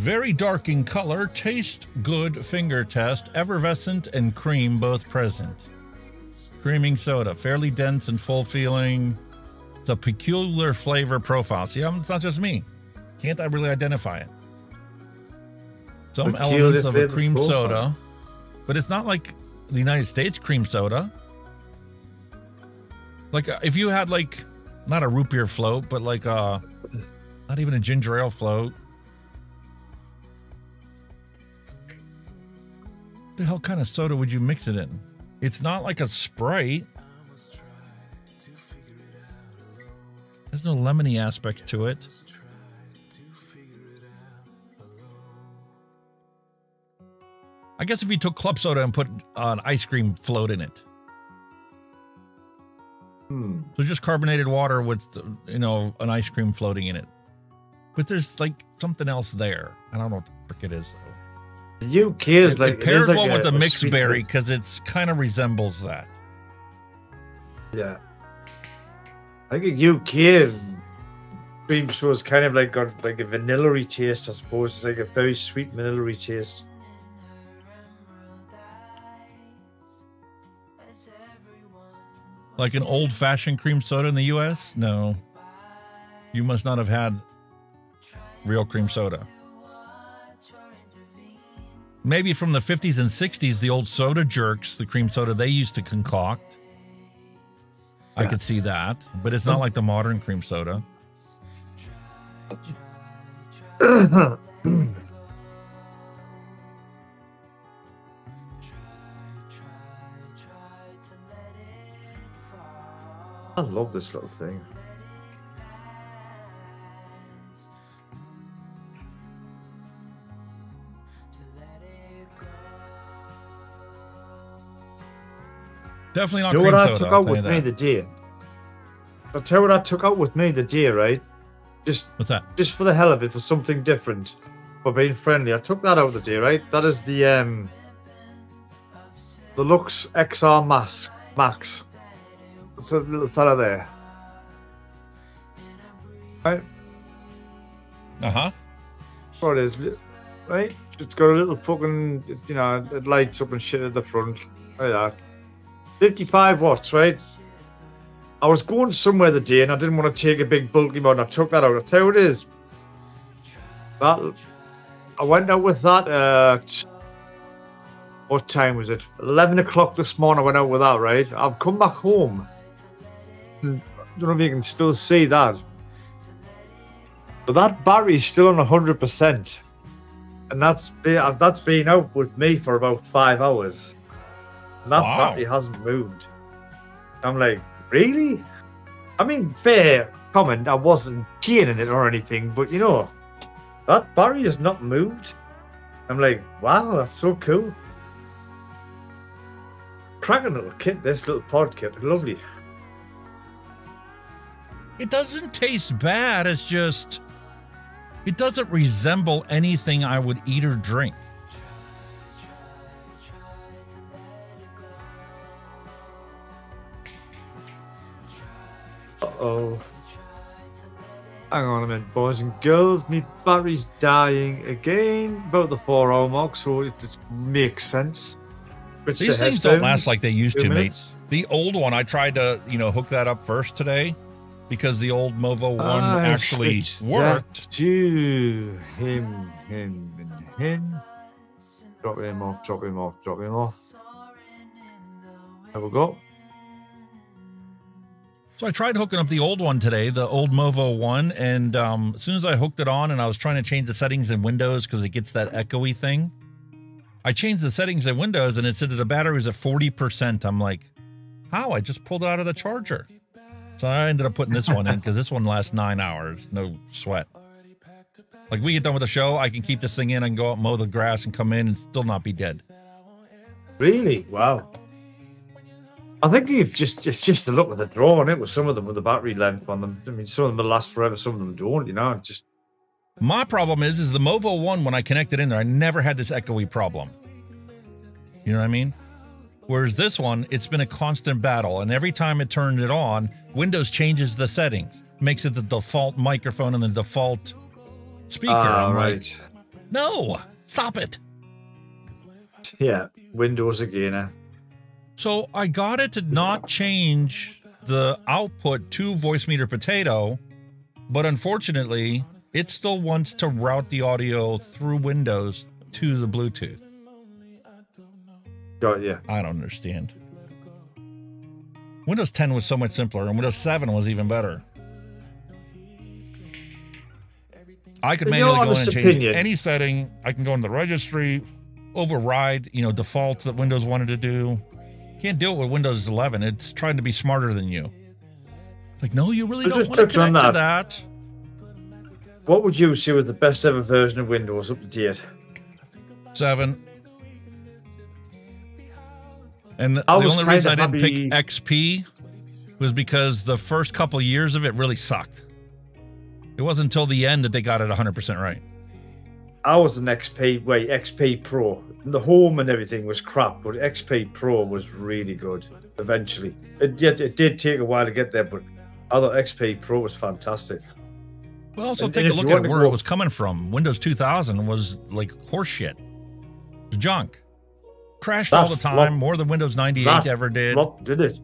Very dark in color, taste good, finger test, effervescent and cream both present. Creaming soda, fairly dense and full feeling. It's a peculiar flavor profile. See, it's not just me. Can't I really identify it? Some elements of a cream soda, but it's not like the United States cream soda. Like if you had like, not a root beer float, but like not even a ginger ale float. What the hell kind of soda would you mix it in? It's not like a Sprite. There's no lemony aspect to it. I guess if you took club soda and put an ice cream float in it. So just carbonated water with, you know, an ice cream floating in it. But there's like something else there. I don't know what the frick it is though.
The UK is like
it pairs
like
well with the mixed
sweet
berry because it's kind of resembles that.
Yeah. I think a UK cream soda is kind of like got like a vanilla-y taste, I suppose. It's like a very sweet vanilla-y taste.
Like an old-fashioned cream soda in the U.S.? No. You must not have had real cream soda. Maybe from the 50s and 60s, the old soda jerks, the cream soda they used to concoct. I could see that, but it's not like the modern cream soda.
I love this little thing.
Definitely not
you know
cream
what
soda.
I took out with me the day? I'll tell you what I took out with me the day, right?
What's that?
Just for the hell of it, for something different. For being friendly. I took that out the day, right? That is the Lux XR Max. It's a little fella there. Right?
Uh-huh.
What it is, right? It's got a little fucking, you know, it lights up and shit at the front. Like that. 55 watts, right? I was going somewhere the day and I didn't want to take a big bulky one. I took that out. I'll tell you what it is. That, I went out with that at, what time was it? 11 o'clock this morning I went out with that, right? I've come back home. I don't know if you can still see that. But that battery's still on 100%. And that's been out with me for about 5 hours. And that battery hasn't moved. I'm like, really? I mean, fair comment, I wasn't chaining it or anything, but you know, that battery has not moved. I'm like, wow, that's so cool. Cracking little kit, this little pod kit, lovely.
It doesn't taste bad, it's just, it doesn't resemble anything I would eat or drink.
Uh-oh. Hang on a minute, boys and girls. My battery's dying again. About the 4 hour mark, so it just makes sense.
These things don't last like they used to, mate. The old one, I tried to, you know, hook that up first today because the old Movo one actually worked.
To him, and him. Drop him off, drop him off, drop him off. There we go.
So I tried hooking up the old one today, the old Movo one, and as soon as I hooked it on and I was trying to change the settings in Windows because it gets that echoey thing, I changed the settings in Windows and it said that the battery was at 40%. I'm like, how? I just pulled it out of the charger. So I ended up putting this one in because this one lasts 9 hours, no sweat. Like we get done with the show, I can keep this thing in, I can go out, mow the grass and come in and still not be dead.
Really? Wow. I think you've just a look at the draw on it with some of them with the battery length on them. I mean, some of them will last forever, some of them don't, you know, just.
My problem is the Movo one, when I connected in there, I never had this echoey problem. You know what I mean? Whereas this one, it's been a constant battle. And every time it turned it on, Windows changes the settings, makes it the default microphone and the default speaker.
Right.
No, stop it.
Yeah, Windows again.
So I got it to not change the output to voice meter potato, but unfortunately, it still wants to route the audio through Windows to the Bluetooth.
Got you.
I don't understand. Windows 10 was so much simpler, and Windows 7 was even better. I could manually go in and change any setting. I can go in the registry, override, defaults that Windows wanted to do. Can't do it with Windows 11. It's trying to be smarter than you. It's like, no, you really don't want to connect to that.
What would you say was the best ever version of Windows up to date?
7. And the only reason I didn't pick XP was because the first couple years of it really sucked. It wasn't until the end that they got it 100% right.
I was an XP Pro. The home and everything was crap, but XP Pro was really good eventually. It did take a while to get there, but I thought XP Pro was fantastic.
Well, also take a look at where it was coming from. Windows 2000 was like horseshit. It was junk. Crashed all the time, more than Windows 98 ever did.
Flopped, did it?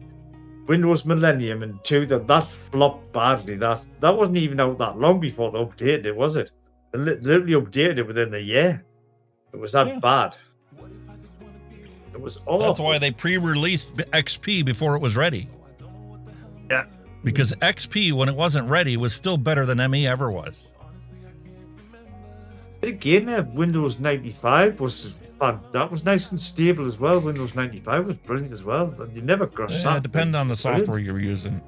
Windows Millennium and 2000, that flopped badly. That wasn't even out that long before they updated it, was it? They literally updated it within a year. It was that bad. It was awful.
That's why they pre-released XP before it was ready.
Yeah.
Because XP, when it wasn't ready, was still better than ME ever was.
Again, Windows 95 was fun. That was nice and stable as well. Windows 95 was brilliant as well. You never crossed that.
Yeah, it depends on the software you're using.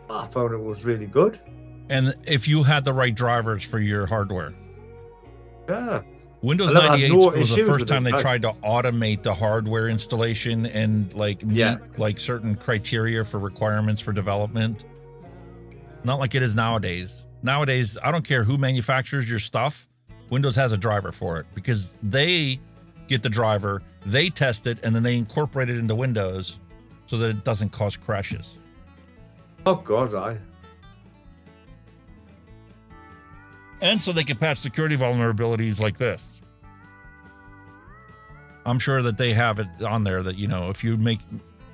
I found it was really good.
And if you had the right drivers for your hardware.
Yeah.
Windows 98 was the first time they tried to automate the hardware installation and meet like certain criteria for requirements for development. Not like it is nowadays. Nowadays, I don't care who manufactures your stuff. Windows has a driver for it because they get the driver, they test it, and then they incorporate it into Windows so that it doesn't cause crashes.
Oh, God,
And so they can patch security vulnerabilities like this. I'm sure that they have it on there that, if you make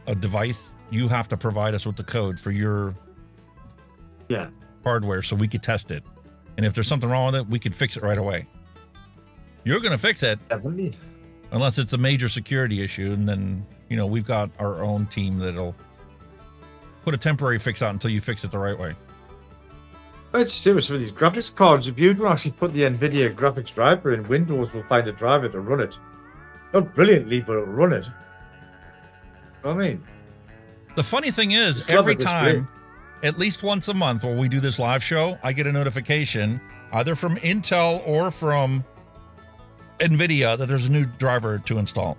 a device, you have to provide us with the code for your hardware so we could test it. And if there's something wrong with it, we could fix it right away. You're going to fix it.
Definitely.
Unless it's a major security issue. And then, we've got our own team that'll put a temporary fix out until you fix it the right way.
It's serious with these graphics cards. If you actually put the NVIDIA graphics driver in, Windows will find a driver to run it. Not brilliantly, but it'll run it. You know what I mean?
The funny thing is, every time, at least once a month when we do this live show, I get a notification either from Intel or from NVIDIA that there's a new driver to install.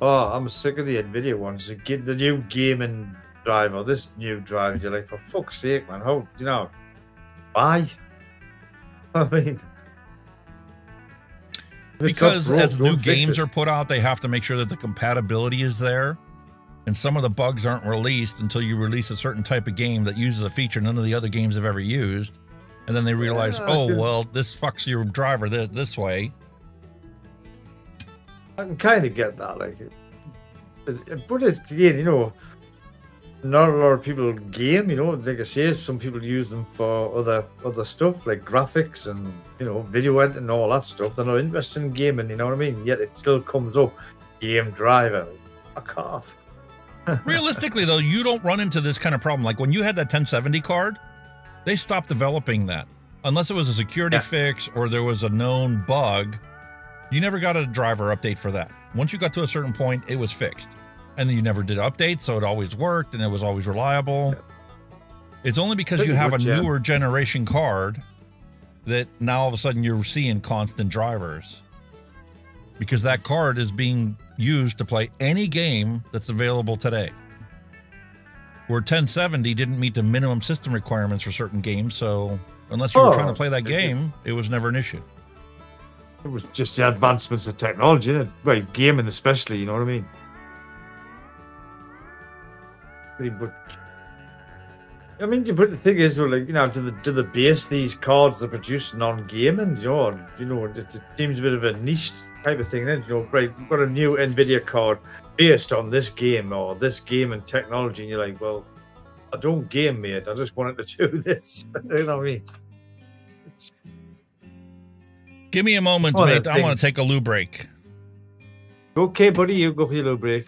Oh, I'm sick of the NVIDIA ones. The new gaming driver, this new driver, you're like, for fuck's sake, man, why? I mean,
because as new games are put out, they have to make sure that the compatibility is there, and some of the bugs aren't released until you release a certain type of game that uses a feature none of the other games have ever used, and then they realize, well, this fucks your driver this way.
I can kind of get that, but it's again, not a lot of people game, like I say, some people use them for other stuff like graphics and, video editing and all that stuff. They're not interested in gaming, you know what I mean? Yet it still comes up, game driver. Fuck off.
Realistically, though, you don't run into this kind of problem. Like when you had that 1070 card, they stopped developing that. Unless it was a security fix or there was a known bug, you never got a driver update for that. Once you got to a certain point, it was fixed. And then you never did updates, so it always worked and it was always reliable. It's only because you have a newer generation card that now all of a sudden you're seeing constant drivers. Because that card is being used to play any game that's available today. Where 1070 didn't meet the minimum system requirements for certain games, so unless you were trying to play that game, it was never an issue.
It was just the advancements of technology, isn't it? Well, gaming especially, you know what I mean? But I mean, but the thing is, well, like, you know, do the base these cards they produce non-gaming? You know, it seems a bit of a niche type of thing. Then, you know, right, we've got a new NVIDIA card based on this game or this game and technology, and you're like, well, I don't game, mate. I just wanted to do this. You know what I mean?
Give me a moment, mate. I want to take a loo break.
Okay, buddy, you go for your loo break.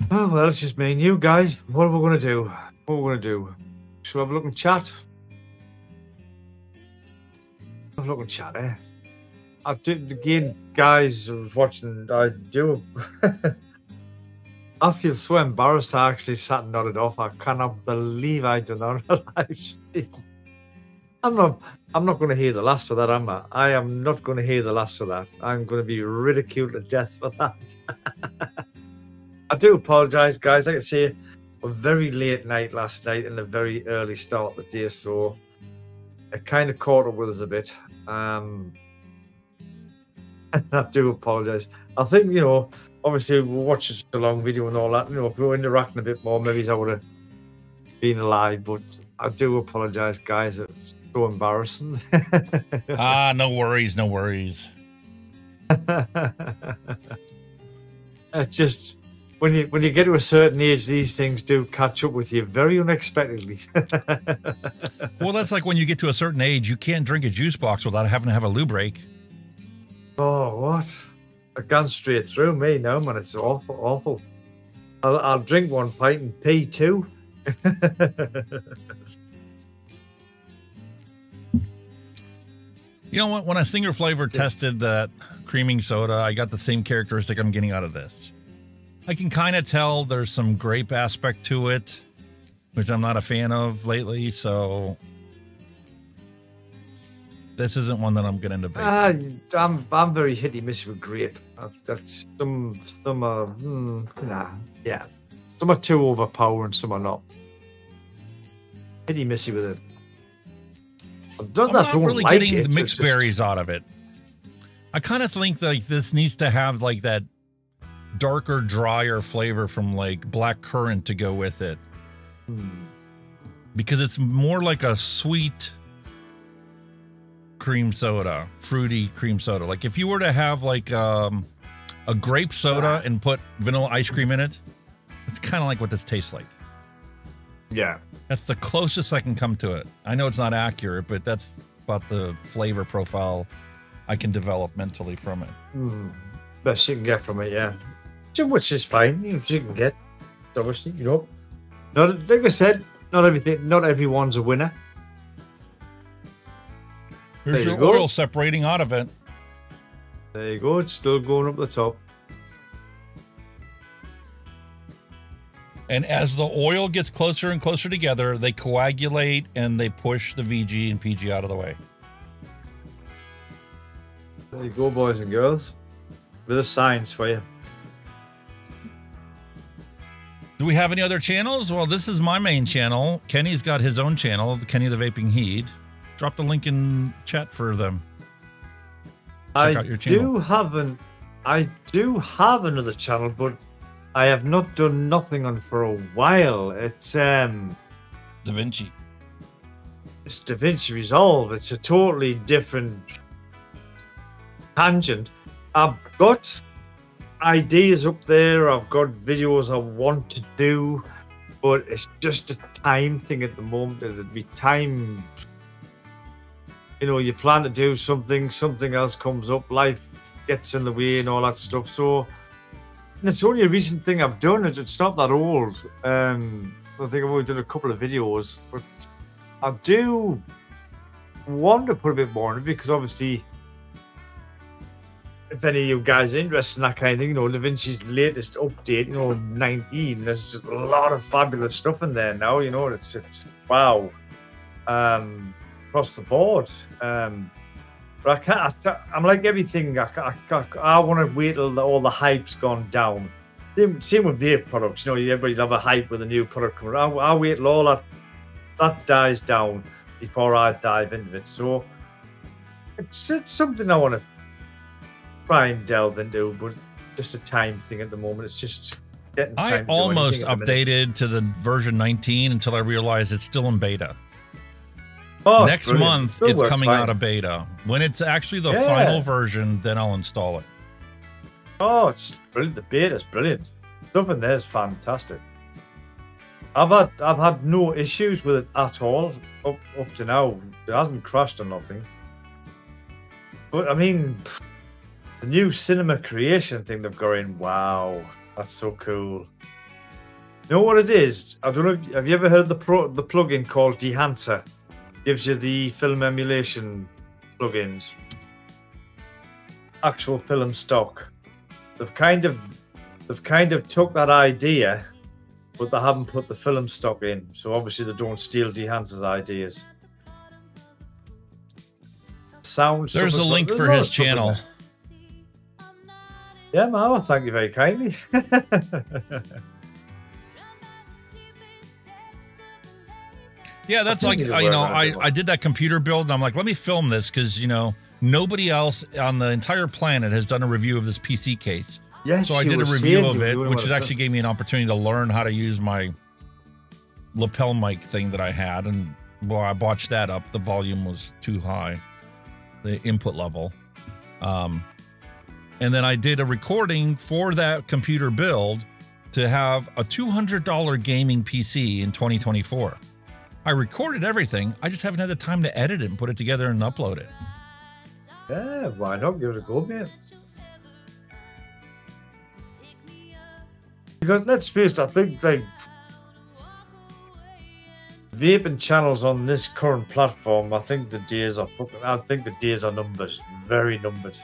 Oh, well, it's just me and you guys. What are we going to do? What are we going to do? Shall we have a look and chat? Have a look and chat, eh? I did, again, guys, I was watching, I do. I feel so embarrassed. I actually sat and nodded off. I cannot believe I done that on a live stream. I'm not going to hear the last of that, am I? I am not going to hear the last of that. I'm going to be ridiculed to death for that. I do apologise, guys. Like I say, a very late night last night and a very early start of the day, so it kind of caught up with us a bit. I do apologise. I think, you know, obviously we're watching such a long video and all that. You know, if we were interacting a bit more, maybe I would have been alive. But I do apologise, guys. It's so embarrassing.
No worries, no worries.
It's just when you get to a certain age, these things do catch up with you very unexpectedly.
Well, that's like when you get to a certain age, you can't drink a juice box without having to have a loo break.
Oh, what? I've gone straight through me now, man. It's awful, awful. I'll drink one pint and pee too.
You know what? When I single flavor tested that creaming soda, I got the same characteristic I'm getting out of this. I can kind of tell there's some grape aspect to it, which I'm not a fan of lately, so this isn't one that I'm getting into vaping.
I'm very hit-y-miss with grape. That's some are yeah. Some are too overpowering, some are not. Hit-y-missy with it.
I'm not really getting the mixed berries out of it. I kind of think like this needs to have like that darker, drier flavor from like black currant to go with it. Because it's more like a sweet cream soda, fruity cream soda. Like if you were to have like a grape soda and put vanilla ice cream in it, it's kind of like what this tastes like.
Yeah.
That's the closest I can come to it. I know it's not accurate, but that's about the flavor profile I can develop mentally from it.
Best you can get from it, yeah. Which is fine. You can get, obviously, you know. Not like I said, not everyone's a winner.
There's your oil separating out of it.
There you go. It's still going up the top.
And as the oil gets closer and closer together, they coagulate and they push the VG and PG out of the way.
There you go, boys and girls. Bit of science for you.
Do we have any other channels? Well, this is my main channel. Kenny's got his own channel, Kenny the Vaping Heed. Drop the link in chat for them. Check out your channel.
I do have another channel, but I have not done nothing on for a while. It's Da
Vinci.
It's Da Vinci Resolve. It's a totally different tangent. I've got ideas up there. I've got videos I want to do, but it's just a time thing at the moment. It'd be time. You know, you plan to do something else comes up, life gets in the way and all that stuff. So. And it's only a recent thing I've done. It's not that old. I think I've only done a couple of videos, but I do want to put a bit more in it because obviously, if any of you guys are interested in that kind of thing, you know, Da Vinci's latest update, you know, 19, there's a lot of fabulous stuff in there now. You know, it's wow, across the board. But I'm like everything. I want to wait till all the hype's gone down. Same with vape products. You know, everybody have a hype with a new product coming out. I'll wait till all that dies down before I dive into it. So it's something I want to try and delve into, but just a time thing at the moment. It's just getting time
I
to do
almost
anything at the minute.
updated to the version 19 until I realized it's still in beta.
Oh, it's
Next
brilliant.
month,
Still
it's
works
coming
fine.
out of beta. When it's actually the
Yeah.
final version, then I'll install it.
Oh, it's brilliant. The beta's brilliant. Stuff in there is fantastic. I've had no issues with it at all up to now. It hasn't crashed or nothing. But I mean, the new cinema creation thing they've got in, wow, that's so cool. You know what it is? I don't know. Have you ever heard the plugin called Dehancer? Gives you the film emulation plugins, actual film stock. They've kind of took that idea, but they haven't put the film stock in. So obviously they don't steal Dehancer's ideas. Sound.
There's a link for his channel.
Yeah, Mama, thank you very kindly.
Yeah, that's like, I did that computer build, and I'm like, let me film this because, nobody else on the entire planet has done a review of this PC case.
Yes,
so I
you
did a
were
review
saying
of
you were
it,
doing
which
one of
actually gave me an opportunity to learn how to use my lapel mic thing that I had. And, well, I botched that up. The volume was too high, the input level. And then I did a recording for that computer build to have a $200 gaming PC in 2024. I recorded everything. I just haven't had the time to edit it and put it together and upload it.
Yeah, why not? Give it a go, man. Because let's face it, I think like vaping channels on this current platform, I think the days are numbered, very numbered.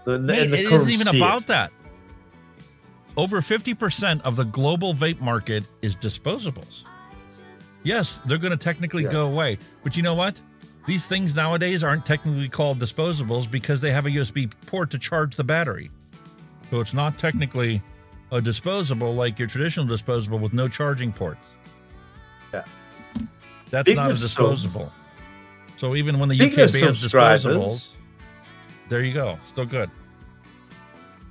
Mate, it isn't even about that. Over 50% of the global vape market is disposables. Yes, they're going to technically go away. But you know what? These things nowadays aren't technically called disposables because they have a USB port to charge the battery. So it's not technically a disposable like your traditional disposable with no charging ports.
Yeah.
That's not a disposable. So even when the UK bans disposables, there you go. Still good.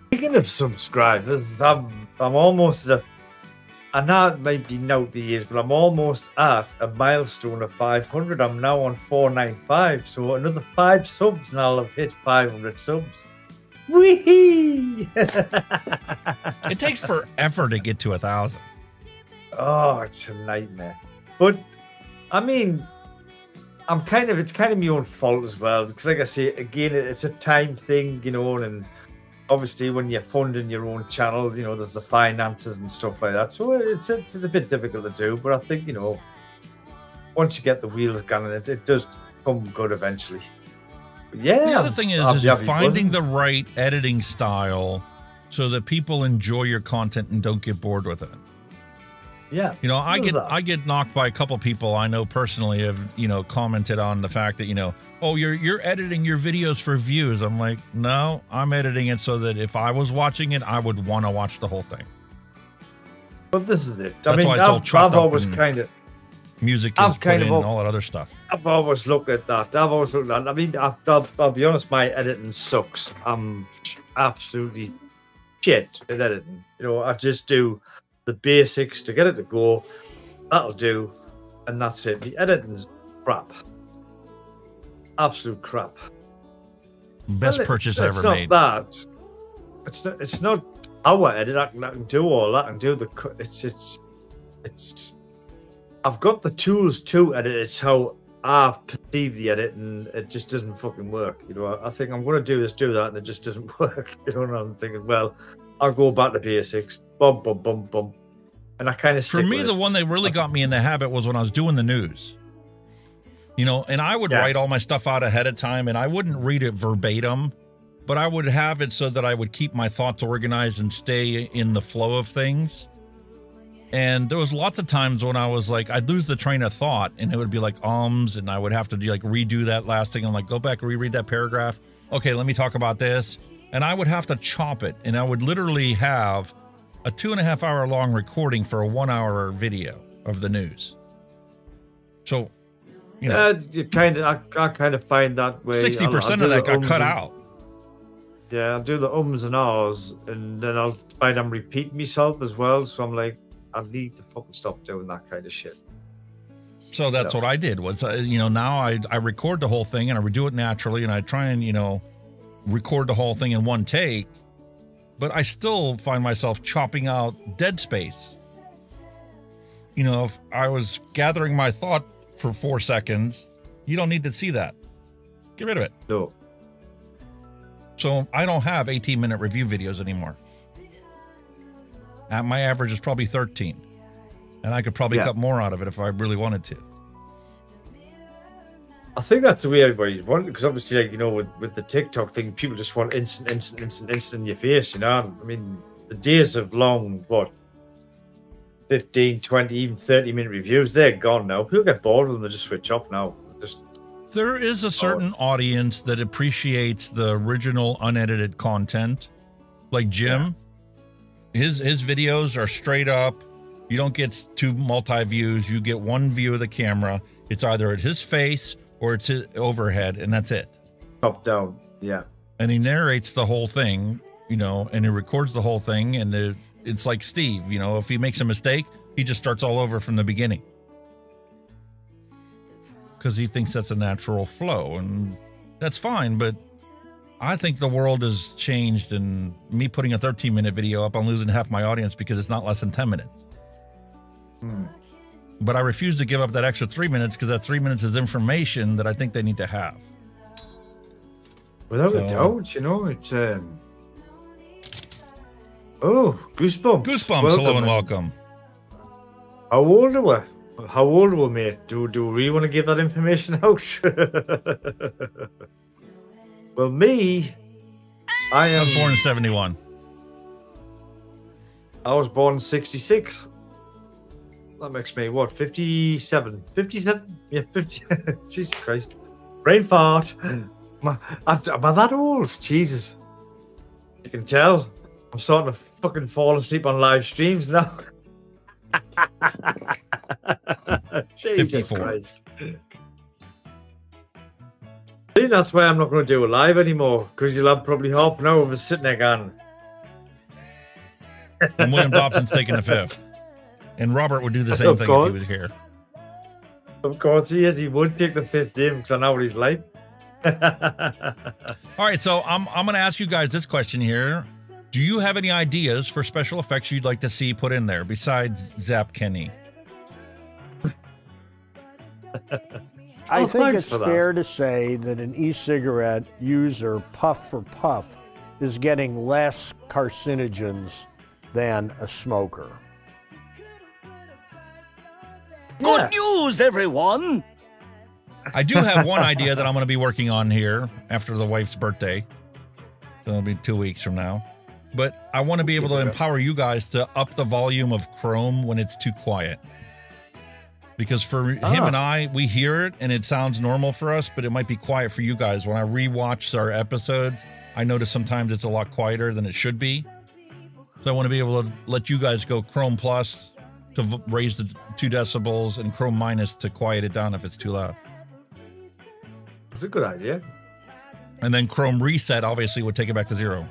Speaking of subscribers, I'm almost at, I know it might be out the years, but I'm almost at a milestone of 500. I'm now on 495, so another 5 subs and I'll have hit 500 subs. Wee!
It takes forever to get to 1,000.
Oh, it's a nightmare. But I mean, it's kind of my own fault as well, because like I say, again, it's a time thing, and obviously when you're funding your own channel, there's the finances and stuff like that. So it's a bit difficult to do, but I think, once you get the wheels going, it does come good eventually. But yeah.
The other thing is finding the right editing style so that people enjoy your content and don't get bored with it.
Yeah.
I get knocked by a couple people I know personally have, commented on the fact that, oh, you're editing your videos for views. I'm like, no, I'm editing it so that if I was watching it, I would want to watch the whole thing.
But this is it.
That's why it's all chopped
I've
up
always
and
kind of
music is put in and all that other stuff.
I've always looked at that. I mean, I'll be honest, my editing sucks. I'm absolutely shit at editing. I just do the basics to get it to go. That'll do, and that's it. The editing's crap. Absolute crap.
Best purchase I ever made.
It's not how I edit. I can do all that. I can do the. It's. I've got the tools to edit. It's how I perceive the edit, and it just doesn't fucking work. I think I'm going to do this, do that, and it just doesn't work. And I'm thinking, well, I'll go back to basics. Bum, bum, bum, bum. And I kind of stick
For me,
with
the
it.
one that really got me in the habit was when I was doing the news. And I would write all my stuff out ahead of time, and I wouldn't read it verbatim, but I would have it so that I would keep my thoughts organized and stay in the flow of things. And there was lots of times when I was like, I'd lose the train of thought, and it would be like ums, and I would have to redo that last thing. I'm like, go back and reread that paragraph. Okay, let me talk about this. And I would have to chop it, and I would literally have a 2.5 hour long recording for a 1 hour video of the news. So,
I kind of find that way.
60% of that got cut out.
Yeah, I'll do the ums and ahs, and then I'll find I'm repeating myself as well. So I'm like, I need to fucking stop doing that kind of shit.
So that's what I did was, you know, now I record the whole thing and I do it naturally, and I try and, you know, record the whole thing in one take, but I still find myself chopping out dead space. You know, if I was gathering my thought for 4 seconds, you don't need to see that. Get rid of it.
No.
So I don't have 18-minute review videos anymore. My average is probably 13. And I could probably cut more out of it if I really wanted to.
I think that's the way everybody's wanted, because obviously, like, you know, with the TikTok thing, people just want instant in your face, you know? I mean, the days of long, 15, 20, even 30-minute reviews, they're gone now. People get bored of them, they just switch off now.
There is a certain audience that appreciates the original unedited content. Like Jim, his videos are straight up. You don't get 2 multi-views. You get 1 view of the camera. It's either at his face or it's his overhead, and that's it.
Top down, yeah.
And he narrates the whole thing, you know, and he records the whole thing, and it's like Steve, you know, if he makes a mistake, he just starts all over from the beginning. Because he thinks that's a natural flow, and that's fine, but I think the world has changed, and me putting a 13-minute video up, I'm losing half my audience because it's not less than 10 minutes. But I refuse to give up that extra 3 minutes, because that 3 minutes is information that I think they need to have.
Without a doubt, you know, it's oh, Goosebumps.
Goosebumps,
welcome,
hello and welcome.
How old are we? How old are we, mate? Do we really want to give that information out? Well, me, I
was born in 71.
I was born in 66. That makes me, what, 57? 57? Yeah, 50. Jesus Christ. Brain fart. Am I that old? Jesus. You can tell. I'm starting to fucking fall asleep on live streams now. Jesus
54.
Christ. See, that's why I'm not going to do a live anymore, because you'll have probably half an hour of us sitting there going.
And William Dobson's taking the 5th. And Robert would do the same thing if he was here.
Of course he is. He would take the 5th in, because I know what he's like.
All right, so I'm going to ask you guys this question here. Do you have any ideas for special effects you'd like to see put in there besides Zap Kenny?
I think it's fair to say that an e-cigarette user, puff for puff, is getting less carcinogens than a smoker.
Good news, everyone!
I do have one idea that I'm going to be working on here after the wife's birthday. It'll be 2 weeks from now. But I want to be able to empower you guys to up the volume of Chrome when it's too quiet. Because for him and I, we hear it and it sounds normal for us, but it might be quiet for you guys. When I rewatch our episodes, I notice sometimes it's a lot quieter than it should be. So I want to be able to let you guys go Chrome Plus to raise the 2 decibels and Chrome Minus to quiet it down if it's too loud.
That's a good idea.
And then Chrome Reset obviously would take it back to 0.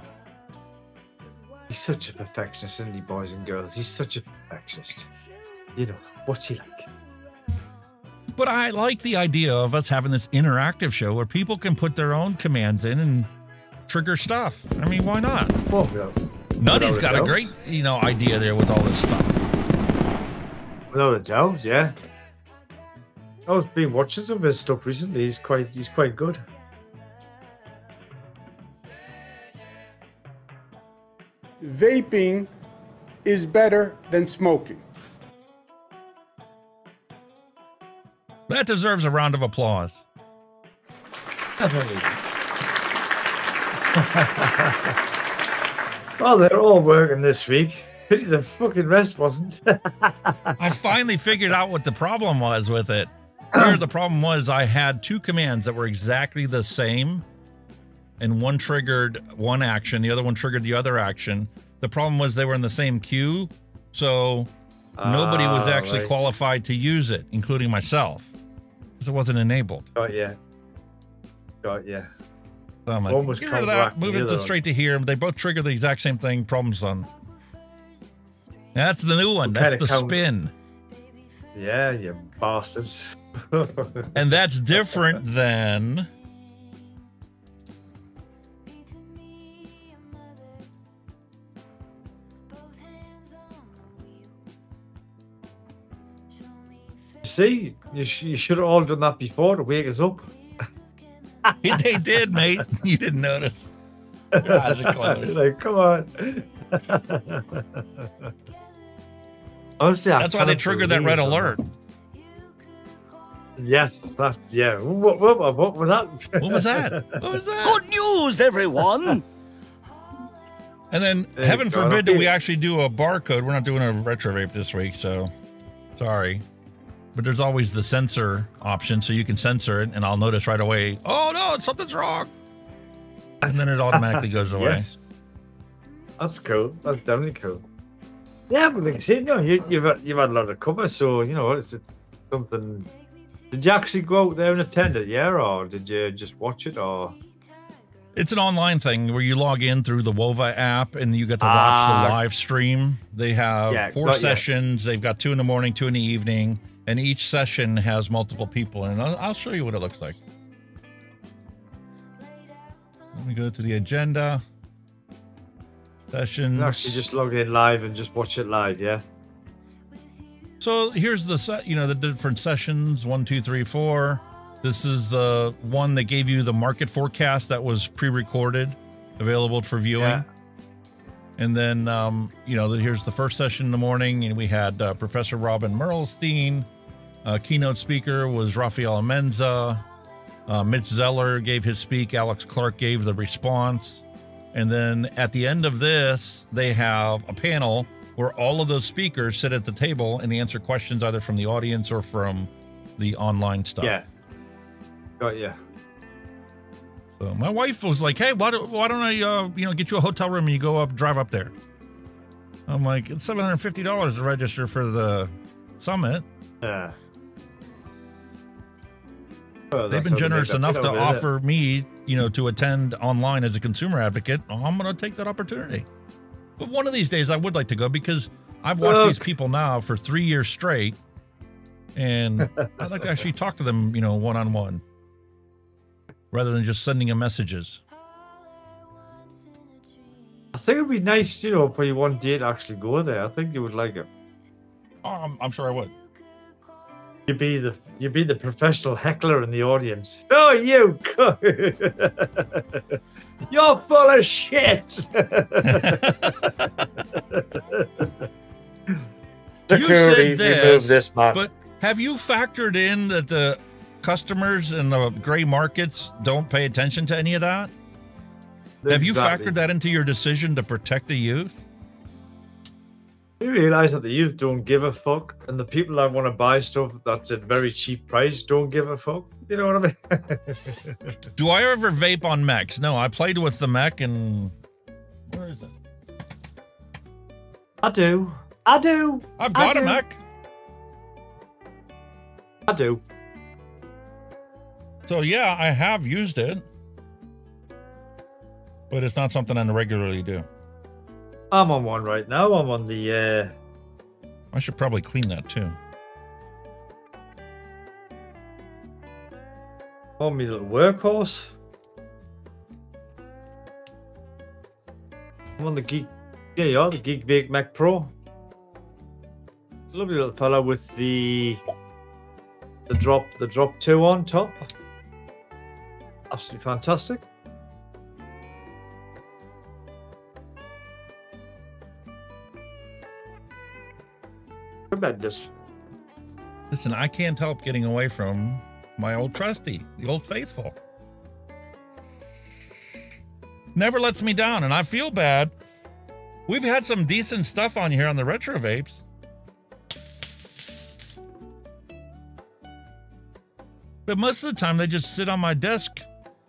He's such a perfectionist, isn't he, boys and girls? He's such a perfectionist. You know, what's he like?
But I like the idea of us having this interactive show where people can put their own commands in and trigger stuff. I mean, why not?
Well, yeah.
Nutty's got a great, you know, idea there with all this stuff.
Without a doubt, yeah. I've been watching some of his stuff recently. He's quite good.
Vaping is better than smoking.
That deserves a round of applause.
Well, they're all working this week. Pity the fucking rest wasn't.
I finally figured out what the problem was with it. Here, the problem was I had 2 commands that were exactly the same, and one triggered one action, the other one triggered the other action. The problem was they were in the same queue, so nobody was actually qualified to use it, including myself, because it wasn't enabled.
Got ya.
So I'm like,
Almost
get rid of that,
counteract
move
the
it
other
to
one.
straight to here. They both trigger the exact same thing. Problem done. That's the new one. That's the spin.
Yeah, you bastards.
And that's different than...
See, you should have all done that before to wake us up.
They did, mate. You didn't notice. Your eyes are closed.
Like, come on. Honestly,
that's why they triggered that red alert.
Yes, that's yeah. What was that?
What was that? What was that?
Good news, everyone.
And then, heaven forbid that we actually do a barcode. We're not doing a retro vape this week, so sorry. But there's always the censor option, so you can censor it, and I'll notice right away, oh no, something's wrong. And then it automatically goes away.
Yes. That's cool. That's definitely cool. Yeah, but like I said, you've had a lot of cover, so it's something. Did you actually go out there and attend it, yeah, or did you just watch it, or?
It's an online thing where you log in through the Wova app and you get to watch the live stream. They have 4 sessions. They've got 2 in the morning, 2 in the evening, and each session has multiple people. And I'll show you what it looks like. Let me go to the agenda. Sessions.
You actually just log in live and just watch it live, yeah.
So here's the the different sessions 1, 2, 3, 4. This is the one that gave you the market forecast that was pre-recorded, available for viewing. Yeah. And then, here's the first session in the morning, and we had Professor Robin Merlstein. Keynote speaker was Rafael Amenza. Mitch Zeller gave his speak. Alex Clark gave the response. And then at the end of this, they have a panel where all of those speakers sit at the table and they answer questions either from the audience or from the online stuff.
Yeah. Got you.
So my wife was like, "Hey, why don't I, get you a hotel room and you drive up there?" I'm like, "It's $750 to register for the summit."
Yeah.
They've been generous enough to offer me, to attend online as a consumer advocate. I'm going to take that opportunity. But one of these days, I would like to go because I've watched these people now for 3 years straight, and I'd like to actually talk to them, one-on-one, rather than just sending them messages.
I think it'd be nice, for you one day to actually go there. I think you would like it.
Oh, I'm sure I would.
You'd be the professional heckler in the audience. Oh, you! You're full of shit.
You said this, but have you factored in that the customers in the gray markets don't pay attention to any of that? Exactly. Have you factored that into your decision to protect the youth?
You realize that the youth don't give a fuck, and the people that want to buy stuff that's at very cheap price don't give a fuck. You know what I mean?
Do I ever vape on mechs? No, I played with the mech, and where is it?
I do.
I've got a mech.
I do.
So yeah, I have used it, but it's not something I regularly do.
I'm on one right now. I'm on the.
I should probably clean that too.
On my little workhorse. I'm on the Geek. There you are, the Geek Bake Mac Pro. Lovely little fella with the drop 2 on top. Absolutely fantastic. Tremendous.
Listen, I can't help getting away from my old trusty, the old faithful. Never lets me down, and I feel bad. We've had some decent stuff on here on the retro vapes. But most of the time, they just sit on my desk.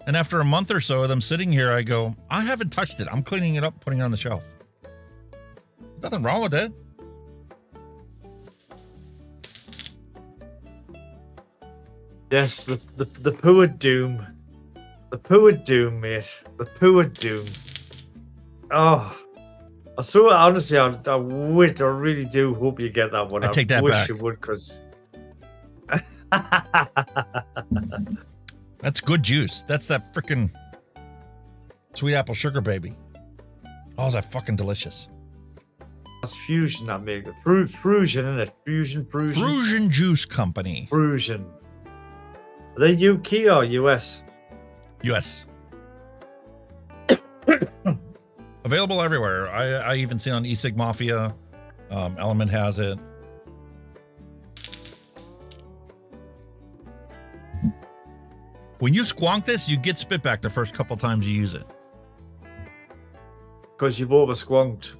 And after a month or so of them sitting here, I go, I haven't touched it. I'm cleaning it up, putting it on the shelf. Nothing wrong with it.
Yes, the poor doom. The poo of doom, mate. The poo of doom. Oh. I saw it, honestly, I really do hope you get that one.
I take that
wish
back.
You would, because...
That's good juice. That's that freaking sweet apple sugar baby. Oh, is that fucking delicious?
That's Fusion that make it. Frusion, isn't it? Frusion
Juice Company.
Frusion. Are they UK or US?
US. Available everywhere. I even seen on Ecig Mafia. Element has it. When you squonk this, you get spit back the first couple times you use it.
Because you've over squonked.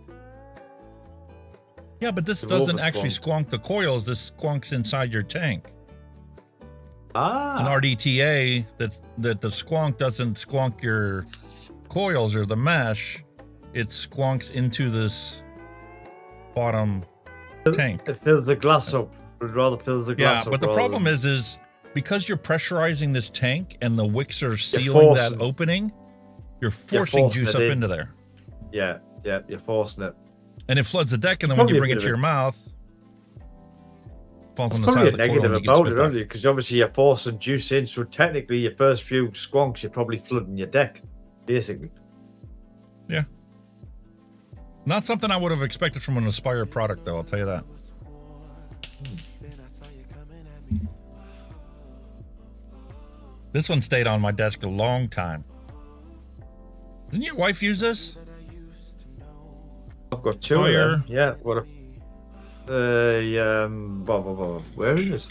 Yeah, but this doesn't actually squonk the coils. This squonks inside your tank.
Ah.
An RDTA that the squonk doesn't squonk your coils or the mesh. It squonks into this bottom tank.
It fills the glass up. It would rather fill the glass up.
Yeah, but the problem is because you're pressurizing this tank and the wicks are sealing that opening, you're forcing juice up into there.
Yeah, you're forcing it.
And it floods the deck, and then when you bring it to your mouth, falls on the side of the coil.
Negative about it, aren't you? Because obviously you're forcing juice in, so technically your first few squonks, you're probably flooding your deck, basically.
Yeah. Not something I would have expected from an Aspire product, though, I'll tell you that. This one stayed on my desk a long time. Didn't your wife use this?
I've got two of them. Yeah, what a... where is it?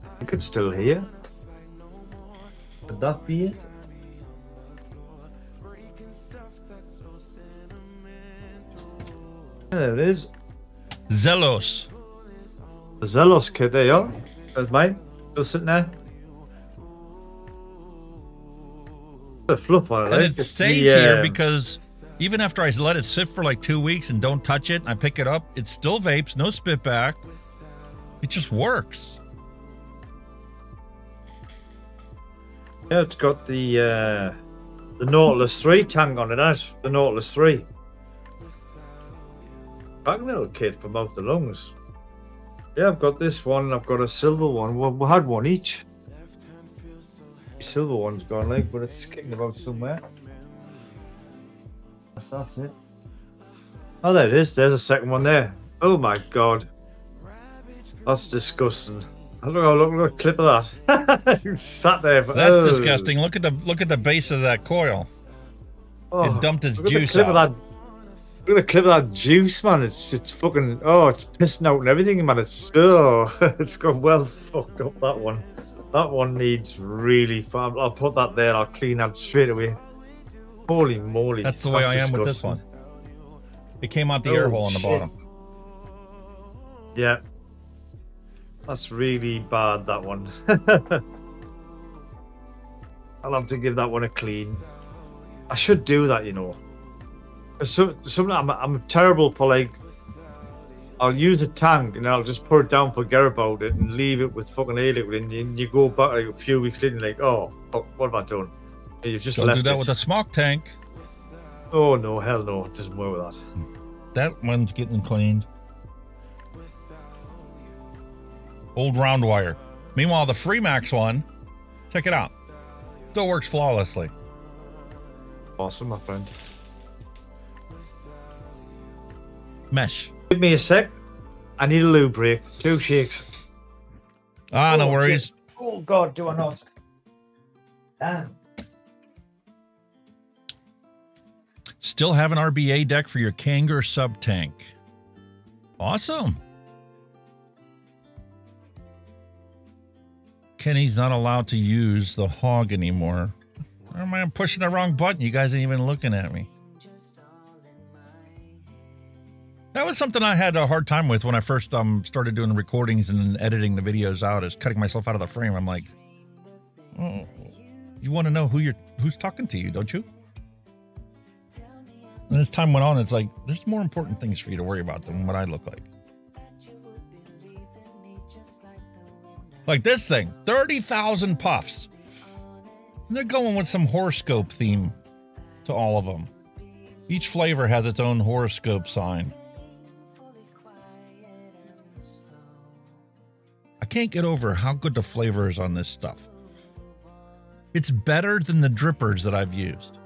I think it's still here. Would that be it? There it is.
Zelos.
The Zelos kit, there you are. There's mine. Still sitting there. The fluff on it.
And
right?
it stays here because even after I let it sit for like 2 weeks and don't touch it, I pick it up, it still vapes, no spit back. It just works.
Yeah, it's got the Nautilus 3 tank on it, hasn't it? The Nautilus 3. Bag little kit for mouth to lungs. Yeah, I've got this one. I've got a silver one. We had one each. The silver one's gone, like, but it's kicking about somewhere. That's it. Oh, there it is. There's a second one there. Oh my god, that's disgusting. Look at the clip of that. Sat there.
That's disgusting. Look at the base of that coil.
Oh,
it dumped its
look at
juice
the clip
out.
Of that. Look at the clip of that juice, man. It's fucking. Oh, it's pissing out and everything, man. It's it's gone well fucked up. That one. That one needs really. I'll put that there. I'll clean that straight away. Holy moly.
That's the way I am with this one. It came out the air hole on the bottom.
Yeah. That's really bad, that one. I'll have to give that one a clean. I should do that, you know. I'm terrible for, like, I'll use a tank and I'll just put it down, forget about it, and leave it with fucking air liquid, and you go back like a few weeks later and you're like, oh, fuck, what have I done? And you've just
Don't
left
do that
it.
with a smoke tank.
Oh no, hell no, it doesn't work with that.
That one's getting cleaned. Old round wire. Meanwhile, the Freemax one, check it out. Still works flawlessly.
Awesome, my friend.
Mesh.
Give me a sec. I need a lube break. 2 shakes.
Ah, no worries.
Shit. Oh god, do I not? Damn.
Still have an RBA deck for your Kanger sub tank. Awesome. Kenny's not allowed to use the hog anymore. Or am I pushing the wrong button? You guys ain't even looking at me. That was something I had a hard time with when I first started doing the recordings and editing the videos out, is cutting myself out of the frame. I'm like, oh, you want to know who's talking to you, don't you? And as time went on, it's like, there's more important things for you to worry about than what I look like. Like this thing, 30,000 puffs. And they're going with some horoscope theme to all of them. Each flavor has its own horoscope sign. I can't get over how good the flavor is on this stuff. It's better than the drippers that I've used.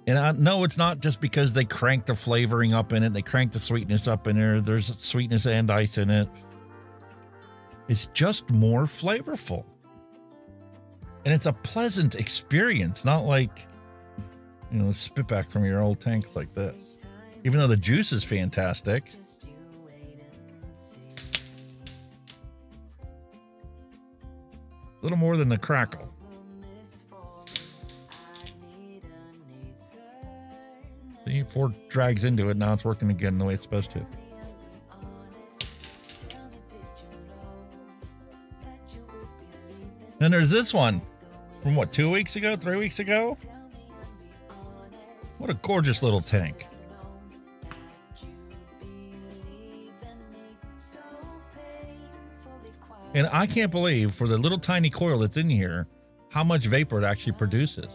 And I know it's not just because they crank the flavoring up in it. They crank the sweetness up in there. There's sweetness and ice in it. It's just more flavorful. And it's a pleasant experience, not like, you know, spit back from your old tank like this. Even though the juice is fantastic. A little more than the crackle. See, 4 drags into it, now it's working again the way it's supposed to. And there's this one from what, 2 weeks ago, 3 weeks ago? What a gorgeous little tank. And I can't believe, for the little tiny coil that's in here, how much vapor it actually produces.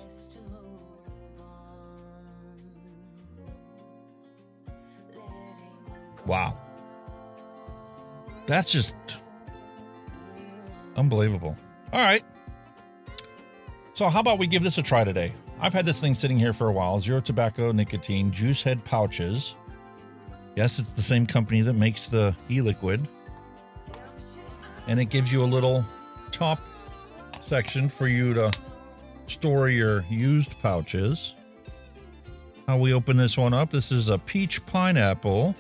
Wow. That's just unbelievable. All right. So how about we give this a try today? I've had this thing sitting here for a while. Zero tobacco nicotine juice head pouches. Yes, it's the same company that makes the e-liquid. And it gives you a little top section for you to store your used pouches. How we open this one up, this is a peach pineapple.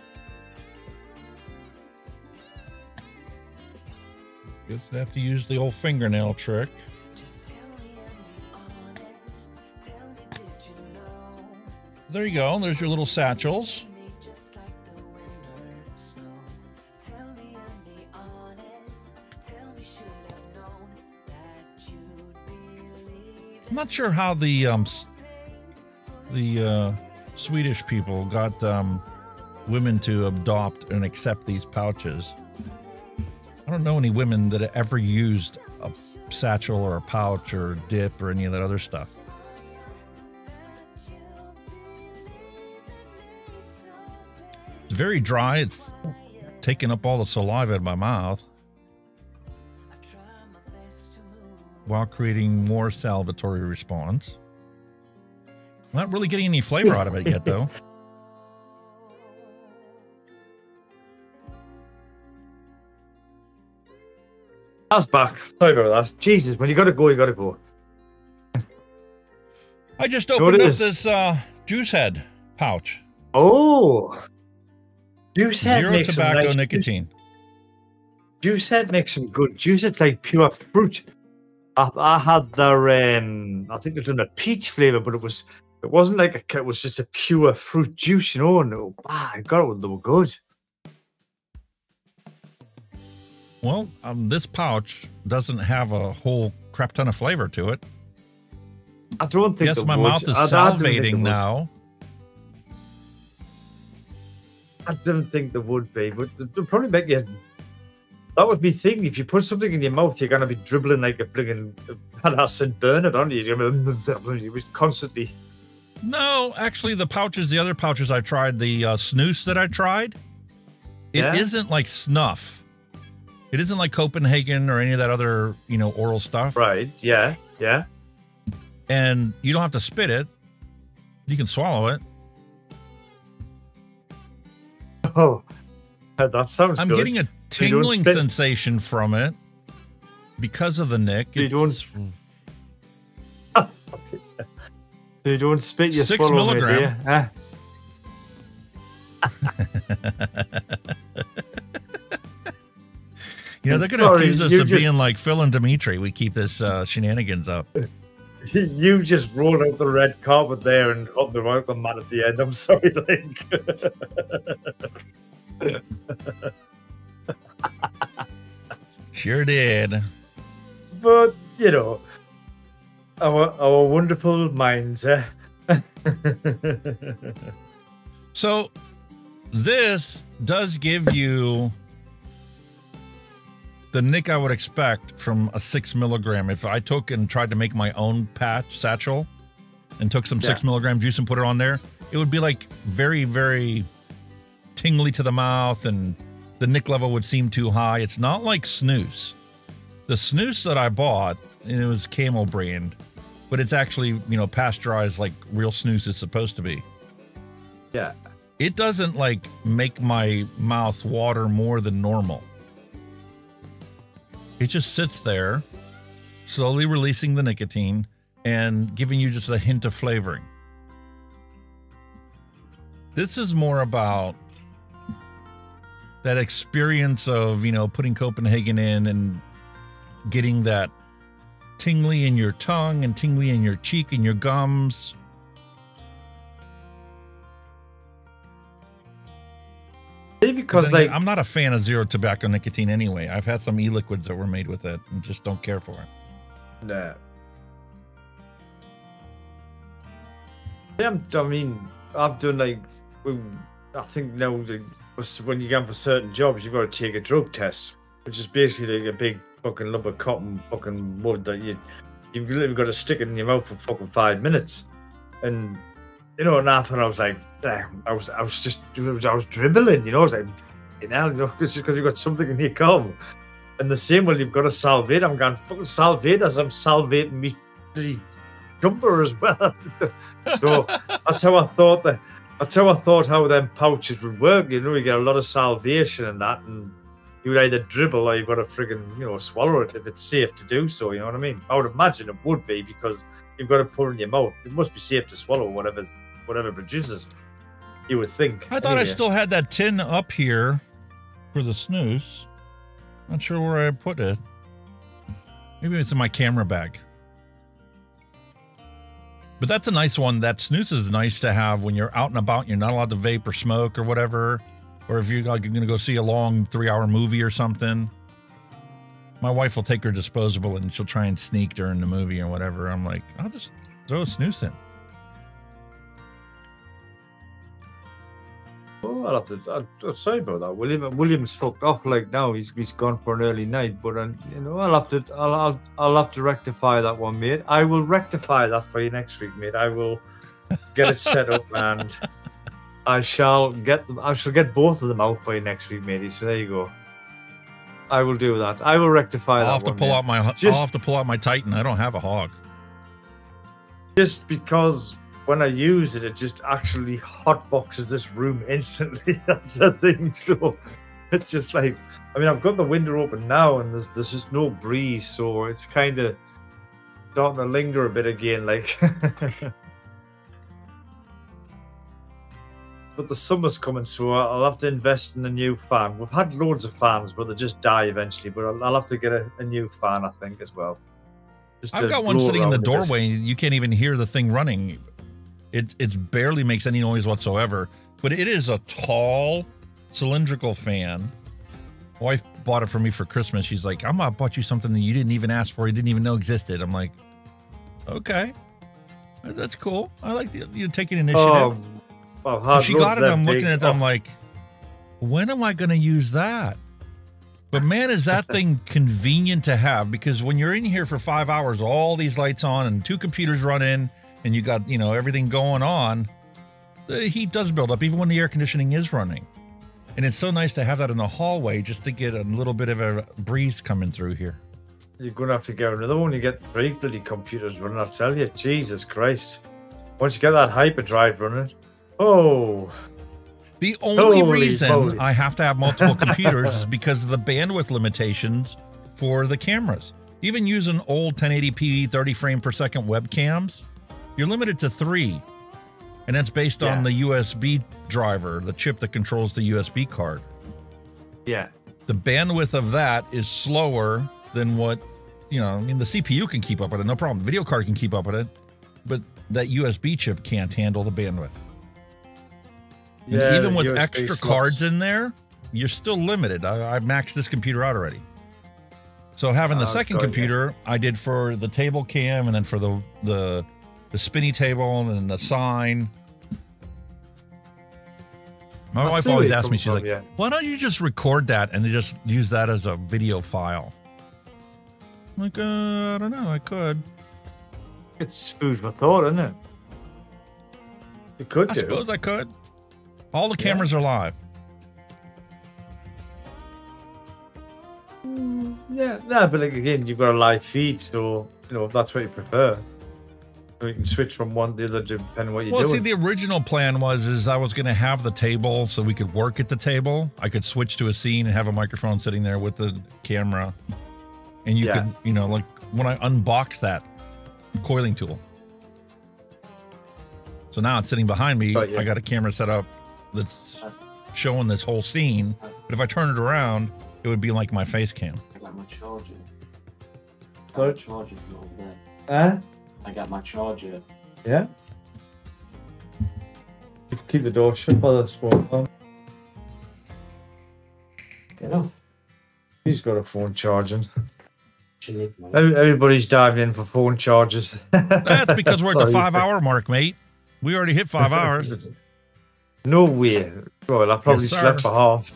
Guess I have to use the old fingernail trick. There you go, there's your little satchels. I'm not sure how the Swedish people got women to adopt and accept these pouches. I don't know any women that ever used a satchel or a pouch or a dip or any of that other stuff. It's very dry. It's taking up all the saliva in my mouth while creating more salivatory response. Not really getting any flavor out of it yet, though.
That's back. Sorry about that. Jesus, when you gotta go, you gotta go.
I just opened up this juice head pouch.
Oh, juice head
Zero
makes
tobacco
some nice
nicotine.
Juice head makes some good juice. It's like pure fruit. I had their I think they've done a peach flavor, but it wasn't like it was just a pure fruit juice, you know. And I got it, they were good.
Well, this pouch doesn't have a whole crap ton of flavor to it.
I don't think.
Yes, my mouth is salivating now.
I didn't think there would be, but they'll probably make you. That would be the thing. If you put something in your mouth, you're gonna be dribbling like a bligging acid burner, aren't you? It was constantly.
No, actually, the other pouches I tried, the snus that I tried, it isn't like snuff. It isn't like Copenhagen or any of that other, oral stuff.
Right. Yeah. Yeah.
And you don't have to spit it. You can swallow it.
Oh, that sounds
I'm
good.
getting a tingling sensation from it because of the nick.
You don't spit, you
6
swallow
milligram.
It,
they're going to accuse us of being like Phil and Dimitri. We keep this shenanigans up.
You just rolled out the red carpet there and up the welcome mat at the end. I'm sorry, Link.
Sure did.
But, our wonderful minds, eh?
So, this does give you the nick I would expect from a 6 milligram. If I took and tried to make my own patch satchel and took some 6 milligram juice and put it on there, it would be like very, very tingly to the mouth, and the nick level would seem too high. It's not like snus. The snus that I bought, and it was Camel brand, but it's actually, you know, pasteurized like real snus is supposed to be.
Yeah.
It doesn't like make my mouth water more than normal. It just sits there, slowly releasing the nicotine and giving you just a hint of flavoring. This is more about that experience of, you know, putting Copenhagen in and getting that tingly in your tongue and tingly in your cheek and your gums.
Because like,
I'm not a fan of zero tobacco nicotine anyway. I've had some e-liquids that were made with it and just don't care for it.
Nah. Yeah, I mean, I've done like, I think now when you go for certain jobs, you've got to take a drug test, which is basically like a big fucking lump of cotton fucking wood that you've literally got to stick it in your mouth for fucking 5 minutes. And, you know, and after I was like, damn, I was dribbling, you know, I was like, you know, it's just because you've got something in your gum. And the same, well, you've got to salvate. I'm going, fucking salvate as I'm salvating me bloody jumper as well. So that's how I thought how them pouches would work. You know, you get a lot of salvation and that, and you would either dribble or you've got to friggin', you know, swallow it if it's safe to do so. You know what I mean? I would imagine it would be, because you've got to put it in your mouth. It must be safe to swallow whatever produces. You would think.
I thought I still had that tin up here for the snus. Not sure where I put it. Maybe it's in my camera bag. But that's a nice one. That snus is nice to have when you're out and about. You're not allowed to vape or smoke or whatever. Or if you're like, going to go see a long 3-hour movie or something. My wife will take her disposable and she'll try and sneak during the movie or whatever. I'm like, I'll just throw a snus in.
Oh, I'll sorry about that. William's fucked off like now. He's gone for an early night, but you know, I'll have to rectify that one, mate. I will rectify that for you next week, mate. I will get it set up and I shall get both of them out for you next week, matey. So there you go. I will do that. I will rectify that.
I'll have to pull out my Titan. I don't have a hog.
Just because when I use it, it just actually hotboxes this room instantly. That's the thing. So it's just like, I mean, I've got the window open now and there's just no breeze. So it's kind of starting to linger a bit again. Like, but the summer's coming, so I'll have to invest in a new fan. We've had loads of fans, but they just die eventually. But I'll have to get a new fan, I think, as well.
I've got one sitting in the doorway. You can't even hear the thing running. It barely makes any noise whatsoever, but it is a tall, cylindrical fan. My wife bought it for me for Christmas. She's like, I bought you something that you didn't even ask for, you didn't even know existed. I'm like, okay, that's cool. I like you taking initiative. She got it, I'm looking at it, I'm like, when am I going to use that? But man, is that thing convenient to have, because when you're in here for 5 hours, all these lights on and 2 computers running, and you got, you know, everything going on, the heat does build up even when the air conditioning is running. And it's so nice to have that in the hallway just to get a little bit of a breeze coming through here.
You're going to have to get another one. You get 3 bloody computers running, I'll tell you. Jesus Christ. Once you get that hyperdrive running, oh.
The only reason I have to have multiple computers is because of the bandwidth limitations for the cameras. Even using old 1080p 30 frame per second webcams, you're limited to 3, and that's based on the USB driver, the chip that controls the USB card.
Yeah.
The bandwidth of that is slower than what, you know, I mean, the CPU can keep up with it, no problem. The video card can keep up with it, but that USB chip can't handle the bandwidth. Yeah, even with USB extra cards in there, you're still limited. I've maxed this computer out already. So having the second computer, I did for the table cam and then for the spinny table and then the sign. My wife always asks me, she's like, why don't you just record that and just use that as a video file? I'm like, I don't know, I could.
It's food for thought, isn't it? You could
I
do.
suppose I could. All the cameras are live.
Yeah, no, but like, again, you've got a live feed, so, you know, if that's what you prefer, you can switch from one to the other depending on what you're doing.
Well, see, the original plan was I was going to have the table so we could work at the table. I could switch to a scene and have a microphone sitting there with the camera. And you could, you know, like when I unboxed that coiling tool. So now it's sitting behind me. I got a camera set up that's showing this whole scene. But if I turn it around, it would be like my face cam.
I got my charger.
Sorry?
Charger from over there.
Huh?
I got my charger.
Yeah? Keep the door shut while the smoke on.
Get off.
He's got a phone charging. Everybody's diving in for phone chargers.
That's because we're at the 5-hour mark, mate. We already hit 5 hours.
No way. Well, I probably slept for half.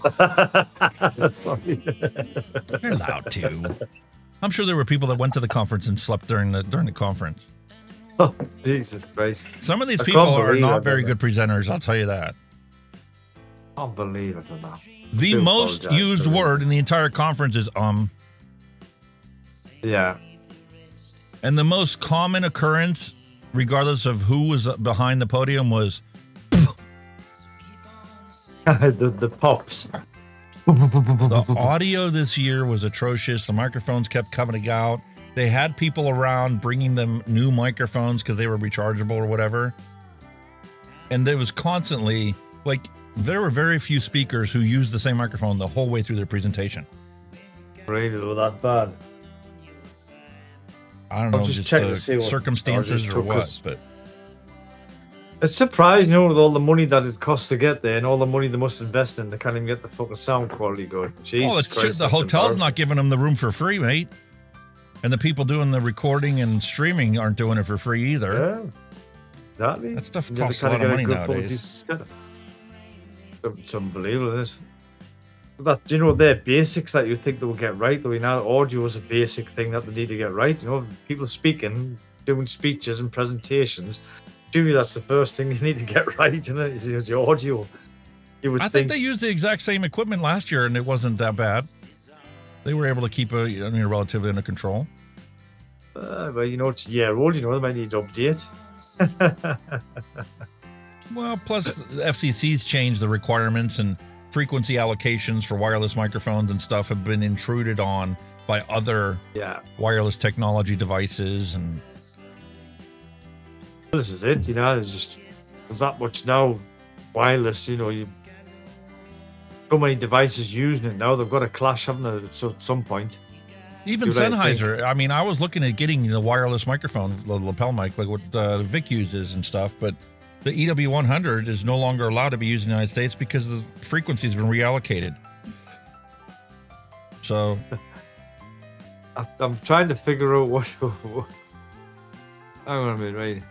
Sorry.
You're allowed to. I'm sure there were people that went to the conference and slept during the conference.
Oh, Jesus Christ.
Some of these people are not very good presenters, I'll tell you that.
Unbelievable.
The most used word in the entire conference is
Yeah.
And the most common occurrence, regardless of who was behind the podium, was
the pops.
The audio this year was atrocious. The microphones kept coming out. They had people around bringing them new microphones because they were rechargeable or whatever. And there was constantly, like, there were very few speakers who used the same microphone the whole way through their presentation.
Really, was that bad?
I don't know, just the circumstances or what, but
it's surprising, you know, with all the money that it costs to get there and all the money they must invest in, they can't even get the fucking sound quality good. Jesus Christ,
the hotel's not giving them the room for free, mate. And the people doing the recording and streaming aren't doing it for free either.
Yeah, exactly.
That stuff costs a lot of money nowadays.
It's unbelievable, isn't it? That, you know, they're basics that you think they will get right, though. You know, audio is a basic thing that they need to get right. You know, people speaking, doing speeches and presentations, surely that's the first thing you need to get right, isn't it? Is the audio. You would
I think they used the exact same equipment last year, and it wasn't that bad. They were able to keep it, relatively under control.
But you know, it's a year old. You know, they might need to update.
Well, plus the FCC's changed the requirements and frequency allocations for wireless microphones and stuff have been intruded on by other wireless technology devices. And
this is it, you know, there's that much now wireless, you know, so many devices using it now, they've got a clash, haven't they, at some point.
Even Sennheiser, I mean, I was looking at getting the wireless microphone, the lapel mic, like what Vic uses and stuff, but the EW100 is no longer allowed to be used in the United States because the frequency has been reallocated. So
I'm trying to figure out what hang on a minute, right?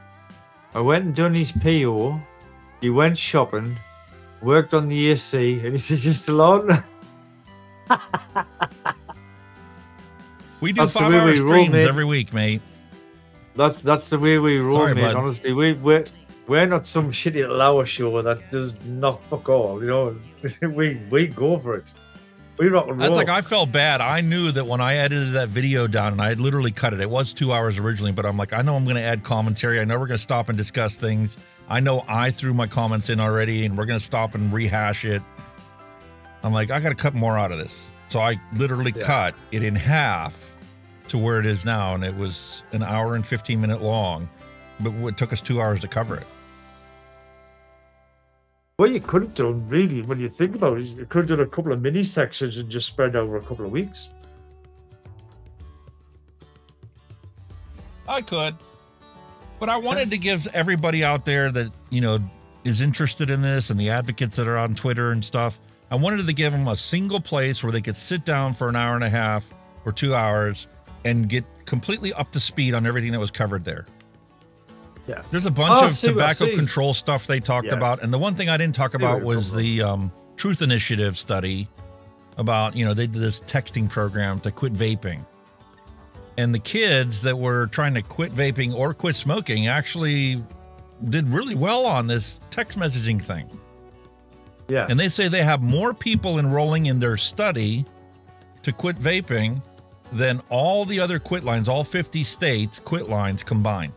I went and done his PO, he went shopping, worked on the AC, and he says, "You're still on?"
We do 5-hour streams every week, mate.
That's the way we roll,
Sorry,
mate.
bud.
Honestly, we're not some shitty little hour show that does not fuck all. You know, we go for it. We rock and roll.
That's like, I felt bad. I knew that when I edited that video down, and I had literally cut it. It was 2 hours originally, but I'm like, I know I'm going to add commentary. I know we're going to stop and discuss things. I know I threw my comments in already, and we're going to stop and rehash it. I'm like, I got to cut more out of this. So I literally cut it in half to where it is now, and it was an hour and 15-minute long, but it took us 2 hours to cover it.
Well, you could have done, really, when you think about it, you could have done a couple of mini sections and just spread over a couple of weeks.
I could. But I wanted to give everybody out there that, is interested in this and the advocates that are on Twitter and stuff, I wanted to give them a single place where they could sit down for an hour and a half or 2 hours and get completely up to speed on everything that was covered there.
Yeah.
There's a bunch of tobacco control stuff they talked about, and the one thing I didn't talk about was the Truth Initiative study about, you know, they did this texting program to quit vaping. And the kids that were trying to quit vaping or quit smoking actually did really well on this text messaging thing.
Yeah.
And they say they have more people enrolling in their study to quit vaping than all the other quit lines, all 50 states quit lines combined.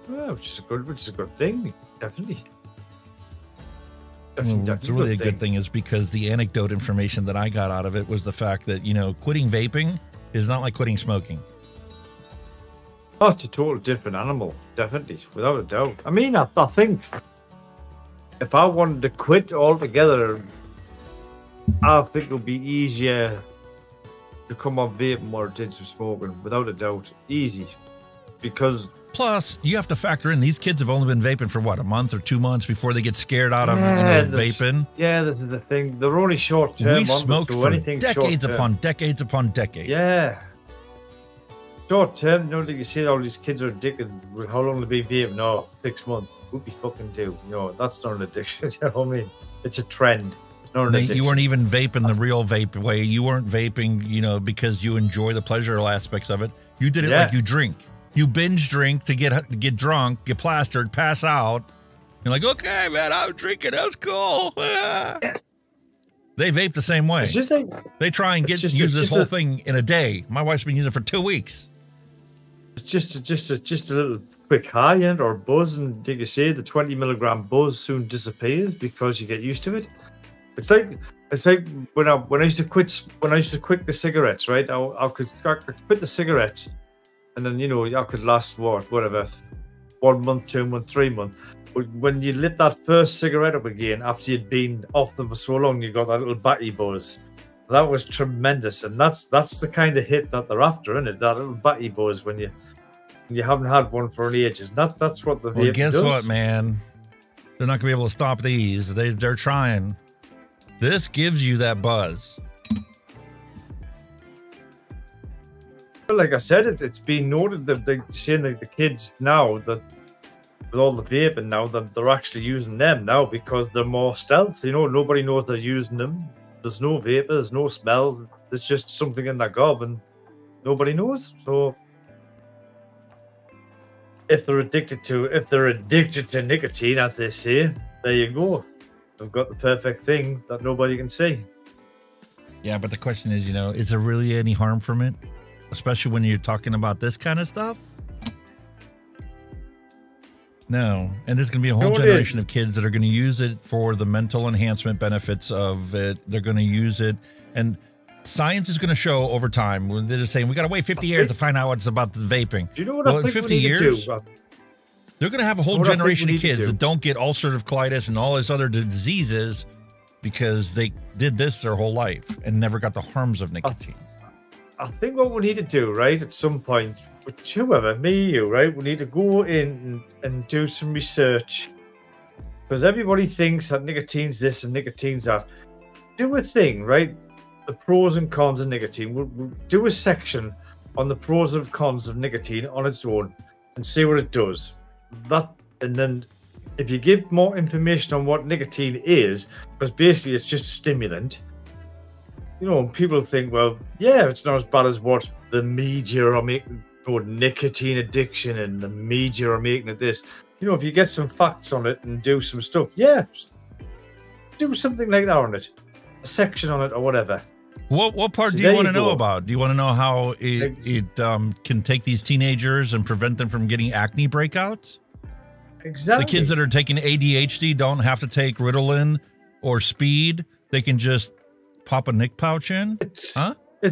Well, which is a good thing, definitely.
It's really a good thing is because the anecdote information that I got out of it was the fact that, you know, quitting vaping is not like quitting smoking.
Oh, it's a total different animal, definitely, without a doubt. I mean, I think if I wanted to quit altogether, I think it would be easier to come off vaping more than smoking, without a doubt. Easy. Because
plus, you have to factor in these kids have only been vaping for what, a month or 2 months before they get scared out of vaping.
Yeah, this is the thing. They're only short term.
We smoked for decades upon decades upon decades.
Yeah. Short term, you know, like you see all these kids are addicted. How long have they been vaping? No, 6 months. What we fucking do? You know, that's not an addiction. You know what I mean? It's a trend. Not an addiction.
You weren't even vaping the real vape way. You weren't vaping, you know, because you enjoy the pleasurable aspects of it. You did it like you drink. You binge drink to get drunk, get plastered, pass out. You're like, okay, man, I'm drinking. That's cool. They vape the same way. They try and use this whole thing in a day. My wife's been using it for 2 weeks.
It's just a little quick high end or buzz, and like you say, the 20 milligram buzz soon disappears because you get used to it. It's like when I used to quit the cigarettes, right? I could quit the cigarettes. And then, you know, I could last, whatever, 1 month, 2 months, 3 months. But when you lit that first cigarette up again, after you'd been off them for so long, you got that little batty buzz. That was tremendous. And that's the kind of hit that they're after, isn't it? That little batty buzz when you haven't had one for ages. That's what the vape does.
Well, guess what, man? They're not going to be able to stop these. They're trying. This gives you that buzz.
Like I said, it's been noted that they're saying like the kids now that with all the vaping now that they're actually using them now because they're more stealth. You know, nobody knows they're using them. There's no vapor, there's no smell. There's just something in their gob and nobody knows. So if they're addicted to nicotine, as they say, there you go. They've got the perfect thing that nobody can see.
Yeah, but the question is, you know, is there really any harm from it? Especially when you're talking about this kind of stuff? No. And there's going to be a whole generation of kids that are going to use it for the mental enhancement benefits of it. They're going to use it. And science is going to show over time. They're just saying, we got to wait 50 years to find out what's about the vaping.
Do you know what I think
in 50 years, they're going to have a whole generation of kids that don't get ulcerative colitis and all these other diseases because they did this their whole life and never got the harms of nicotine.
I think what we need to do, right, at some point, with whoever, me, you, right, we need to go in and do some research. Because everybody thinks that nicotine's this and nicotine's that. Do a thing, right? The pros and cons of nicotine. We'll do a section on the pros and cons of nicotine on its own and see what it does. And then if you give more information on what nicotine is, because basically it's just a stimulant, you know, people think, well, yeah, it's not as bad as what the media are making, nicotine addiction and the media are making it this. You know, if you get some facts on it and do some stuff, yeah, do something like that on it, a section on it or whatever.
What part do you want to know about? Do you want to know how it can take these teenagers and prevent them from getting acne breakouts?
Exactly.
The kids that are taking ADHD don't have to take Ritalin or Speed. They can just pop a Nick pouch in.
It's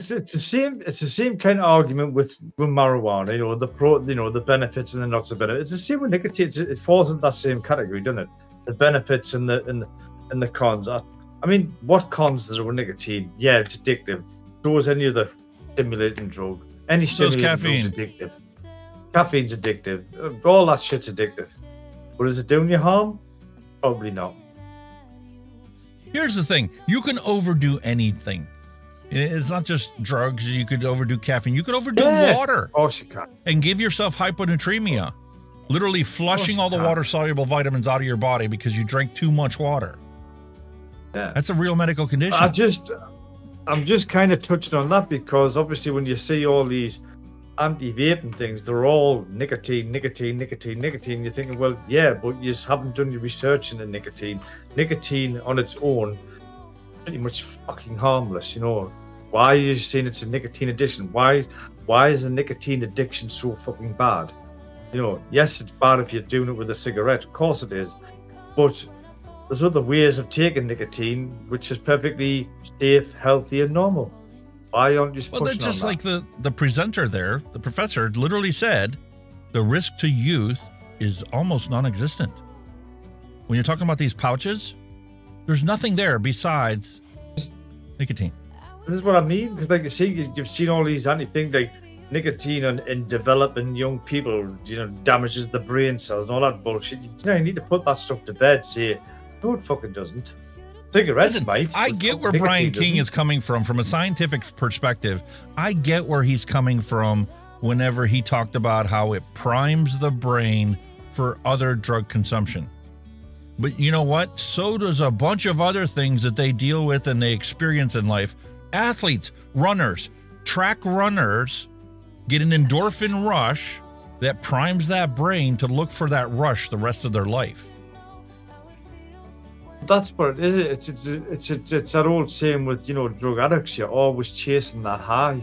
the same kind of argument with marijuana. You know, the benefits and the not so benefits. It's the same with nicotine. It falls into that same category, doesn't it? The benefits and the cons. I mean, what cons is there with nicotine? Yeah, it's addictive. So is any other stimulating drug. Any stimulating drug's addictive. Caffeine's addictive. All that shit's addictive. But is it doing you harm? Probably not.
Here's the thing. You can overdo anything. It's not just drugs. You could overdo caffeine. You could overdo water.
Of course you can.
And give yourself hyponatremia. Literally flushing all the water-soluble vitamins out of your body because you drank too much water.
Yeah.
That's a real medical condition.
I'm just kind of touching on that because obviously when you see all these anti-vaping things, they're all nicotine. You're thinking, well, yeah, but you just haven't done your research into nicotine. Nicotine on its own, pretty much fucking harmless, you know. Why are you saying it's a nicotine addiction? Why is a nicotine addiction so fucking bad? You know, yes, it's bad if you're doing it with a cigarette. Of course it is. But there's other ways of taking nicotine, which is perfectly safe, healthy, and normal. Why aren't you pushing on that?
Well, just like the presenter there, the professor literally said, the risk to youth is almost non-existent. When you're talking about these pouches, there's nothing there besides nicotine.
This is what I mean, because like you see, you've seen all these anti-things like nicotine in developing young people, you know, damages the brain cells and all that bullshit. You know, you need to put that stuff to bed. Say, no, it fucking doesn't. Cigarettes, mate.
I get where Brian King is coming from a scientific perspective. I get where he's coming from whenever he talked about how it primes the brain for other drug consumption. But you know what? So does a bunch of other things that they deal with and they experience in life. Athletes, runners, track runners get an endorphin rush that primes that brain to look for that rush the rest of their life.
That's what it is. It's that old saying with, you know, drug addicts. You're always chasing that high.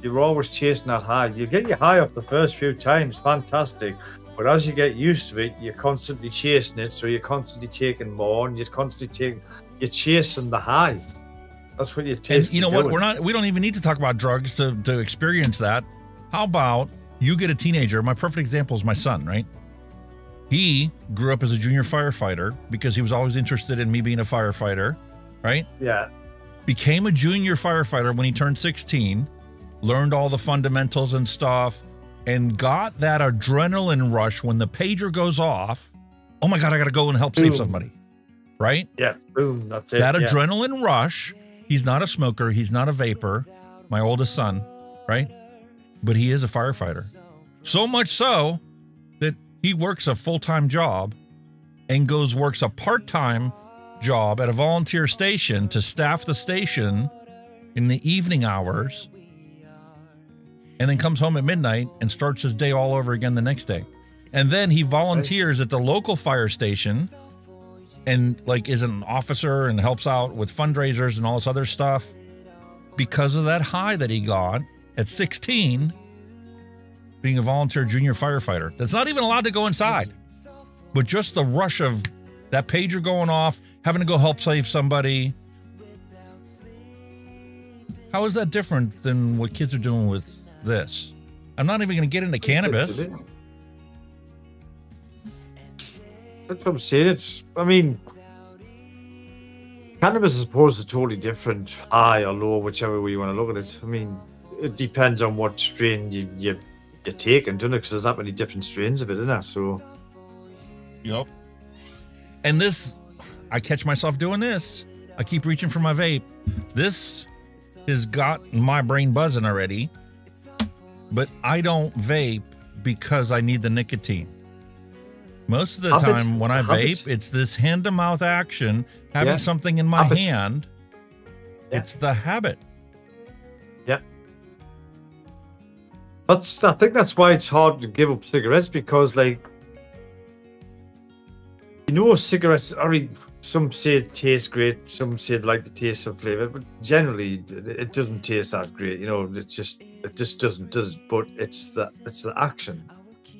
You're always chasing that high. You get your high off the first few times, fantastic. But as you get used to it, you're constantly chasing it. So you're constantly taking more, and you're chasing the high. That's what you're tasting.
And you know what? We don't even need to talk about drugs to experience that. How about you get a teenager? My perfect example is my son, right? He grew up as a junior firefighter because he was always interested in me being a firefighter, right?
Yeah.
Became a junior firefighter when he turned 16, learned all the fundamentals and stuff, and got that adrenaline rush when the pager goes off. Oh my God, I got to go and help save somebody, right?
Yeah, boom, that's it.
That adrenaline rush. He's not a smoker. He's not a vapor. My oldest son, right? But he is a firefighter. So much so that he works a full-time job and works a part-time job at a volunteer station to staff the station in the evening hours, and then comes home at midnight and starts his day all over again the next day. And then he volunteers at the local fire station and like is an officer and helps out with fundraisers and all this other stuff because of that high that he got at 16 being a volunteer junior firefighter that's not even allowed to go inside. But just the rush of that pager going off, having to go help save somebody. How is that different than what kids are doing with this? I'm not even going to get into cannabis.
That's what I'm saying. Cannabis, I suppose, is totally different, high or low, whichever way you want to look at it. I mean, it depends on what strain you're taking, doesn't it? Because there's that many different strains of it, isn't there? So,
yep. And this, I catch myself doing this. I keep reaching for my vape. This has got my brain buzzing already, but I don't vape because I need the nicotine. Most of the time when I vape, it's this hand-to-mouth action, having something in my hand. Yeah. It's the habit.
Yeah. I think that's why it's hard to give up cigarettes, because, like, you know, cigarettes, I mean, some say it tastes great, some say they like the taste of flavor, but generally it doesn't taste that great. You know, it just doesn't, does it? But it's the action.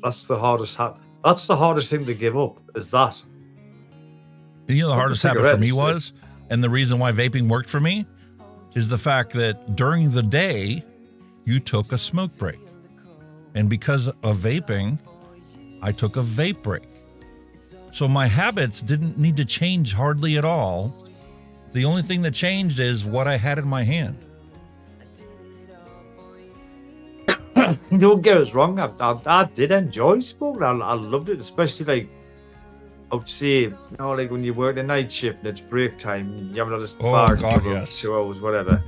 That's the hardest That's the hardest thing to give up, is that.
You know, the hardest habit for me was, and the reason why vaping worked for me, is the fact that during the day, you took a smoke break. And because of vaping, I took a vape break. So my habits didn't need to change hardly at all. The only thing that changed is what I had in my hand.
Don't get us wrong, I did enjoy smoking. I loved it, especially, like, I would say, you know, like when you work the night shift and it's break time, you have all this bar for 2 hours, whatever,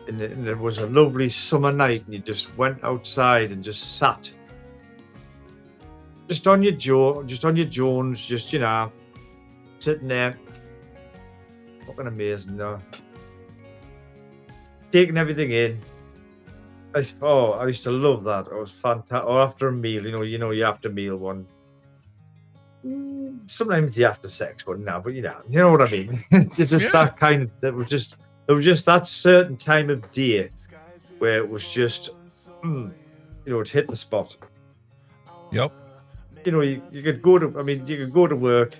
and and it was a lovely summer night, and you just went outside and just sat, just on your Jones, just, you know, sitting there, fucking amazing, no, taking everything in. I used to love that. It was fantastic. Or after a meal, you know, your after meal one. Sometimes the after sex one now, but you know what I mean. It's just that kind of. There was just that certain time of day where it was just, you know, it hit the spot.
Yep.
You know, you could go to. I mean, you could go to work.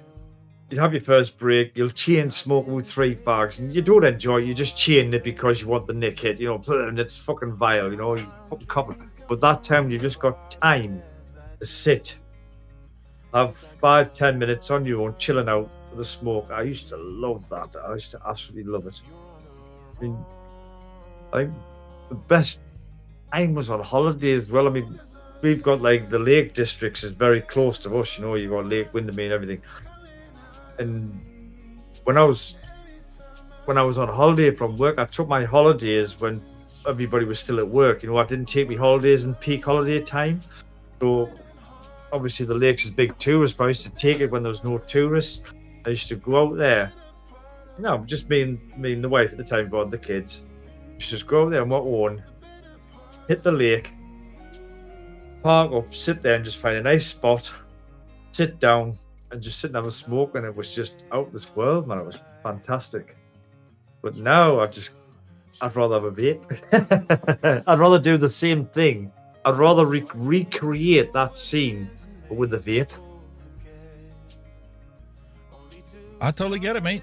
You'd have your first break, you'll chain smoke with 3 fags, and you don't enjoy it, you just chain it because you want the nick hit, you know, and it's fucking vile, you know, you fucking cover. But that time, you just got time to sit, have 5-10 minutes on your own, chilling out with the smoke. I used to love that. I used to absolutely love it. I mean, the best time was on holiday as well. I mean, we've got, like, the Lake Districts is very close to us, you know, you've got Lake Windermere and everything. And when I was on holiday from work, I took my holidays when everybody was still at work. You know, I didn't take my holidays in peak holiday time. So obviously the lakes is big tourist, but I used to take it when there was no tourists. I used to go out there. No, just me and the wife at the time, but the kids. We used to just go out there on my own, hit the lake, park up, sit there and just find a nice spot, sit down, and just sit and have a smoke, and it was just out of this world, man. It was fantastic. But now I'd rather have a vape. I'd rather do the same thing. I'd rather recreate that scene with the vape.
I totally get it, mate.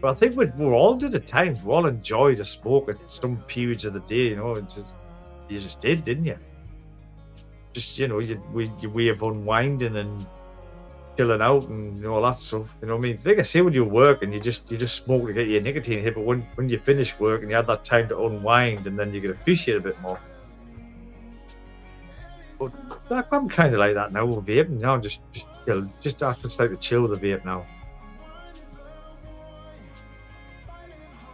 But I think we all did at times. We all enjoyed a smoke at some periods of the day, you know. You just did, didn't you? Just, you know, your way of unwinding and chilling out and all that stuff, you know what I mean? Like I say, when you work and you just smoke to get your nicotine hit, but when you finish work and you have that time to unwind, and then you can appreciate it a bit more. But I'm kind of like that now with vaping. Now just like to chill with the vape now.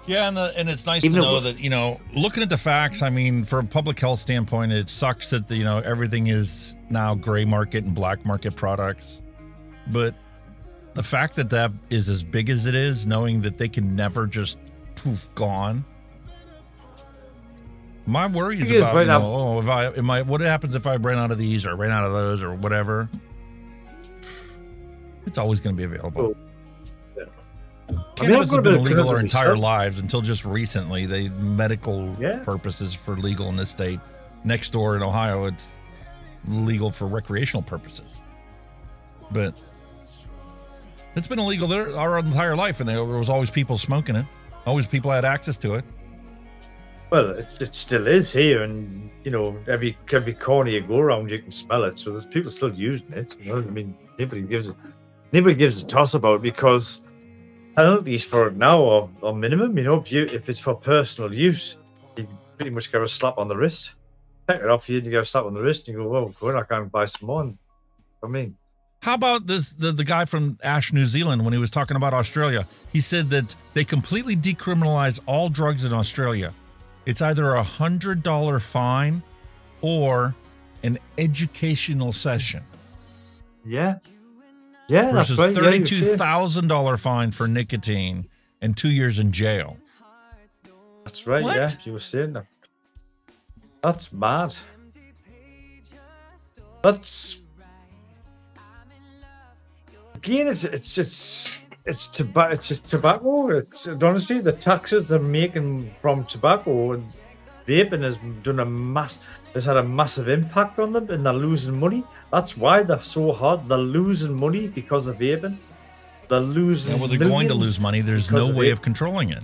Yeah, and it's nice to know that, you know, looking at the facts, I mean, from a public health standpoint, it sucks that, you know, everything is now gray market and black market products. But the fact that that is as big as it is, knowing that they can never just poof gone. My worry is about, you know, what happens if I ran out of these or ran out of those or whatever? It's always going to be available. Cannabis has been illegal our entire lives until just recently. Medical purposes for legal in this state. Next door in Ohio, it's legal for recreational purposes. But it's been illegal there our entire life, and there was always people smoking it. Always people had access to it.
Well, it still is here, and you know, every corner you go around, you can smell it. So there's people still using it. You know, I mean, nobody gives a toss about it, because penalties for it now are minimum. You know, if it's for personal use, you pretty much get a slap on the wrist. Take it off you, you get a slap on the wrist, and you go, "Well, good, I can't buy some more." I mean.
How about the guy from Ash, New Zealand, when he was talking about Australia? He said that they completely decriminalize all drugs in Australia. It's either $100 fine or an educational session.
Yeah. Yeah,
versus
that's right.
$32,000 fine for nicotine and 2 years in jail.
That's right,
what?
Yeah. You were saying that. That's mad. That's... Again, it's tobacco. It's honestly the taxes they're making from tobacco, and vaping has had a massive impact on them, and they're losing money. That's why they're so hard. They're losing money because of vaping. They're losing.
Yeah, well, they're going to lose money. There's no way of controlling it.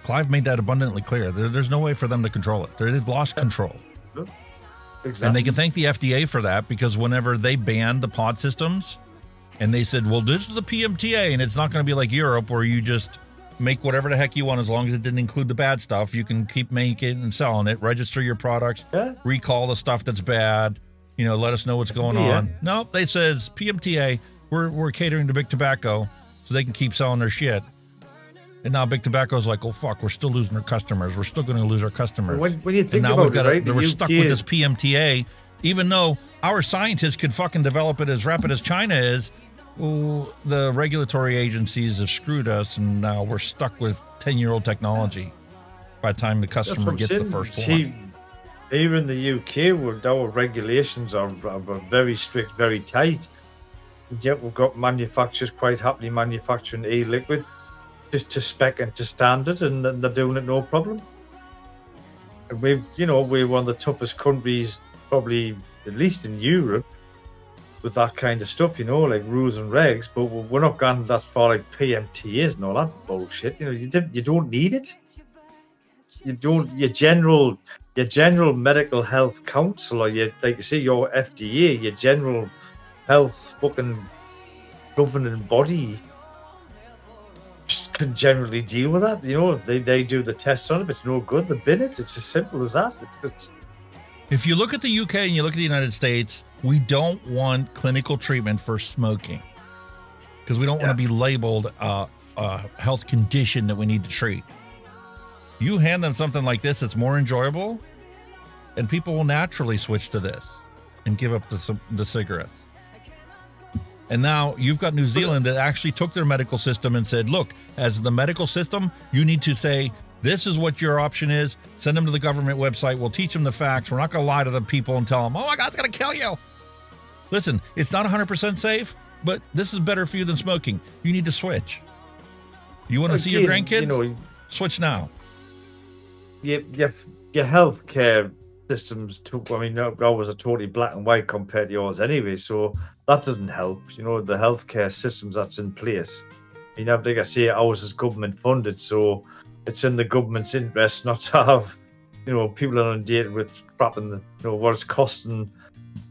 Clive made that abundantly clear. There's no way for them to control it. They've lost control.
Exactly.
And they can thank the FDA for that, because whenever they banned the pod systems, and they said, well, this is the PMTA, and it's not going to be like Europe where you just make whatever the heck you want as long as it didn't include the bad stuff. You can keep making and selling it, register your products, recall the stuff that's bad, you know, let us know what's going on. No, they says PMTA, we're catering to big tobacco so they can keep selling their shit. And now Big Tobacco's like, oh, fuck, we're still losing our customers. We're still going to lose our customers.
When you think
and now
about
we've got
it, right,
we're stuck with this PMTA, even though our scientists could fucking develop it as rapid as China is. Oh, the regulatory agencies have screwed us, and now we're stuck with 10-year-old technology by the time the customer gets the first one.
Here in the UK, our regulations are very strict, very tight. And yet we've got manufacturers quite happily manufacturing e-liquid just to spec and to standard, and they're doing it no problem. And we're one of the toughest countries, probably at least in Europe, with that kind of stuff, like rules and regs, but we're not going that far like PMTAs and all that bullshit. You don't need it. You don't. Your general medical health counsellor, your FDA, your general health fucking governing body can generally deal with that. They do the tests on it. If it's no good, they bin it. It's as simple as that.
If you look at the UK and you look at the United States, we don't want clinical treatment for smoking because we don't want to be labeled a health condition that we need to treat. You hand them something like this that's more enjoyable, and people will naturally switch to this and give up the cigarettes. And now you've got New Zealand that actually took their medical system and said, look, as the medical system, you need to say, this is what your option is. Send them to the government website. We'll teach them the facts. We're not going to lie to the people and tell them, oh my God, it's going to kill you. Listen, it's not 100% safe, but this is better for you than smoking. You need to switch. You want to see your grandkids? Switch now.
Your healthcare systems ours are totally black and white compared to yours anyway, so that doesn't help. The healthcare systems that's in place. Like I say, ours is government funded, so it's in the government's interest not to have, people inundated with crap and what it's costing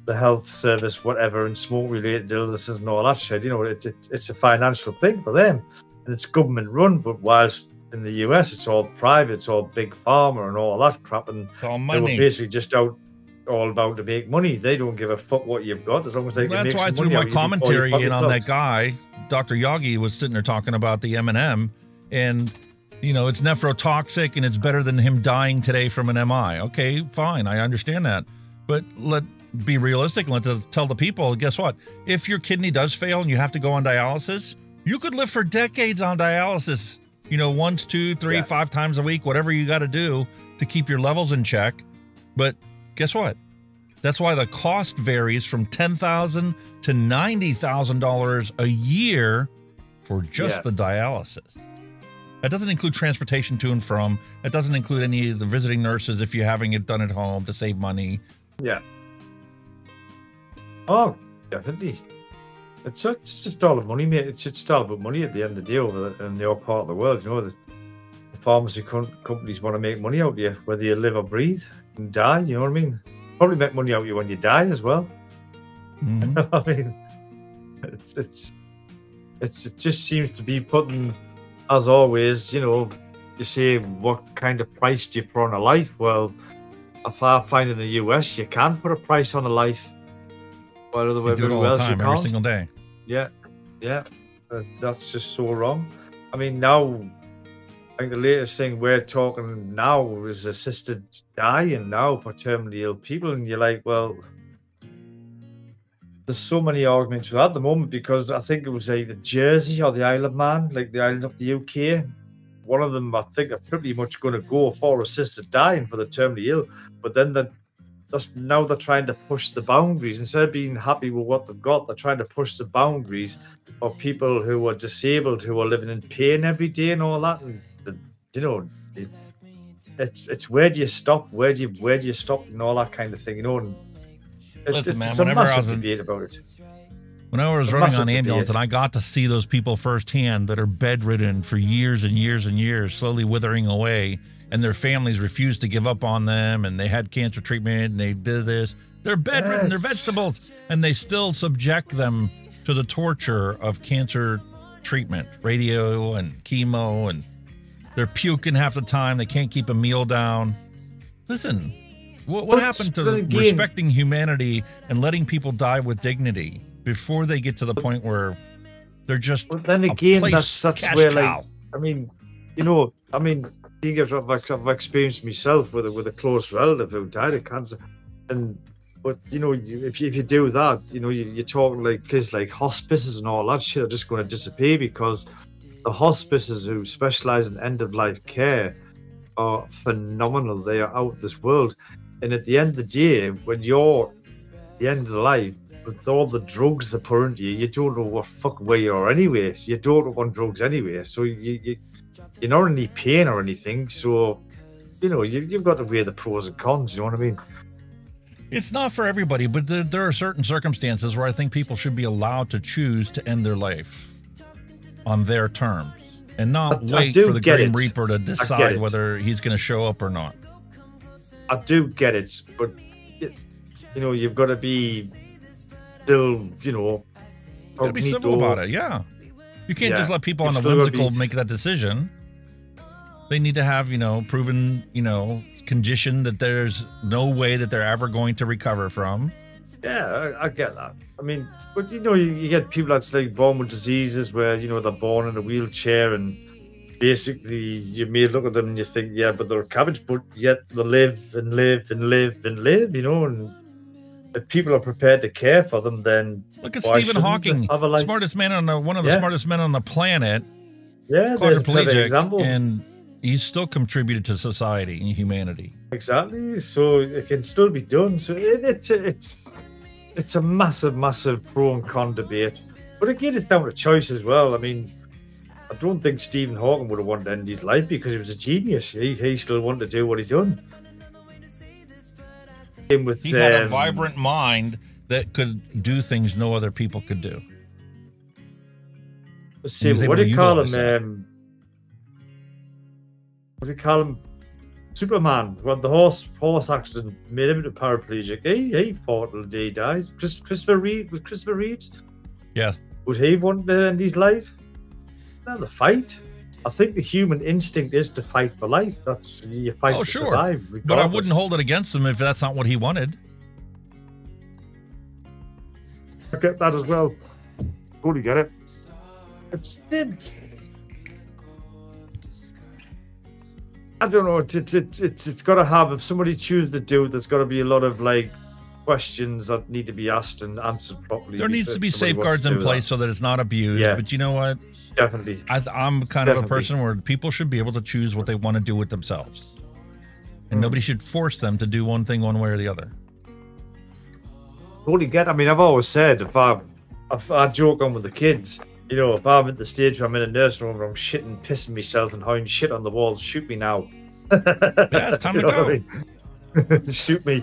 the health service, whatever, and smoke-related illnesses and all that shit. It's a financial thing for them, and it's government run. But whilst in the US, it's all private, it's all big pharma and all that crap, and
it's all
they were basically just all about to make money. They don't give a fuck what you've got as long as they can make some money.
That's why I threw my commentary in on that guy. Dr. Yagi was sitting there talking about the M&M, and it's nephrotoxic and it's better than him dying today from an MI. Okay, fine, I understand that, but let's be realistic and tell the people, guess what? If your kidney does fail and you have to go on dialysis, you could live for decades on dialysis. Once, 2, 3, 5 times a week, whatever you got to do to keep your levels in check. But guess what? That's why the cost varies from $10,000 to $90,000 a year for just the dialysis. That doesn't include transportation to and from. It doesn't include any of the visiting nurses if you're having it done at home to save money.
Yeah. Oh, definitely. It's just all about money, mate. It's just all about money at the end of the day over in your part of the world. The pharmacy companies want to make money out of you, whether you live or breathe and die. You know what I mean? Probably make money out of you when you die as well.
Mm-hmm.
I mean, it just seems to be putting, as always, you say, what kind of price do you put on a life? Well, if I find in the US, you can put a price on a life. While other
you do it all the time, every single day.
Yeah. That's just so wrong. I mean, now, I think the latest thing we're talking now is assisted dying now for terminally ill people. And you're like, well, there's so many arguments for that at the moment, because I think it was either Jersey or the Isle of Man, like the island of the UK. One of them, I think, are pretty much going to go for assisted dying for the terminally ill. But then now they're trying to push the boundaries. Instead of being happy with what they've got, they're trying to push the boundaries of people who are disabled, who are living in pain every day and all that. And it's where do you stop? Where do you stop and all that kind of thing, And
listen, man,
it's
whenever
a massive
I was
debate about it.
When I was running on ambulance and I got to see those people firsthand that are bedridden for years and years and years, slowly withering away, and their families refused to give up on them, and they had cancer treatment, and they did this. They're bedridden, they're vegetables, and they still subject them to the torture of cancer treatment, radio and chemo, and they're puking half the time. They can't keep a meal down. Listen, what happened to respecting humanity and letting people die with dignity before they get to the point where they're just
But then again, that's where, like, I mean, you know, I mean, I've experienced myself with a close relative who died of cancer, but you know, if you do that, you know, you're talking like places like hospices and all that shit are just going to disappear, because the hospices who specialize in end of life care are phenomenal. They are out of this world, and at the end of the day, when you're at the end of the life with all the drugs that put into you, you don't know what fuck where you are anyway. So you don't want drugs anyway, so you're not in any pain or anything. So you know, you've got to weigh the pros and cons. You know what I mean?
It's not for everybody, but there are certain circumstances where I think people should be allowed to choose to end their life on their terms and not wait for the Grim Reaper to decide whether he's going to show up or not.
I do get it, but you know, you've got to be still, you know,
got to be civil about it. Yeah, you can't just let people on the whimsical make that decision. They need to have, you know, proven, you know, condition that there's no way that they're ever going to recover from.
Yeah, I get that. I mean, but you know, you get people that's like born with diseases where, you know, they're born in a wheelchair, and basically you may look at them and you think, yeah, but they're a cabbage, but yet they live and live and live and live, you know, and if people are prepared to care for them, then
look at Stephen Hawking, smartest man on one of the smartest men on the planet.
Yeah,
quadriplegic, and he's still contributed to society and humanity.
Exactly. So it can still be done. So it's a massive pro and con debate. But again, it's down to choice as well. I mean, I don't think Stephen Hawking would have wanted to end his life because he was a genius. He still wanted to do what he done. He
had a vibrant mind that could do things no other people could do.
What do you call him? What do you call him? Superman. When the horse accident made him into paraplegic, he fought till the day he died. Christopher Reeves.
Yeah.
Would he want to end his life? No, the fight. I think the human instinct is to fight for life. That's you fight to survive. Regardless.
But I wouldn't hold it against him if that's not what he wanted.
I get that as well. Totally get it. I don't know. It's got to have, if somebody chooses to do it, there's got to be a lot of like questions that need to be asked and answered properly.
There needs to be safeguards in place so that it's not abused.
Yeah.
But you know what?
Definitely.
I'm kind of a person where people should be able to choose what they want to do with themselves, and nobody should force them to do one thing one way or the other.
Totally get. I mean, I've always said if I joke on with the kids. You know, if I'm at the stage where I'm in a nursing home where I'm shitting, pissing myself and howling shit on the walls, shoot me now.
Yeah, it's time to go.
I mean? Shoot me.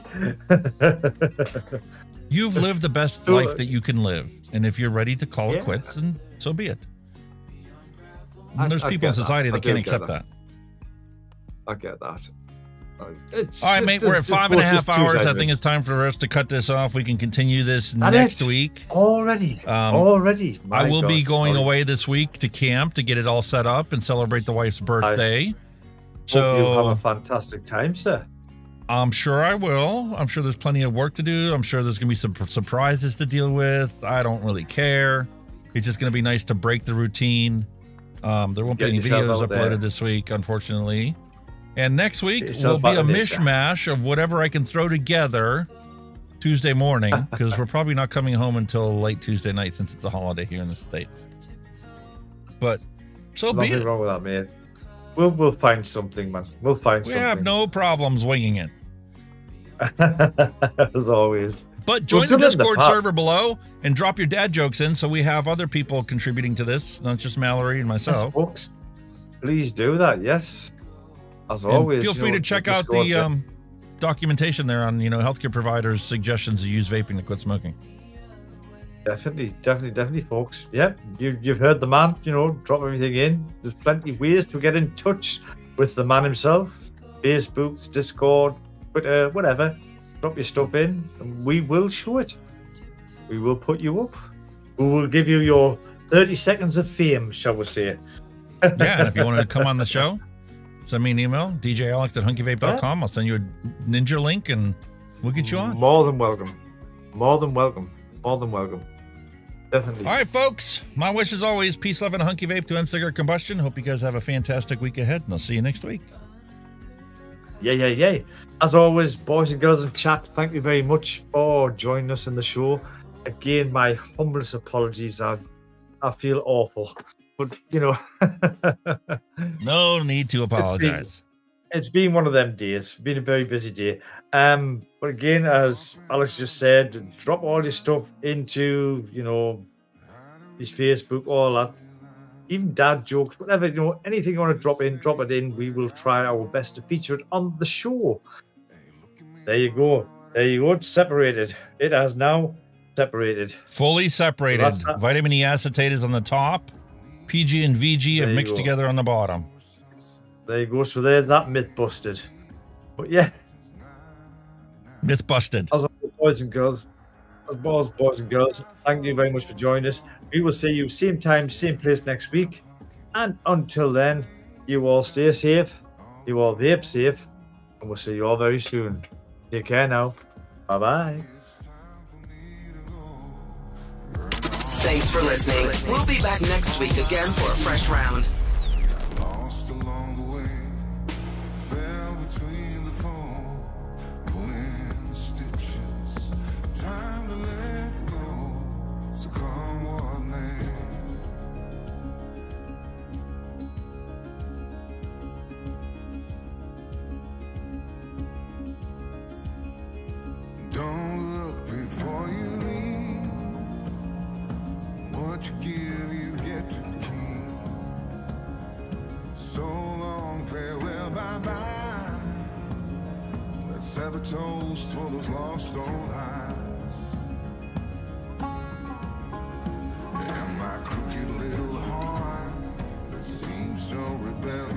You've lived the best life that you can live. And if you're ready to call it quits, then so be it. And there's people in society that can't accept that.
I get that.
All right, mate, we're at 5.5 hours. I think it's time for us to cut this off. We can continue this next week.
Already.
I will be going away this week to camp to get it all set up and celebrate the wife's birthday.
So you'll have a fantastic time, sir.
I'm sure I will. I'm sure there's plenty of work to do. I'm sure there's going to be some surprises to deal with. I don't really care. It's just going to be nice to break the routine. There won't be any videos uploaded this week, unfortunately. And next week will be a mishmash of whatever I can throw together Tuesday morning, because we're probably not coming home until late Tuesday night since it's a holiday here in the States. But so be it.
Nothing wrong with that, man. We'll find something, man. We'll find something.
We have no problems winging it.
As always.
But join the Discord server below and drop your dad jokes in so we have other people contributing to this, not just Mallery and myself.
Yes, folks. Please do that, yes. As always,
feel free to check out the documentation there on, healthcare providers' suggestions to use vaping to quit smoking.
Definitely, folks. Yep, you've heard the man. Drop everything in. There's plenty of ways to get in touch with the man himself. Facebook, Discord, Twitter, whatever. Drop your stuff in, and we will show it. We will put you up. We will give you your 30 seconds of fame, shall we say?
Yeah, and if you want to come on the show, send me an email, djalex@hunkyvape.com. I'll send you a ninja link and we'll get you on.
More than welcome. More than welcome. More than welcome. Definitely.
All right, folks. My wish is always peace, love, and a hunky vape to end cigarette combustion. Hope you guys have a fantastic week ahead, and I'll see you next week.
Yeah. As always, boys and girls in chat, thank you very much for joining us in the show. Again, my humblest apologies. I feel awful, but you know,
no need to apologize.
It's been one of them days. Been a very busy day. But again, as Alex just said, drop all your stuff into, you know, his Facebook, all that. Even dad jokes, whatever, you know, anything you want to drop it in. We will try our best to feature it on the show. There you go. It's separated. It has now separated.
Fully separated. So vitamin E acetate is on the top. PG and VG have mixed together on the bottom.
There you go. So there's that myth busted. But yeah.
Myth busted.
As always, boys and girls, thank you very much for joining us. We will see you same time, same place next week. And until then, you all stay safe. You all vape safe. And we'll see you all very soon. Take care now. Bye-bye.
Thanks for listening. We'll be back next week again for a fresh round.
Don't look before you leave. What you give, you get to keep. So long, farewell, bye-bye. Let's have a toast for those lost old eyes. And my crooked little heart that seems so rebellious.